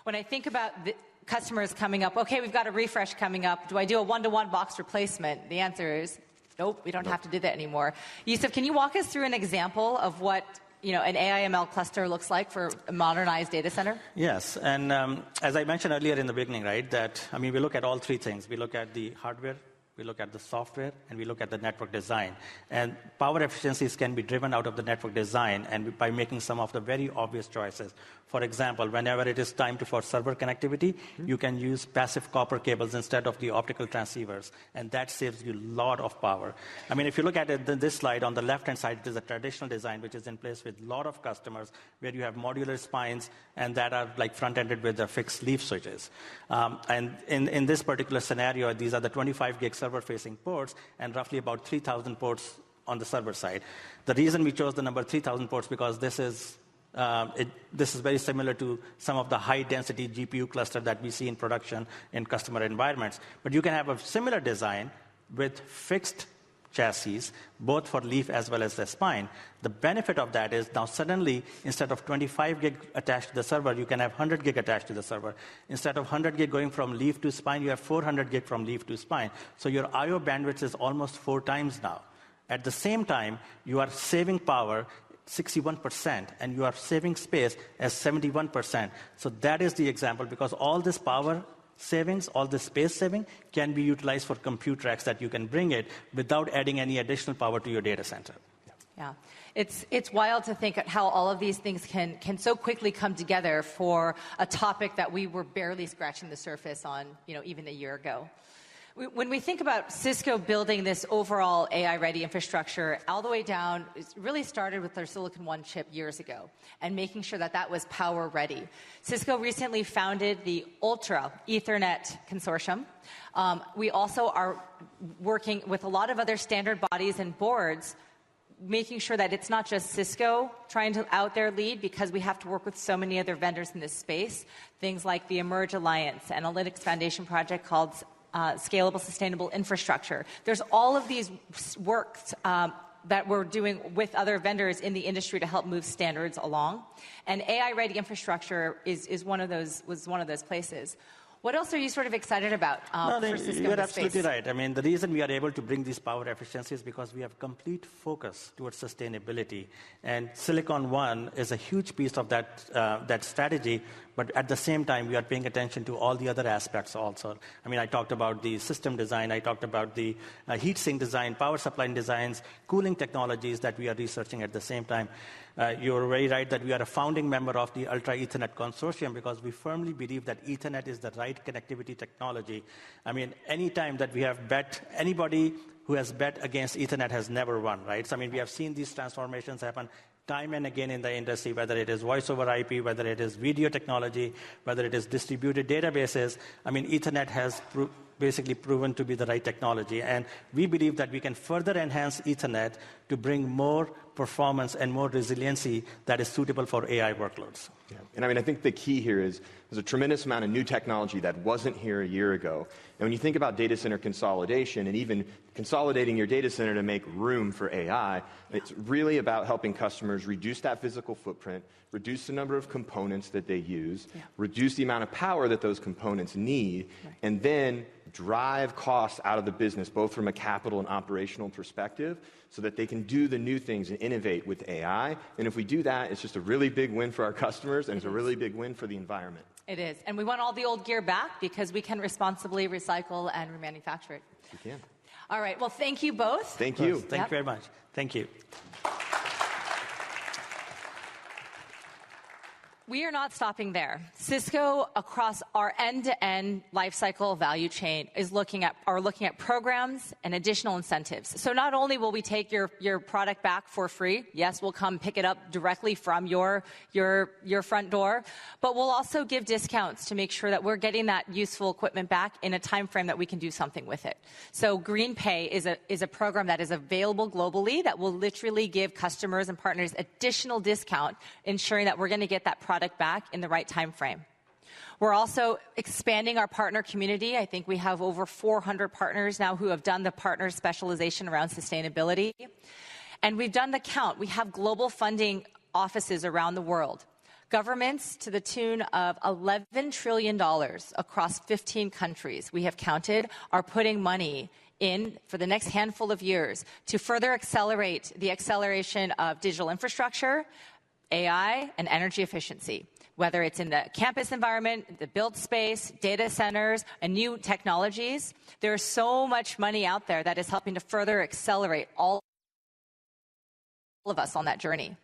When I think about the customers coming up, okay, we've got a refresh coming up. Do I do a one-to-one box replacement? The answer is nope, we don't have to do that anymore. Yusuf, can you walk us through an example of what an AI/ML cluster looks like for a modernized data center? Yes, and as I mentioned earlier in the beginning, right, we look at all three things. We look at the hardware, we look at the software, and we look at the network design. And power efficiencies can be driven out of the network design and by making some of the very obvious choices. For example, whenever it is time for server connectivity, you can use passive copper cables instead of the optical transceivers, and that saves you a lot of power. If you look at it, this slide, on the left-hand side, it is a traditional design which is in place with a lot of customers where you have modular spines and that are front-ended with the fixed leaf switches. And in this particular scenario, these are the 25 gig server-facing ports and roughly about 3,000 ports on the server side. The reason we chose the number 3,000 ports because this is very similar to some of the high-density GPU cluster that we see in production in customer environments. But you can have a similar design with fixed chassis, both for leaf as well as the spine. The benefit of that is now suddenly, instead of 25 gig attached to the server, you can have 100 gig attached to the server. Instead of 100 gig going from leaf to spine, you have 400 gig from leaf to spine. So your I/O bandwidth is almost 4 times now. At the same time, you are saving power 61%, and you are saving space as 71%. So that is the example, because all this power savings, all this space saving can be utilized for compute racks that you can bring it without adding any additional power to your data center. Yeah. It's wild to think at how all of these things can so quickly come together for a topic that we were barely scratching the surface on, even a year ago. When we think about Cisco building this overall AI-ready infrastructure, all the way down, it really started with their Silicon One chip years ago and making sure that was power-ready. Cisco recently founded the Ultra Ethernet Consortium. We also are working with a lot of other standard bodies and boards, making sure that it's not just Cisco trying to out their lead, because we have to work with so many other vendors in this space. Things like the Emerge Alliance, Analytics Foundation project called Scalable Sustainable Infrastructure. There's all of these works that we're doing with other vendors in the industry to help move standards along. And AI-ready infrastructure was one of those places. What else are you sort of excited about for Cisco in You're this absolutely space? right. I mean, the reason we are able to bring these power efficiencies is because we have complete focus towards sustainability. And Silicon One is a huge piece of that strategy, but at the same time, we are paying attention to all the other aspects also. I mean, I talked about the system design, I talked about the heat sink design, power supply designs, cooling technologies that we are researching at the same time. You're very right that we are a founding member of the Ultra Ethernet Consortium because we firmly believe that Ethernet is the right connectivity technology. I mean, any time that we have anybody who has bet against Ethernet has never won, right? So, I mean, we have seen these transformations happen time and again in the industry, whether it is voice over IP, whether it is video technology, whether it is distributed databases. I mean, Ethernet has basically proven to be the right technology. And we believe that we can further enhance Ethernet to bring more performance and more resiliency that is suitable for AI workloads. Yeah. And I mean, I think the key here is there's a tremendous amount of new technology that wasn't here a year ago. And when you think about data center consolidation and even consolidating your data center to make room for AI, it's really about helping customers reduce that physical footprint, reduce the number of components that they use, reduce the amount of power that those components need, and then drive costs out of the business, both from a capital and operational perspective, so that they can do the new things and innovate with AI. And if we do that, it's just a really big win for our customers, and it's a really big win for the environment. It is. And we want all the old gear back because we can responsibly recycle and remanufacture it. We can. All right. Well, thank you both. Thank you. Thank you very much. Thank you. We are not stopping there. Cisco, across our end-to-end lifecycle value chain, are looking at programs and additional incentives. So not only will we take your product back for free, yes, we'll come pick it up directly from your front door, but we'll also give discounts to make sure that we're getting that useful equipment back in a time frame that we can do something with it. So Green Pay is a program that is available globally that will literally give customers and partners additional discount, ensuring that we're going to get that product back in the right time frame. We're also expanding our partner community. I think we have over 400 partners now who have done the partner specialization around sustainability. And we've done the count. We have global funding offices around the world. Governments to the tune of $11 trillion across 15 countries, we have counted, are putting money in for the next handful of years to further accelerate the acceleration of digital infrastructure, AI, and energy efficiency, whether it's in the campus environment, the built space, data centers, and new technologies. There's so much money out there that is helping to further accelerate all of us on that journey.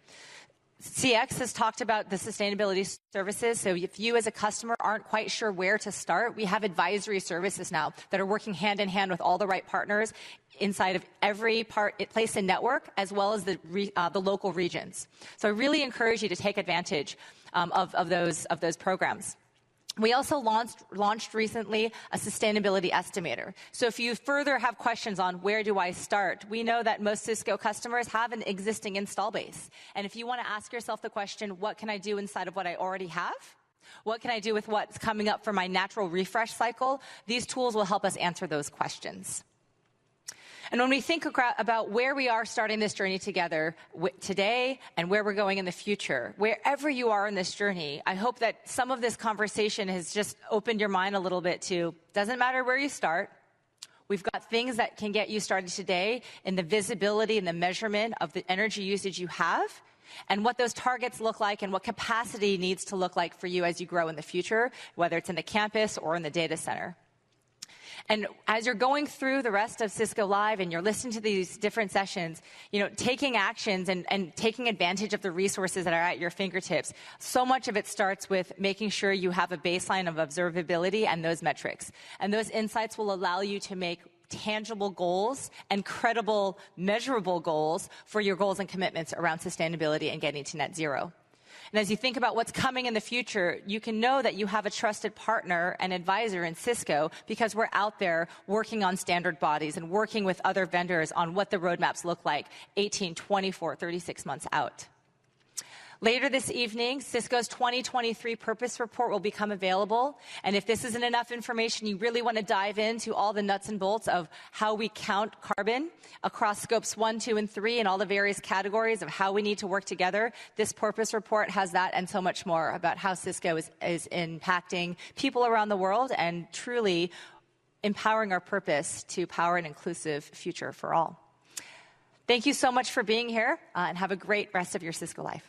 CX has talked about the sustainability services. So if you as a customer aren't quite sure where to start, we have advisory services now that are working hand in hand with all the right partners inside of every place and network, as well as the local regions. So I really encourage you to take advantage of those programs. We also launched recently a sustainability estimator. So if you further have questions on where do I start, we know that most Cisco customers have an existing install base. And if you want to ask yourself the question, what can I do inside of what I already have? What can I do with what's coming up for my natural refresh cycle? These tools will help us answer those questions. And when we think about where we are starting this journey together today and where we're going in the future, wherever you are in this journey, I hope that some of this conversation has just opened your mind a little bit to, doesn't matter where you start. We've got things that can get you started today in the visibility and the measurement of the energy usage you have and what those targets look like and what capacity needs to look like for you as you grow in the future, whether it's in the campus or in the data center. And as you're going through the rest of Cisco Live and you're listening to these different sessions, taking actions and taking advantage of the resources that are at your fingertips, so much of it starts with making sure you have a baseline of observability and those metrics. And those insights will allow you to make tangible goals and credible, measurable goals for your goals and commitments around sustainability and getting to net zero. And as you think about what's coming in the future, you can know that you have a trusted partner and advisor in Cisco because we're out there working on standard bodies and working with other vendors on what the roadmaps look like 18, 24, 36 months out. Later this evening, Cisco's 2023 Purpose Report will become available. And if this isn't enough information, you really want to dive into all the nuts and bolts of how we count carbon across scopes 1, 2, and 3 and all the various categories of how we need to work together. This Purpose Report has that and so much more about how Cisco is impacting people around the world and truly empowering our purpose to power an inclusive future for all. Thank you so much for being here, and have a great rest of your Cisco life.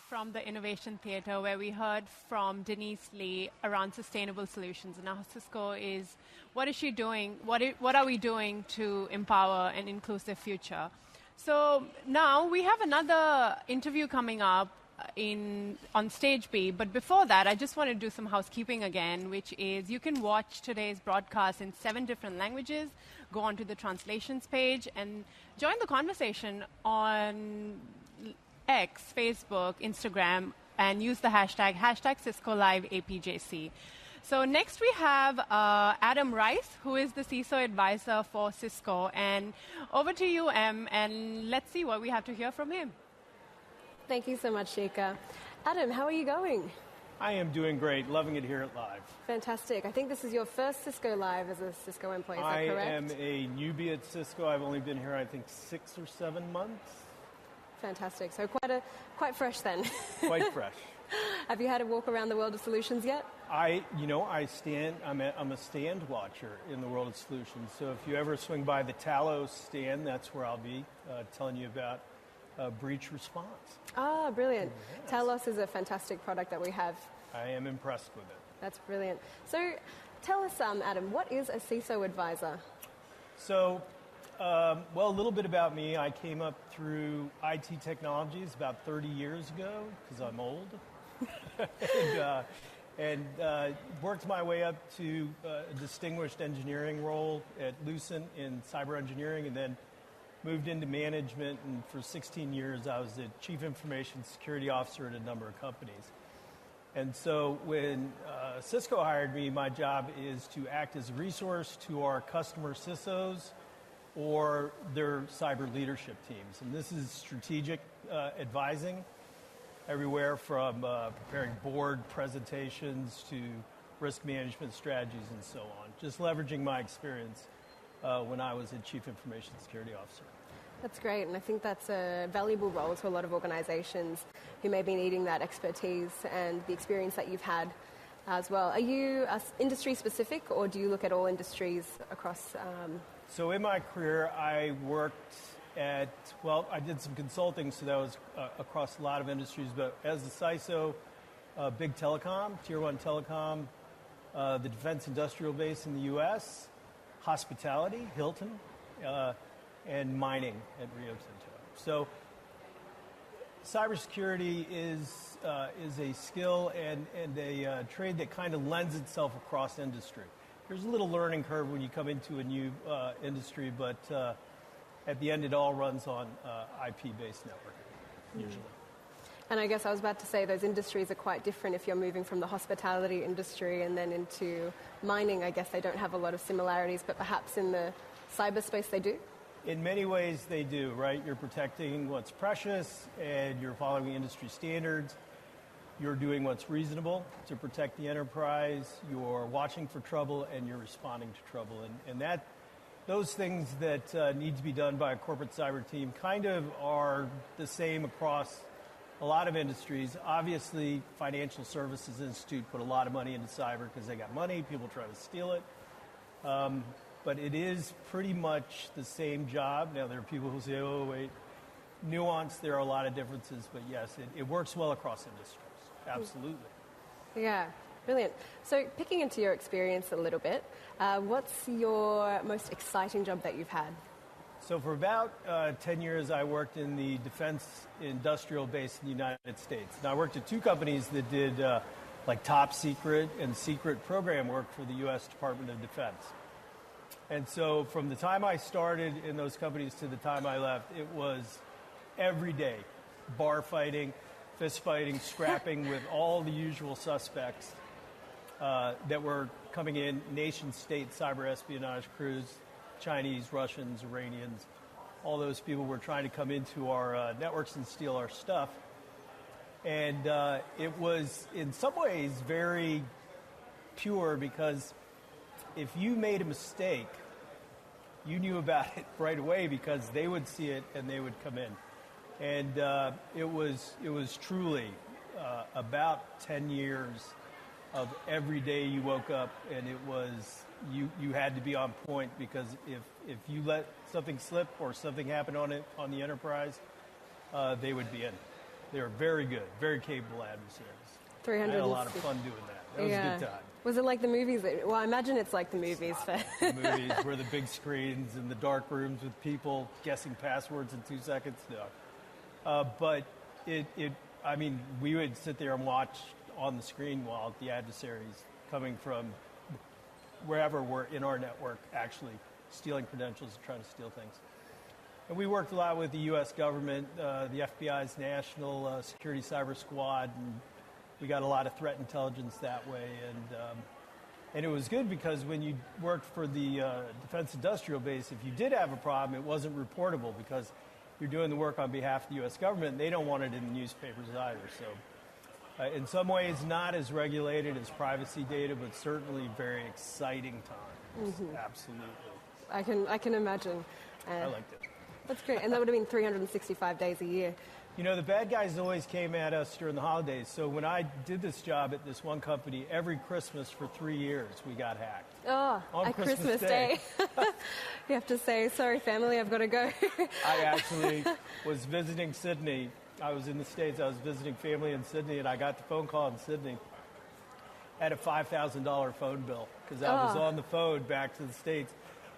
From the Innovation Theater, where we heard from Denise Lee around sustainable solutions and how Cisco is, what is she doing, what are we doing to empower an inclusive future. So now we have another interview coming up on Stage B, but before that, I just want to do some housekeeping again, which is you can watch today's broadcast in 7 different languages, go onto the translations page, and join the conversation on X, Facebook, Instagram, and use the hashtag #CiscoLiveAPJC. So next we have Adam Rice, who is the CISO advisor for Cisco. And over to you, Em, and let's see what we have to hear from him. Thank you so much, Shika. Adam, how are you going? I am doing great, loving it here at Live. Fantastic. I think this is your first Cisco Live as a Cisco employee, is that correct? I am a newbie at Cisco. I've only been here, I think, 6 or 7 months. Fantastic. So quite fresh then. Quite fresh. Have you had a walk around the world of solutions yet? I'm a stand watcher in the world of solutions. So if you ever swing by the Talos stand, that's where I'll be telling you about breach response. Ah, brilliant. Yes. Talos is a fantastic product that we have. I am impressed with it. That's brilliant. So tell us, Adam, what is a CISO advisor? So, a little bit about me. I came up through IT technologies about 30 years ago, because I'm old, and worked my way up to a distinguished engineering role at Lucent in cyber engineering, and then moved into management. And for 16 years, I was the chief information security officer at a number of companies. And so when Cisco hired me, my job is to act as a resource to our customer CISOs or their cyber leadership teams. And this is strategic advising, everywhere from preparing board presentations to risk management strategies and so on. Just leveraging my experience when I was a chief information security officer. That's great, and I think that's a valuable role to a lot of organizations who may be needing that expertise and the experience that you've had as well. Are you industry specific, or do you look at all industries across? So in my career, I worked I did some consulting, so that was across a lot of industries, but as a CISO, big telecom, tier 1 telecom, the defense industrial base in the U.S., hospitality, Hilton, and mining at Rio Tinto. So cybersecurity is a skill and a trade that kind of lends itself across industry. There's a little learning curve when you come into a new industry, but at the end, it all runs on IP-based networking, usually. And I guess I was about to say those industries are quite different. If you're moving from the hospitality industry and then into mining, I guess they don't have a lot of similarities, but perhaps in the cyberspace they do? In many ways, they do, right? You're protecting what's precious, and you're following industry standards. You're doing what's reasonable to protect the enterprise. You're watching for trouble, and you're responding to trouble. And those things that need to be done by a corporate cyber team kind of are the same across a lot of industries. Obviously, Financial Services Institute put a lot of money into cyber because they got money. People try to steal it. But it is pretty much the same job. Now, there are people who say, oh, wait, nuance, there are a lot of differences. But yes, it works well across industries. Absolutely. Yeah, brilliant. So picking into your experience a little bit, what's your most exciting job that you've had? So for about 10 years, I worked in the defense industrial base in the United States. Now, I worked at 2 companies that did like top secret and secret program work for the U.S. Department of Defense. And so from the time I started in those companies to the time I left, it was every day bar fighting, fist fighting, scrapping with all the usual suspects that were coming in, nation-state cyber espionage crews, Chinese, Russians, Iranians, all those people were trying to come into our networks and steal our stuff. And it was, in some ways, very pure, because if you made a mistake, you knew about it right away because they would see it and they would come in. And it was truly about 10 years of every day you woke up, and it was you had to be on point, because if you let something slip or something happen on the enterprise, they would be in. They were very good, very capable adversaries. I had a lot of fun doing that. That was a good time. Was it like the movies? Well, I imagine it's like the movies. The movies where the big screens and the dark rooms with people guessing passwords in 2 seconds. No. But I mean, we would sit there and watch on the screen while the adversaries coming from wherever were in our network actually stealing credentials and trying to steal things. And we worked a lot with the U.S. government, the FBI's National Security Cyber Squad, and we got a lot of threat intelligence that way. And it was good because when you worked for the Defense Industrial Base, if you did have a problem, it wasn't reportable because you're doing the work on behalf of the U.S. government, and they don't want it in the newspapers either. So in some ways, not as regulated as privacy data, but certainly very exciting times. Mm-hmm. Absolutely. I can imagine. I liked it. That's great. And that would have been 365 days a year. You know, the bad guys always came at us during the holidays. So when I did this job at this one company, every Christmas for 3 years, we got hacked. Oh, on Christmas Day. You have to say, sorry, family, I've got to go. I actually was visiting Sydney. I was in the States. I was visiting family in Sydney, and I got the phone call in Sydney. I had a $5,000 phone bill because I was on the phone back to the States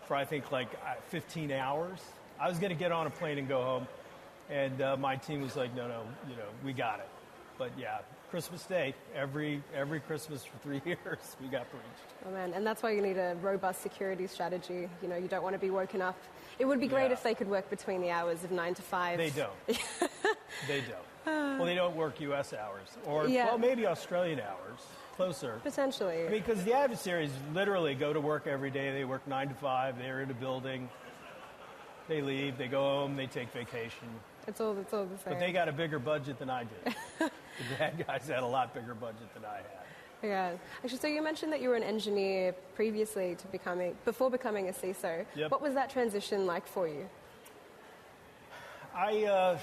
for, I think, like 15 hours. I was going to get on a plane and go home. And my team was like, no, we got it. But yeah, Christmas Day, every Christmas for 3 years, we got breached. Oh man, and that's why you need a robust security strategy. You know, you don't want to be woken up. It would be great if they could work between the hours of 9 to 5. They don't. They don't. Well, they don't work U.S. hours. Or, well, maybe Australian hours. Closer. Potentially. I mean, because the adversaries literally go to work every day. They work 9 to 5. They're in a building. They leave. They go home. They take vacation. It's all the same. But they got a bigger budget than I did. The bad guys had a lot bigger budget than I had. Yeah. Actually, so you mentioned that you were an engineer previously before becoming a CISO. Yep. What was that transition like for you? I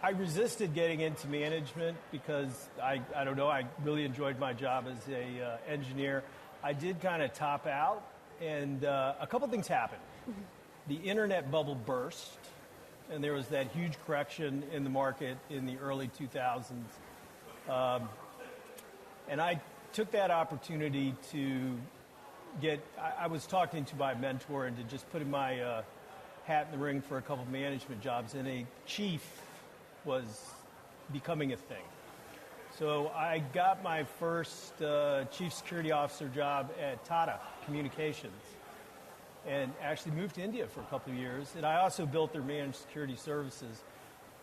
resisted getting into management because I don't know, I really enjoyed my job as a engineer. I did kind of top out, and a couple things happened. The internet bubble burst, and there was that huge correction in the market in the early 2000s. And I took that opportunity to I was talking to my mentor and to just putting my hat in the ring for a couple of management jobs, and a chief was becoming a thing. So I got my first chief security officer job at Tata Communications, and actually moved to India for a couple of years. And I also built their managed security services.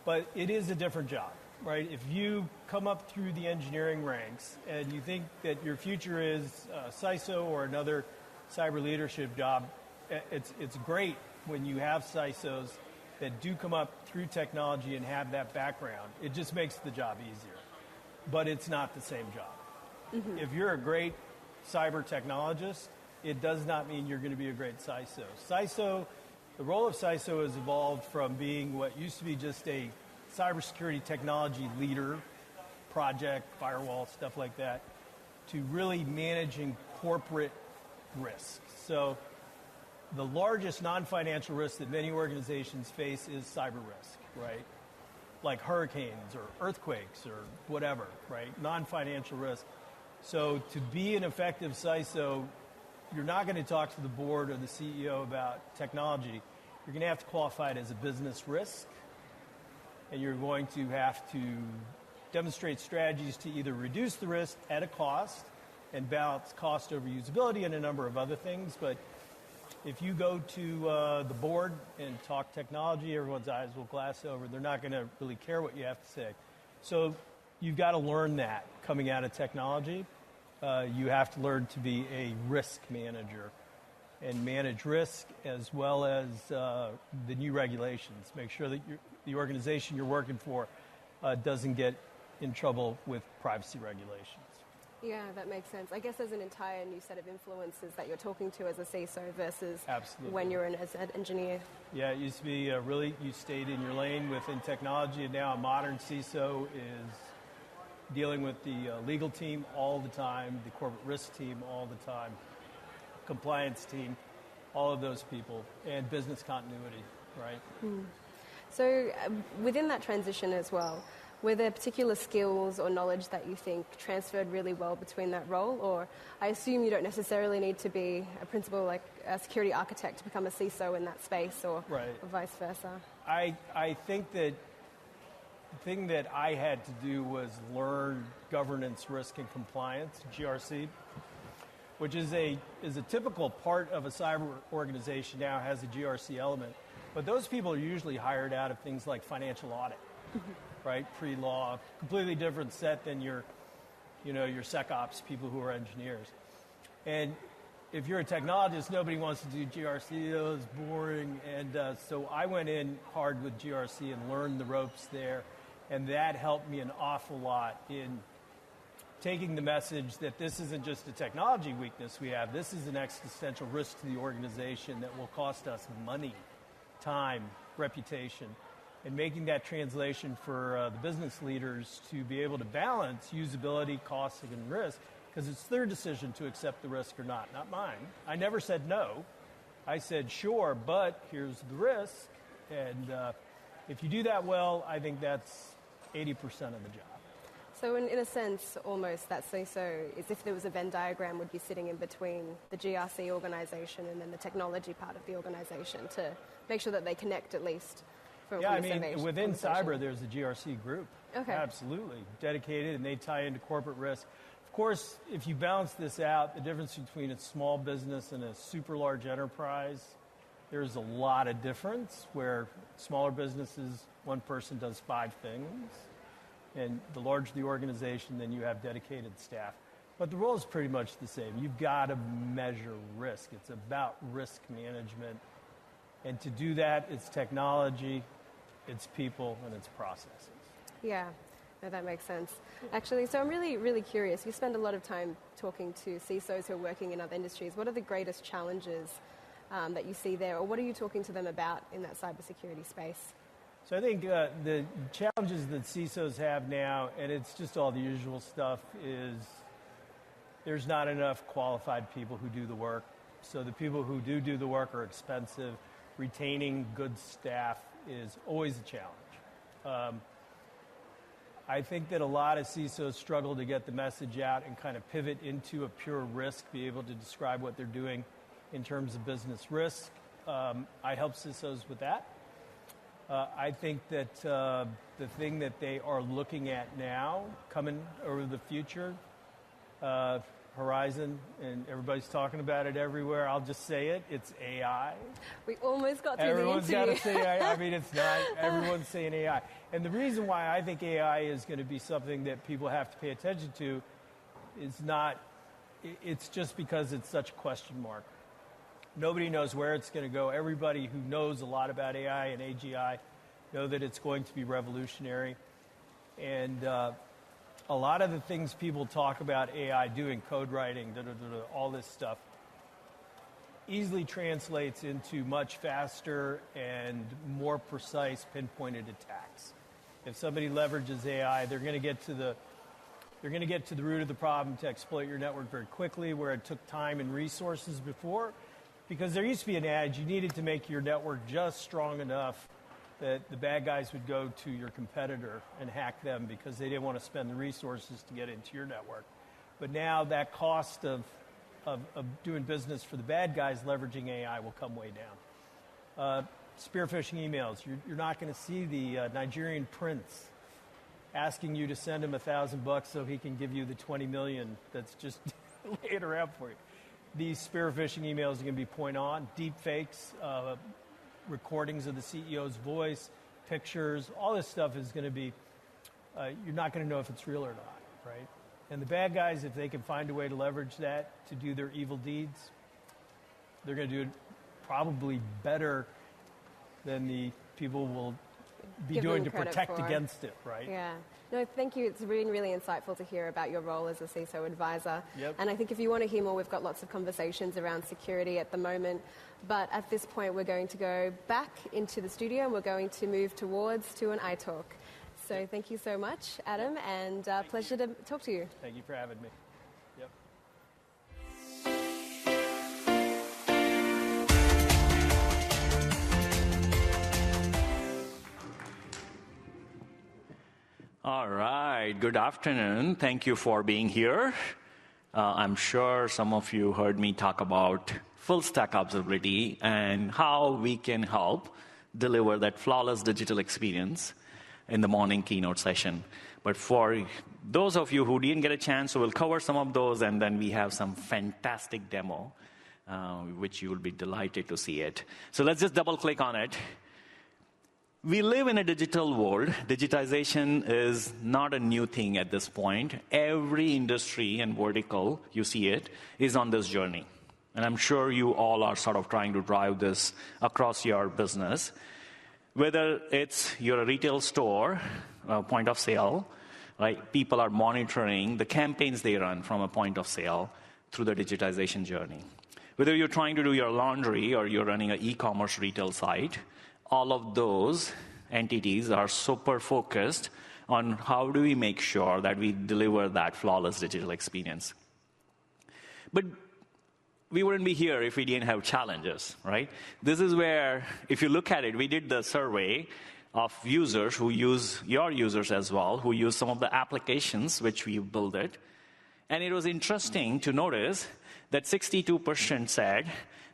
But it is a different job, right? If you come up through the engineering ranks and you think that your future is CISO or another cyber leadership job, it's great when you have CISOs that do come up through technology and have that background. It just makes the job easier. But it's not the same job. Mm-hmm. If you're a great cyber technologist, it does not mean you're going to be a great CISO. The role of CISO has evolved from being what used to be just a cybersecurity technology leader, project, firewall, stuff like that, to really managing corporate risks. So the largest non-financial risk that many organizations face is cyber risk, right? Like hurricanes or earthquakes or whatever, right? Non-financial risk. So to be an effective CISO, you're not going to talk to the board or the CEO about technology. You're going to have to qualify it as a business risk, and you're going to have to demonstrate strategies to either reduce the risk at a cost and balance cost over usability and a number of other things. But if you go to the board and talk technology, everyone's eyes will glass over. They're not going to really care what you have to say. So you've got to learn that coming out of technology. You have to learn to be a risk manager and manage risk as well as the new regulations. Make sure that the organization you're working for doesn't get in trouble with privacy regulations. Yeah, that makes sense. I guess there's an entire new set of influences that you're talking to as a CISO versus when you're as an engineer. Yeah, it used to be you stayed in your lane within technology, and now a modern CISO is dealing with the legal team all the time, the corporate risk team all the time, compliance team, all of those people, and business continuity, right? So within that transition as well, were there particular skills or knowledge that you think transferred really well between that role? Or I assume you don't necessarily need to be a principal, like a security architect, to become a CISO in that space, or vice versa? I think that the thing that I had to do was learn governance, risk, and compliance, GRC, which is a typical part of a cyber organization now, has a GRC element. But those people are usually hired out of things like financial audit. Right, pre-law, completely different set than your SecOps people who are engineers. And if you're a technologist, nobody wants to do GRC. Oh, it's boring. And so I went in hard with GRC and learned the ropes there, and that helped me an awful lot in taking the message that this isn't just a technology weakness we have. This is an existential risk to the organization that will cost us money, time, reputation. And making that translation for the business leaders to be able to balance usability, cost, and risk, because it's their decision to accept the risk or not mine. I never said no. I said, sure, but here's the risk. And if you do that well, I think that's 80% of the job. So in a sense, almost that CISO is, if there was a Venn diagram, would be sitting in between the GRC organization and then the technology part of the organization to make sure that they connect at least. Yeah, I mean, within cyber, there's a GRC group. Okay. Absolutely. Dedicated, and they tie into corporate risk. Of course, if you balance this out, the difference between a small business and a super large enterprise, there's a lot of difference, where smaller businesses, one person does 5 things. And the larger the organization, then you have dedicated staff. But the role is pretty much the same. You've got to measure risk. It's about risk management. And to do that, it's technology, it's people, and it's processes. Yeah, no, that makes sense. Actually, so I'm really, really curious. You spend a lot of time talking to CISOs who are working in other industries. What are the greatest challenges that you see there, or what are you talking to them about in that cybersecurity space? So I think the challenges that CISOs have now, and it's just all the usual stuff, is there's not enough qualified people who do the work. So the people who do the work are expensive. Retaining good staff is always a challenge. I think that a lot of CISOs struggle to get the message out and kind of pivot into a pure risk, be able to describe what they're doing in terms of business risk. I help CISOs with that. I think that the thing that they are looking at now, coming over the future, horizon, and everybody's talking about it everywhere. I'll just say it. It's AI. We almost got through Everyone's the interview. got to say AI. I mean, it's not. Everyone's saying AI. And the reason why I think AI is going to be something that people have to pay attention to is not, it's just because it's such a question mark. Nobody knows where it's going to go. Everybody who knows a lot about AI and AGI know that it's going to be revolutionary. And a lot of the things people talk about AI doing, code writing, all this stuff, easily translates into much faster and more precise pinpointed attacks. If somebody leverages AI, they're going to get to the root of the problem to exploit your network very quickly, where it took time and resources before. Because there used to be an adage, you needed to make your network just strong enough that the bad guys would go to your competitor and hack them because they didn't want to spend the resources to get into your network. But now that cost of doing business for the bad guys leveraging AI will come way down. Spear phishing emails. You're not going to see the Nigerian prince asking you to send him $1,000 so he can give you the 20 million that's just laid around for you. These spear phishing emails are going to be point on. Deep fakes, recordings of the CEO's voice, pictures, all this stuff is going to be you're not going to know if it's real or not, right? And the bad guys, if they can find a way to leverage that to do their evil deeds, they're going to do it probably better than the people will be doing to protect against it, right? Yeah. No, thank you. It's been really insightful to hear about your role as a CISO advisor. Yep. And I think if you want to hear more, we've got lots of conversations around security at the moment. But at this point, we're going to go back into the studio and we're going to move towards to an iTalk. So thank you so much, Adam, and pleasure to talk to you. Thank you for having me. Yep. All right, good afternoon. Thank you for being here. I'm sure some of you heard me talk about full stack observability and how we can help deliver that flawless digital experience in the morning keynote session. But for those of you who didn't get a chance, so we'll cover some of those, and then we have some fantastic demo, which you will be delighted to see it. So let's just double click on it. We live in a digital world. Digitization is not a new thing at this point. Every industry and vertical, you see it, is on this journey. And I'm sure you all are sort of trying to drive this across your business. Whether it's your retail store, point of sale, right? People are monitoring the campaigns they run from a point of sale through the digitization journey. Whether you're trying to do your laundry or you're running an e-commerce retail site, all of those entities are super focused on how do we make sure that we deliver that flawless digital experience. But we wouldn't be here if we didn't have challenges, right? This is where, if you look at it, we did the survey of users who use, your users as well, who use some of the applications which we built it. And it was interesting to notice that 62% said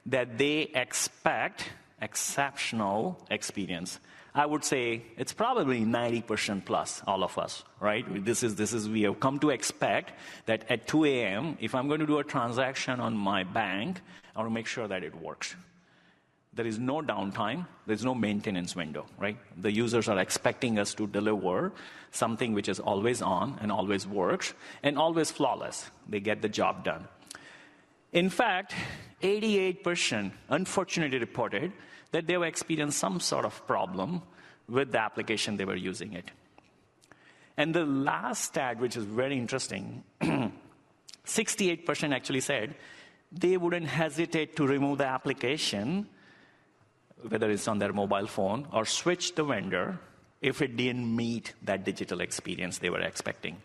that they expect exceptional experience. I would say it's probably 90% plus, all of us, right? This is we have come to expect that at 2 a.m., if I'm going to do a transaction on my bank, I want to make sure that it works. There is no downtime. There's no maintenance window, right? The users are expecting us to deliver something which is always on and always works and always flawless. They get the job done. In fact, 88% unfortunately reported that they have experienced some sort of problem with the application they were using it. And the last stat, which is very interesting, 68% actually said they wouldn't hesitate to remove the application, whether it's on their mobile phone, or switch the vendor if it didn't meet that digital experience they were expecting.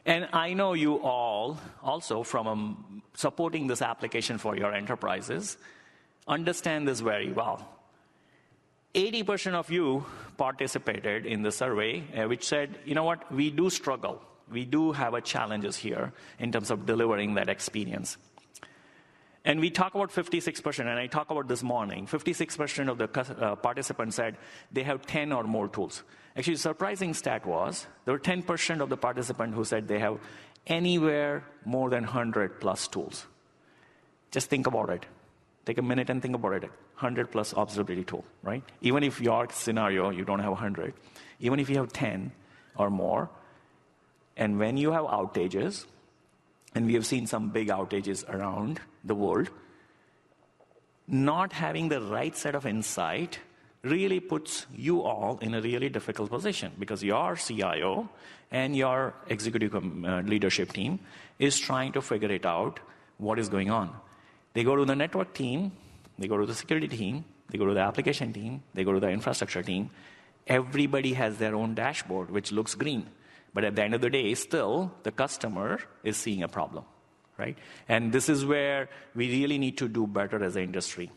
And I know you all, also from supporting this application for your enterprises, understand this very well. 80% of you participated in the survey, which said, you know what, we do struggle. We do have a challenges here in terms of delivering that experience. And we talk about 56%, and I talk about this morning, 56% of the participants said they have 10 or more tools. Actually, the surprising stat was there were 10% of the participants who said they have anywhere more than 100 plus tools. Just think about it. Take a minute and think about it. 100 plus observability tool, right? Even if your scenario, you don't have 100, even if you have 10 or more, and when you have outages, and we have seen some big outages around the world, not having the right set of insight really puts you all in a really difficult position because your CIO and your executive leadership team is trying to figure it out what is going on. They go to the network team, they go to the security team, they go to the application team, they go to the infrastructure team. Everybody has their own dashboard, which looks green. But at the end of the day, still, the customer is seeing a problem, right? And this is where we really need to do better as an industry.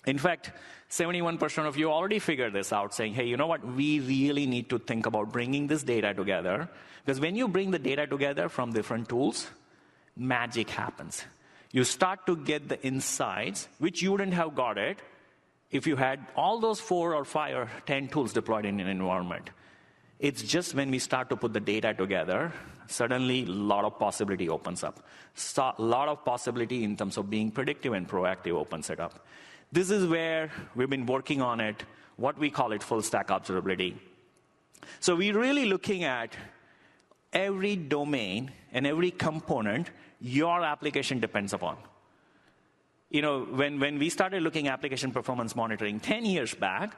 In fact, 71% of you already figured this out, saying, hey, you know what? We really need to think about bringing this data together. Because when you bring the data together from different tools, magic happens. You start to get the insights, which you wouldn't have got it if you had all those 4 or 5 or 10 tools deployed in an environment. It's just when we start to put the data together, suddenly a lot of possibility opens up. A lot of possibility in terms of being predictive and proactive opens it up. This is where we've been working on it, what we call it full stack observability. So we're really looking at every domain and every component your application depends upon. You know, when we started looking at application performance monitoring 10 years back,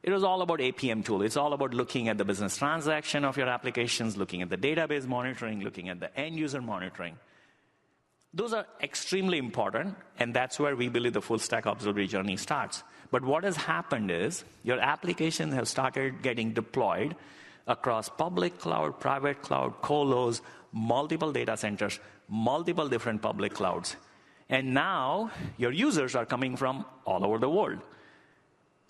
it was all about APM tool. It's all about looking at the business transaction of your applications, looking at the database monitoring, looking at the end user monitoring. Those are extremely important, and that's where we believe the full stack observability journey starts. But what has happened is your applications have started getting deployed across public cloud, private cloud, colos, multiple data centers, multiple different public clouds. And now your users are coming from all over the world.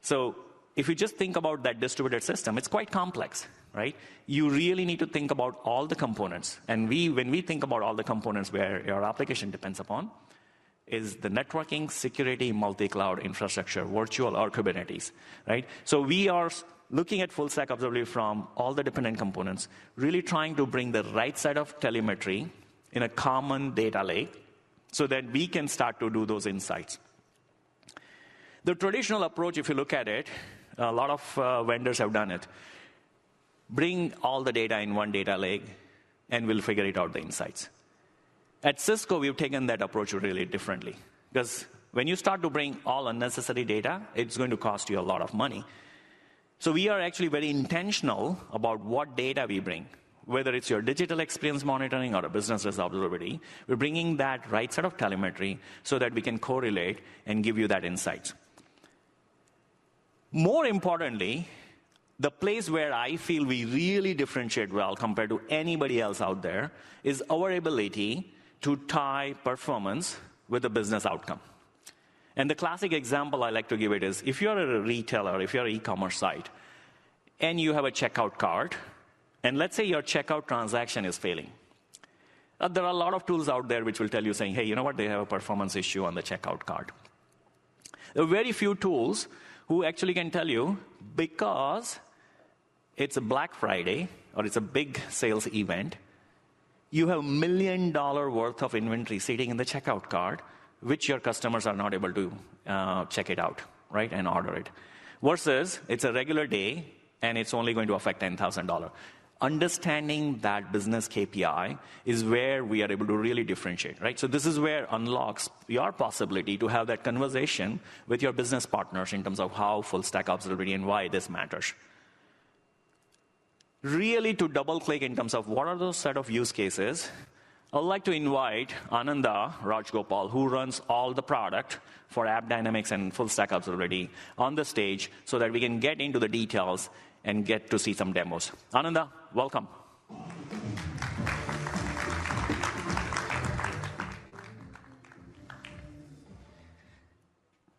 So if you just think about that distributed system, it's quite complex, right? You really need to think about all the components. And when we think about all the components where your application depends upon, is the networking, security, multi-cloud infrastructure, virtual or Kubernetes, right? So we are looking at full stack observability from all the dependent components, really trying to bring the right set of telemetry in a common data lake so that we can start to do those insights. The traditional approach, if you look at it, a lot of vendors have done it. Bring all the data in one data lake, and we'll figure it out, the insights. At Cisco, we've taken that approach really differently. Because when you start to bring all unnecessary data, it's going to cost you a lot of money. So we are actually very intentional about what data we bring. Whether it's your digital experience monitoring or a business observability, we're bringing that right set of telemetry so that we can correlate and give you that insights. More importantly, the place where I feel we really differentiate well compared to anybody else out there is our ability to tie performance with the business outcome. And the classic example I like to give it is, if you're a retailer, if you're an e-commerce site, and you have a checkout cart, and let's say your checkout transaction is failing. There are a lot of tools out there which will tell you, saying, hey, you know what, they have a performance issue on the checkout cart. There are very few tools who actually can tell you, because it's a Black Friday, or it's a big sales event, you have $1 million worth of inventory sitting in the checkout cart, which your customers are not able to check it out, right, and order it. Versus, it's a regular day, and it's only going to affect $10,000. Understanding that business KPI is where we are able to really differentiate, right? So this is where unlocks your possibility to have that conversation with your business partners in terms of how full stack observability and why this matters. Really to double click in terms of what are those set of use cases, I'd like to invite Ananda Rajgopal, who runs all the product for App Dynamics and full stack observability, on the stage so that we can get into the details and get to see some demos. Ananda, welcome.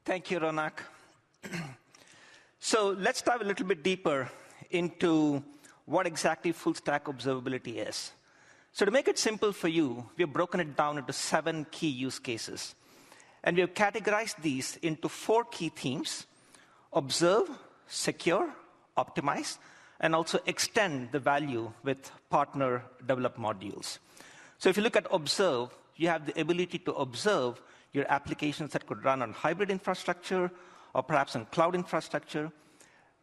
Thank you, Ronak. So let's dive a little bit deeper into what exactly full stack observability is. So to make it simple for you, we have broken it down into 7 key use cases. And we have categorized these into 4 key themes: observe, secure, optimize, and also extend the value with partner-developed modules. So if you look at observe, you have the ability to observe your applications that could run on hybrid infrastructure or perhaps on cloud infrastructure.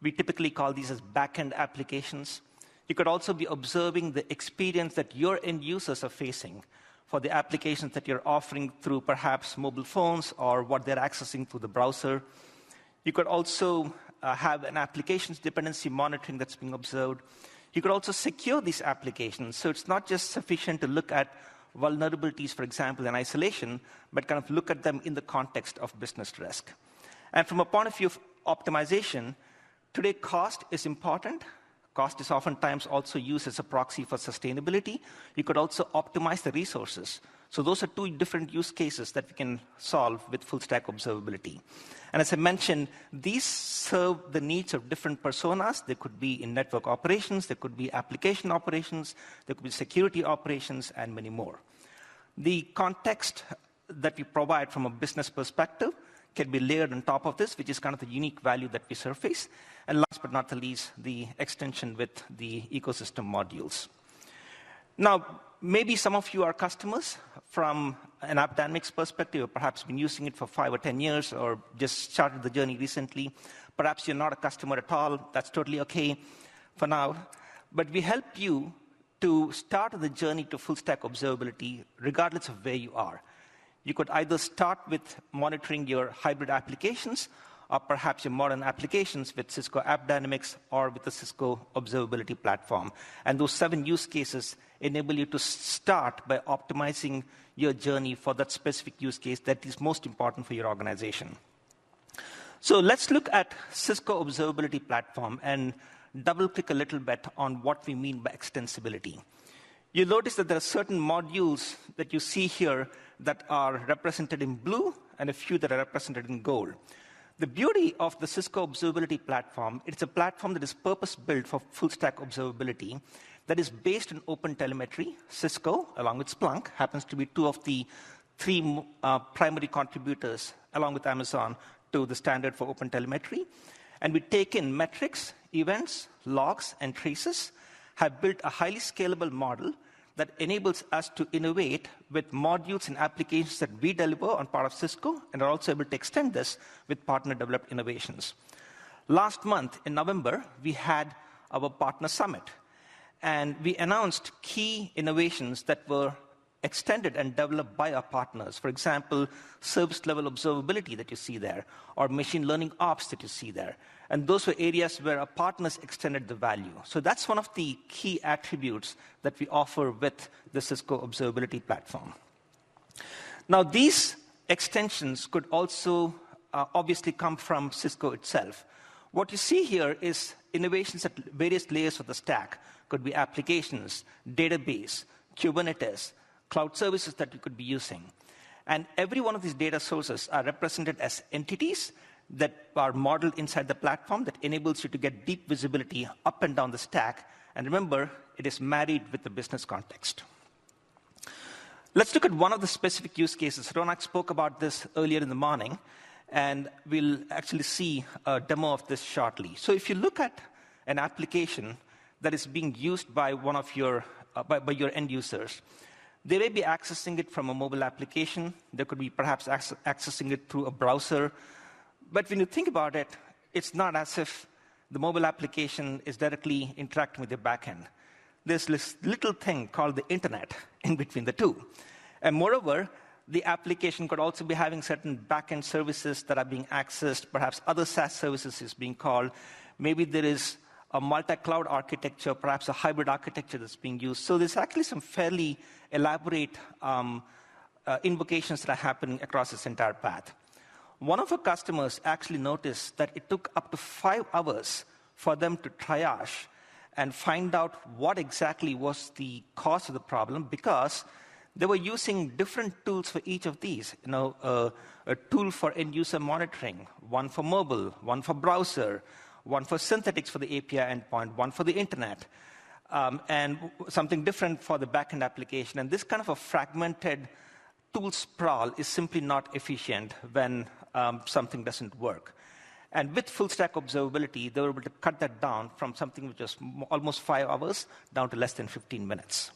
We typically call these as back-end applications. You could also be observing the experience that your end users are facing for the applications that you're offering through perhaps mobile phones or what they're accessing through the browser. You could also have an applications dependency monitoring that's being observed. You could also secure these applications. So it's not just sufficient to look at vulnerabilities, for example, in isolation, but kind of look at them in the context of business risk. And from a point of view of optimization, today cost is important. Cost is oftentimes also used as a proxy for sustainability. You could also optimize the resources. So those are 2 different use cases that we can solve with full stack observability. And as I mentioned, these serve the needs of different personas. They could be in network operations, there could be application operations, there could be security operations, and many more. The context that we provide from a business perspective can be layered on top of this, which is kind of the unique value that we surface. And last but not the least, the extension with the ecosystem modules. Now, maybe some of you are customers from an App Dynamics perspective, or perhaps been using it for 5 or 10 years, or just started the journey recently. Perhaps you're not a customer at all. That's totally okay. for now, but we help you to start the journey to full stack observability regardless of where you are. You could either start with monitoring your hybrid applications or perhaps your modern applications with Cisco App Dynamics or with the Cisco Observability Platform. And those 7 use cases enable you to start by optimizing your journey for that specific use case that is most important for your organization. So let's look at Cisco Observability Platform and double-click a little bit on what we mean by extensibility. You'll notice that there are certain modules that you see here that are represented in blue and a few that are represented in gold. The beauty of the Cisco Observability Platform, it's a platform that is purpose-built for full-stack observability that is based on open telemetry. Cisco, along with Splunk, happens to be 2 of the 3 primary contributors, along with Amazon, to the standard for open telemetry. And we take in metrics, events, logs, and traces, have built a highly scalable model that enables us to innovate with modules and applications that we deliver on part of Cisco, and are also able to extend this with partner-developed innovations. Last month, in November, we had our partner summit, and we announced key innovations that were extended and developed by our partners. For example, service-level observability that you see there, or machine learning ops that you see there. And those were areas where our partners extended the value. So that's one of the key attributes that we offer with the Cisco Observability Platform. Now, these extensions could also obviously come from Cisco itself. What you see here is innovations at various layers of the stack. Could be applications, database, Kubernetes, cloud services that you could be using. And every one of these data sources are represented as entities that are modeled inside the platform that enables you to get deep visibility up and down the stack. And remember, it is married with the business context. Let's look at one of the specific use cases. Ronak spoke about this earlier in the morning, and we'll actually see a demo of this shortly. So if you look at an application that is being used by one of your, by your end users, they may be accessing it from a mobile application. They could be perhaps accessing it through a browser. But when you think about it, it's not as if the mobile application is directly interacting with the backend. There's this little thing called the internet in between the two. And moreover, the application could also be having certain backend services that are being accessed, perhaps other SaaS services is being called. Maybe there is a multi-cloud architecture, perhaps a hybrid architecture that's being used. So there's actually some fairly elaborate invocations that are happening across this entire path. One of our customers actually noticed that it took up to 5 hours for them to triage and find out what exactly was the cause of the problem, because they were using different tools for each of these. You know, a tool for end-user monitoring, one for mobile, one for browser, one for synthetics for the API endpoint, one for the internet, and something different for the backend application. And this kind of a fragmented tool sprawl is simply not efficient when something doesn't work. And with full-stack observability, they were able to cut that down from something which was almost 5 hours down to less than 15 minutes.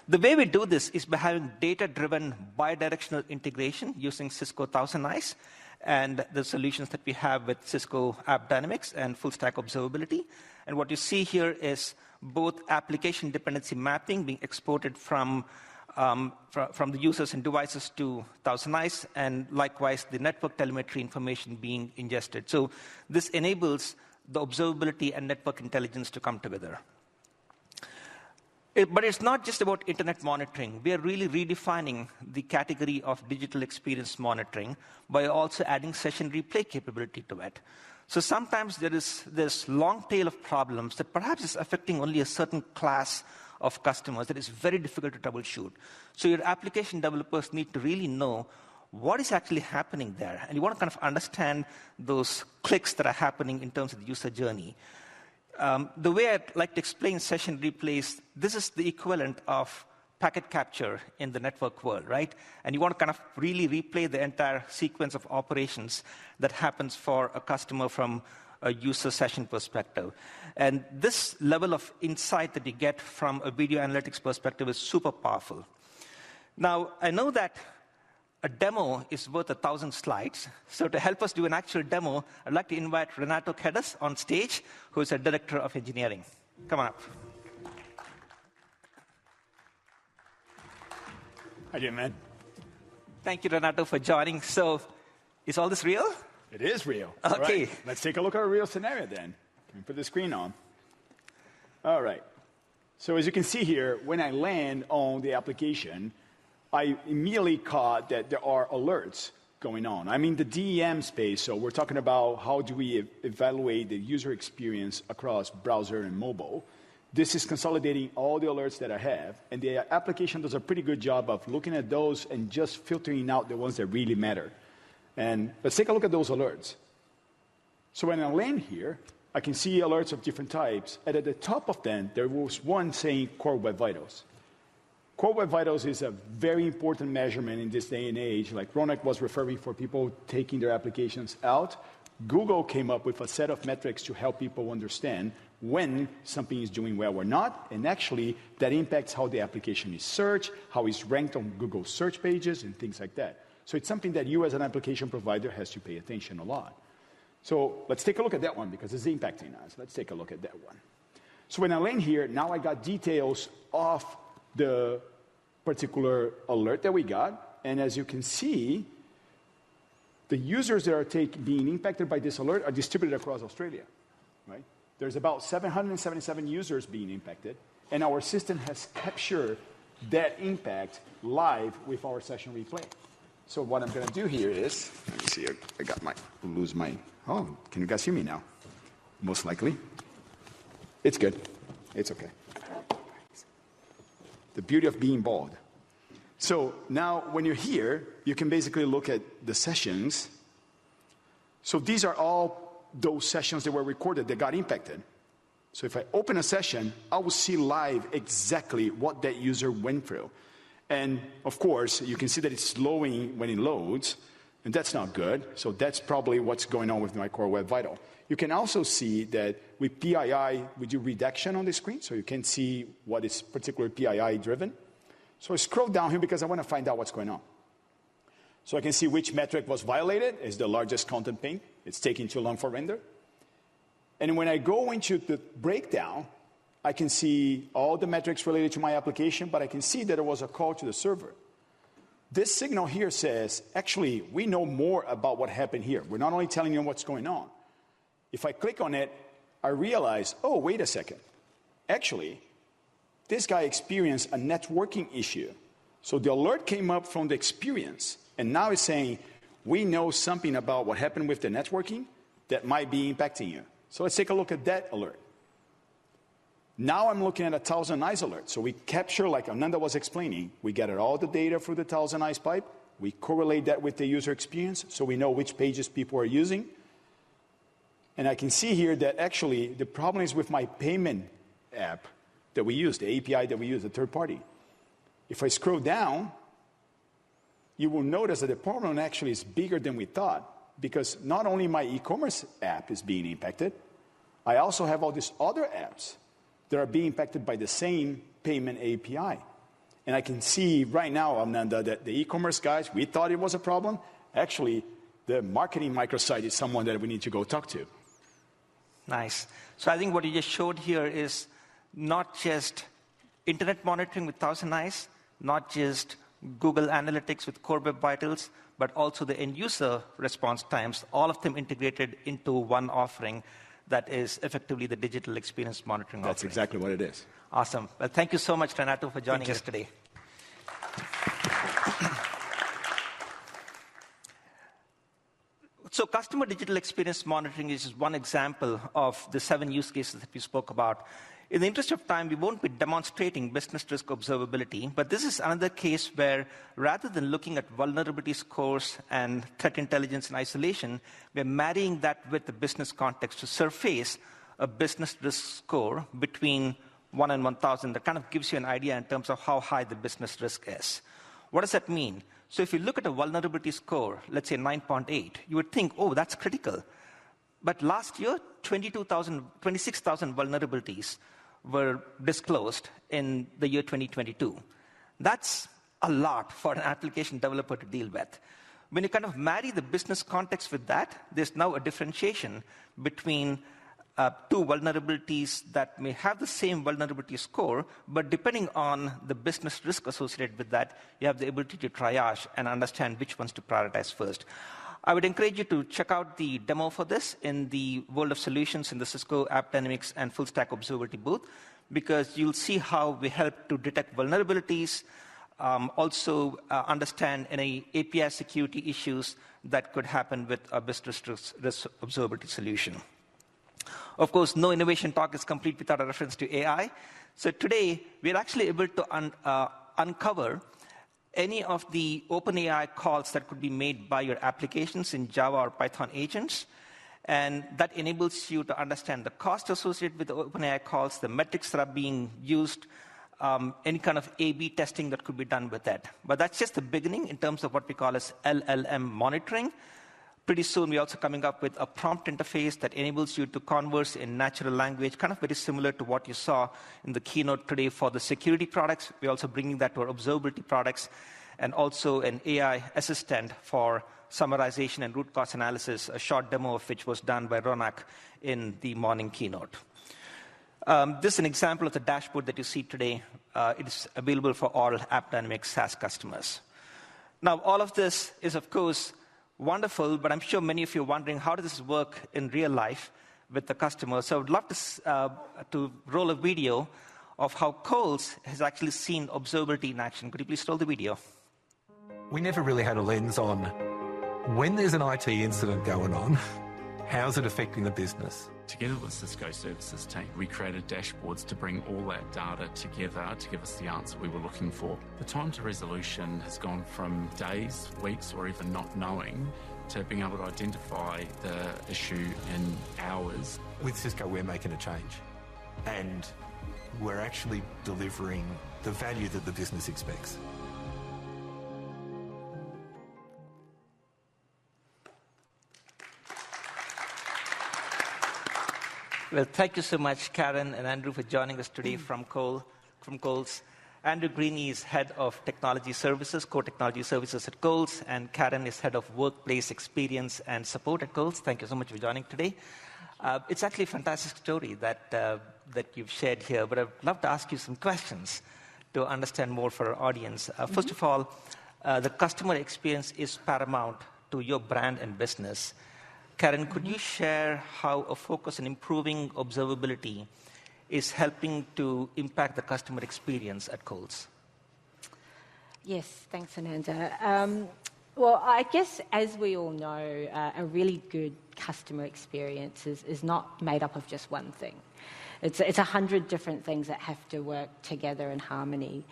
The way we do this is by having data-driven bidirectional integration using Cisco Thousand Eyes and the solutions that we have with Cisco App Dynamics and full-stack observability. And what you see here is both application dependency mapping being exported from the users and devices to Thousand Eyes, and likewise the network telemetry information being ingested. So this enables the observability and network intelligence to come together. But it's not just about internet monitoring. We are really redefining the category of digital experience monitoring by also adding session replay capability to it. So sometimes there is this long tail of problems that perhaps is affecting only a certain class of customers that is very difficult to troubleshoot. So your application developers need to really know what is actually happening there. And you want to kind of understand those clicks that are happening in terms of the user journey. The way I'd like to explain session replays, this is the equivalent of packet capture in the network world, right? And you want to kind of really replay the entire sequence of operations that happens for a customer from a user session perspective. And this level of insight that you get from a video analytics perspective is super powerful. Now, I know that a demo is worth 1,000 slides. So to help us do an actual demo, I'd like to invite Renato Quedas on stage, who is a director of engineering. Come on up. How you doing, man? Thank you, Renato, for joining. So is all this real? It is real. Okay. All right. Let's take a look at a real scenario then. Let me put the screen on. All right. So as you can see here, when I land on the application, I immediately caught that there are alerts going on. I'm in the DEM space, so we're talking about how do we evaluate the user experience across browser and mobile. This is consolidating all the alerts that I have, and the application does a pretty good job of looking at those and just filtering out the ones that really matter. And let's take a look at those alerts. So when I land here, I can see alerts of different types, and at the top of them, there was one saying Core Web Vitals. Core Web Vitals is a very important measurement in this day and age. Like Ronak was referring for people taking their applications out. Google came up with a set of metrics to help people understand when something is doing well or not, and actually that impacts how the application is searched, how it's ranked on Google search pages, and things like that. So it's something that you as an application provider has to pay attention a lot. So let's take a look at that one because it's impacting us. Let's take a look at that one. So when I land here, now I got details of the particular alert that we got. And as you can see, the users that are being impacted by this alert are distributed across Australia, right? There's about 777 users being impacted, and our system has captured that impact live with our session replay. So what I'm going to do here is, let me see, I got oh, can you guys hear me now? Most likely. It's good. It's okay. The beauty of being bald. So now when you're here, you can basically look at the sessions. So these are all those sessions that were recorded that got impacted. So if I open a session, I will see live exactly what that user went through. And of course, you can see that it's slowing when it loads, and that's not good. So that's probably what's going on with my Core Web Vital. You can also see that with PII, we do redaction on the screen, so you can see what is particularly PII driven. So I scroll down here because I want to find out what's going on. So I can see which metric was violated. It's the largest content pane. It's taking too long for render. And when I go into the breakdown, I can see all the metrics related to my application, but I can see that there was a call to the server. This signal here says, actually, we know more about what happened here. We're not only telling you what's going on. If I click on it, I realize, oh, wait a second. Actually, this guy experienced a networking issue. So the alert came up from the experience, and now it's saying, we know something about what happened with the networking that might be impacting you. So let's take a look at that alert. Now I'm looking at a 1,000 eyes alert. So we capture, like Ananda was explaining, we gather all the data for the 1,000 eyes pipe. We correlate that with the user experience so we know which pages people are using. And I can see here that actually the problem is with my payment app that we use, the API that we use, the third party. If I scroll down, you will notice that the problem actually is bigger than we thought, because not only my e-commerce app is being impacted, I also have all these other apps that are being impacted by the same payment API. And I can see right now, Ananda, that the e-commerce guys, we thought it was a problem. Actually, the marketing microsite is someone that we need to go talk to. Nice. So I think what you just showed here is not just internet monitoring with 1,000 eyes, not just Google Analytics with Core Web Vitals, but also the end-user response times, all of them integrated into one offering that is effectively the digital experience monitoring offering. That's exactly what it is. Awesome. Well, thank you so much, Renato, for joining us today. So customer digital experience monitoring is just one example of the 7 use cases that we spoke about. In the interest of time, we won't be demonstrating business risk observability, but this is another case where rather than looking at vulnerability scores and threat intelligence in isolation, we're marrying that with the business context to surface a business risk score between 1 and 1,000 that kind of gives you an idea in terms of how high the business risk is. What does that mean? So if you look at a vulnerability score, let's say 9.8, you would think, oh, that's critical. But last year, 26,000 vulnerabilities were disclosed in the year 2022. That's a lot for an application developer to deal with. When you kind of marry the business context with that, there's now a differentiation between two vulnerabilities that may have the same vulnerability score, but depending on the business risk associated with that, you have the ability to triage and understand which ones to prioritize first. I would encourage you to check out the demo for this in the World of Solutions in the Cisco App Dynamics and Full Stack Observability booth, because you'll see how we help to detect vulnerabilities, also understand any API security issues that could happen with a business risk observability solution. Of course, no innovation talk is complete without a reference to AI. So today, we're actually able to uncover any of the OpenAI calls that could be made by your applications in Java or Python agents. And that enables you to understand the cost associated with the OpenAI calls, the metrics that are being used, any kind of A/B testing that could be done with that. But that's just the beginning in terms of what we call as LLM monitoring. Pretty soon, we're also coming up with a prompt interface that enables you to converse in natural language, kind of very similar to what you saw in the keynote today for the security products. We're also bringing that to our observability products, and also an AI assistant for summarization and root cause analysis, a short demo of which was done by Ronak in the morning keynote. This is an example of the dashboard that you see today. It is available for all App Dynamics SaaS customers. Now, all of this is, of course, wonderful, but I'm sure many of you are wondering, how does this work in real life with the customer? So I would love to roll a video of how Coles has actually seen observability in action. Could you please roll the video? We never really had a lens on when there's an IT incident going on, how's it affecting the business? Together with Cisco Services team, we created dashboards to bring all that data together to give us the answer we were looking for. The time to resolution has gone from days, weeks, or even not knowing to being able to identify the issue in hours. With Cisco, we're making a change, and we're actually delivering the value that the business expects. Well, thank you so much, Karen and Andrew, for joining us today from Coles. Andrew Green is Head of Technology Services, Core Technology Services at Coles, and Karen is Head of Workplace Experience and Support at Coles. Thank you so much for joining today. It's actually a fantastic story that you've shared here, but I'd love to ask you some questions to understand more for our audience. First of all, the customer experience is paramount to your brand and business. Karen, could you share how a focus on improving observability is helping to impact the customer experience at Coles? Yes, thanks, Ananda. Well, I guess, as we all know, a really good customer experience is not made up of just one thing. It's 100 different things that have to work together in harmony.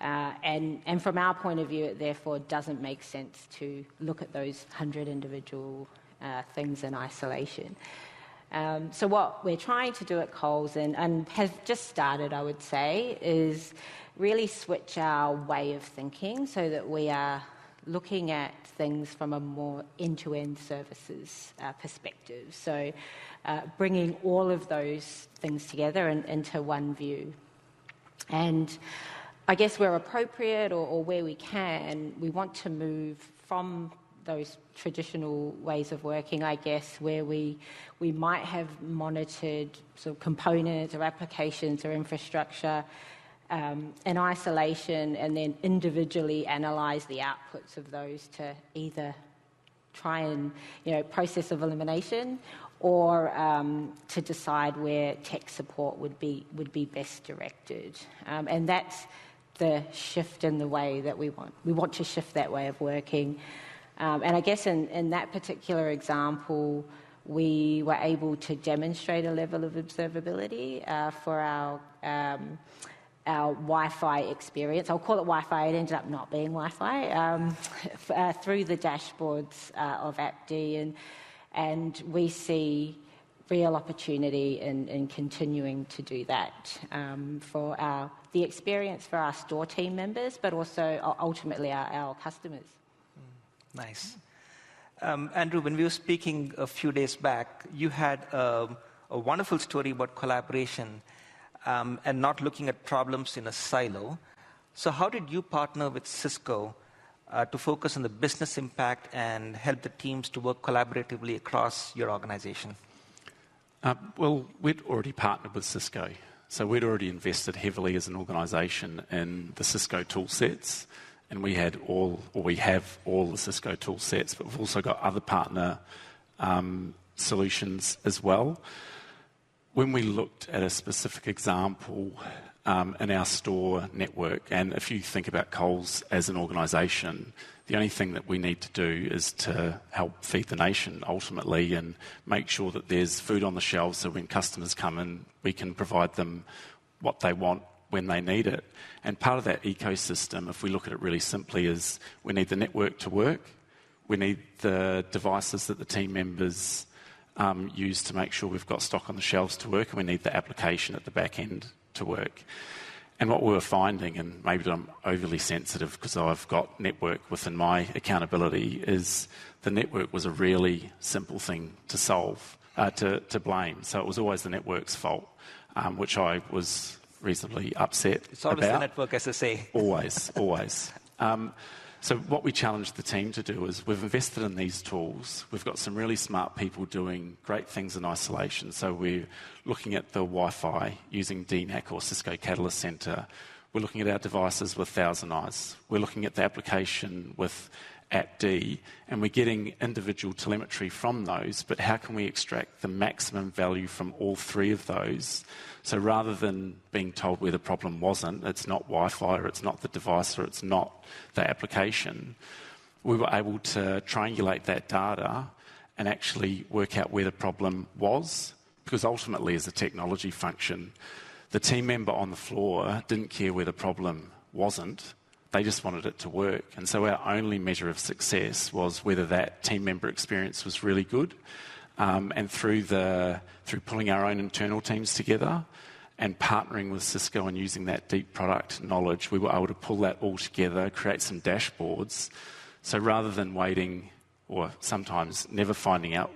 And from our point of view, it therefore doesn't make sense to look at those 100 individual things in isolation. So what we're trying to do at Coles, and has just started, I would say, is really switch our way of thinking so that we are looking at things from a more end-to-end services perspective. So bringing all of those things together into one view. And I guess where appropriate or where we can, we want to move from those traditional ways of working, I guess, where we might have monitored sort of components or applications or infrastructure in isolation, and then individually analyze the outputs of those to either try and process of elimination, or to decide where tech support would be best directed. And that's the shift in the way that we want. We want to shift that way of working. And I guess in that particular example, we were able to demonstrate a level of observability for our Wi-Fi experience. I'll call it Wi-Fi. It ended up not being Wi-Fi, through the dashboards of AppD. And we see real opportunity in continuing to do that for the experience for our store team members, but also ultimately our customers. Nice. Andrew, when we were speaking a few days back, you had a wonderful story about collaboration and not looking at problems in a silo. So how did you partner with Cisco to focus on the business impact and help the teams to work collaboratively across your organization? Well, we'd already partnered with Cisco. So we'd already invested heavily as an organisation in the Cisco tool sets, and we have all the Cisco tool sets, but we've also got other partner solutions as well. When we looked at a specific example in our store network, and if you think about Coles as an organisation, the only thing that we need to do is to help feed the nation ultimately and make sure that there's food on the shelves so when customers come in, we can provide them what they want when they need it. And part of that ecosystem, if we look at it really simply, is we need the network to work, we need the devices that the team members use to make sure we've got stock on the shelves to work, and we need the application at the back end to work. And what we were finding, and maybe I'm overly sensitive because I've got network within my accountability, is the network was a really simple thing to solve, to blame. So it was always the network's fault, which I was reasonably upset about. It's always the network, as I say. Always. So what we challenged the team to do is we've invested in these tools. We've got some really smart people doing great things in isolation. So we're looking at the Wi-Fi using DNAC or Cisco Catalyst Center. We're looking at our devices with Thousand Eyes. We're looking at the application with AppD, and we're getting individual telemetry from those, but how can we extract the maximum value from all three of those? So rather than being told where the problem wasn't, it's not Wi-Fi or it's not the device or it's not the application, we were able to triangulate that data and actually work out where the problem was, because ultimately as a technology function, the team member on the floor didn't care where the problem wasn't. They just wanted it to work. And so our only measure of success was whether that team member experience was really good. And through pulling our own internal teams together and partnering with Cisco and using that deep product knowledge, we were able to pull that all together, create some dashboards. So rather than waiting, or sometimes never finding out,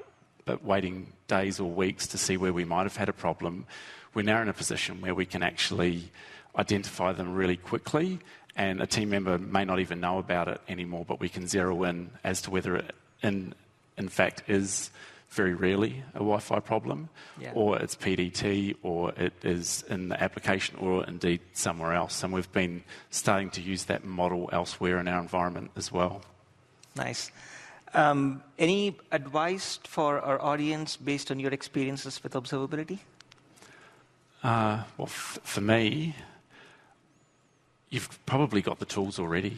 but waiting days or weeks to see where we might have had a problem, we're now in a position where we can actually identify them really quickly, and a team member may not even know about it anymore, but we can zero in as to whether it in fact is very rarely a Wi-Fi problem, or it's PDT, or it is in the application, or indeed somewhere else. And we've been starting to use that model elsewhere in our environment as well. Nice. Any advice for our audience based on your experiences with observability? Well, for me, you've probably got the tools already.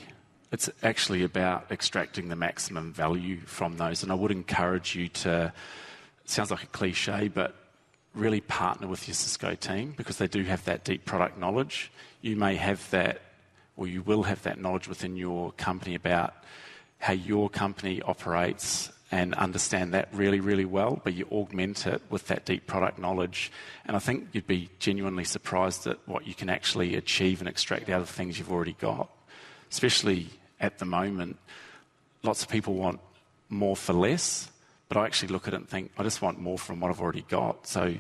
It's actually about extracting the maximum value from those. And I would encourage you to, it sounds like a cliche, but really partner with your Cisco team, because they do have that deep product knowledge. You may have that, or you will have that knowledge within your company about how your company operates and understand that really, really well, but you augment it with that deep product knowledge. And I think you'd be genuinely surprised at what you can actually achieve and extract out of things you've already got. Especially at the moment, lots of people want more for less, but I actually look at it and think, I just want more from what I've already got. So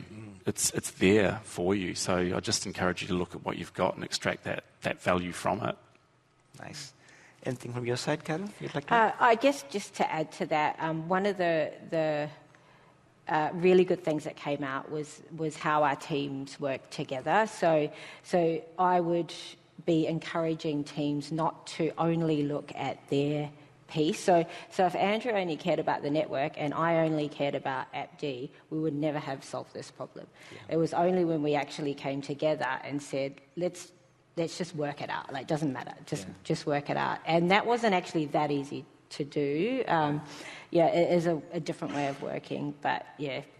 it's there for you. So I just encourage you to look at what you've got and extract that value from it. Nice. Anything from your side, Karen, you'd like to add? I guess just to add to that, one of the really good things that came out was how our teams work together. So I would be encouraging teams not to only look at their piece. So if Andrew only cared about the network and I only cared about AppD, we would never have solved this problem. Yeah. It was only when we actually came together and said, let's just work it out. Like, it doesn't matter. Just work it out. And that wasn't actually that easy to do. It is a different way of working. But,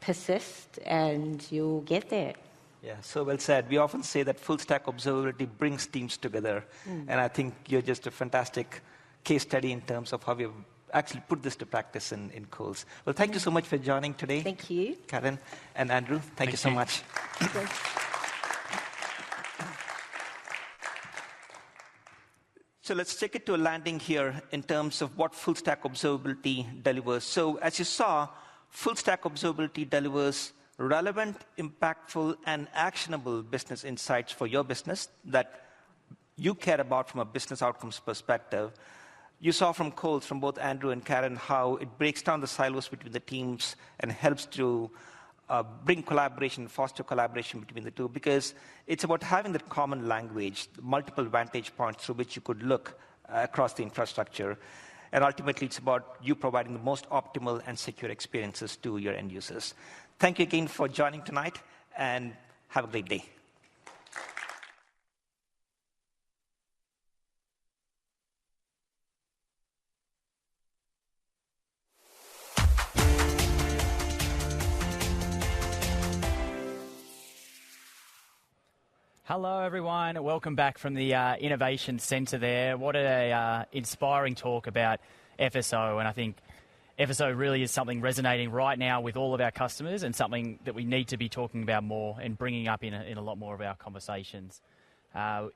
persist and you'll get there. Yeah, so well said. We often say that full-stack observability brings teams together. And I think you're just a fantastic case study in terms of how we've actually put this to practice in Coles. Well, thank you so much for joining today. Thank you. Karen and Andrew, thank you so much. So let's take it to a landing here in terms of what full-stack observability delivers. So as you saw, full-stack observability delivers relevant, impactful, and actionable business insights for your business that you care about from a business outcomes perspective. You saw from Coles, from both Andrew and Karen, how it breaks down the silos between the teams and helps to bring collaboration, foster collaboration between the two, because it's about having that common language, multiple vantage points through which you could look across the infrastructure. And ultimately, it's about you providing the most optimal and secure experiences to your end users. Thank you again for joining tonight, and have a great day. Hello, everyone. Welcome back from the Innovation Centre there. What an inspiring talk about FSO. And I think FSO really is something resonating right now with all of our customers and something that we need to be talking about more and bringing up in a lot more of our conversations. Don't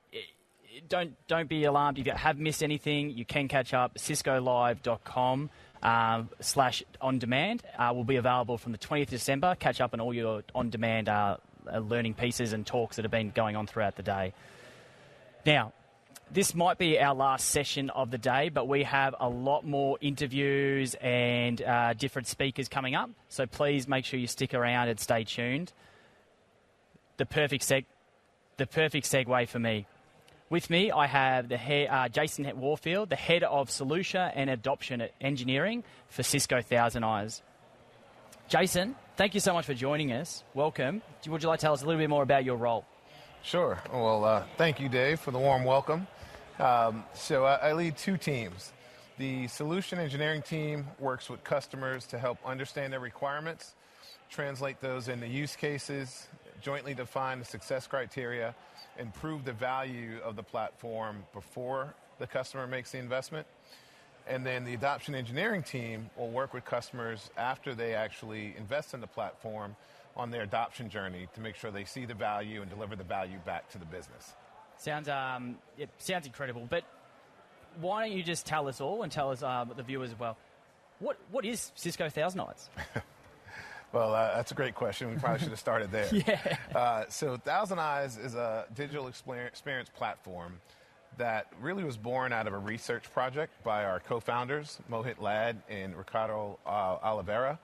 be alarmed if you have missed anything. You can catch up. ciscolive.com/on-demand will be available from the 20th of December. Catch up on all your on-demand learning pieces and talks that have been going on throughout the day. Now, this might be our last session of the day, but we have a lot more interviews and different speakers coming up. So please make sure you stick around and stay tuned. The perfect segue for me. With me, I have Jason Warfield, the Head of Solution and Adoption Engineering for Cisco Thousand Eyes. Jason, thank you so much for joining us. Welcome. Would you like to tell us a little bit more about your role? Sure. Well, thank you, Dave, for the warm welcome. So I lead two teams. The solution engineering team works with customers to help understand their requirements, translate those into use cases, jointly define the success criteria, and prove the value of the platform before the customer makes the investment. And then the adoption engineering team will work with customers after they actually invest in the platform on their adoption journey to make sure they see the value and deliver the value back to the business. Sounds incredible. But why don't you just tell us all and tell us the viewers as well, what is Cisco Thousand Eyes? Well, that's a great question. We probably should have started there. Yeah. So Thousand Eyes is a digital experience platform that really was born out of a research project by our co-founders, Mohit Ladd and Ricardo Oliveira,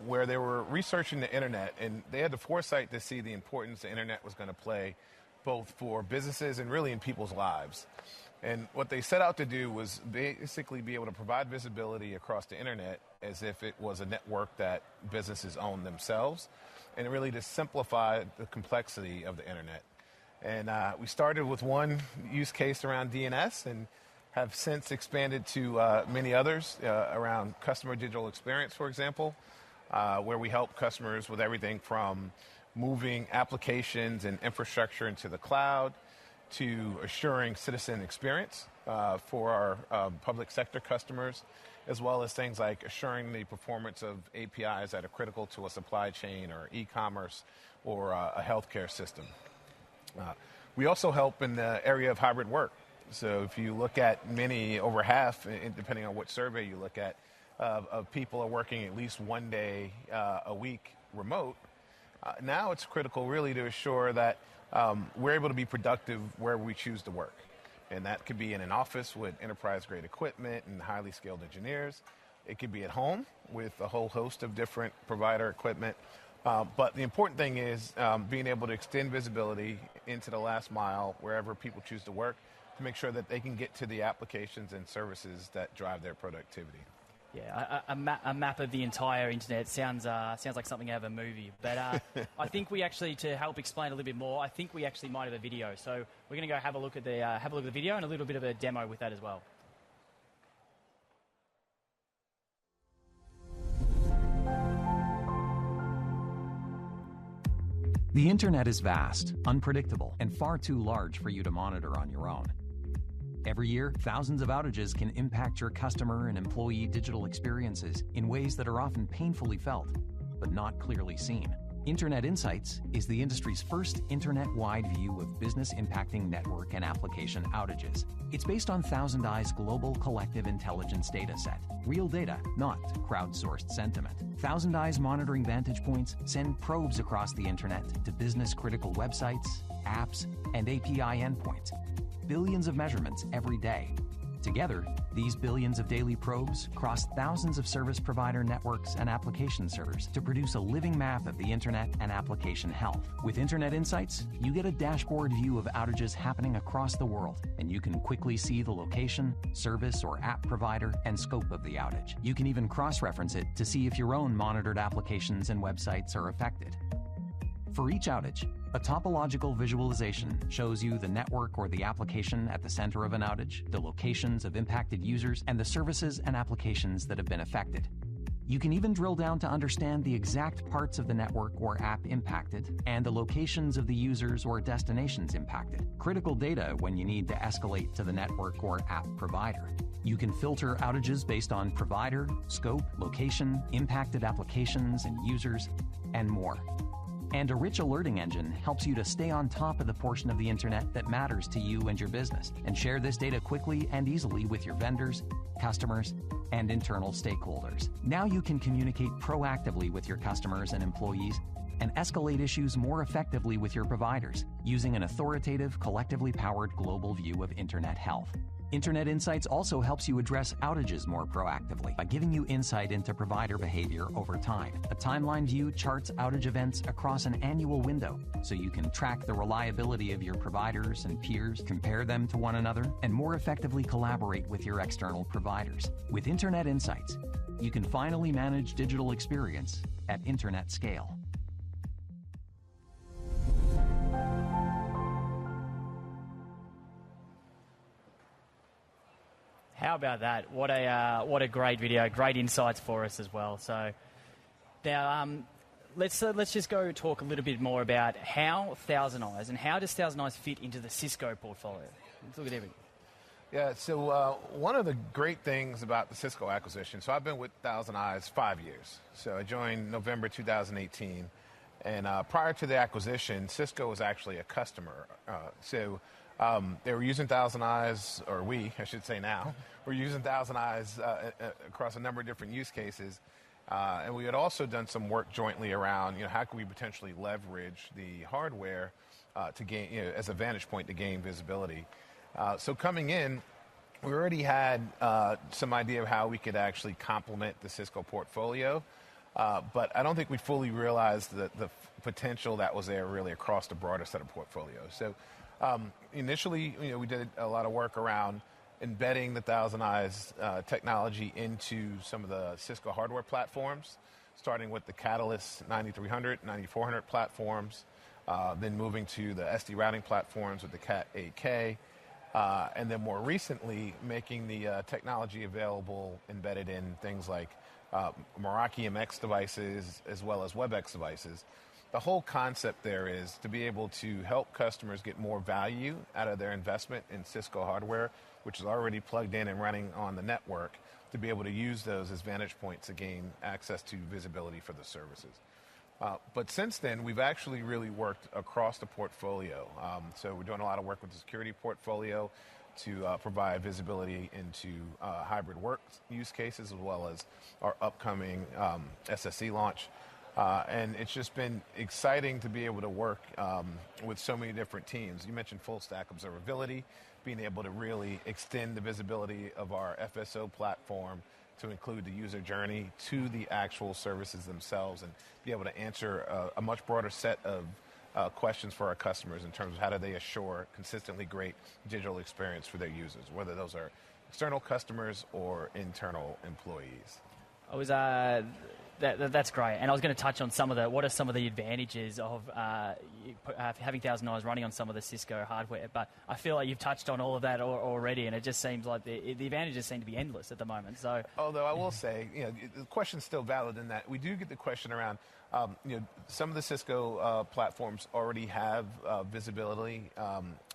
where they were researching the internet, and they had the foresight to see the importance the internet was going to play both for businesses and really in people's lives. And what they set out to do was basically be able to provide visibility across the internet as if it was a network that businesses own themselves, and really to simplify the complexity of the internet. And we started with one use case around DNS and have since expanded to many others around customer digital experience, for example, where we help customers with everything from moving applications and infrastructure into the cloud to assuring citizen experience for our public sector customers, as well as things like assuring the performance of APIs that are critical to a supply chain or e-commerce or a healthcare system. We also help in the area of hybrid work. So if you look at over half, depending on what survey you look at, of people are working at least one day a week remote. Now it's critical really to assure that we're able to be productive where we choose to work. And that could be in an office with enterprise-grade equipment and highly skilled engineers. It could be at home with a whole host of different provider equipment. But the important thing is being able to extend visibility into the last mile wherever people choose to work to make sure that they can get to the applications and services that drive their productivity. Yeah, a map of the entire internet sounds like something out of a movie. But I think we actually, to help explain a little bit more, I think we actually might have a video. So we're going to go have a look at the video and a little bit of a demo with that as well. The internet is vast, unpredictable, and far too large for you to monitor on your own. Every year, thousands of outages can impact your customer and employee digital experiences in ways that are often painfully felt, but not clearly seen. Internet Insights is the industry's first internet-wide view of business-impacting network and application outages. It's based on Thousand Eyes' global collective intelligence data set. Real data, not crowdsourced sentiment. Thousand Eyes monitoring vantage points send probes across the internet to business-critical websites, apps, and API endpoints. billions of measurements every day. Together, these billions of daily probes cross thousands of service provider networks and application servers to produce a living map of the internet and application health. With Internet Insights, you get a dashboard view of outages happening across the world, and you can quickly see the location, service, or app provider and scope of the outage. You can even cross-reference it to see if your own monitored applications and websites are affected. For each outage, a topological visualization shows you the network or the application at the center of an outage, the locations of impacted users, and the services and applications that have been affected. You can even drill down to understand the exact parts of the network or app impacted and the locations of the users or destinations impacted. Critical data when you need to escalate to the network or app provider. You can filter outages based on provider, scope, location, impacted applications and users, and more. And a rich alerting engine helps you to stay on top of the portion of the internet that matters to you and your business, and share this data quickly and easily with your vendors, customers, and internal stakeholders. Now you can communicate proactively with your customers and employees and escalate issues more effectively with your providers using an authoritative, collectively powered global view of internet health. Internet Insights also helps you address outages more proactively by giving you insight into provider behavior over time. A timeline view charts outage events across an annual window, so you can track the reliability of your providers and peers, compare them to one another, and more effectively collaborate with your external providers. With Internet Insights, you can finally manage digital experience at internet scale. How about that? What a great video, great insights for us as well. So now let's just go talk a little bit more about how Thousand Eyes and how does Thousand Eyes fit into the Cisco portfolio. Let's look at everything. Yeah, so one of the great things about the Cisco acquisition, so I've been with Thousand Eyes 5 years. So I joined November 2018, and prior to the acquisition, Cisco was actually a customer. They were using Thousand Eyes, or we, I should say now, we're using Thousand Eyes across a number of different use cases. And we had also done some work jointly around, how can we potentially leverage the hardware to gain, as a vantage point to gain visibility. So coming in, we already had some idea of how we could actually complement the Cisco portfolio. But I don't think we fully realized the potential that was there really across the broader set of portfolios. So initially, we did a lot of work around embedding the Thousand Eyes technology into some of the Cisco hardware platforms, starting with the Catalyst 9300, 9400 platforms, then moving to the SD routing platforms with the Cat 8K, and then more recently making the technology available embedded in things like Meraki MX devices as well as WebEx devices. The whole concept there is to be able to help customers get more value out of their investment in Cisco hardware, which is already plugged in and running on the network, to be able to use those as vantage points to gain access to visibility for the services. But since then, we've actually really worked across the portfolio. So we're doing a lot of work with the security portfolio to provide visibility into hybrid work use cases, as well as our upcoming SSE launch. And it's just been exciting to be able to work with so many different teams. You mentioned full stack observability, being able to really extend the visibility of our FSO platform to include the user journey to the actual services themselves and be able to answer a much broader set of questions for our customers in terms of how do they assure consistently great digital experience for their users, whether those are external customers or internal employees. That's great, and I was going to touch on what are some of the advantages of having Thousand Eyes running on some of the Cisco hardware, but I feel like you've touched on all of that already, and it just seems like the advantages seem to be endless at the moment. So, although I will say, the question's still valid in that we do get the question around, some of the Cisco platforms already have visibility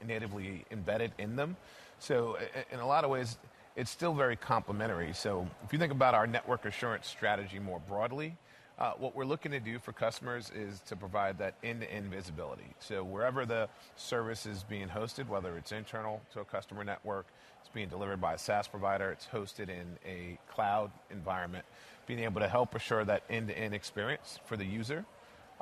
natively embedded in them, so in a lot of ways, it's still very complementary. So if you think about our network assurance strategy more broadly, what we're looking to do for customers is to provide that end-to-end visibility. So wherever the service is being hosted, whether it's internal to a customer network, it's being delivered by a SaaS provider, it's hosted in a cloud environment, being able to help assure that end-to-end experience for the user,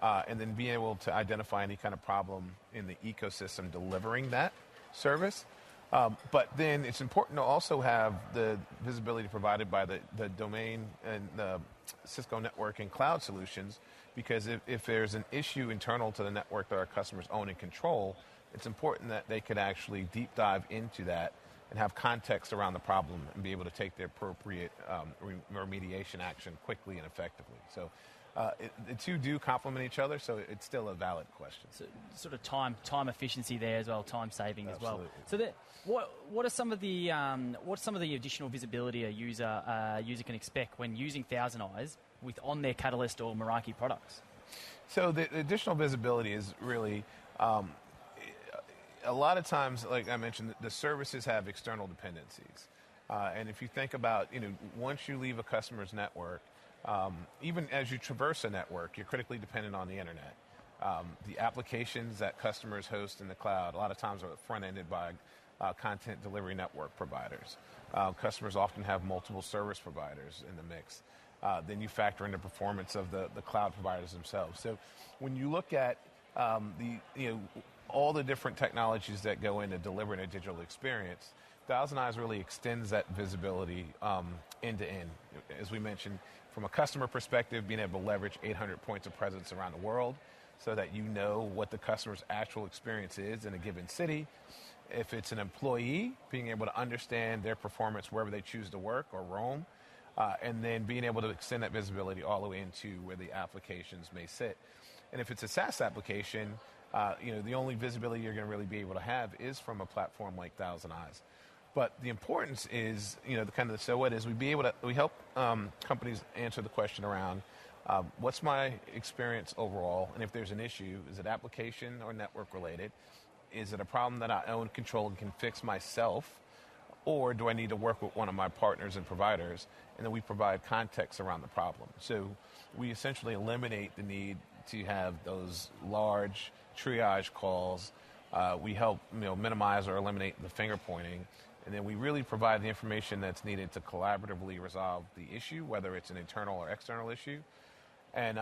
and then being able to identify any kind of problem in the ecosystem delivering that service. But then it's important to also have the visibility provided by the domain and the Cisco network and cloud solutions, because if there's an issue internal to the network that our customers own and control, it's important that they could actually deep dive into that and have context around the problem and be able to take the appropriate remediation action quickly and effectively. So the two do complement each other, so it's still a valid question. So, sort of time efficiency there as well, time saving as well. So what are some of the additional visibility a user can expect when using Thousand Eyes on their Catalyst or Meraki products? So the additional visibility is really a lot of times, like I mentioned, the services have external dependencies. And if you think about, once you leave a customer's network, even as you traverse a network, you're critically dependent on the internet. The applications that customers host in the cloud, a lot of times are front-ended by content delivery network providers. Customers often have multiple service providers in the mix. Then you factor in the performance of the cloud providers themselves. So when you look at all the different technologies that go into delivering a digital experience, Thousand Eyes really extends that visibility end to end. As we mentioned, from a customer perspective, being able to leverage 800 points of presence around the world so that you know what the customer's actual experience is in a given city. If it's an employee, being able to understand their performance wherever they choose to work or roam, and then being able to extend that visibility all the way into where the applications may sit. And if it's a SaaS application, the only visibility you're going to really be able to have is from a platform like Thousand Eyes. But the importance is, so what is we help companies answer the question around what's my experience overall, and if there's an issue, is it application or network related? Is it a problem that I own, control, and can fix myself? Or do I need to work with one of my partners and providers? And then we provide context around the problem. So we essentially eliminate the need to have those large triage calls. We help minimize or eliminate the finger pointing. And then we really provide the information that's needed to collaboratively resolve the issue, whether it's an internal or external issue. And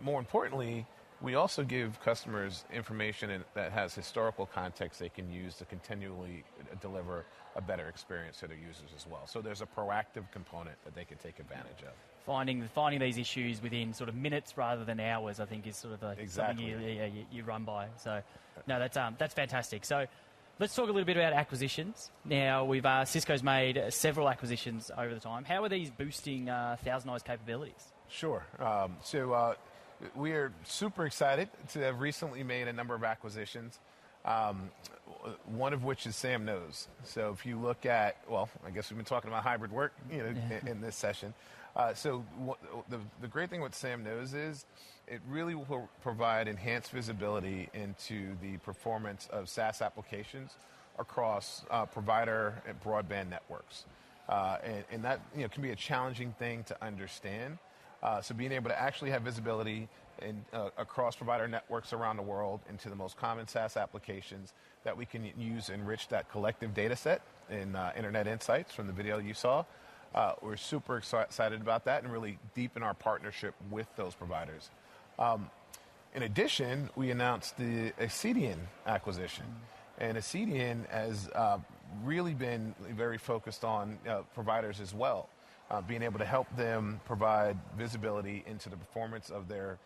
more importantly, we also give customers information that has historical context they can use to continually deliver a better experience to their users as well. So there's a proactive component that they can take advantage of. Finding these issues within sort of minutes rather than hours, I think, is sort of exactly something you run by. So, no, that's fantastic. So, let's talk a little bit about acquisitions. Now, Cisco's made several acquisitions over the time. How are these boosting Thousand Eyes capabilities? Sure. We are super excited to have recently made a number of acquisitions, one of which is Sam Knows. So if you look at, I guess we've been talking about hybrid work in this session. So the great thing with Sam Knows is it really will provide enhanced visibility into the performance of SaaS applications across provider and broadband networks. And that can be a challenging thing to understand. So being able to actually have visibility across provider networks around the world into the most common SaaS applications that we can use to enrich that collective data set in Internet Insights from the video you saw. We're super excited about that and really deepen our partnership with those providers. In addition, we announced the Accedian acquisition. And Accedian has really been very focused on providers as well. Being able to help them provide visibility into the performance of their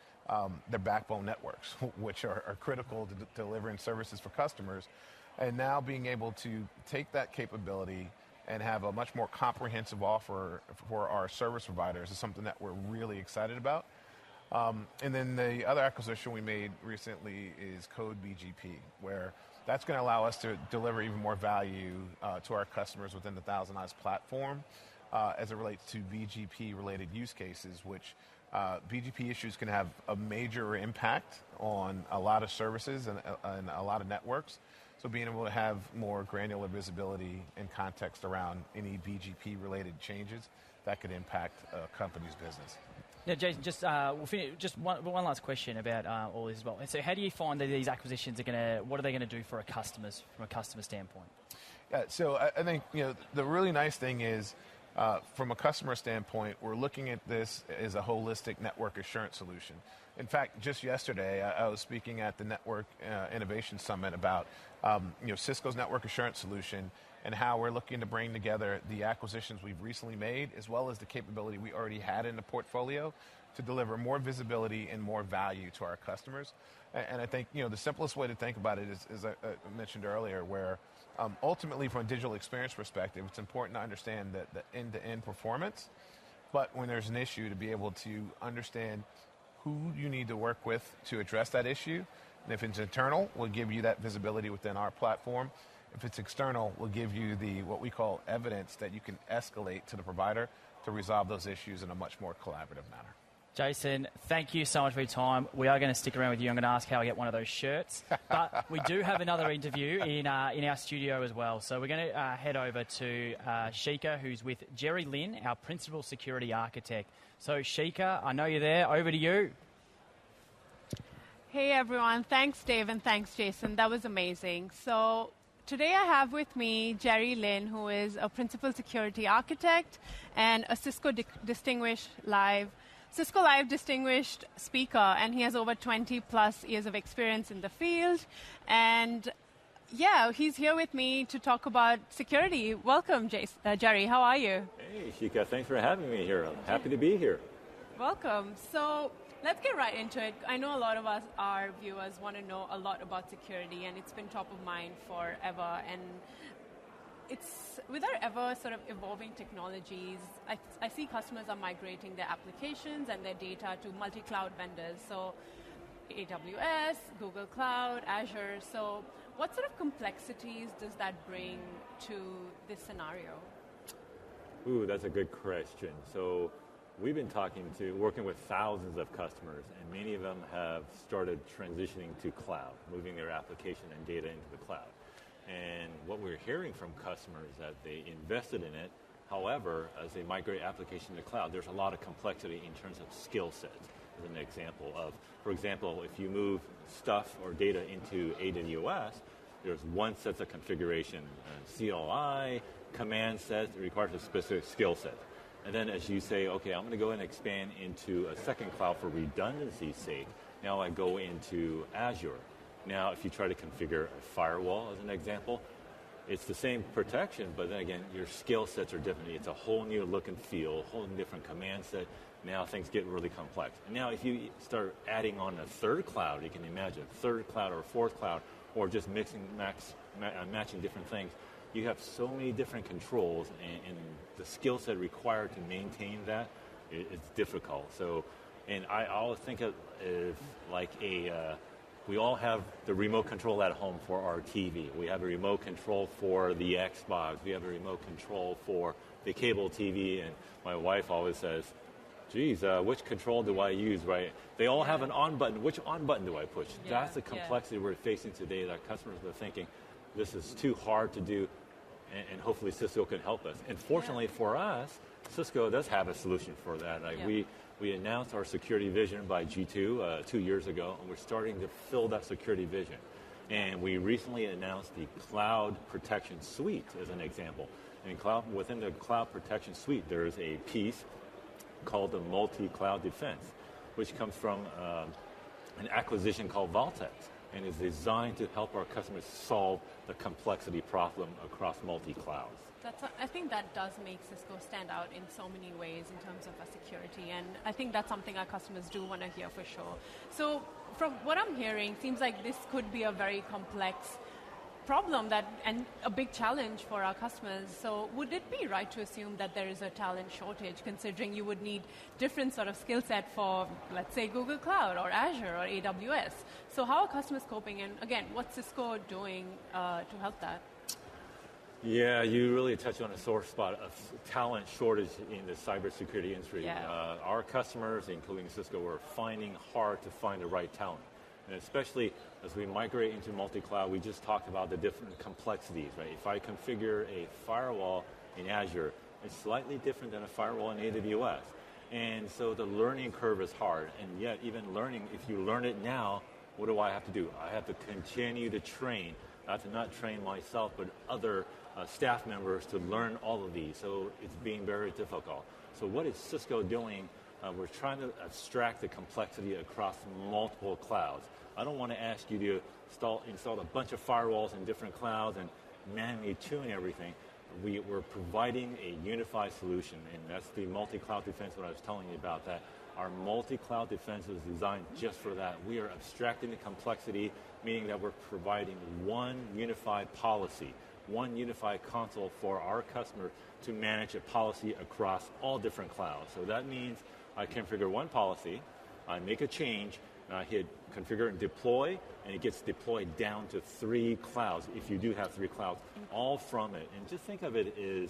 backbone networks, which are critical to delivering services for customers. And now being able to take that capability and have a much more comprehensive offer for our service providers is something that we're really excited about. And then the other acquisition we made recently is Code BGP, where that's going to allow us to deliver even more value to our customers within the Thousand Eyes platform. As it relates to BGP-related use cases, which BGP issues can have a major impact on a lot of services and a lot of networks. So being able to have more granular visibility and context around any BGP-related changes that could impact a company's business. Now, Jason, just one last question about all this as well. And so how do you find that these acquisitions what are they going to do for our customers from a customer standpoint? Yeah, so I think the really nice thing is From a customer standpoint, we're looking at this as a holistic network assurance solution. In fact, just yesterday, I was speaking at the Network Innovation Summit about Cisco's network assurance solution and how we're looking to bring together the acquisitions we've recently made, as well as the capability we already had in the portfolio to deliver more visibility and more value to our customers. And I think, the simplest way to think about it is I mentioned earlier, where ultimately from a digital experience perspective, it's important to understand the end-to-end performance. But when there's an issue, to be able to understand who you need to work with to address that issue. And if it's internal, we'll give you that visibility within our platform. If it's external, we'll give you what we call evidence that you can escalate to the provider to resolve those issues in a much more collaborative manner. Jason, thank you so much for your time. We are going to stick around with you. I'm going to ask how I get one of those shirts. But we do have another interview in our studio as well. So we're going to head over to Shika, who's with Jerry Lin, our Principal Security Architect. So Shika, I know you're there. Over to you. Hey, everyone. Thanks, Dave, and thanks, Jason. That was amazing. So today I have with me Jerry Lin, who is a Principal Security Architect and a Cisco Live Distinguished Speaker, and he has over 20-plus years of experience in the field. And, yeah, he's here with me to talk about security. Welcome, Jerry. How are you? Hey, Shika. Thanks for having me here. I'm happy to be here. Welcome. So let's get right into it. I know a lot of our viewers, want to know a lot about security, and it's been top of mind forever. And it's with our ever sort of evolving technologies, I see customers are migrating their applications and their data to multi-cloud vendors. So AWS, Google Cloud, Azure. So what sort of complexities does that bring to this scenario? Ooh, that's a good question. So we've been working with thousands of customers, and many of them have started transitioning to cloud, moving their application and data into the cloud. And what we're hearing from customers is that they invested in it. However, as they migrate application to cloud, there's a lot of complexity in terms of skill sets. As an example of, for example, if you move stuff or data into AWS, there's one set of configuration, CLI, command sets that requires a specific skill set. And then as you say, okay, I'm going to go and expand into a second cloud for redundancy's sake, now I go into Azure. Now, if you try to configure a firewall, as an example, it's the same protection, but then again, your skill sets are different. It's a whole new look and feel, a whole different command set. Now things get really complex. And now if you start adding on a third cloud, you can imagine third cloud or fourth cloud, or just matching different things, you have so many different controls, and the skill set required to maintain that is difficult. So, and I always think of like we all have the remote control at home for our TV. We have a remote control for the Xbox. We have a remote control for the cable TV. And my wife always says, geez, which control do I use, right? They all have an on button. Which on button do I push? Yeah. That's the complexity we're facing today, that customers are thinking, this is too hard to do, and hopefully Cisco can help us. And fortunately for us, Cisco does have a solution for that. Like we announced our security vision by G2 2 years ago, and we're starting to fill that security vision. And we recently announced the Cloud Protection Suite as an example. And within the Cloud Protection Suite, there's a piece called the Multi-Cloud Defense, which comes from an acquisition called Valtex, and is designed to help our customers solve the complexity problem across multi-clouds. I think that does make Cisco stand out in so many ways in terms of our security, and I think that's something our customers do want to hear for sure. So from what I'm hearing, seems like this could be a very complex problem and a big challenge for our customers. So would it be right to assume that there is a talent shortage, considering you would need different sort of skill set for, let's say, Google Cloud or Azure or AWS? So how are customers coping? And again, what's Cisco doing to help that? Yeah, you really touched on a sore spot of talent shortage in the cybersecurity industry. Yeah. Our customers, including Cisco, are finding hard to find the right talent. And especially as we migrate into multi-cloud, we just talked about the different complexities, right? If I configure a firewall in Azure, it's slightly different than a firewall in AWS. And so the learning curve is hard. And yet, even learning, if you learn it now, what do I have to do? I have to continue to train, not train myself, but other staff members to learn all of these. So it's being very difficult. So what is Cisco doing? We're trying to abstract the complexity across multiple clouds. I don't want to ask you to install a bunch of firewalls in different clouds and manually tune everything. We're providing a unified solution, and that's the multi-cloud defense, what I was telling you about that. Our multi-cloud defense is designed just for that. We are abstracting the complexity, meaning that we're providing one unified policy, one unified console for our customer to manage a policy across all different clouds. So that means I configure one policy, I make a change, and I hit configure and deploy, and it gets deployed down to 3 clouds, if you do have 3 clouds, all from it. And just think of it as,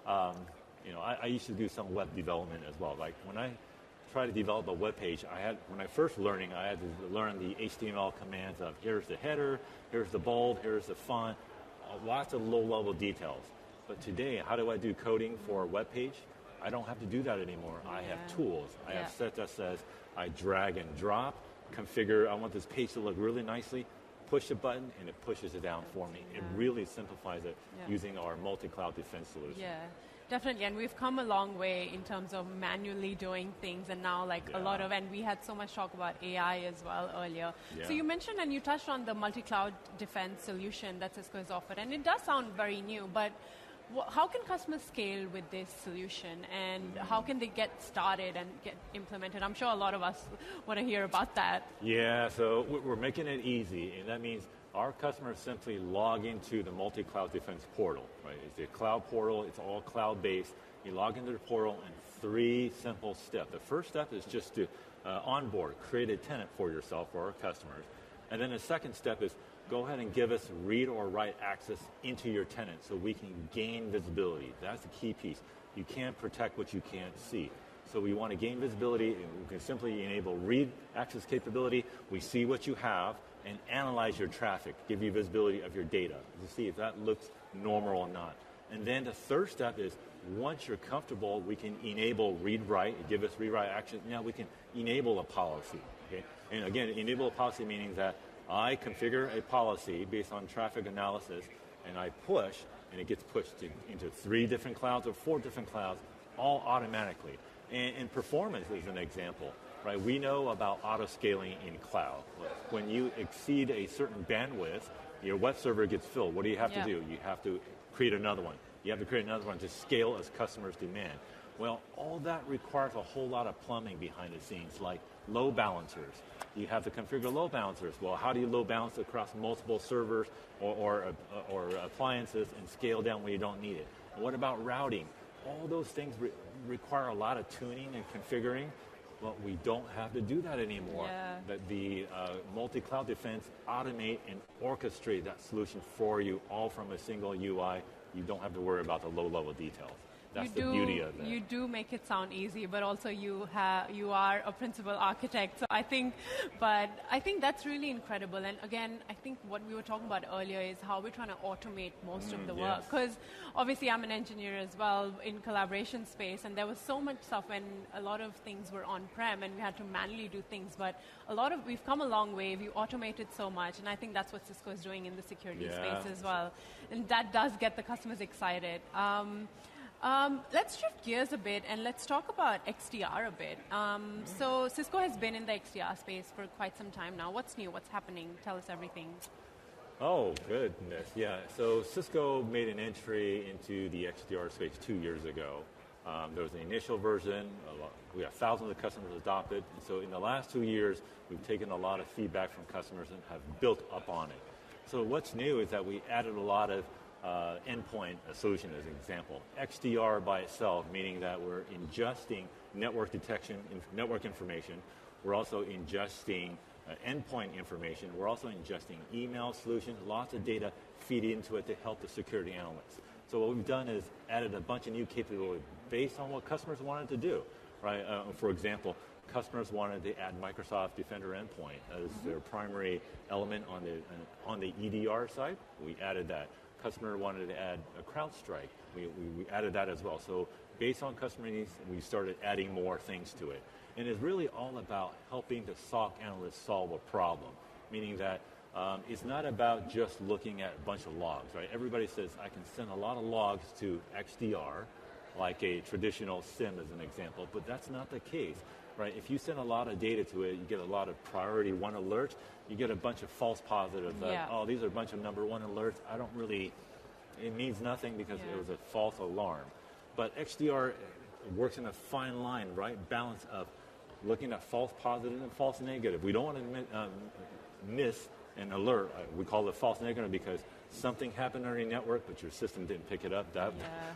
I used to do some web development as well. Like when I try to develop a web page, when I first learning, I had to learn the HTML commands of here's the header, here's the bold, here's the font, lots of low-level details. But today, how do I do coding for a web page? I don't have to do that anymore. I have tools. I have set that says I drag and drop, configure, I want this page to look really nicely, push a button, and it pushes it down for me. It really simplifies it using our multi-cloud defense solution. Yeah. Definitely, and we've come a long way in terms of manually doing things, and now and we had so much talk about AI as well earlier. Yeah. So you mentioned and you touched on the multi-cloud defense solution that Cisco has offered, and it does sound very new, but how can customers scale with this solution, and how can they get started and get implemented? I'm sure a lot of us want to hear about that. Yeah, so we're making it easy, and that means our customers simply log into the multi-cloud defense portal, right? It's a cloud portal. It's all cloud-based. You log into the portal in 3 simple steps. The first step is just to onboard, create a tenant for yourself, for our customers. And then the second step is go ahead and give us read or write access into your tenant so we can gain visibility. That's the key piece. You can't protect what you can't see. So we want to gain visibility, and we can simply enable read access capability. We see what you have and analyze your traffic, give you visibility of your data to see if that looks normal or not. And then the third step is once you're comfortable, we can enable read-write, give us read-write action. Now we can enable a policy. Okay? And again, enable a policy meaning that I configure a policy based on traffic analysis, and I push, and it gets pushed into 3 different clouds or 4 different clouds, all automatically. And performance is an example. Right, we know about auto-scaling in cloud. When you exceed a certain bandwidth, your web server gets filled. What do you have to do? You have to create another one. You have to create another one to scale as customers demand. Well, all that requires a whole lot of plumbing behind the scenes, like load balancers. You have to configure load balancers. Well, how do you load balance across multiple servers or appliances and scale down when you don't need it? And what about routing? All those things require a lot of tuning and configuring. Well, we don't have to do that anymore. That the multi-cloud defense automate and orchestrate that solution for you, all from a single UI. You don't have to worry about the low-level details. That's the beauty of it. You do make it sound easy, but also you are a principal architect. So I think that's really incredible. And again, I think what we were talking about earlier is how we're trying to automate most of the work. Because obviously I'm an engineer as well in collaboration space, and there was so much stuff when a lot of things were on-prem and we had to manually do things. But we've come a long way. We automated so much, and I think that's what Cisco is doing in the security space as well. And that does get the customers excited. Let's shift gears a bit and let's talk about XDR a bit. So Cisco has been in the XDR space for quite some time now. What's new? What's happening? Tell us everything. Oh, goodness. Yeah. So Cisco made an entry into the XDR space 2 years ago. There was an initial version. We have thousands of customers adopted. So in the last 2 years, we've taken a lot of feedback from customers and have built up on it. So what's new is that we added a lot of endpoint solution as an example. XDR by itself, meaning that we're ingesting network detection, network information. We're also ingesting endpoint information. We're also ingesting email solutions. Lots of data feed into it to help the security analysts. So what we've done is added a bunch of new capabilities based on what customers wanted to do. Right? For example, customers wanted to add Microsoft Defender Endpoint as their primary element on the EDR side. We added that. Customer wanted to add a CrowdStrike. We added that as well. So based on customer needs, we started adding more things to it. And it's really all about helping the SOC analyst solve a problem, meaning that It's not about just looking at a bunch of logs, right? Everybody says, I can send a lot of logs to XDR, like a traditional SIEM as an example, but that's not the case, right? If you send a lot of data to it, you get a lot of priority one alerts, you get a bunch of false positives that, oh, these are a bunch of number one alerts. It means nothing because it was a false alarm. But XDR works in a fine line, right? Balance of looking at false positive and false negative. We don't want to miss an alert. We call it false negative because something happened on your network, but your system didn't pick it up.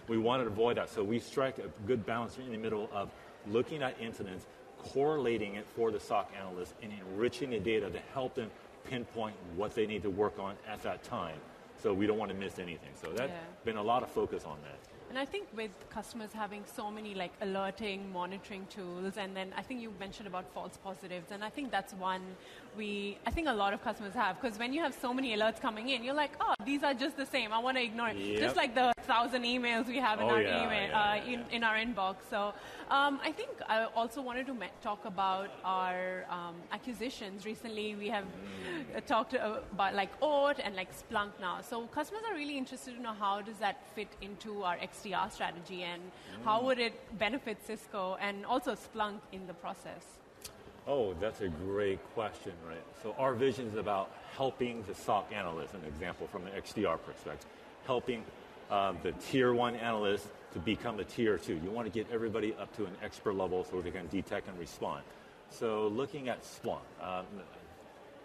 We wanted to avoid that. So we strike a good balance in the middle of looking at incidents, correlating it for the SOC analyst, and enriching the data to help them pinpoint what they need to work on at that time. So we don't want to miss anything. So that's been a lot of focus on that. And I think with customers having so many like alerting, monitoring tools, and then I think you mentioned about false positives, and I think that's one I think a lot of customers have, because when you have so many alerts coming in, you're like, oh, these are just the same. I want to ignore it. Just like the 1,000 emails we have in our in our inbox. So I think I also wanted to talk about our acquisitions. Recently, we have talked about like ORT and like Splunk now. So customers are really interested to know how does that fit into our XDR strategy, and how would it benefit Cisco and also Splunk in the process? Oh, that's a great question, right? So our vision is about helping the SOC analyst, an example from the XDR perspective, helping the tier 1 analyst to become a tier 2. You want to get everybody up to an expert level so they can detect and respond. So looking at Splunk,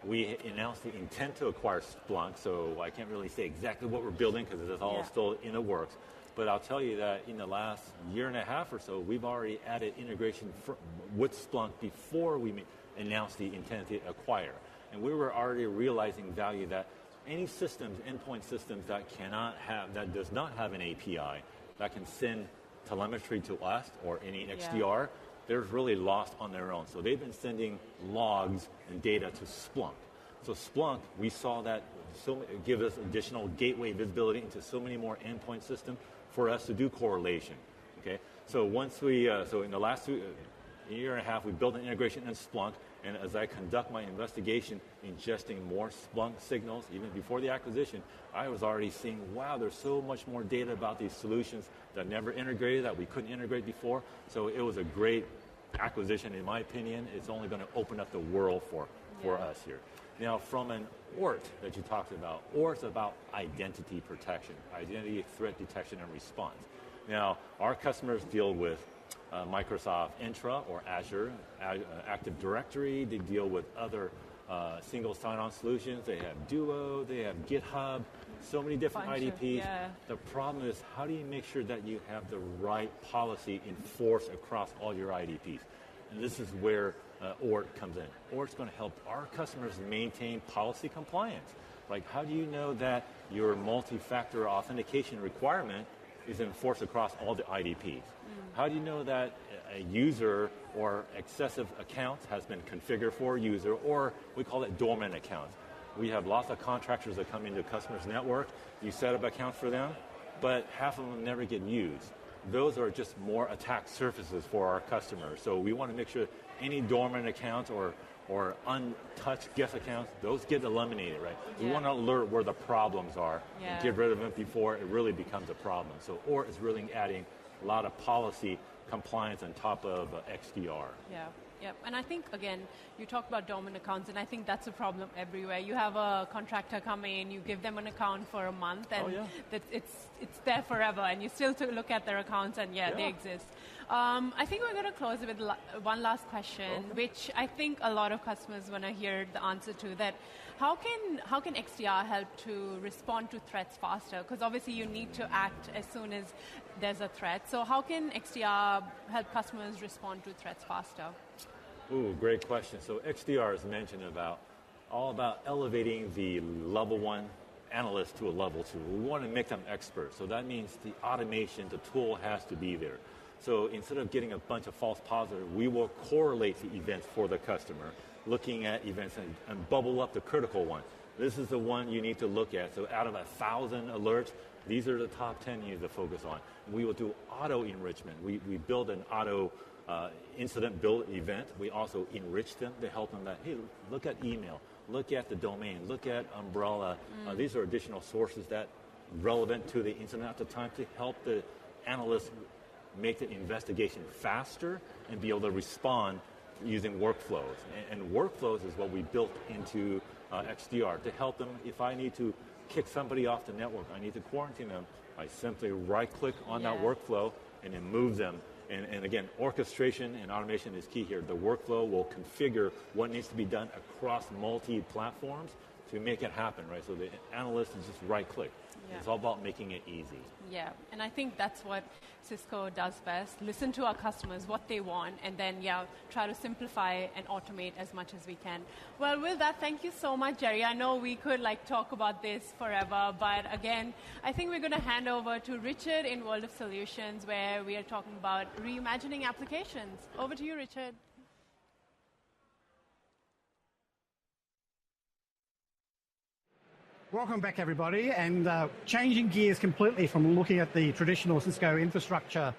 we announced the intent to acquire Splunk, so I can't really say exactly what we're building because it's all still in the works. But I'll tell you that in the last year and a half or so, we've already added integration with Splunk before we announced the intent to acquire. And we were already realizing value that any systems, endpoint systems that does not have an API, that can send telemetry to us or any XDR, they're really lost on their own. So they've been sending logs and data to Splunk. So Splunk, we saw that give us additional gateway visibility into so many more endpoint systems for us to do correlation. Okay, so once so in the last year and a half, we built an integration in Splunk, and as I conduct my investigation, ingesting more Splunk signals, even before the acquisition, I was already seeing, wow, there's so much more data about these solutions that never integrated, that we couldn't integrate before. So it was a great acquisition, in my opinion. It's only going to open up the world for us here. Now, from an ORT that you talked about, ORT's about identity protection, identity threat detection and response. Now, our customers deal with Microsoft Entra or Azure, Active Directory. They deal with other single sign-on solutions. They have Duo, they have GitHub, so many different IDPs. The problem is, how do you make sure that you have the right policy enforced across all your IDPs? And this is where ORT comes in. ORT's going to help our customers maintain policy compliance. Like, how do you know that your multi-factor authentication requirement is enforced across all the IDPs? How do you know that a user or excessive account has been configured for a user, or we call it dormant accounts? We have lots of contractors that come into a customer's network. You set up accounts for them, but half of them never get used. Those are just more attack surfaces for our customers. So we want to make sure any dormant accounts or untouched guest accounts, those get eliminated, right? We want to alert where the problems are and get rid of them before it really becomes a problem. So ORT is really adding a lot of policy compliance on top of XDR. Yeah, and I think, again, you talk about dormant accounts, and I think that's a problem everywhere. You have a contractor come in, you give them an account for a month, and it's there forever, and you still look at their accounts, and they exist. I think we're going to close with one last question, which I think a lot of customers want to hear the answer to. That how can XDR help to respond to threats faster? Because obviously you need to act as soon as there's a threat. So how can XDR help customers respond to threats faster? Ooh, great question. So XDR is mentioned all about elevating the level 1 analyst to a level 2. We want to make them experts. So that means the automation, the tool has to be there. So instead of getting a bunch of false positives, we will correlate the events for the customer, looking at events and bubble up the critical one. This is the one you need to look at. So out of 1,000 alerts, these are the top 10 you need to focus on. We will do auto enrichment. We build an auto incident build event, we also enrich them to help them that, hey, look at email, look at the domain, look at Umbrella. These are additional sources that relevant to the incident at the time to help the analysts make the investigation faster and be able to respond using workflows. And workflows is what we built into XDR to help them. If I need to kick somebody off the network, I need to quarantine them, I simply right-click on that workflow and then move them. And again, orchestration and automation is key here. The workflow will configure what needs to be done across multi-platforms to make it happen, right? So the analyst is just right-click. Yeah. It's all about making it easy. Yeah, and I think that's what Cisco does best. Listen to our customers, what they want, and then, try to simplify and automate as much as we can. Well, with that, thank you so much, Jerry. I know we could talk about this forever, but again, I think we're going to hand over to Richard in World of Solutions, where we are talking about reimagining applications. Over to you, Richard. Welcome back, everybody, and changing gears completely from looking at the traditional Cisco infrastructure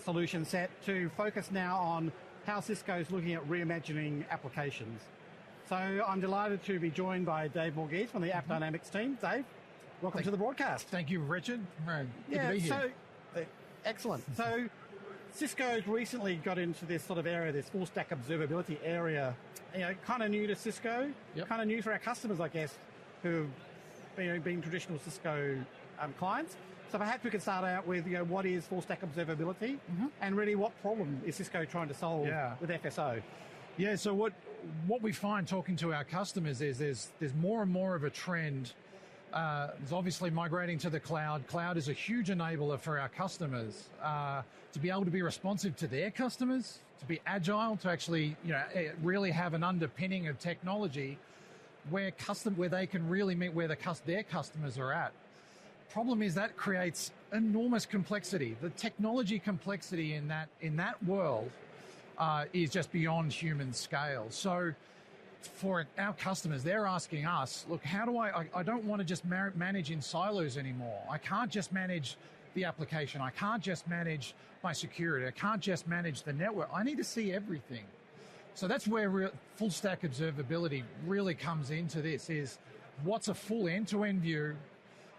solution set to focus now on how Cisco is looking at reimagining applications. So I'm delighted to be joined by Dave Morgese from the App Dynamics team. Dave, welcome to the broadcast. Thank you, Richard. Good to be here. Excellent. So Cisco's recently got into this sort of area, this full stack observability area, kind of new to Cisco, kind of new for our customers, I guess, who being traditional Cisco clients. So perhaps we could start out with, what is full stack observability, and really what problem is Cisco trying to solve with FSO? Yeah, so what we find talking to our customers is there's more and more of a trend. There's obviously migrating to the cloud. Cloud is a huge enabler for our customers to be able to be responsive to their customers, to be agile, to actually really have an underpinning of technology where they can really meet where their customers are at. Problem is that creates enormous complexity. The technology complexity in that world is just beyond human scale. So for our customers, they're asking us, look, how do I don't want to just manage in silos anymore. I can't just manage the application. I can't just manage my security. I can't just manage the network. I need to see everything. So that's where full stack observability really comes into this, is what's a full end-to-end view.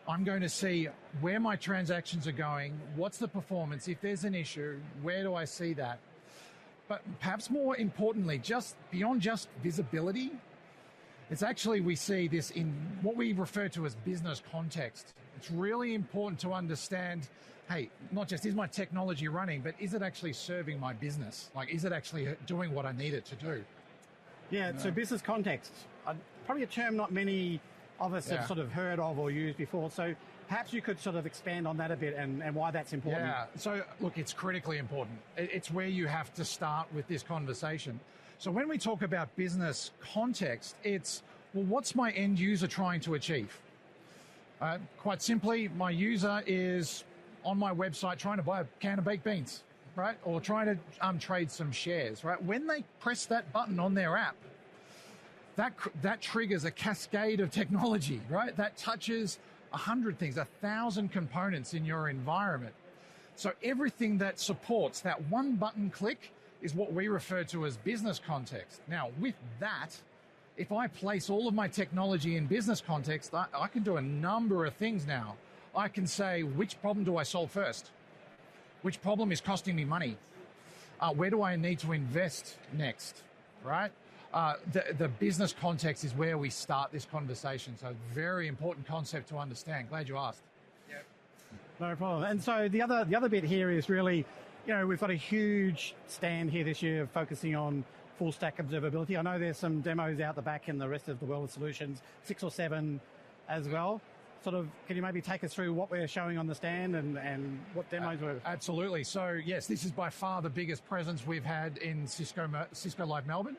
I'm going to see where my transactions are going, what's the performance, if there's an issue, where do I see that? But perhaps more importantly, just beyond just visibility, it's actually we see this in what we refer to as business context. It's really important to understand, hey, not just is my technology running, but is it actually serving my business? Is it actually doing what I need it to do? Yeah, so business context, probably a term not many of us have sort of heard of or used before. So perhaps you could sort of expand on that a bit and why that's important. Yeah, so look, it's critically important. It's where you have to start with this conversation. So when we talk about business context, it's, well, what's my end user trying to achieve? Quite simply, my user is on my website trying to buy a can of baked beans, right? Or trying to trade some shares, right? When they press that button on their app, that triggers a cascade of technology, right? That touches 100 things, 1,000 components in your environment. So everything that supports that one button click is what we refer to as business context. Now, with that, if I place all of my technology in business context, I can do a number of things now. I can say, which problem do I solve first? Which problem is costing me money? Where do I need to invest next, right? The business context is where we start this conversation. So very important concept to understand. Glad you asked. Yep. No problem. And so the other bit here is really, we've got a huge stand here this year focusing on full stack observability. I know there's some demos out the back in the rest of the World of Solutions, 6 or 7 as well. Sort of, can you maybe take us through what we're showing on the stand and what demos were? Absolutely. So yes, this is by far the biggest presence we've had in Cisco Live Melbourne.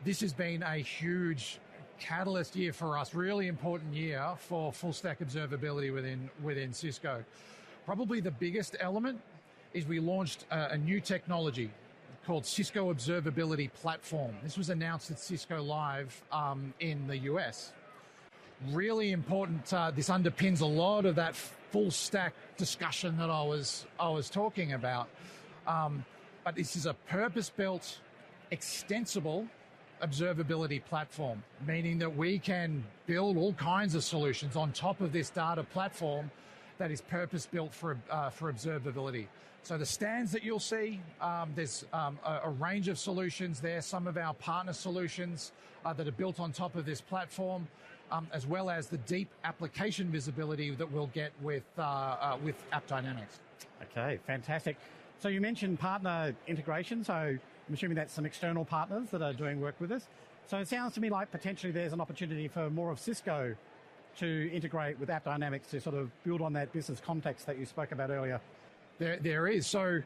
This has been a huge catalyst year for us, really important year for full stack observability within Cisco. Probably the biggest element is we launched a new technology called Cisco Observability Platform. This was announced at Cisco Live in the US. Really important. This underpins a lot of that full stack discussion that I was talking about. but this is a purpose-built, extensible observability platform, meaning that we can build all kinds of solutions on top of this data platform that is purpose-built for observability. So the stands that you'll see, there's a range of solutions there, some of our partner solutions that are built on top of this platform, as well as the deep application visibility that we'll get with AppDynamics. Okay, fantastic. So you mentioned partner integration, so I'm assuming that's some external partners that are doing work with us. So it sounds to me like potentially there's an opportunity for more of Cisco to integrate with AppDynamics to sort of build on that business context that you spoke about earlier. There is. So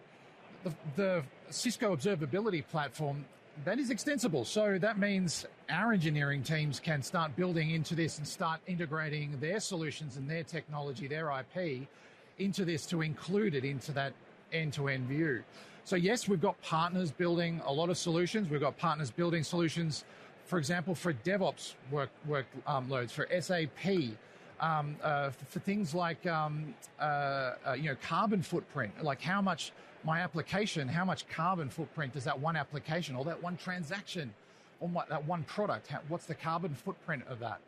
the Cisco observability platform, that is extensible. So that means our engineering teams can start building into this and start integrating their solutions and their technology, their IP, into this to include it into that end-to-end view. So yes, we've got partners building a lot of solutions. We've got partners building solutions, for example, for DevOps workloads, for SAP, for things like carbon footprint, like how much carbon footprint does that one application or that one transaction or that one product, what's the carbon footprint of that?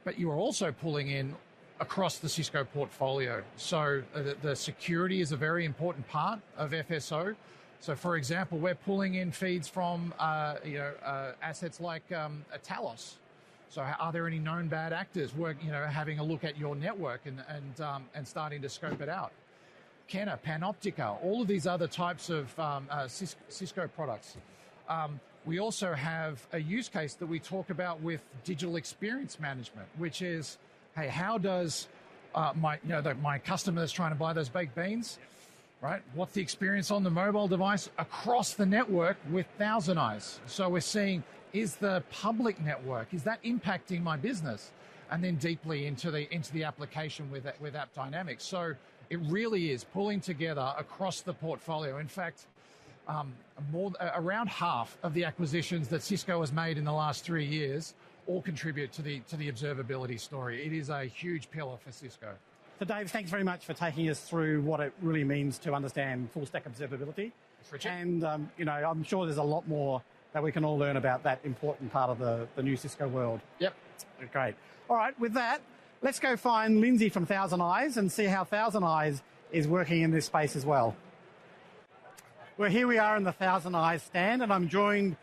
But you are also pulling in across the Cisco portfolio. So the security is a very important part of FSO. So for example, we're pulling in feeds from assets like Talos. So are there any known bad actors having a look at your network and starting to scope it out? Kenna, Panoptica, all of these other types of Cisco products. We also have a use case that we talk about with digital experience management, which is, hey, how does my customer that's trying to buy those baked beans, right? What's the experience on the mobile device across the network with Thousand Eyes? So we're seeing, is the public network, is that impacting my business? And then deeply into the application with AppDynamics. So it really is pulling together across the portfolio. In fact, around half of the acquisitions that Cisco has made in the last 3 years all contribute to the observability story. It is a huge pillar for Cisco. So Dave, thanks very much for taking us through what it really means to understand full stack observability. And I'm sure there's a lot more that we can all learn about that important part of the new Cisco world. Yep. Great. All right, with that, let's go find Lindsay from Thousand Eyes and see how Thousand Eyes is working in this space as well. Well, here we are in the Thousand Eyes stand, and I'm joined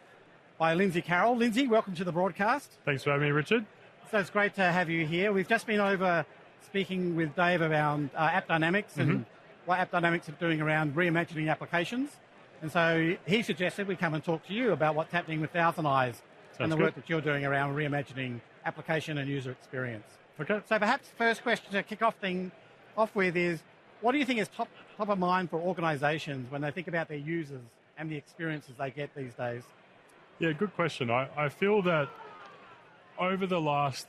by Lindsay Carroll. Lindsay, welcome to the broadcast. Thanks for having me, Richard. So it's great to have you here. We've just been over speaking with Dave around AppDynamics and what AppDynamics are doing around reimagining applications. And so he suggested we come and talk to you about what's happening with Thousand Eyes and the work that you're doing around reimagining application and user experience. Okay. So perhaps the first question to kick off with is, what do you think is top of mind for organizations when they think about their users and the experiences they get these days? Yeah, good question. I feel that over the last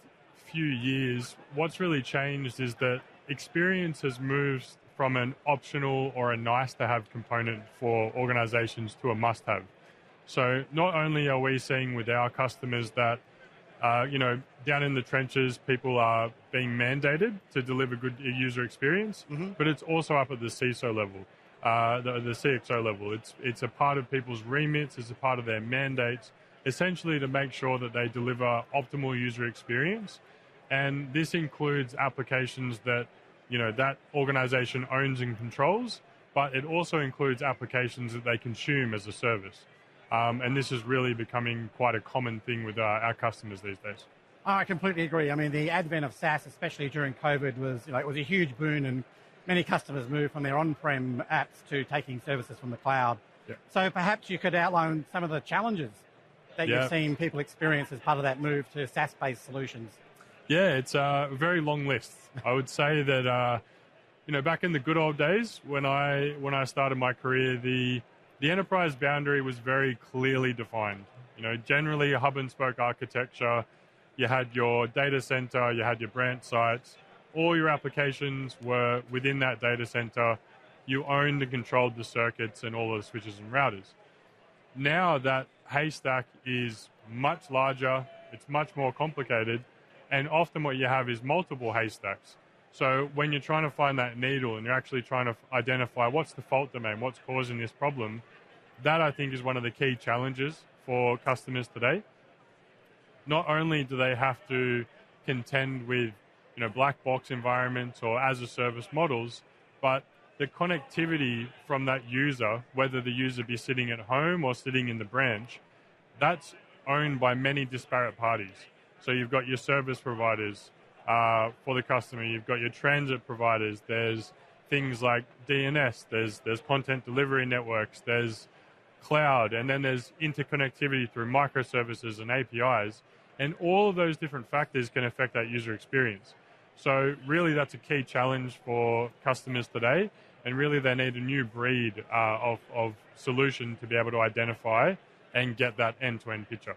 few years, what's really changed is that experience has moved from an optional or a nice-to-have component for organizations to a must-have. So not only are we seeing with our customers that, down in the trenches, people are being mandated to deliver good user experience, but it's also up at the CISO level, the CXO level. It's a part of people's remits, it's a part of their mandates, essentially to make sure that they deliver optimal user experience. And this includes applications that, that organization owns and controls, but it also includes applications that they consume as a service. And this is really becoming quite a common thing with our customers these days. I completely agree. I mean, the advent of SaaS, especially during COVID, was it was a huge boon, and many customers moved from their on-prem apps to taking services from the cloud. Yeah. So perhaps you could outline some of the challenges that you've seen people experience as part of that move to SaaS-based solutions. Yeah, it's a very long list. I would say that, back in the good old days when I started my career, the enterprise boundary was very clearly defined. Generally a hub and spoke architecture. You had your data center, you had your branch sites. All your applications were within that data center. You owned and controlled the circuits and all of the switches and routers. Now that haystack is much larger, it's much more complicated, and often what you have is multiple haystacks. So when you're trying to find that needle and you're actually trying to identify what's the fault domain, what's causing this problem, that I think is one of the key challenges for customers today. Not only do they have to contend with black box environments or as-a-service models, but the connectivity from that user, whether the user be sitting at home or sitting in the branch, that's owned by many disparate parties. So you've got your service providers for the customer, you've got your transit providers, there's things like DNS, there's content delivery networks, there's cloud, and then there's interconnectivity through microservices and APIs, and all of those different factors can affect that user experience. So really that's a key challenge for customers today, and really they need a new breed of solution to be able to identify and get that end-to-end picture.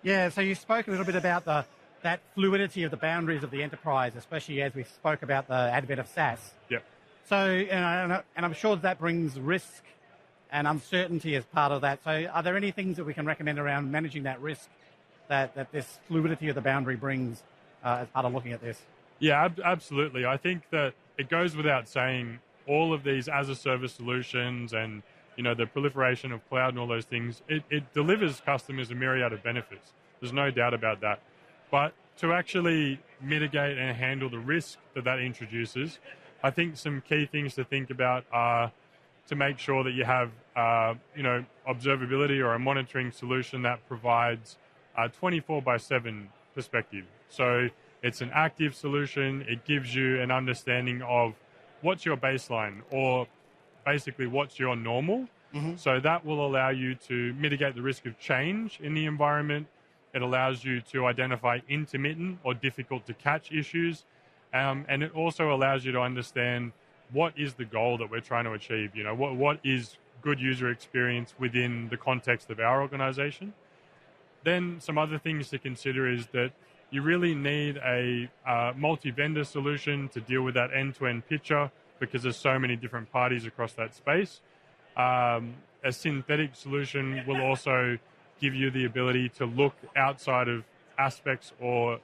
Yeah, so you spoke a little bit about that fluidity of the boundaries of the enterprise, especially as we spoke about the advent of SaaS. Yep. So, and I'm sure that brings risk and uncertainty as part of that. So are there any things that we can recommend around managing that risk that this fluidity of the boundary brings as part of looking at this? Yeah, absolutely. I think that it goes without saying all of these as-a-service solutions and the proliferation of cloud and all those things, it delivers customers a myriad of benefits. There's no doubt about that. But to actually mitigate and handle the risk that introduces, I think some key things to think about are to make sure that you have observability or a monitoring solution that provides a 24/7 perspective. So it's an active solution. It gives you an understanding of what's your baseline, or basically what's your normal. Mm-hmm. So that will allow you to mitigate the risk of change in the environment. It allows you to identify intermittent or difficult to catch issues. And it also allows you to understand what is the goal that we're trying to achieve. What is good user experience within the context of our organization. Then some other things to consider is that you really need a multi-vendor solution to deal with that end-to-end picture, because there's so many different parties across that space. A synthetic solution will also give you the ability to look outside of aspects or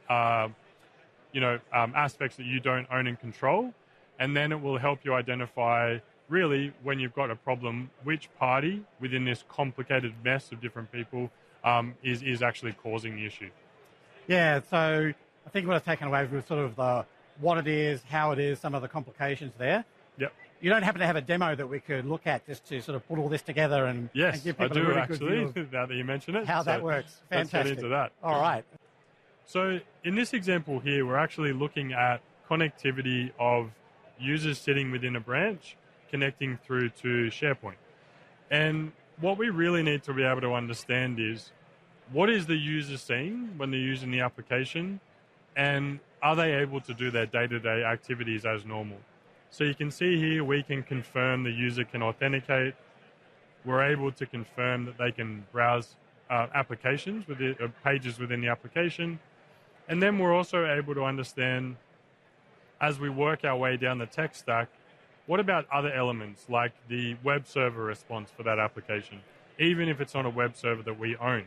aspects that you don't own and control, and then it will help you identify really when you've got a problem which party within this complicated mess of different people is actually causing the issue. Yeah, so I think what I've taken away was sort of what it is, how it is, some of the complications there. Yep. You don't happen to have a demo that we could look at just to sort of put all this together and, yes, and give people I do a really actually, good view now that you mention it. how that works. Fantastic. Let's get into that. All right. So in this example here, we're actually looking at connectivity of users sitting within a branch connecting through to SharePoint. And what we really need to be able to understand is, what is the user seeing when they're using the application, and are they able to do their day-to-day activities as normal? So you can see here we can confirm the user can authenticate. We're able to confirm that they can browse applications pages within the application. And then we're also able to understand, as we work our way down the tech stack, what about other elements like the web server response for that application, even if it's on a web server that we own?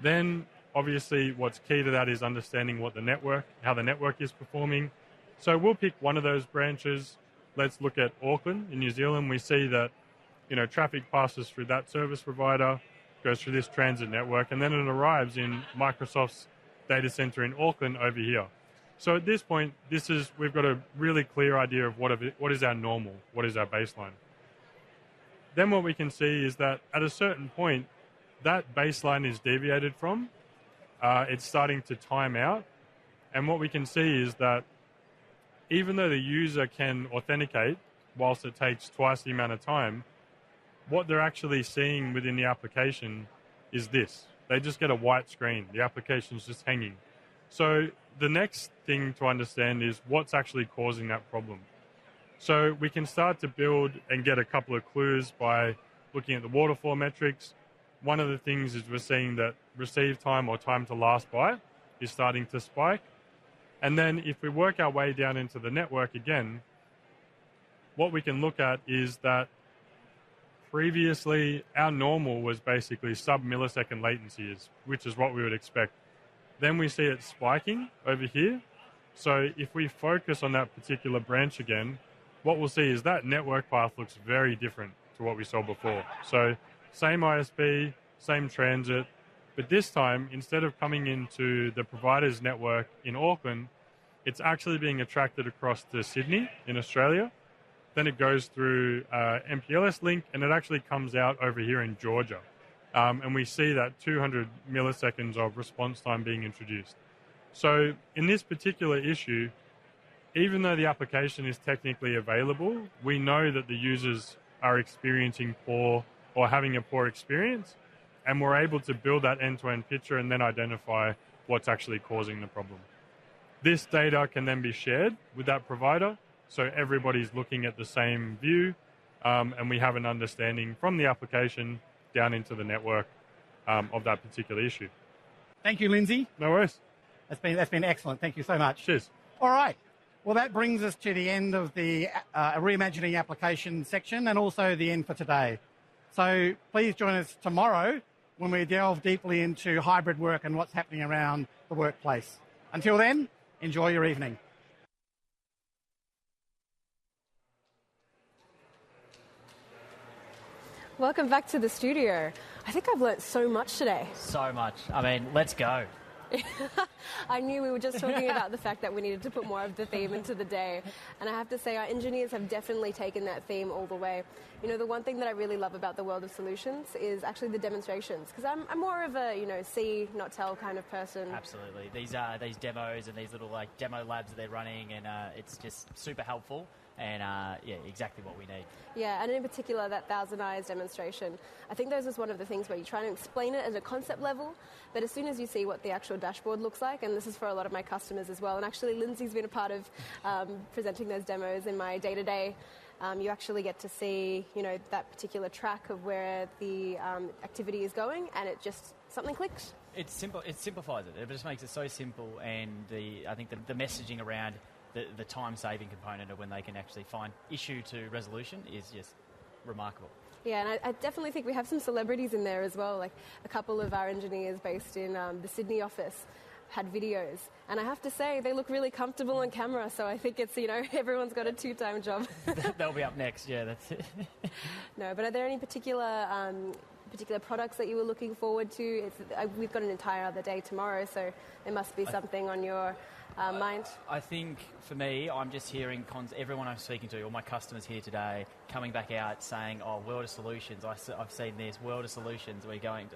Then, obviously, what's key to that is understanding how the network is performing. So we'll pick one of those branches. Let's look at Auckland in New Zealand. We see that, traffic passes through that service provider, goes through this transit network, and then it arrives in Microsoft's data center in Auckland over here. So at this point, we've got a really clear idea of what is our normal, what is our baseline. Then what we can see is that at a certain point, that baseline is deviated from. It's starting to time out. And what we can see is that even though the user can authenticate, whilst it takes twice the amount of time, what they're actually seeing within the application is this. They just get a white screen. The application's just hanging. So the next thing to understand is what's actually causing that problem. So we can start to build and get a couple of clues by looking at the waterfall metrics. One of the things is we're seeing that receive time or time to last byte is starting to spike. And then if we work our way down into the network again, what we can look at is that previously our normal was basically sub-millisecond latencies, which is what we would expect. Then we see it spiking over here. So if we focus on that particular branch again, what we'll see is that network path looks very different to what we saw before. So same ISP, same transit, but this time, instead of coming into the provider's network in Auckland, it's actually being attracted across to Sydney in Australia. Then it goes through MPLS link, and it actually comes out over here in Georgia. And we see that 200 milliseconds of response time being introduced. So in this particular issue, even though the application is technically available, we know that the users are experiencing poor or having a poor experience, and we're able to build that end-to-end picture and then identify what's actually causing the problem. This data can then be shared with that provider, so everybody's looking at the same view, and we have an understanding from the application down into the network of that particular issue. Thank you, Lindsay. No worries. That's been excellent. Thank you so much. Cheers. All right. Well, that brings us to the end of the Reimagining Application section and also the end for today. So please join us tomorrow when we delve deeply into hybrid work and what's happening around the workplace. Until then, enjoy your evening. Welcome back to the studio. I think I've learnt so much today. So much. I mean, let's go. I knew we were just talking about the fact that we needed to put more of the theme into the day. And I have to say, our engineers have definitely taken that theme all the way. You know, the one thing that I really love about the world of solutions is actually the demonstrations. Because I'm more of a, see, not tell kind of person. Absolutely. These demos and these little demo labs that they're running, and it's just super helpful. And, exactly what we need. Yeah, and in particular, that Thousand Eyes demonstration. I think those is one of the things where you try to explain it at a concept level, but as soon as you see what the actual dashboard looks like, and this is for a lot of my customers as well, and actually Lindsay's been a part of presenting those demos in my day-to-day, you actually get to see, that particular track of where the activity is going, and it just, something clicks. It's simple. It simplifies it. It just makes it so simple, and I think the messaging around the time-saving component of when they can actually find issue to resolution is just remarkable. Yeah, and I definitely think we have some celebrities in there as well. Like a couple of our engineers based in the Sydney office had videos. And I have to say, they look really comfortable on camera. So I think it's, everyone's got a two-time job. They'll be up next. Yeah, that's it. No, but are there any particular products that you were looking forward to? We've got an entire other day tomorrow, so there must be something on your mind. I think for me, I'm just hearing everyone I'm speaking to, all my customers here today, coming back out saying, "Oh, World of Solutions! I've seen this World of Solutions. We're going.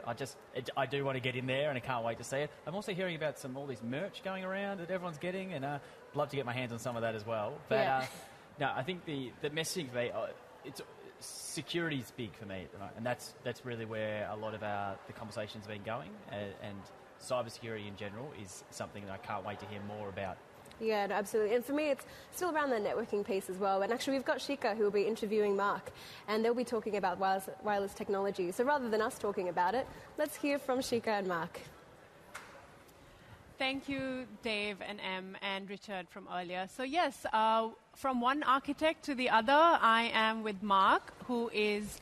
I do want to get in there, and I can't wait to see it." I'm also hearing about all this merch going around that everyone's getting, and I'd love to get my hands on some of that as well. But no, I think the messaging for me, security's big for me, right? And that's really where a lot of the conversation's been going, and cybersecurity in general is something that I can't wait to hear more about. Yeah, no, absolutely. And for me, it's still around the networking piece as well. And actually, we've got Shika who will be interviewing Mark, and they'll be talking about wireless technology. So rather than us talking about it, let's hear from Shika and Mark. Thank you, Dave and Em and Richard from earlier. So yes, from one architect to the other, I am with Mark, who is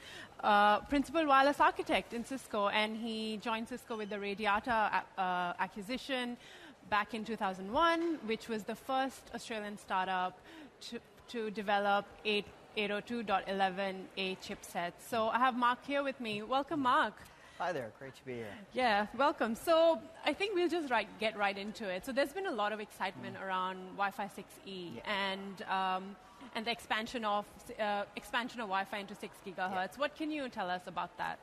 principal wireless architect in Cisco, and he joined Cisco with the Radiata acquisition back in 2001, which was the first Australian startup to develop 802.11a chipsets. So I have Mark here with me. Welcome, Mark. Hi there, great to be here. Yeah, welcome. So I think we'll just get right into it. So there's been a lot of excitement around Wi-Fi 6E and the expansion of Wi-Fi into 6 gigahertz. Yeah. What can you tell us about that?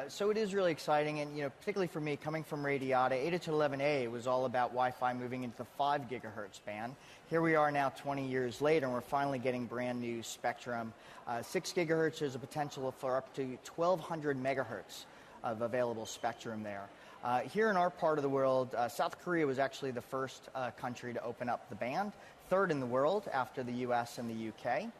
So it is really exciting, and particularly for me, coming from Radiata, 802.11a was all about Wi-Fi moving into the 5 gigahertz band. Here we are now 20 years later, and we're finally getting brand new spectrum. 6 gigahertz is a potential for up to 1,200 megahertz of available spectrum there. Here in our part of the world, South Korea was actually the first country to open up the band, third in the world after the US and the UK.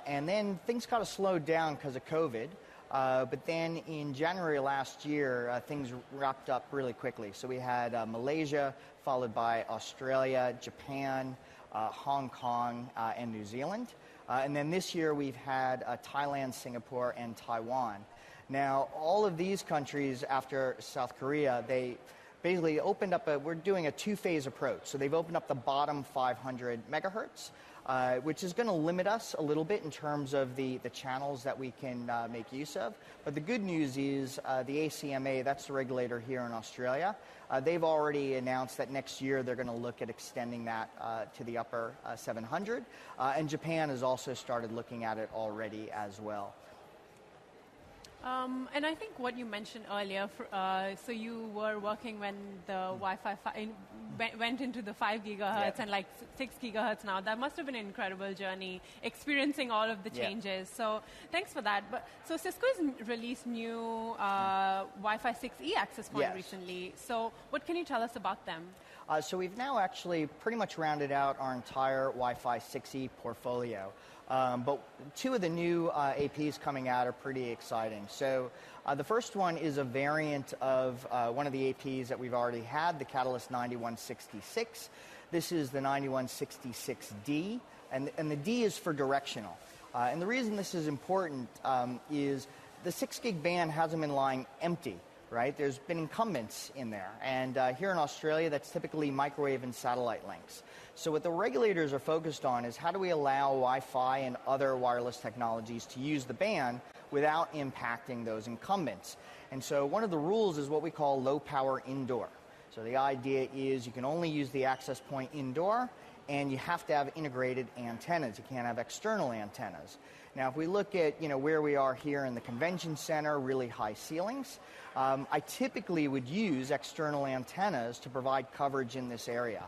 And then things kind of slowed down because of COVID. But then in January last year, things wrapped up really quickly. So we had Malaysia, followed by Australia, Japan, Hong Kong, and New Zealand. And then this year we've had Thailand, Singapore, and Taiwan. Now, all of these countries after South Korea, they basically opened up we're doing a two-phase approach. So they've opened up the bottom 500 megahertz, which is going to limit us a little bit in terms of the channels that we can make use of. But the good news is the ACMA, that's the regulator here in Australia, they've already announced that next year they're going to look at extending that to the upper 700. And Japan has also started looking at it already as well. And I think what you mentioned earlier, so you were working when the Wi-Fi went into the 5 gigahertz and like 6 gigahertz now. That must have been an incredible journey, experiencing all of the changes. So thanks for that. But so Cisco has released new Wi-Fi 6E access point recently. So what can you tell us about them? So we've now actually pretty much rounded out our entire Wi-Fi 6E portfolio. But two of the new APs coming out are pretty exciting. So the first one is a variant of one of the APs that we've already had, the Catalyst 9166. This is the 9166D, and the D is for directional. And the reason this is important is the 6 gig band hasn't been lying empty. Right? There's been incumbents in there. And here in Australia, that's typically microwave and satellite links. So what the regulators are focused on is how do we allow Wi-Fi and other wireless technologies to use the band without impacting those incumbents. And so one of the rules is what we call low power indoor. So the idea is you can only use the access point indoor, and you have to have integrated antennas. You can't have external antennas. Now, if we look at where we are here in the convention center, really high ceilings, I typically would use external antennas to provide coverage in this area.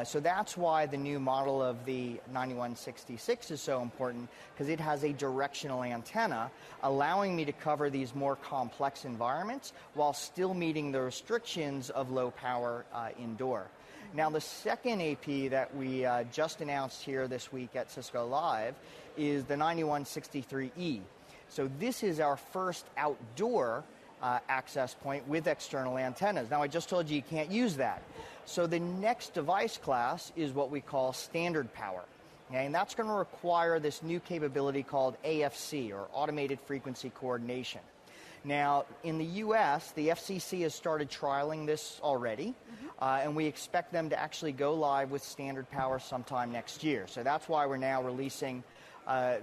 So that's why the new model of the 9166 is so important, because it has a directional antenna, allowing me to cover these more complex environments while still meeting the restrictions of low power indoor. Now, the second AP that we just announced here this week at Cisco Live is the 9163E. So this is our first outdoor access point with external antennas. Now, I just told you can't use that. So the next device class is what we call standard power. Okay? And that's going to require this new capability called AFC, or Automated Frequency Coordination. Now, in the U.S., the FCC has started trialing this already, and we expect them to actually go live with standard power sometime next year. So that's why we're now releasing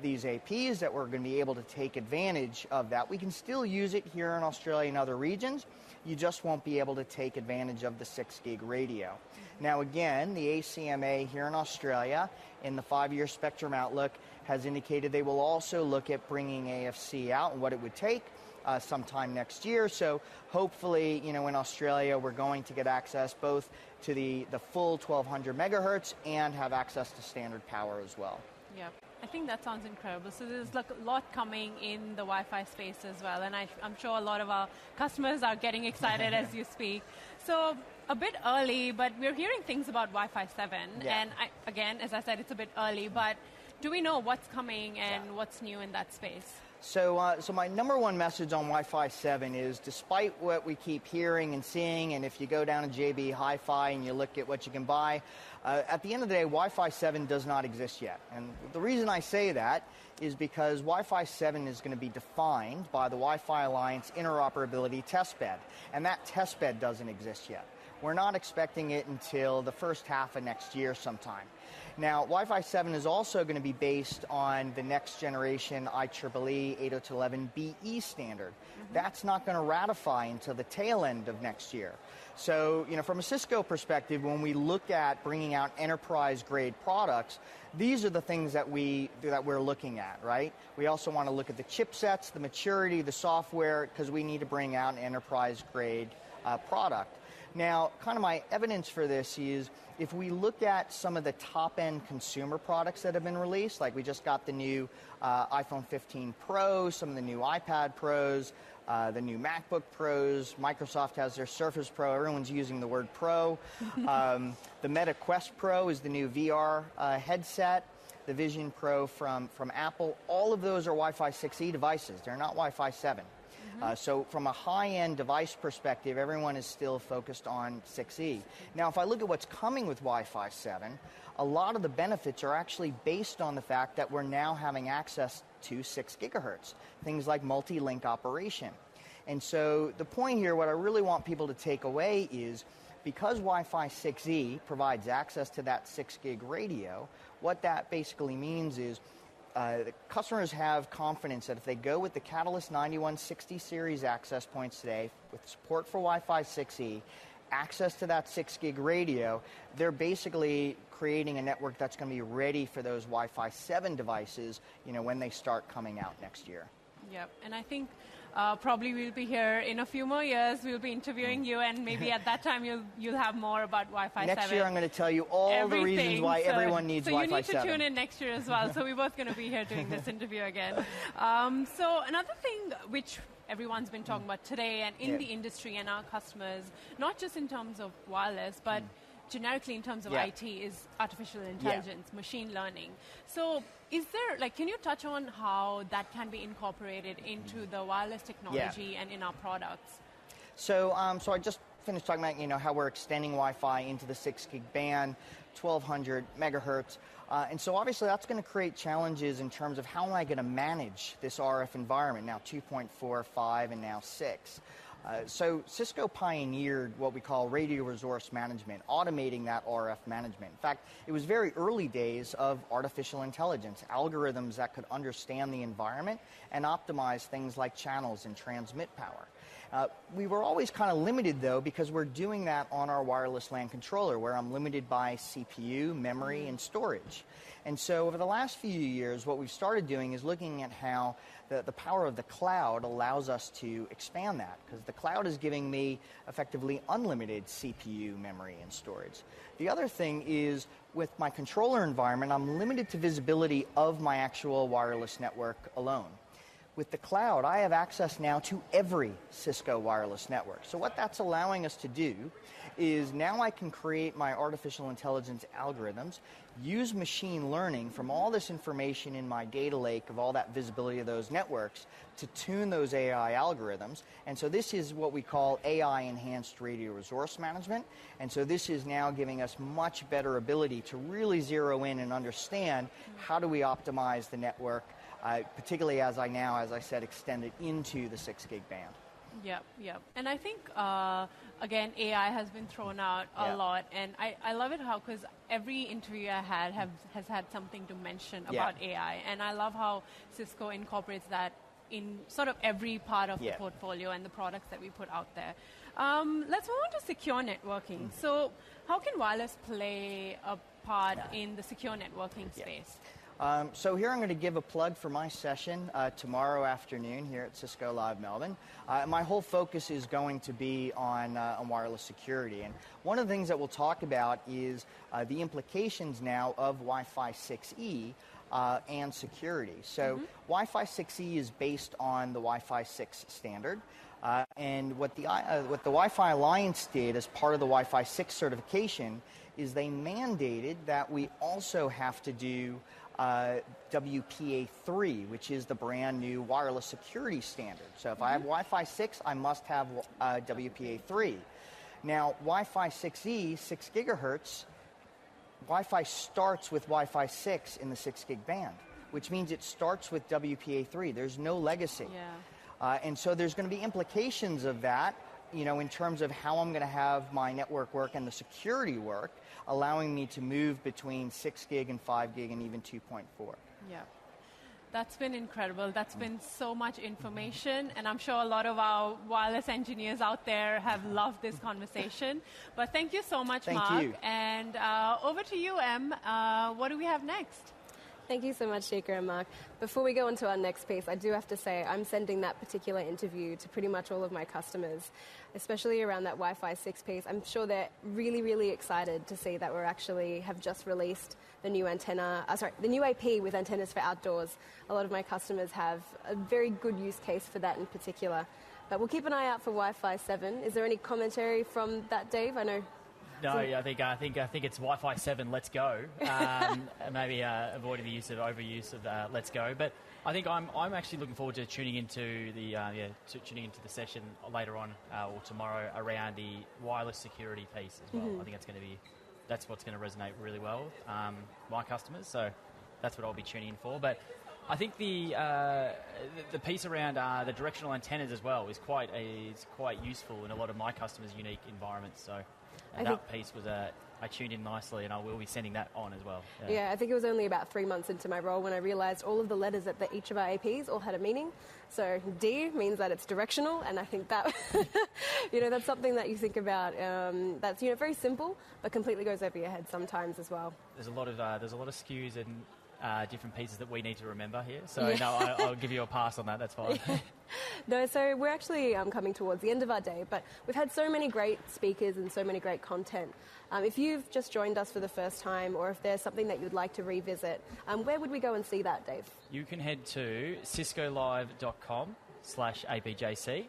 these APs, that we're going to be able to take advantage of that. We can still use it here in Australia and other regions. You just won't be able to take advantage of the 6 gig radio. Now, again, the ACMA here in Australia, in the 5-year spectrum outlook, has indicated they will also look at bringing AFC out and what it would take sometime next year. So hopefully, in Australia, we're going to get access both to the full 1200 megahertz and have access to standard power as well. Yeah, I think that sounds incredible. So there's like a lot coming in the Wi-Fi space as well, and I'm sure a lot of our customers are getting excited as you speak. So a bit early, but we're hearing things about Wi-Fi 7, and again, as I said, it's a bit early, but do we know what's coming and what's new in that space? So my number one message on Wi-Fi 7 is, despite what we keep hearing and seeing, and if you go down to JB Hi-Fi and you look at what you can buy, at the end of the day, Wi-Fi 7 does not exist yet. And the reason I say that is because Wi-Fi 7 is going to be defined by the Wi-Fi Alliance interoperability testbed, and that testbed doesn't exist yet. We're not expecting it until the first half of next year sometime. Now, Wi-Fi 7 is also going to be based on the next generation IEEE 802.11be standard. That's not going to ratify until the tail end of next year. So, from a Cisco perspective, when we look at bringing out enterprise-grade products, these are the things that we're looking at, right? We also want to look at the chipsets, the maturity, the software, because we need to bring out an enterprise-grade product. Now, kind of my evidence for this is, if we look at some of the top-end consumer products that have been released, like we just got the new iPhone 15 Pro, some of the new iPad Pros, the new MacBook Pros, Microsoft has their Surface Pro, everyone's using the word Pro. The Meta Quest Pro is the new VR headset. The Vision Pro from Apple, all of those are Wi-Fi 6E devices. They're not Wi-Fi 7. So from a high-end device perspective, everyone is still focused on 6E. Now, if I look at what's coming with Wi-Fi 7, a lot of the benefits are actually based on the fact that we're now having access to 6 gigahertz, things like multi-link operation. And so the point here, what I really want people to take away is, because Wi-Fi 6E provides access to that 6 gig radio, what that basically means is the customers have confidence that if they go with the Catalyst 9160 series access points today, with support for Wi-Fi 6E, access to that 6 gig radio, they're basically creating a network that's going to be ready for those Wi-Fi 7 devices, when they start coming out next year. Yep, and I think probably we'll be here in a few more years. We'll be interviewing you, and maybe at that time you'll have more about Wi-Fi 7. Next year I'm going to tell you all the reasons why everyone needs Wi-Fi 7. So you need to tune in next year as well. So we're both going to be here doing this interview again. So another thing which everyone's been talking about today and in the industry and our customers, not just in terms of wireless, but generically in terms of IT, is artificial intelligence, machine learning. So is there, can you touch on how that can be incorporated into the wireless technology and in our products? So I just finished talking about, how we're extending Wi-Fi into the 6 gig band, 1200 megahertz. And so obviously that's going to create challenges in terms of how am I going to manage this RF environment, now 2.4, 5, and now 6. So Cisco pioneered what we call radio resource management, automating that RF management. In fact, it was very early days of artificial intelligence, algorithms that could understand the environment and optimize things like channels and transmit power. We were always kind of limited, though, because we're doing that on our wireless LAN controller, where I'm limited by CPU, memory, and storage. And so over the last few years, what we've started doing is looking at how the power of the cloud allows us to expand that, because the cloud is giving me effectively unlimited CPU, memory, and storage. The other thing is, with my controller environment, I'm limited to visibility of my actual wireless network alone. With the cloud, I have access now to every Cisco wireless network. So what that's allowing us to do is now I can create my artificial intelligence algorithms, use machine learning from all this information in my data lake of all that visibility of those networks to tune those AI algorithms. And so this is what we call AI-enhanced radio resource management. And so this is now giving us much better ability to really zero in and understand how do we optimize the network, particularly as I said, extend it into the 6 gig band. Yep. And I think, again, AI has been thrown out a lot. And I love it how, because every interview I had has had something to mention about AI. And I love how Cisco incorporates that in sort of every part of the portfolio and the products that we put out there. Let's move on to secure networking. So how can wireless play a part in the secure networking space? So here I'm going to give a plug for my session tomorrow afternoon here at Cisco Live Melbourne. My whole focus is going to be on wireless security. And one of the things that we'll talk about is the implications now of Wi-Fi 6E and security. So Wi-Fi 6E is based on the Wi-Fi 6 standard. And what the Wi-Fi Alliance did as part of the Wi-Fi 6 certification is they mandated that we also have to do WPA3, which is the brand new wireless security standard. So if I have Wi-Fi 6, I must have WPA3. Now, Wi-Fi 6E, 6 gigahertz, Wi-Fi starts with Wi-Fi 6 in the 6 gig band, which means it starts with WPA3. There's no legacy. And so there's going to be implications of that, in terms of how I'm going to have my network work and the security work, allowing me to move between 6 gig and 5 gig and even 2.4. Yeah. That's been incredible. That's been so much information, and I'm sure a lot of our wireless engineers out there have loved this conversation. But thank you so much, Mark. Thank you. And over to you, Em. What do we have next? Thank you so much, Shaker and Mark. Before we go on to our next piece, I do have to say I'm sending that particular interview to pretty much all of my customers, especially around that Wi-Fi 6 piece. I'm sure they're really, really excited to see that we have just released the new the new AP with antennas for outdoors. A lot of my customers have a very good use case for that in particular. But we'll keep an eye out for Wi-Fi 7. Is there any commentary from that, Dave? I know. No, I think it's Wi-Fi 7. Let's go. Maybe avoiding the overuse of let's go. But I think I'm actually looking forward to tuning into the session later on or tomorrow around the wireless security piece as well. I think that's what's going to resonate really well with my customers. So that's what I'll be tuning in for. But I think the piece around the directional antennas as well is quite useful in a lot of my customers' unique environments. So that piece was I tuned in nicely, and I will be sending that on as well. Yeah, I think it was only about 3 months into my role when I realised all of the letters at each of our APs all had a meaning. So D means that it's directional, and I think that that's something that you think about. That's very simple, but completely goes over your head sometimes as well. There's a lot of SKUs and different pieces that we need to remember here. So no, I'll give you a pass on that. That's fine. No, so we're actually coming towards the end of our day, but we've had so many great speakers and so many great content. If you've just joined us for the first time, or if there's something that you'd like to revisit, where would we go and see that, Dave? You can head to ciscolive.com/APJC.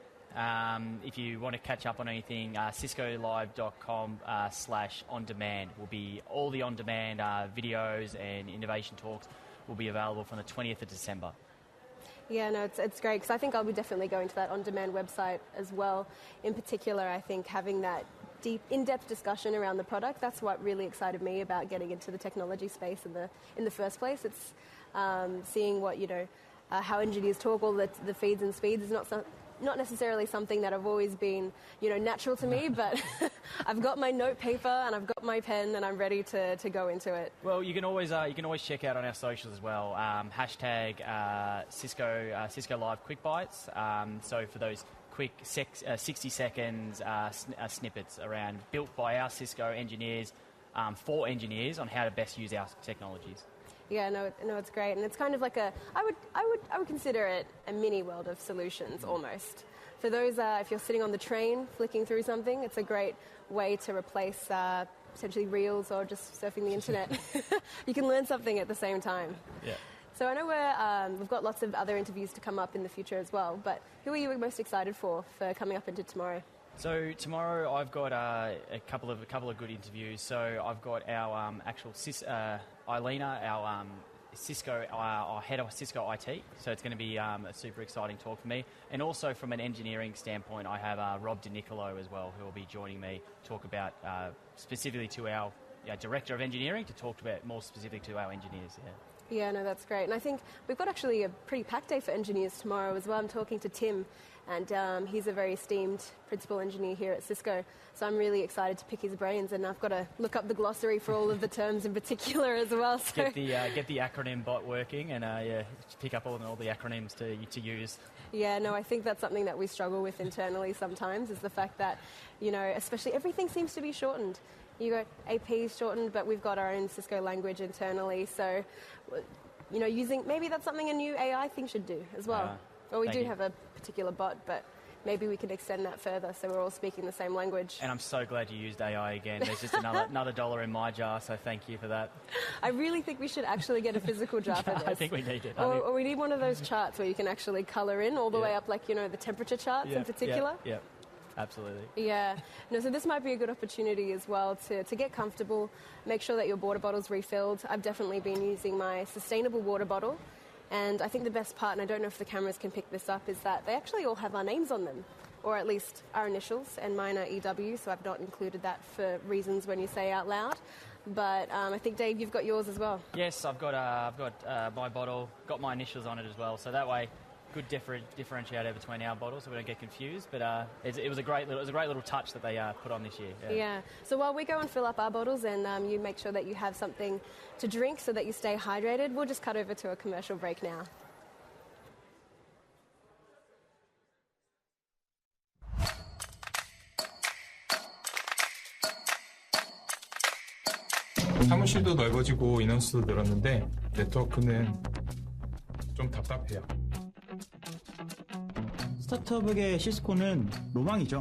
If you want to catch up on anything, ciscolive.com/on-demand will be all the on-demand videos and innovation talks will be available from the 20th of December. Yeah, no, it's great, because I think I'll be definitely going to that on-demand website as well. In particular, I think having that deep, in-depth discussion around the product, that's what really excited me about getting into the technology space in the first place. It's seeing what, how engineers talk, all the feeds and speeds is not necessarily something that I've always been, natural to me, but I've got my note paper and I've got my pen and I'm ready to go into it. Well, you can always check out on our socials as well. Hashtag Cisco Live Quick Bites. So for those quick 60 seconds snippets around built by our Cisco engineers for engineers on how to best use our technologies. Yeah, no, it's great, and it's kind of like I would consider it a mini world of solutions almost. For those, if you're sitting on the train flicking through something, it's a great way to replace potentially reels or just surfing the internet. You can learn something at the same time. Yeah. So I know we've got lots of other interviews to come up in the future as well, but who are you most excited for coming up into tomorrow? So tomorrow I've got a couple of good interviews. So I've got our actual Eilina, our our head of Cisco IT. So it's going to be a super exciting talk for me. And also from an engineering standpoint, I have Rob DiNicolo as well, who will be joining me to talk about specifically to our director of engineering to talk about more specific to our engineers. Yeah, no, that's great. And I think we've got actually a pretty packed day for engineers tomorrow as well. I'm talking to Tim, and he's a very esteemed principal engineer here at Cisco. So I'm really excited to pick his brains, and I've got to look up the glossary for all of the terms in particular as well. So. Get the acronym bot working, and pick up all the acronyms to use. Yeah, no, I think that's something that we struggle with internally sometimes, is the fact that, especially everything seems to be shortened. You got AP shortened, but we've got our own Cisco language internally. So, maybe that's something a new AI thing should do as well. Well, we do have a particular bot, but maybe we can extend that further so we're all speaking the same language. And I'm so glad you used AI again. There's just another $1 in my jar, so thank you for that. I really think we should actually get a physical jar for this. I think we need it. Or we need one of those charts where you can actually colour in all the way up, like, the temperature charts in particular. Yeah. Absolutely. Yeah. No, so this might be a good opportunity as well to get comfortable, make sure that your water bottle's refilled. I've definitely been using my sustainable water bottle, and I think the best part, and I don't know if the cameras can pick this up, is that they actually all have our names on them, or at least our initials, and mine are EW, so I've not included that for reasons when you say out loud. But I think, Dave, you've got yours as well. Yes, I've got my bottle, got my initials on it as well, so that way good differentiator between our bottles, so we don't get confused. But it was a great little touch that they put on this year. Yeah. So while we go and fill up our bottles, and you make sure that you have something to drink so that you stay hydrated, we'll just cut over to a commercial break now. 사무실도 넓어지고 인원수도 늘었는데 네트워크는 좀 답답해요. 스타트업에게 시스코는 로망이죠.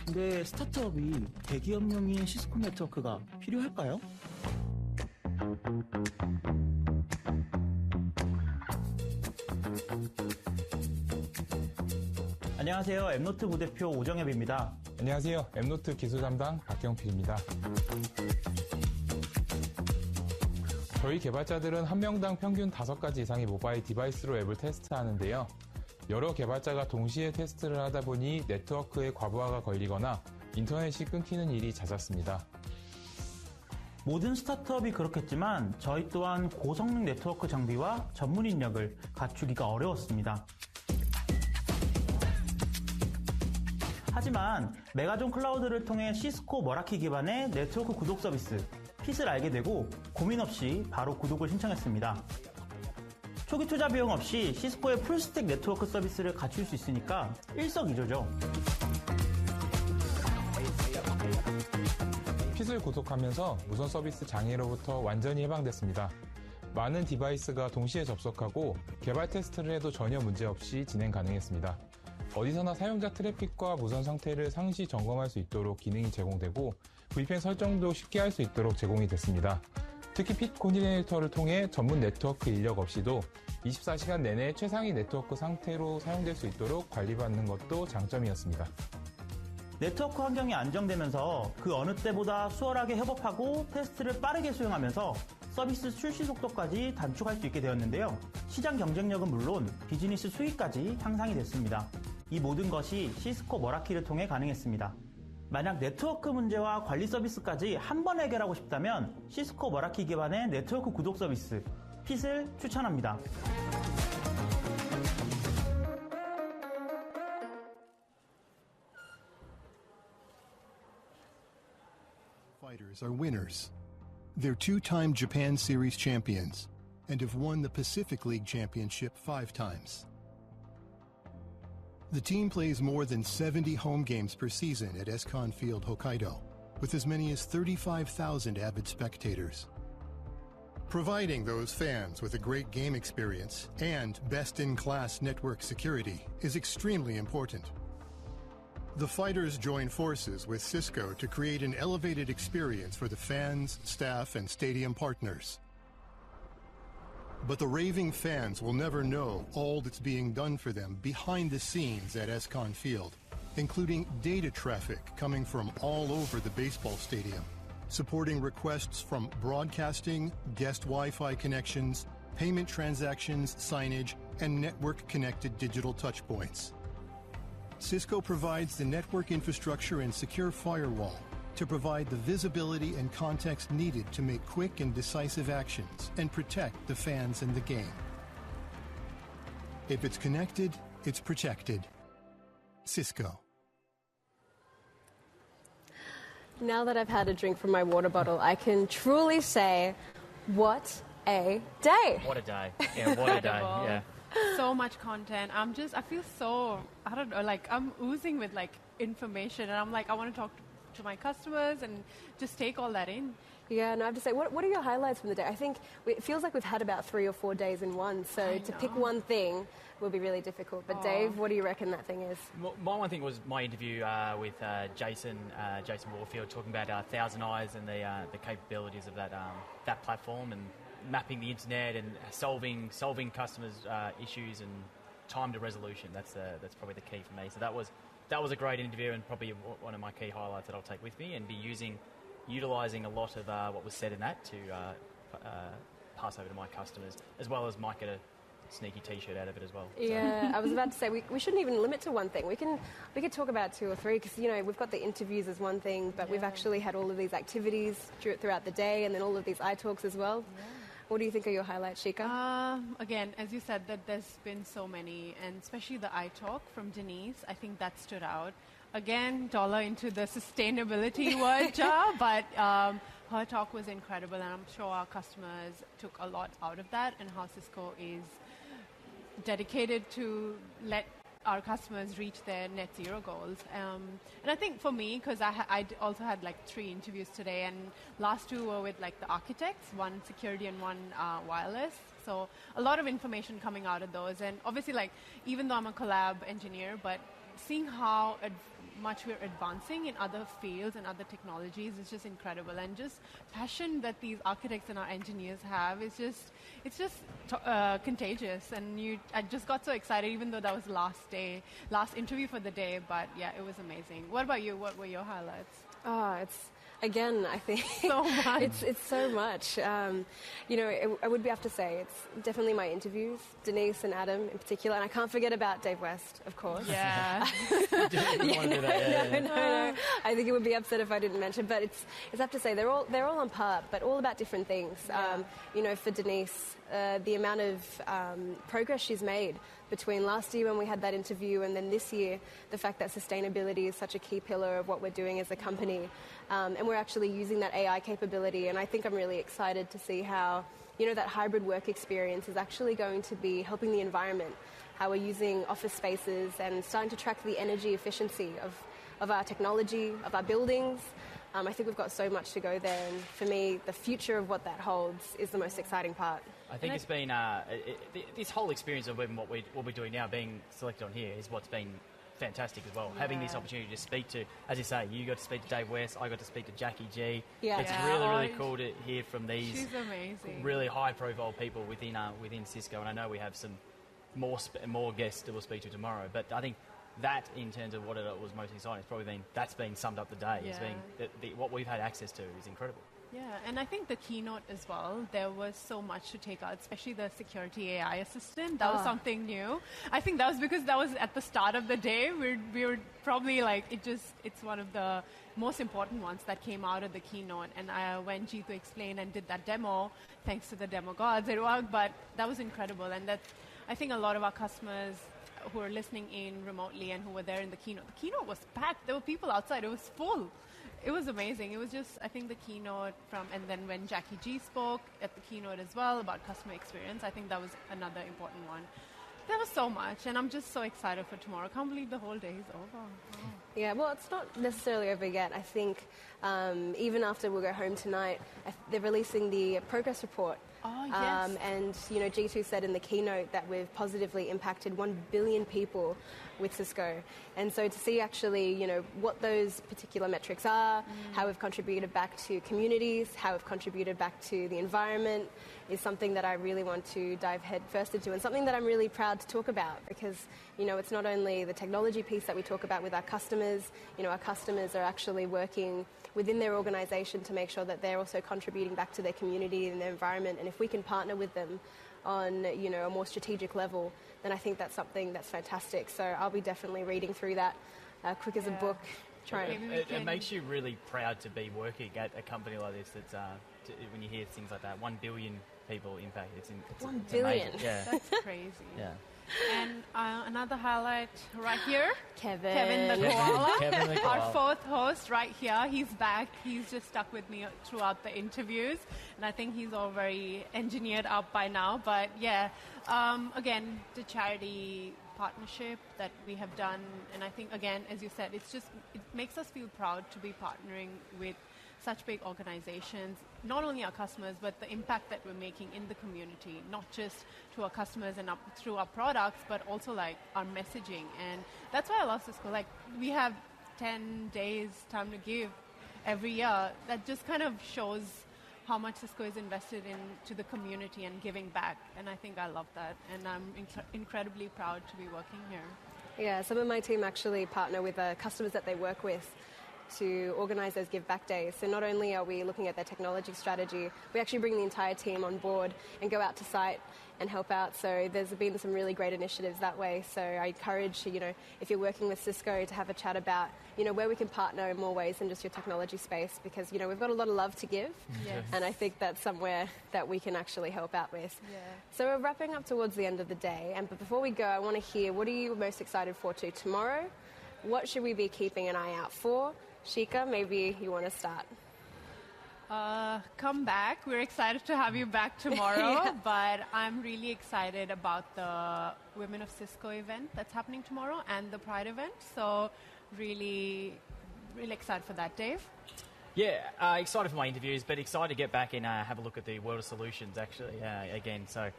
근데 스타트업이 대기업용인 시스코 네트워크가 필요할까요? 안녕하세요. 앱노트 부대표 오정엽입니다. 안녕하세요. 앱노트 기술 담당 박경필입니다. 저희 개발자들은 한 명당 평균 5가지 이상의 모바일 디바이스로 앱을 테스트하는데요. 여러 개발자가 동시에 테스트를 하다 보니 네트워크의 과부하가 걸리거나 인터넷이 끊기는 일이 잦았습니다. 모든 스타트업이 그렇겠지만 저희 또한 고성능 네트워크 장비와 전문 인력을 갖추기가 어려웠습니다. 하지만 메가존 클라우드를 통해 시스코 머라키 기반의 네트워크 구독 서비스 핏을 알게 되고 고민 없이 바로 구독을 신청했습니다. 초기 투자 비용 없이 시스코의 풀스택 네트워크 서비스를 갖출 수 있으니까 일석이조죠. 핏을 구독하면서 무선 서비스 장애로부터 완전히 해방됐습니다. 많은 디바이스가 동시에 접속하고 개발 테스트를 해도 전혀 문제없이 진행 가능했습니다. 어디서나 사용자 트래픽과 무선 상태를 상시 점검할 수 있도록 기능이 제공되고 VPN 설정도 쉽게 할 수 있도록 제공이 됐습니다. 특히 핏 코디네이터를 통해 전문 네트워크 인력 없이도 24시간 내내 최상위 네트워크 상태로 사용될 수 있도록 관리받는 것도 장점이었습니다. 네트워크 환경이 안정되면서 그 어느 때보다 수월하게 협업하고 테스트를 빠르게 수행하면서 서비스 출시 속도까지 단축할 수 있게 되었는데요. 시장 경쟁력은 물론 비즈니스 수익까지 향상이 됐습니다. 이 모든 것이 시스코 머라키를 통해 가능했습니다. 만약 네트워크 문제와 관리 서비스까지 한 번 해결하고 싶다면 시스코 머라키 기반의 네트워크 구독 서비스 핏을 추천합니다. Fighters are winners. They're two-time Japan Series champions and have won the Pacific League Championship 5 times. The team plays more than 70 home games per season at Escon Field, Hokkaido, with as many as 35,000 avid spectators. Providing those fans with a great game experience and best-in-class network security is extremely important. The Fighters join forces with Cisco to create an elevated experience for the fans, staff, and stadium partners. But the raving fans will never know all that's being done for them behind the scenes at Escon Field, including data traffic coming from all over the baseball stadium, supporting requests from broadcasting, guest Wi-Fi connections, payment transactions, signage, and network-connected digital touchpoints. Cisco provides the network infrastructure and secure firewall to provide the visibility and context needed to make quick and decisive actions and protect the fans and the game. If it's connected, it's protected. Cisco. Now that I've had a drink from my water bottle, I can truly say, what a day. What a day. Yeah, what a day. Yeah. So much content. I feel so, I don't know, like I'm oozing with like information, and I'm like, I want to talk to my customers and just take all that in. Yeah, and I have to say, what are your highlights from the day? I think it feels like we've had about 3 or 4 days in one, so to pick one thing will be really difficult. But Dave, what do you reckon that thing is? My one thing was my interview with Jason Warfield, talking about Thousand Eyes and the capabilities of that platform and mapping the internet and solving customers' issues and time to resolution. That's probably the key for me. So that was a great interview and probably one of my key highlights that I'll take with me and be utilising a lot of what was said in that to pass over to my customers, as well as might get a sneaky T-shirt out of it as well. Yeah, I was about to say we shouldn't even limit to one thing. We could talk about 2 or 3 because we've got the interviews as one thing, but we've actually had all of these activities throughout the day and then all of these iTalks as well. Yeah. What do you think are your highlights, Shika? Again, as you said, that there's been so many, and especially the iTalk from Denise, I think that stood out. Again, dollar into the sustainability word, but her talk was incredible, and I'm sure our customers took a lot out of that, and how Cisco is dedicated to let our customers reach their net zero goals. And I think for me, because I also had like 3 interviews today, and last 2 were with like the architects, one security and one wireless. So a lot of information coming out of those. And obviously, like, even though I'm a collab engineer, but seeing how much we're advancing in other fields and other technologies is just incredible. And just passion that these architects and our engineers have is just contagious. And I just got so excited, even though that was last interview for the day. But yeah, it was amazing. What about you? What were your highlights? Again, I think so much. It's so much. I would have to say it's definitely my interviews, Denise and Adam in particular, and I can't forget about Dave West, of course. Yeah. No. I think it would be upset if I didn't mention, but it's have to say they're all on par, but all about different things. Yeah. For Denise, the amount of progress she's made between last year when we had that interview and then this year, the fact that sustainability is such a key pillar of what we're doing as a company. And we're actually using that AI capability, and I think I'm really excited to see how, that hybrid work experience is actually going to be helping the environment, how we're using office spaces and starting to track the energy efficiency of our technology, of our buildings. I think we've got so much to go there, and for me, the future of what that holds is the most exciting part. I think it's been this whole experience of what we're doing now, being selected on here, is what's been fantastic as well. Yeah. Having this opportunity to speak to, as you say, you got to speak to Dave West, I got to speak to Jackie G. Yeah. It's really cool to hear from these She's amazing. really high-profile people within Cisco, and I know we have some more guests that we'll speak to tomorrow. But I think that, in terms of what it was most exciting, that's been summed up today. Yeah. As being what we've had access to is incredible. Yeah, and I think the keynote as well, there was so much to take out, especially the security AI assistant. That was something new. I think that was because that was at the start of the day. We were probably like, it's one of the most important ones that came out of the keynote. And when Jeetu explained and did that demo, thanks to the demo gods, it worked, but that was incredible. And I think a lot of our customers who are listening in remotely and who were there in the keynote was packed. There were people outside. It was full. It was amazing. It was just, I think, the keynote and then when Jackie G spoke at the keynote as well about customer experience, I think that was another important one. There was so much, and I'm just so excited for tomorrow. I can't believe the whole day is over. Oh. Yeah, well, it's not necessarily over yet. I think even after we'll go home tonight, they're releasing the progress report. Oh, yes. And, G2 said in the keynote that we've positively impacted 1 billion people with Cisco. And so to see actually, what those particular metrics are, how we've contributed back to communities, how we've contributed back to the environment is something that I really want to dive head first into, and something that I'm really proud to talk about because, it's not only the technology piece that we talk about with our customers, our customers are actually working within their organization to make sure that they're also contributing back to their community and their environment. And if we can partner with them on, a more strategic level, then I think that's something that's fantastic. So I'll be definitely reading through that quick as a book. It makes you really proud to be working at a company like this. That's when you hear things like that, 1 billion people impact. It's 1 billion. Amazing. Yeah. That's crazy. Yeah. And another highlight right here, Kevin the koala, Kevin the koala. our fourth host right here. He's back. He's just stuck with me throughout the interviews, and I think he's all very engineered up by now. But yeah, again, the charity partnership that we have done, and I think, again, as you said, it makes us feel proud to be partnering with such big organizations, not only our customers, but the impact that we're making in the community, not just to our customers and through our products, but also like our messaging. And that's why I love Cisco. Like, we have 10 days time to give every year. That just kind of shows how much Cisco is invested into the community and giving back. And I think I love that. And I'm incredibly proud to be working here. Yeah, some of my team actually partner with customers that they work with to organise those Give Back Days. So not only are we looking at their technology strategy, we actually bring the entire team on board and go out to site and help out. So there's been some really great initiatives that way. So I encourage, if you're working with Cisco, to have a chat about, where we can partner in more ways than just your technology space, because, we've got a lot of love to give. Yes. And I think that's somewhere that we can actually help out with. Yeah. So we're wrapping up towards the end of the day. But before we go, I want to hear, what are you most excited for tomorrow? What should we be keeping an eye out for? Shika, maybe you want to start. Come back. We're excited to have you back tomorrow, but I'm really excited about the Women of Cisco event that's happening tomorrow and the Pride event. So really, really excited for that, Dave. Yeah, excited for my interviews, but excited to get back and have a look at the World of Solutions, actually, again. So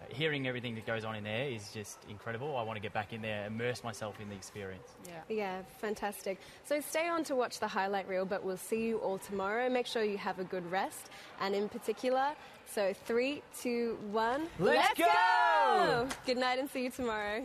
hearing everything that goes on in there is just incredible. I want to get back in there, immerse myself in the experience. Yeah, fantastic. So stay on to watch the highlight reel, but we'll see you all tomorrow. Make sure you have a good rest. And in particular, so 3, 2, 1. Let's go! Good night and see you tomorrow.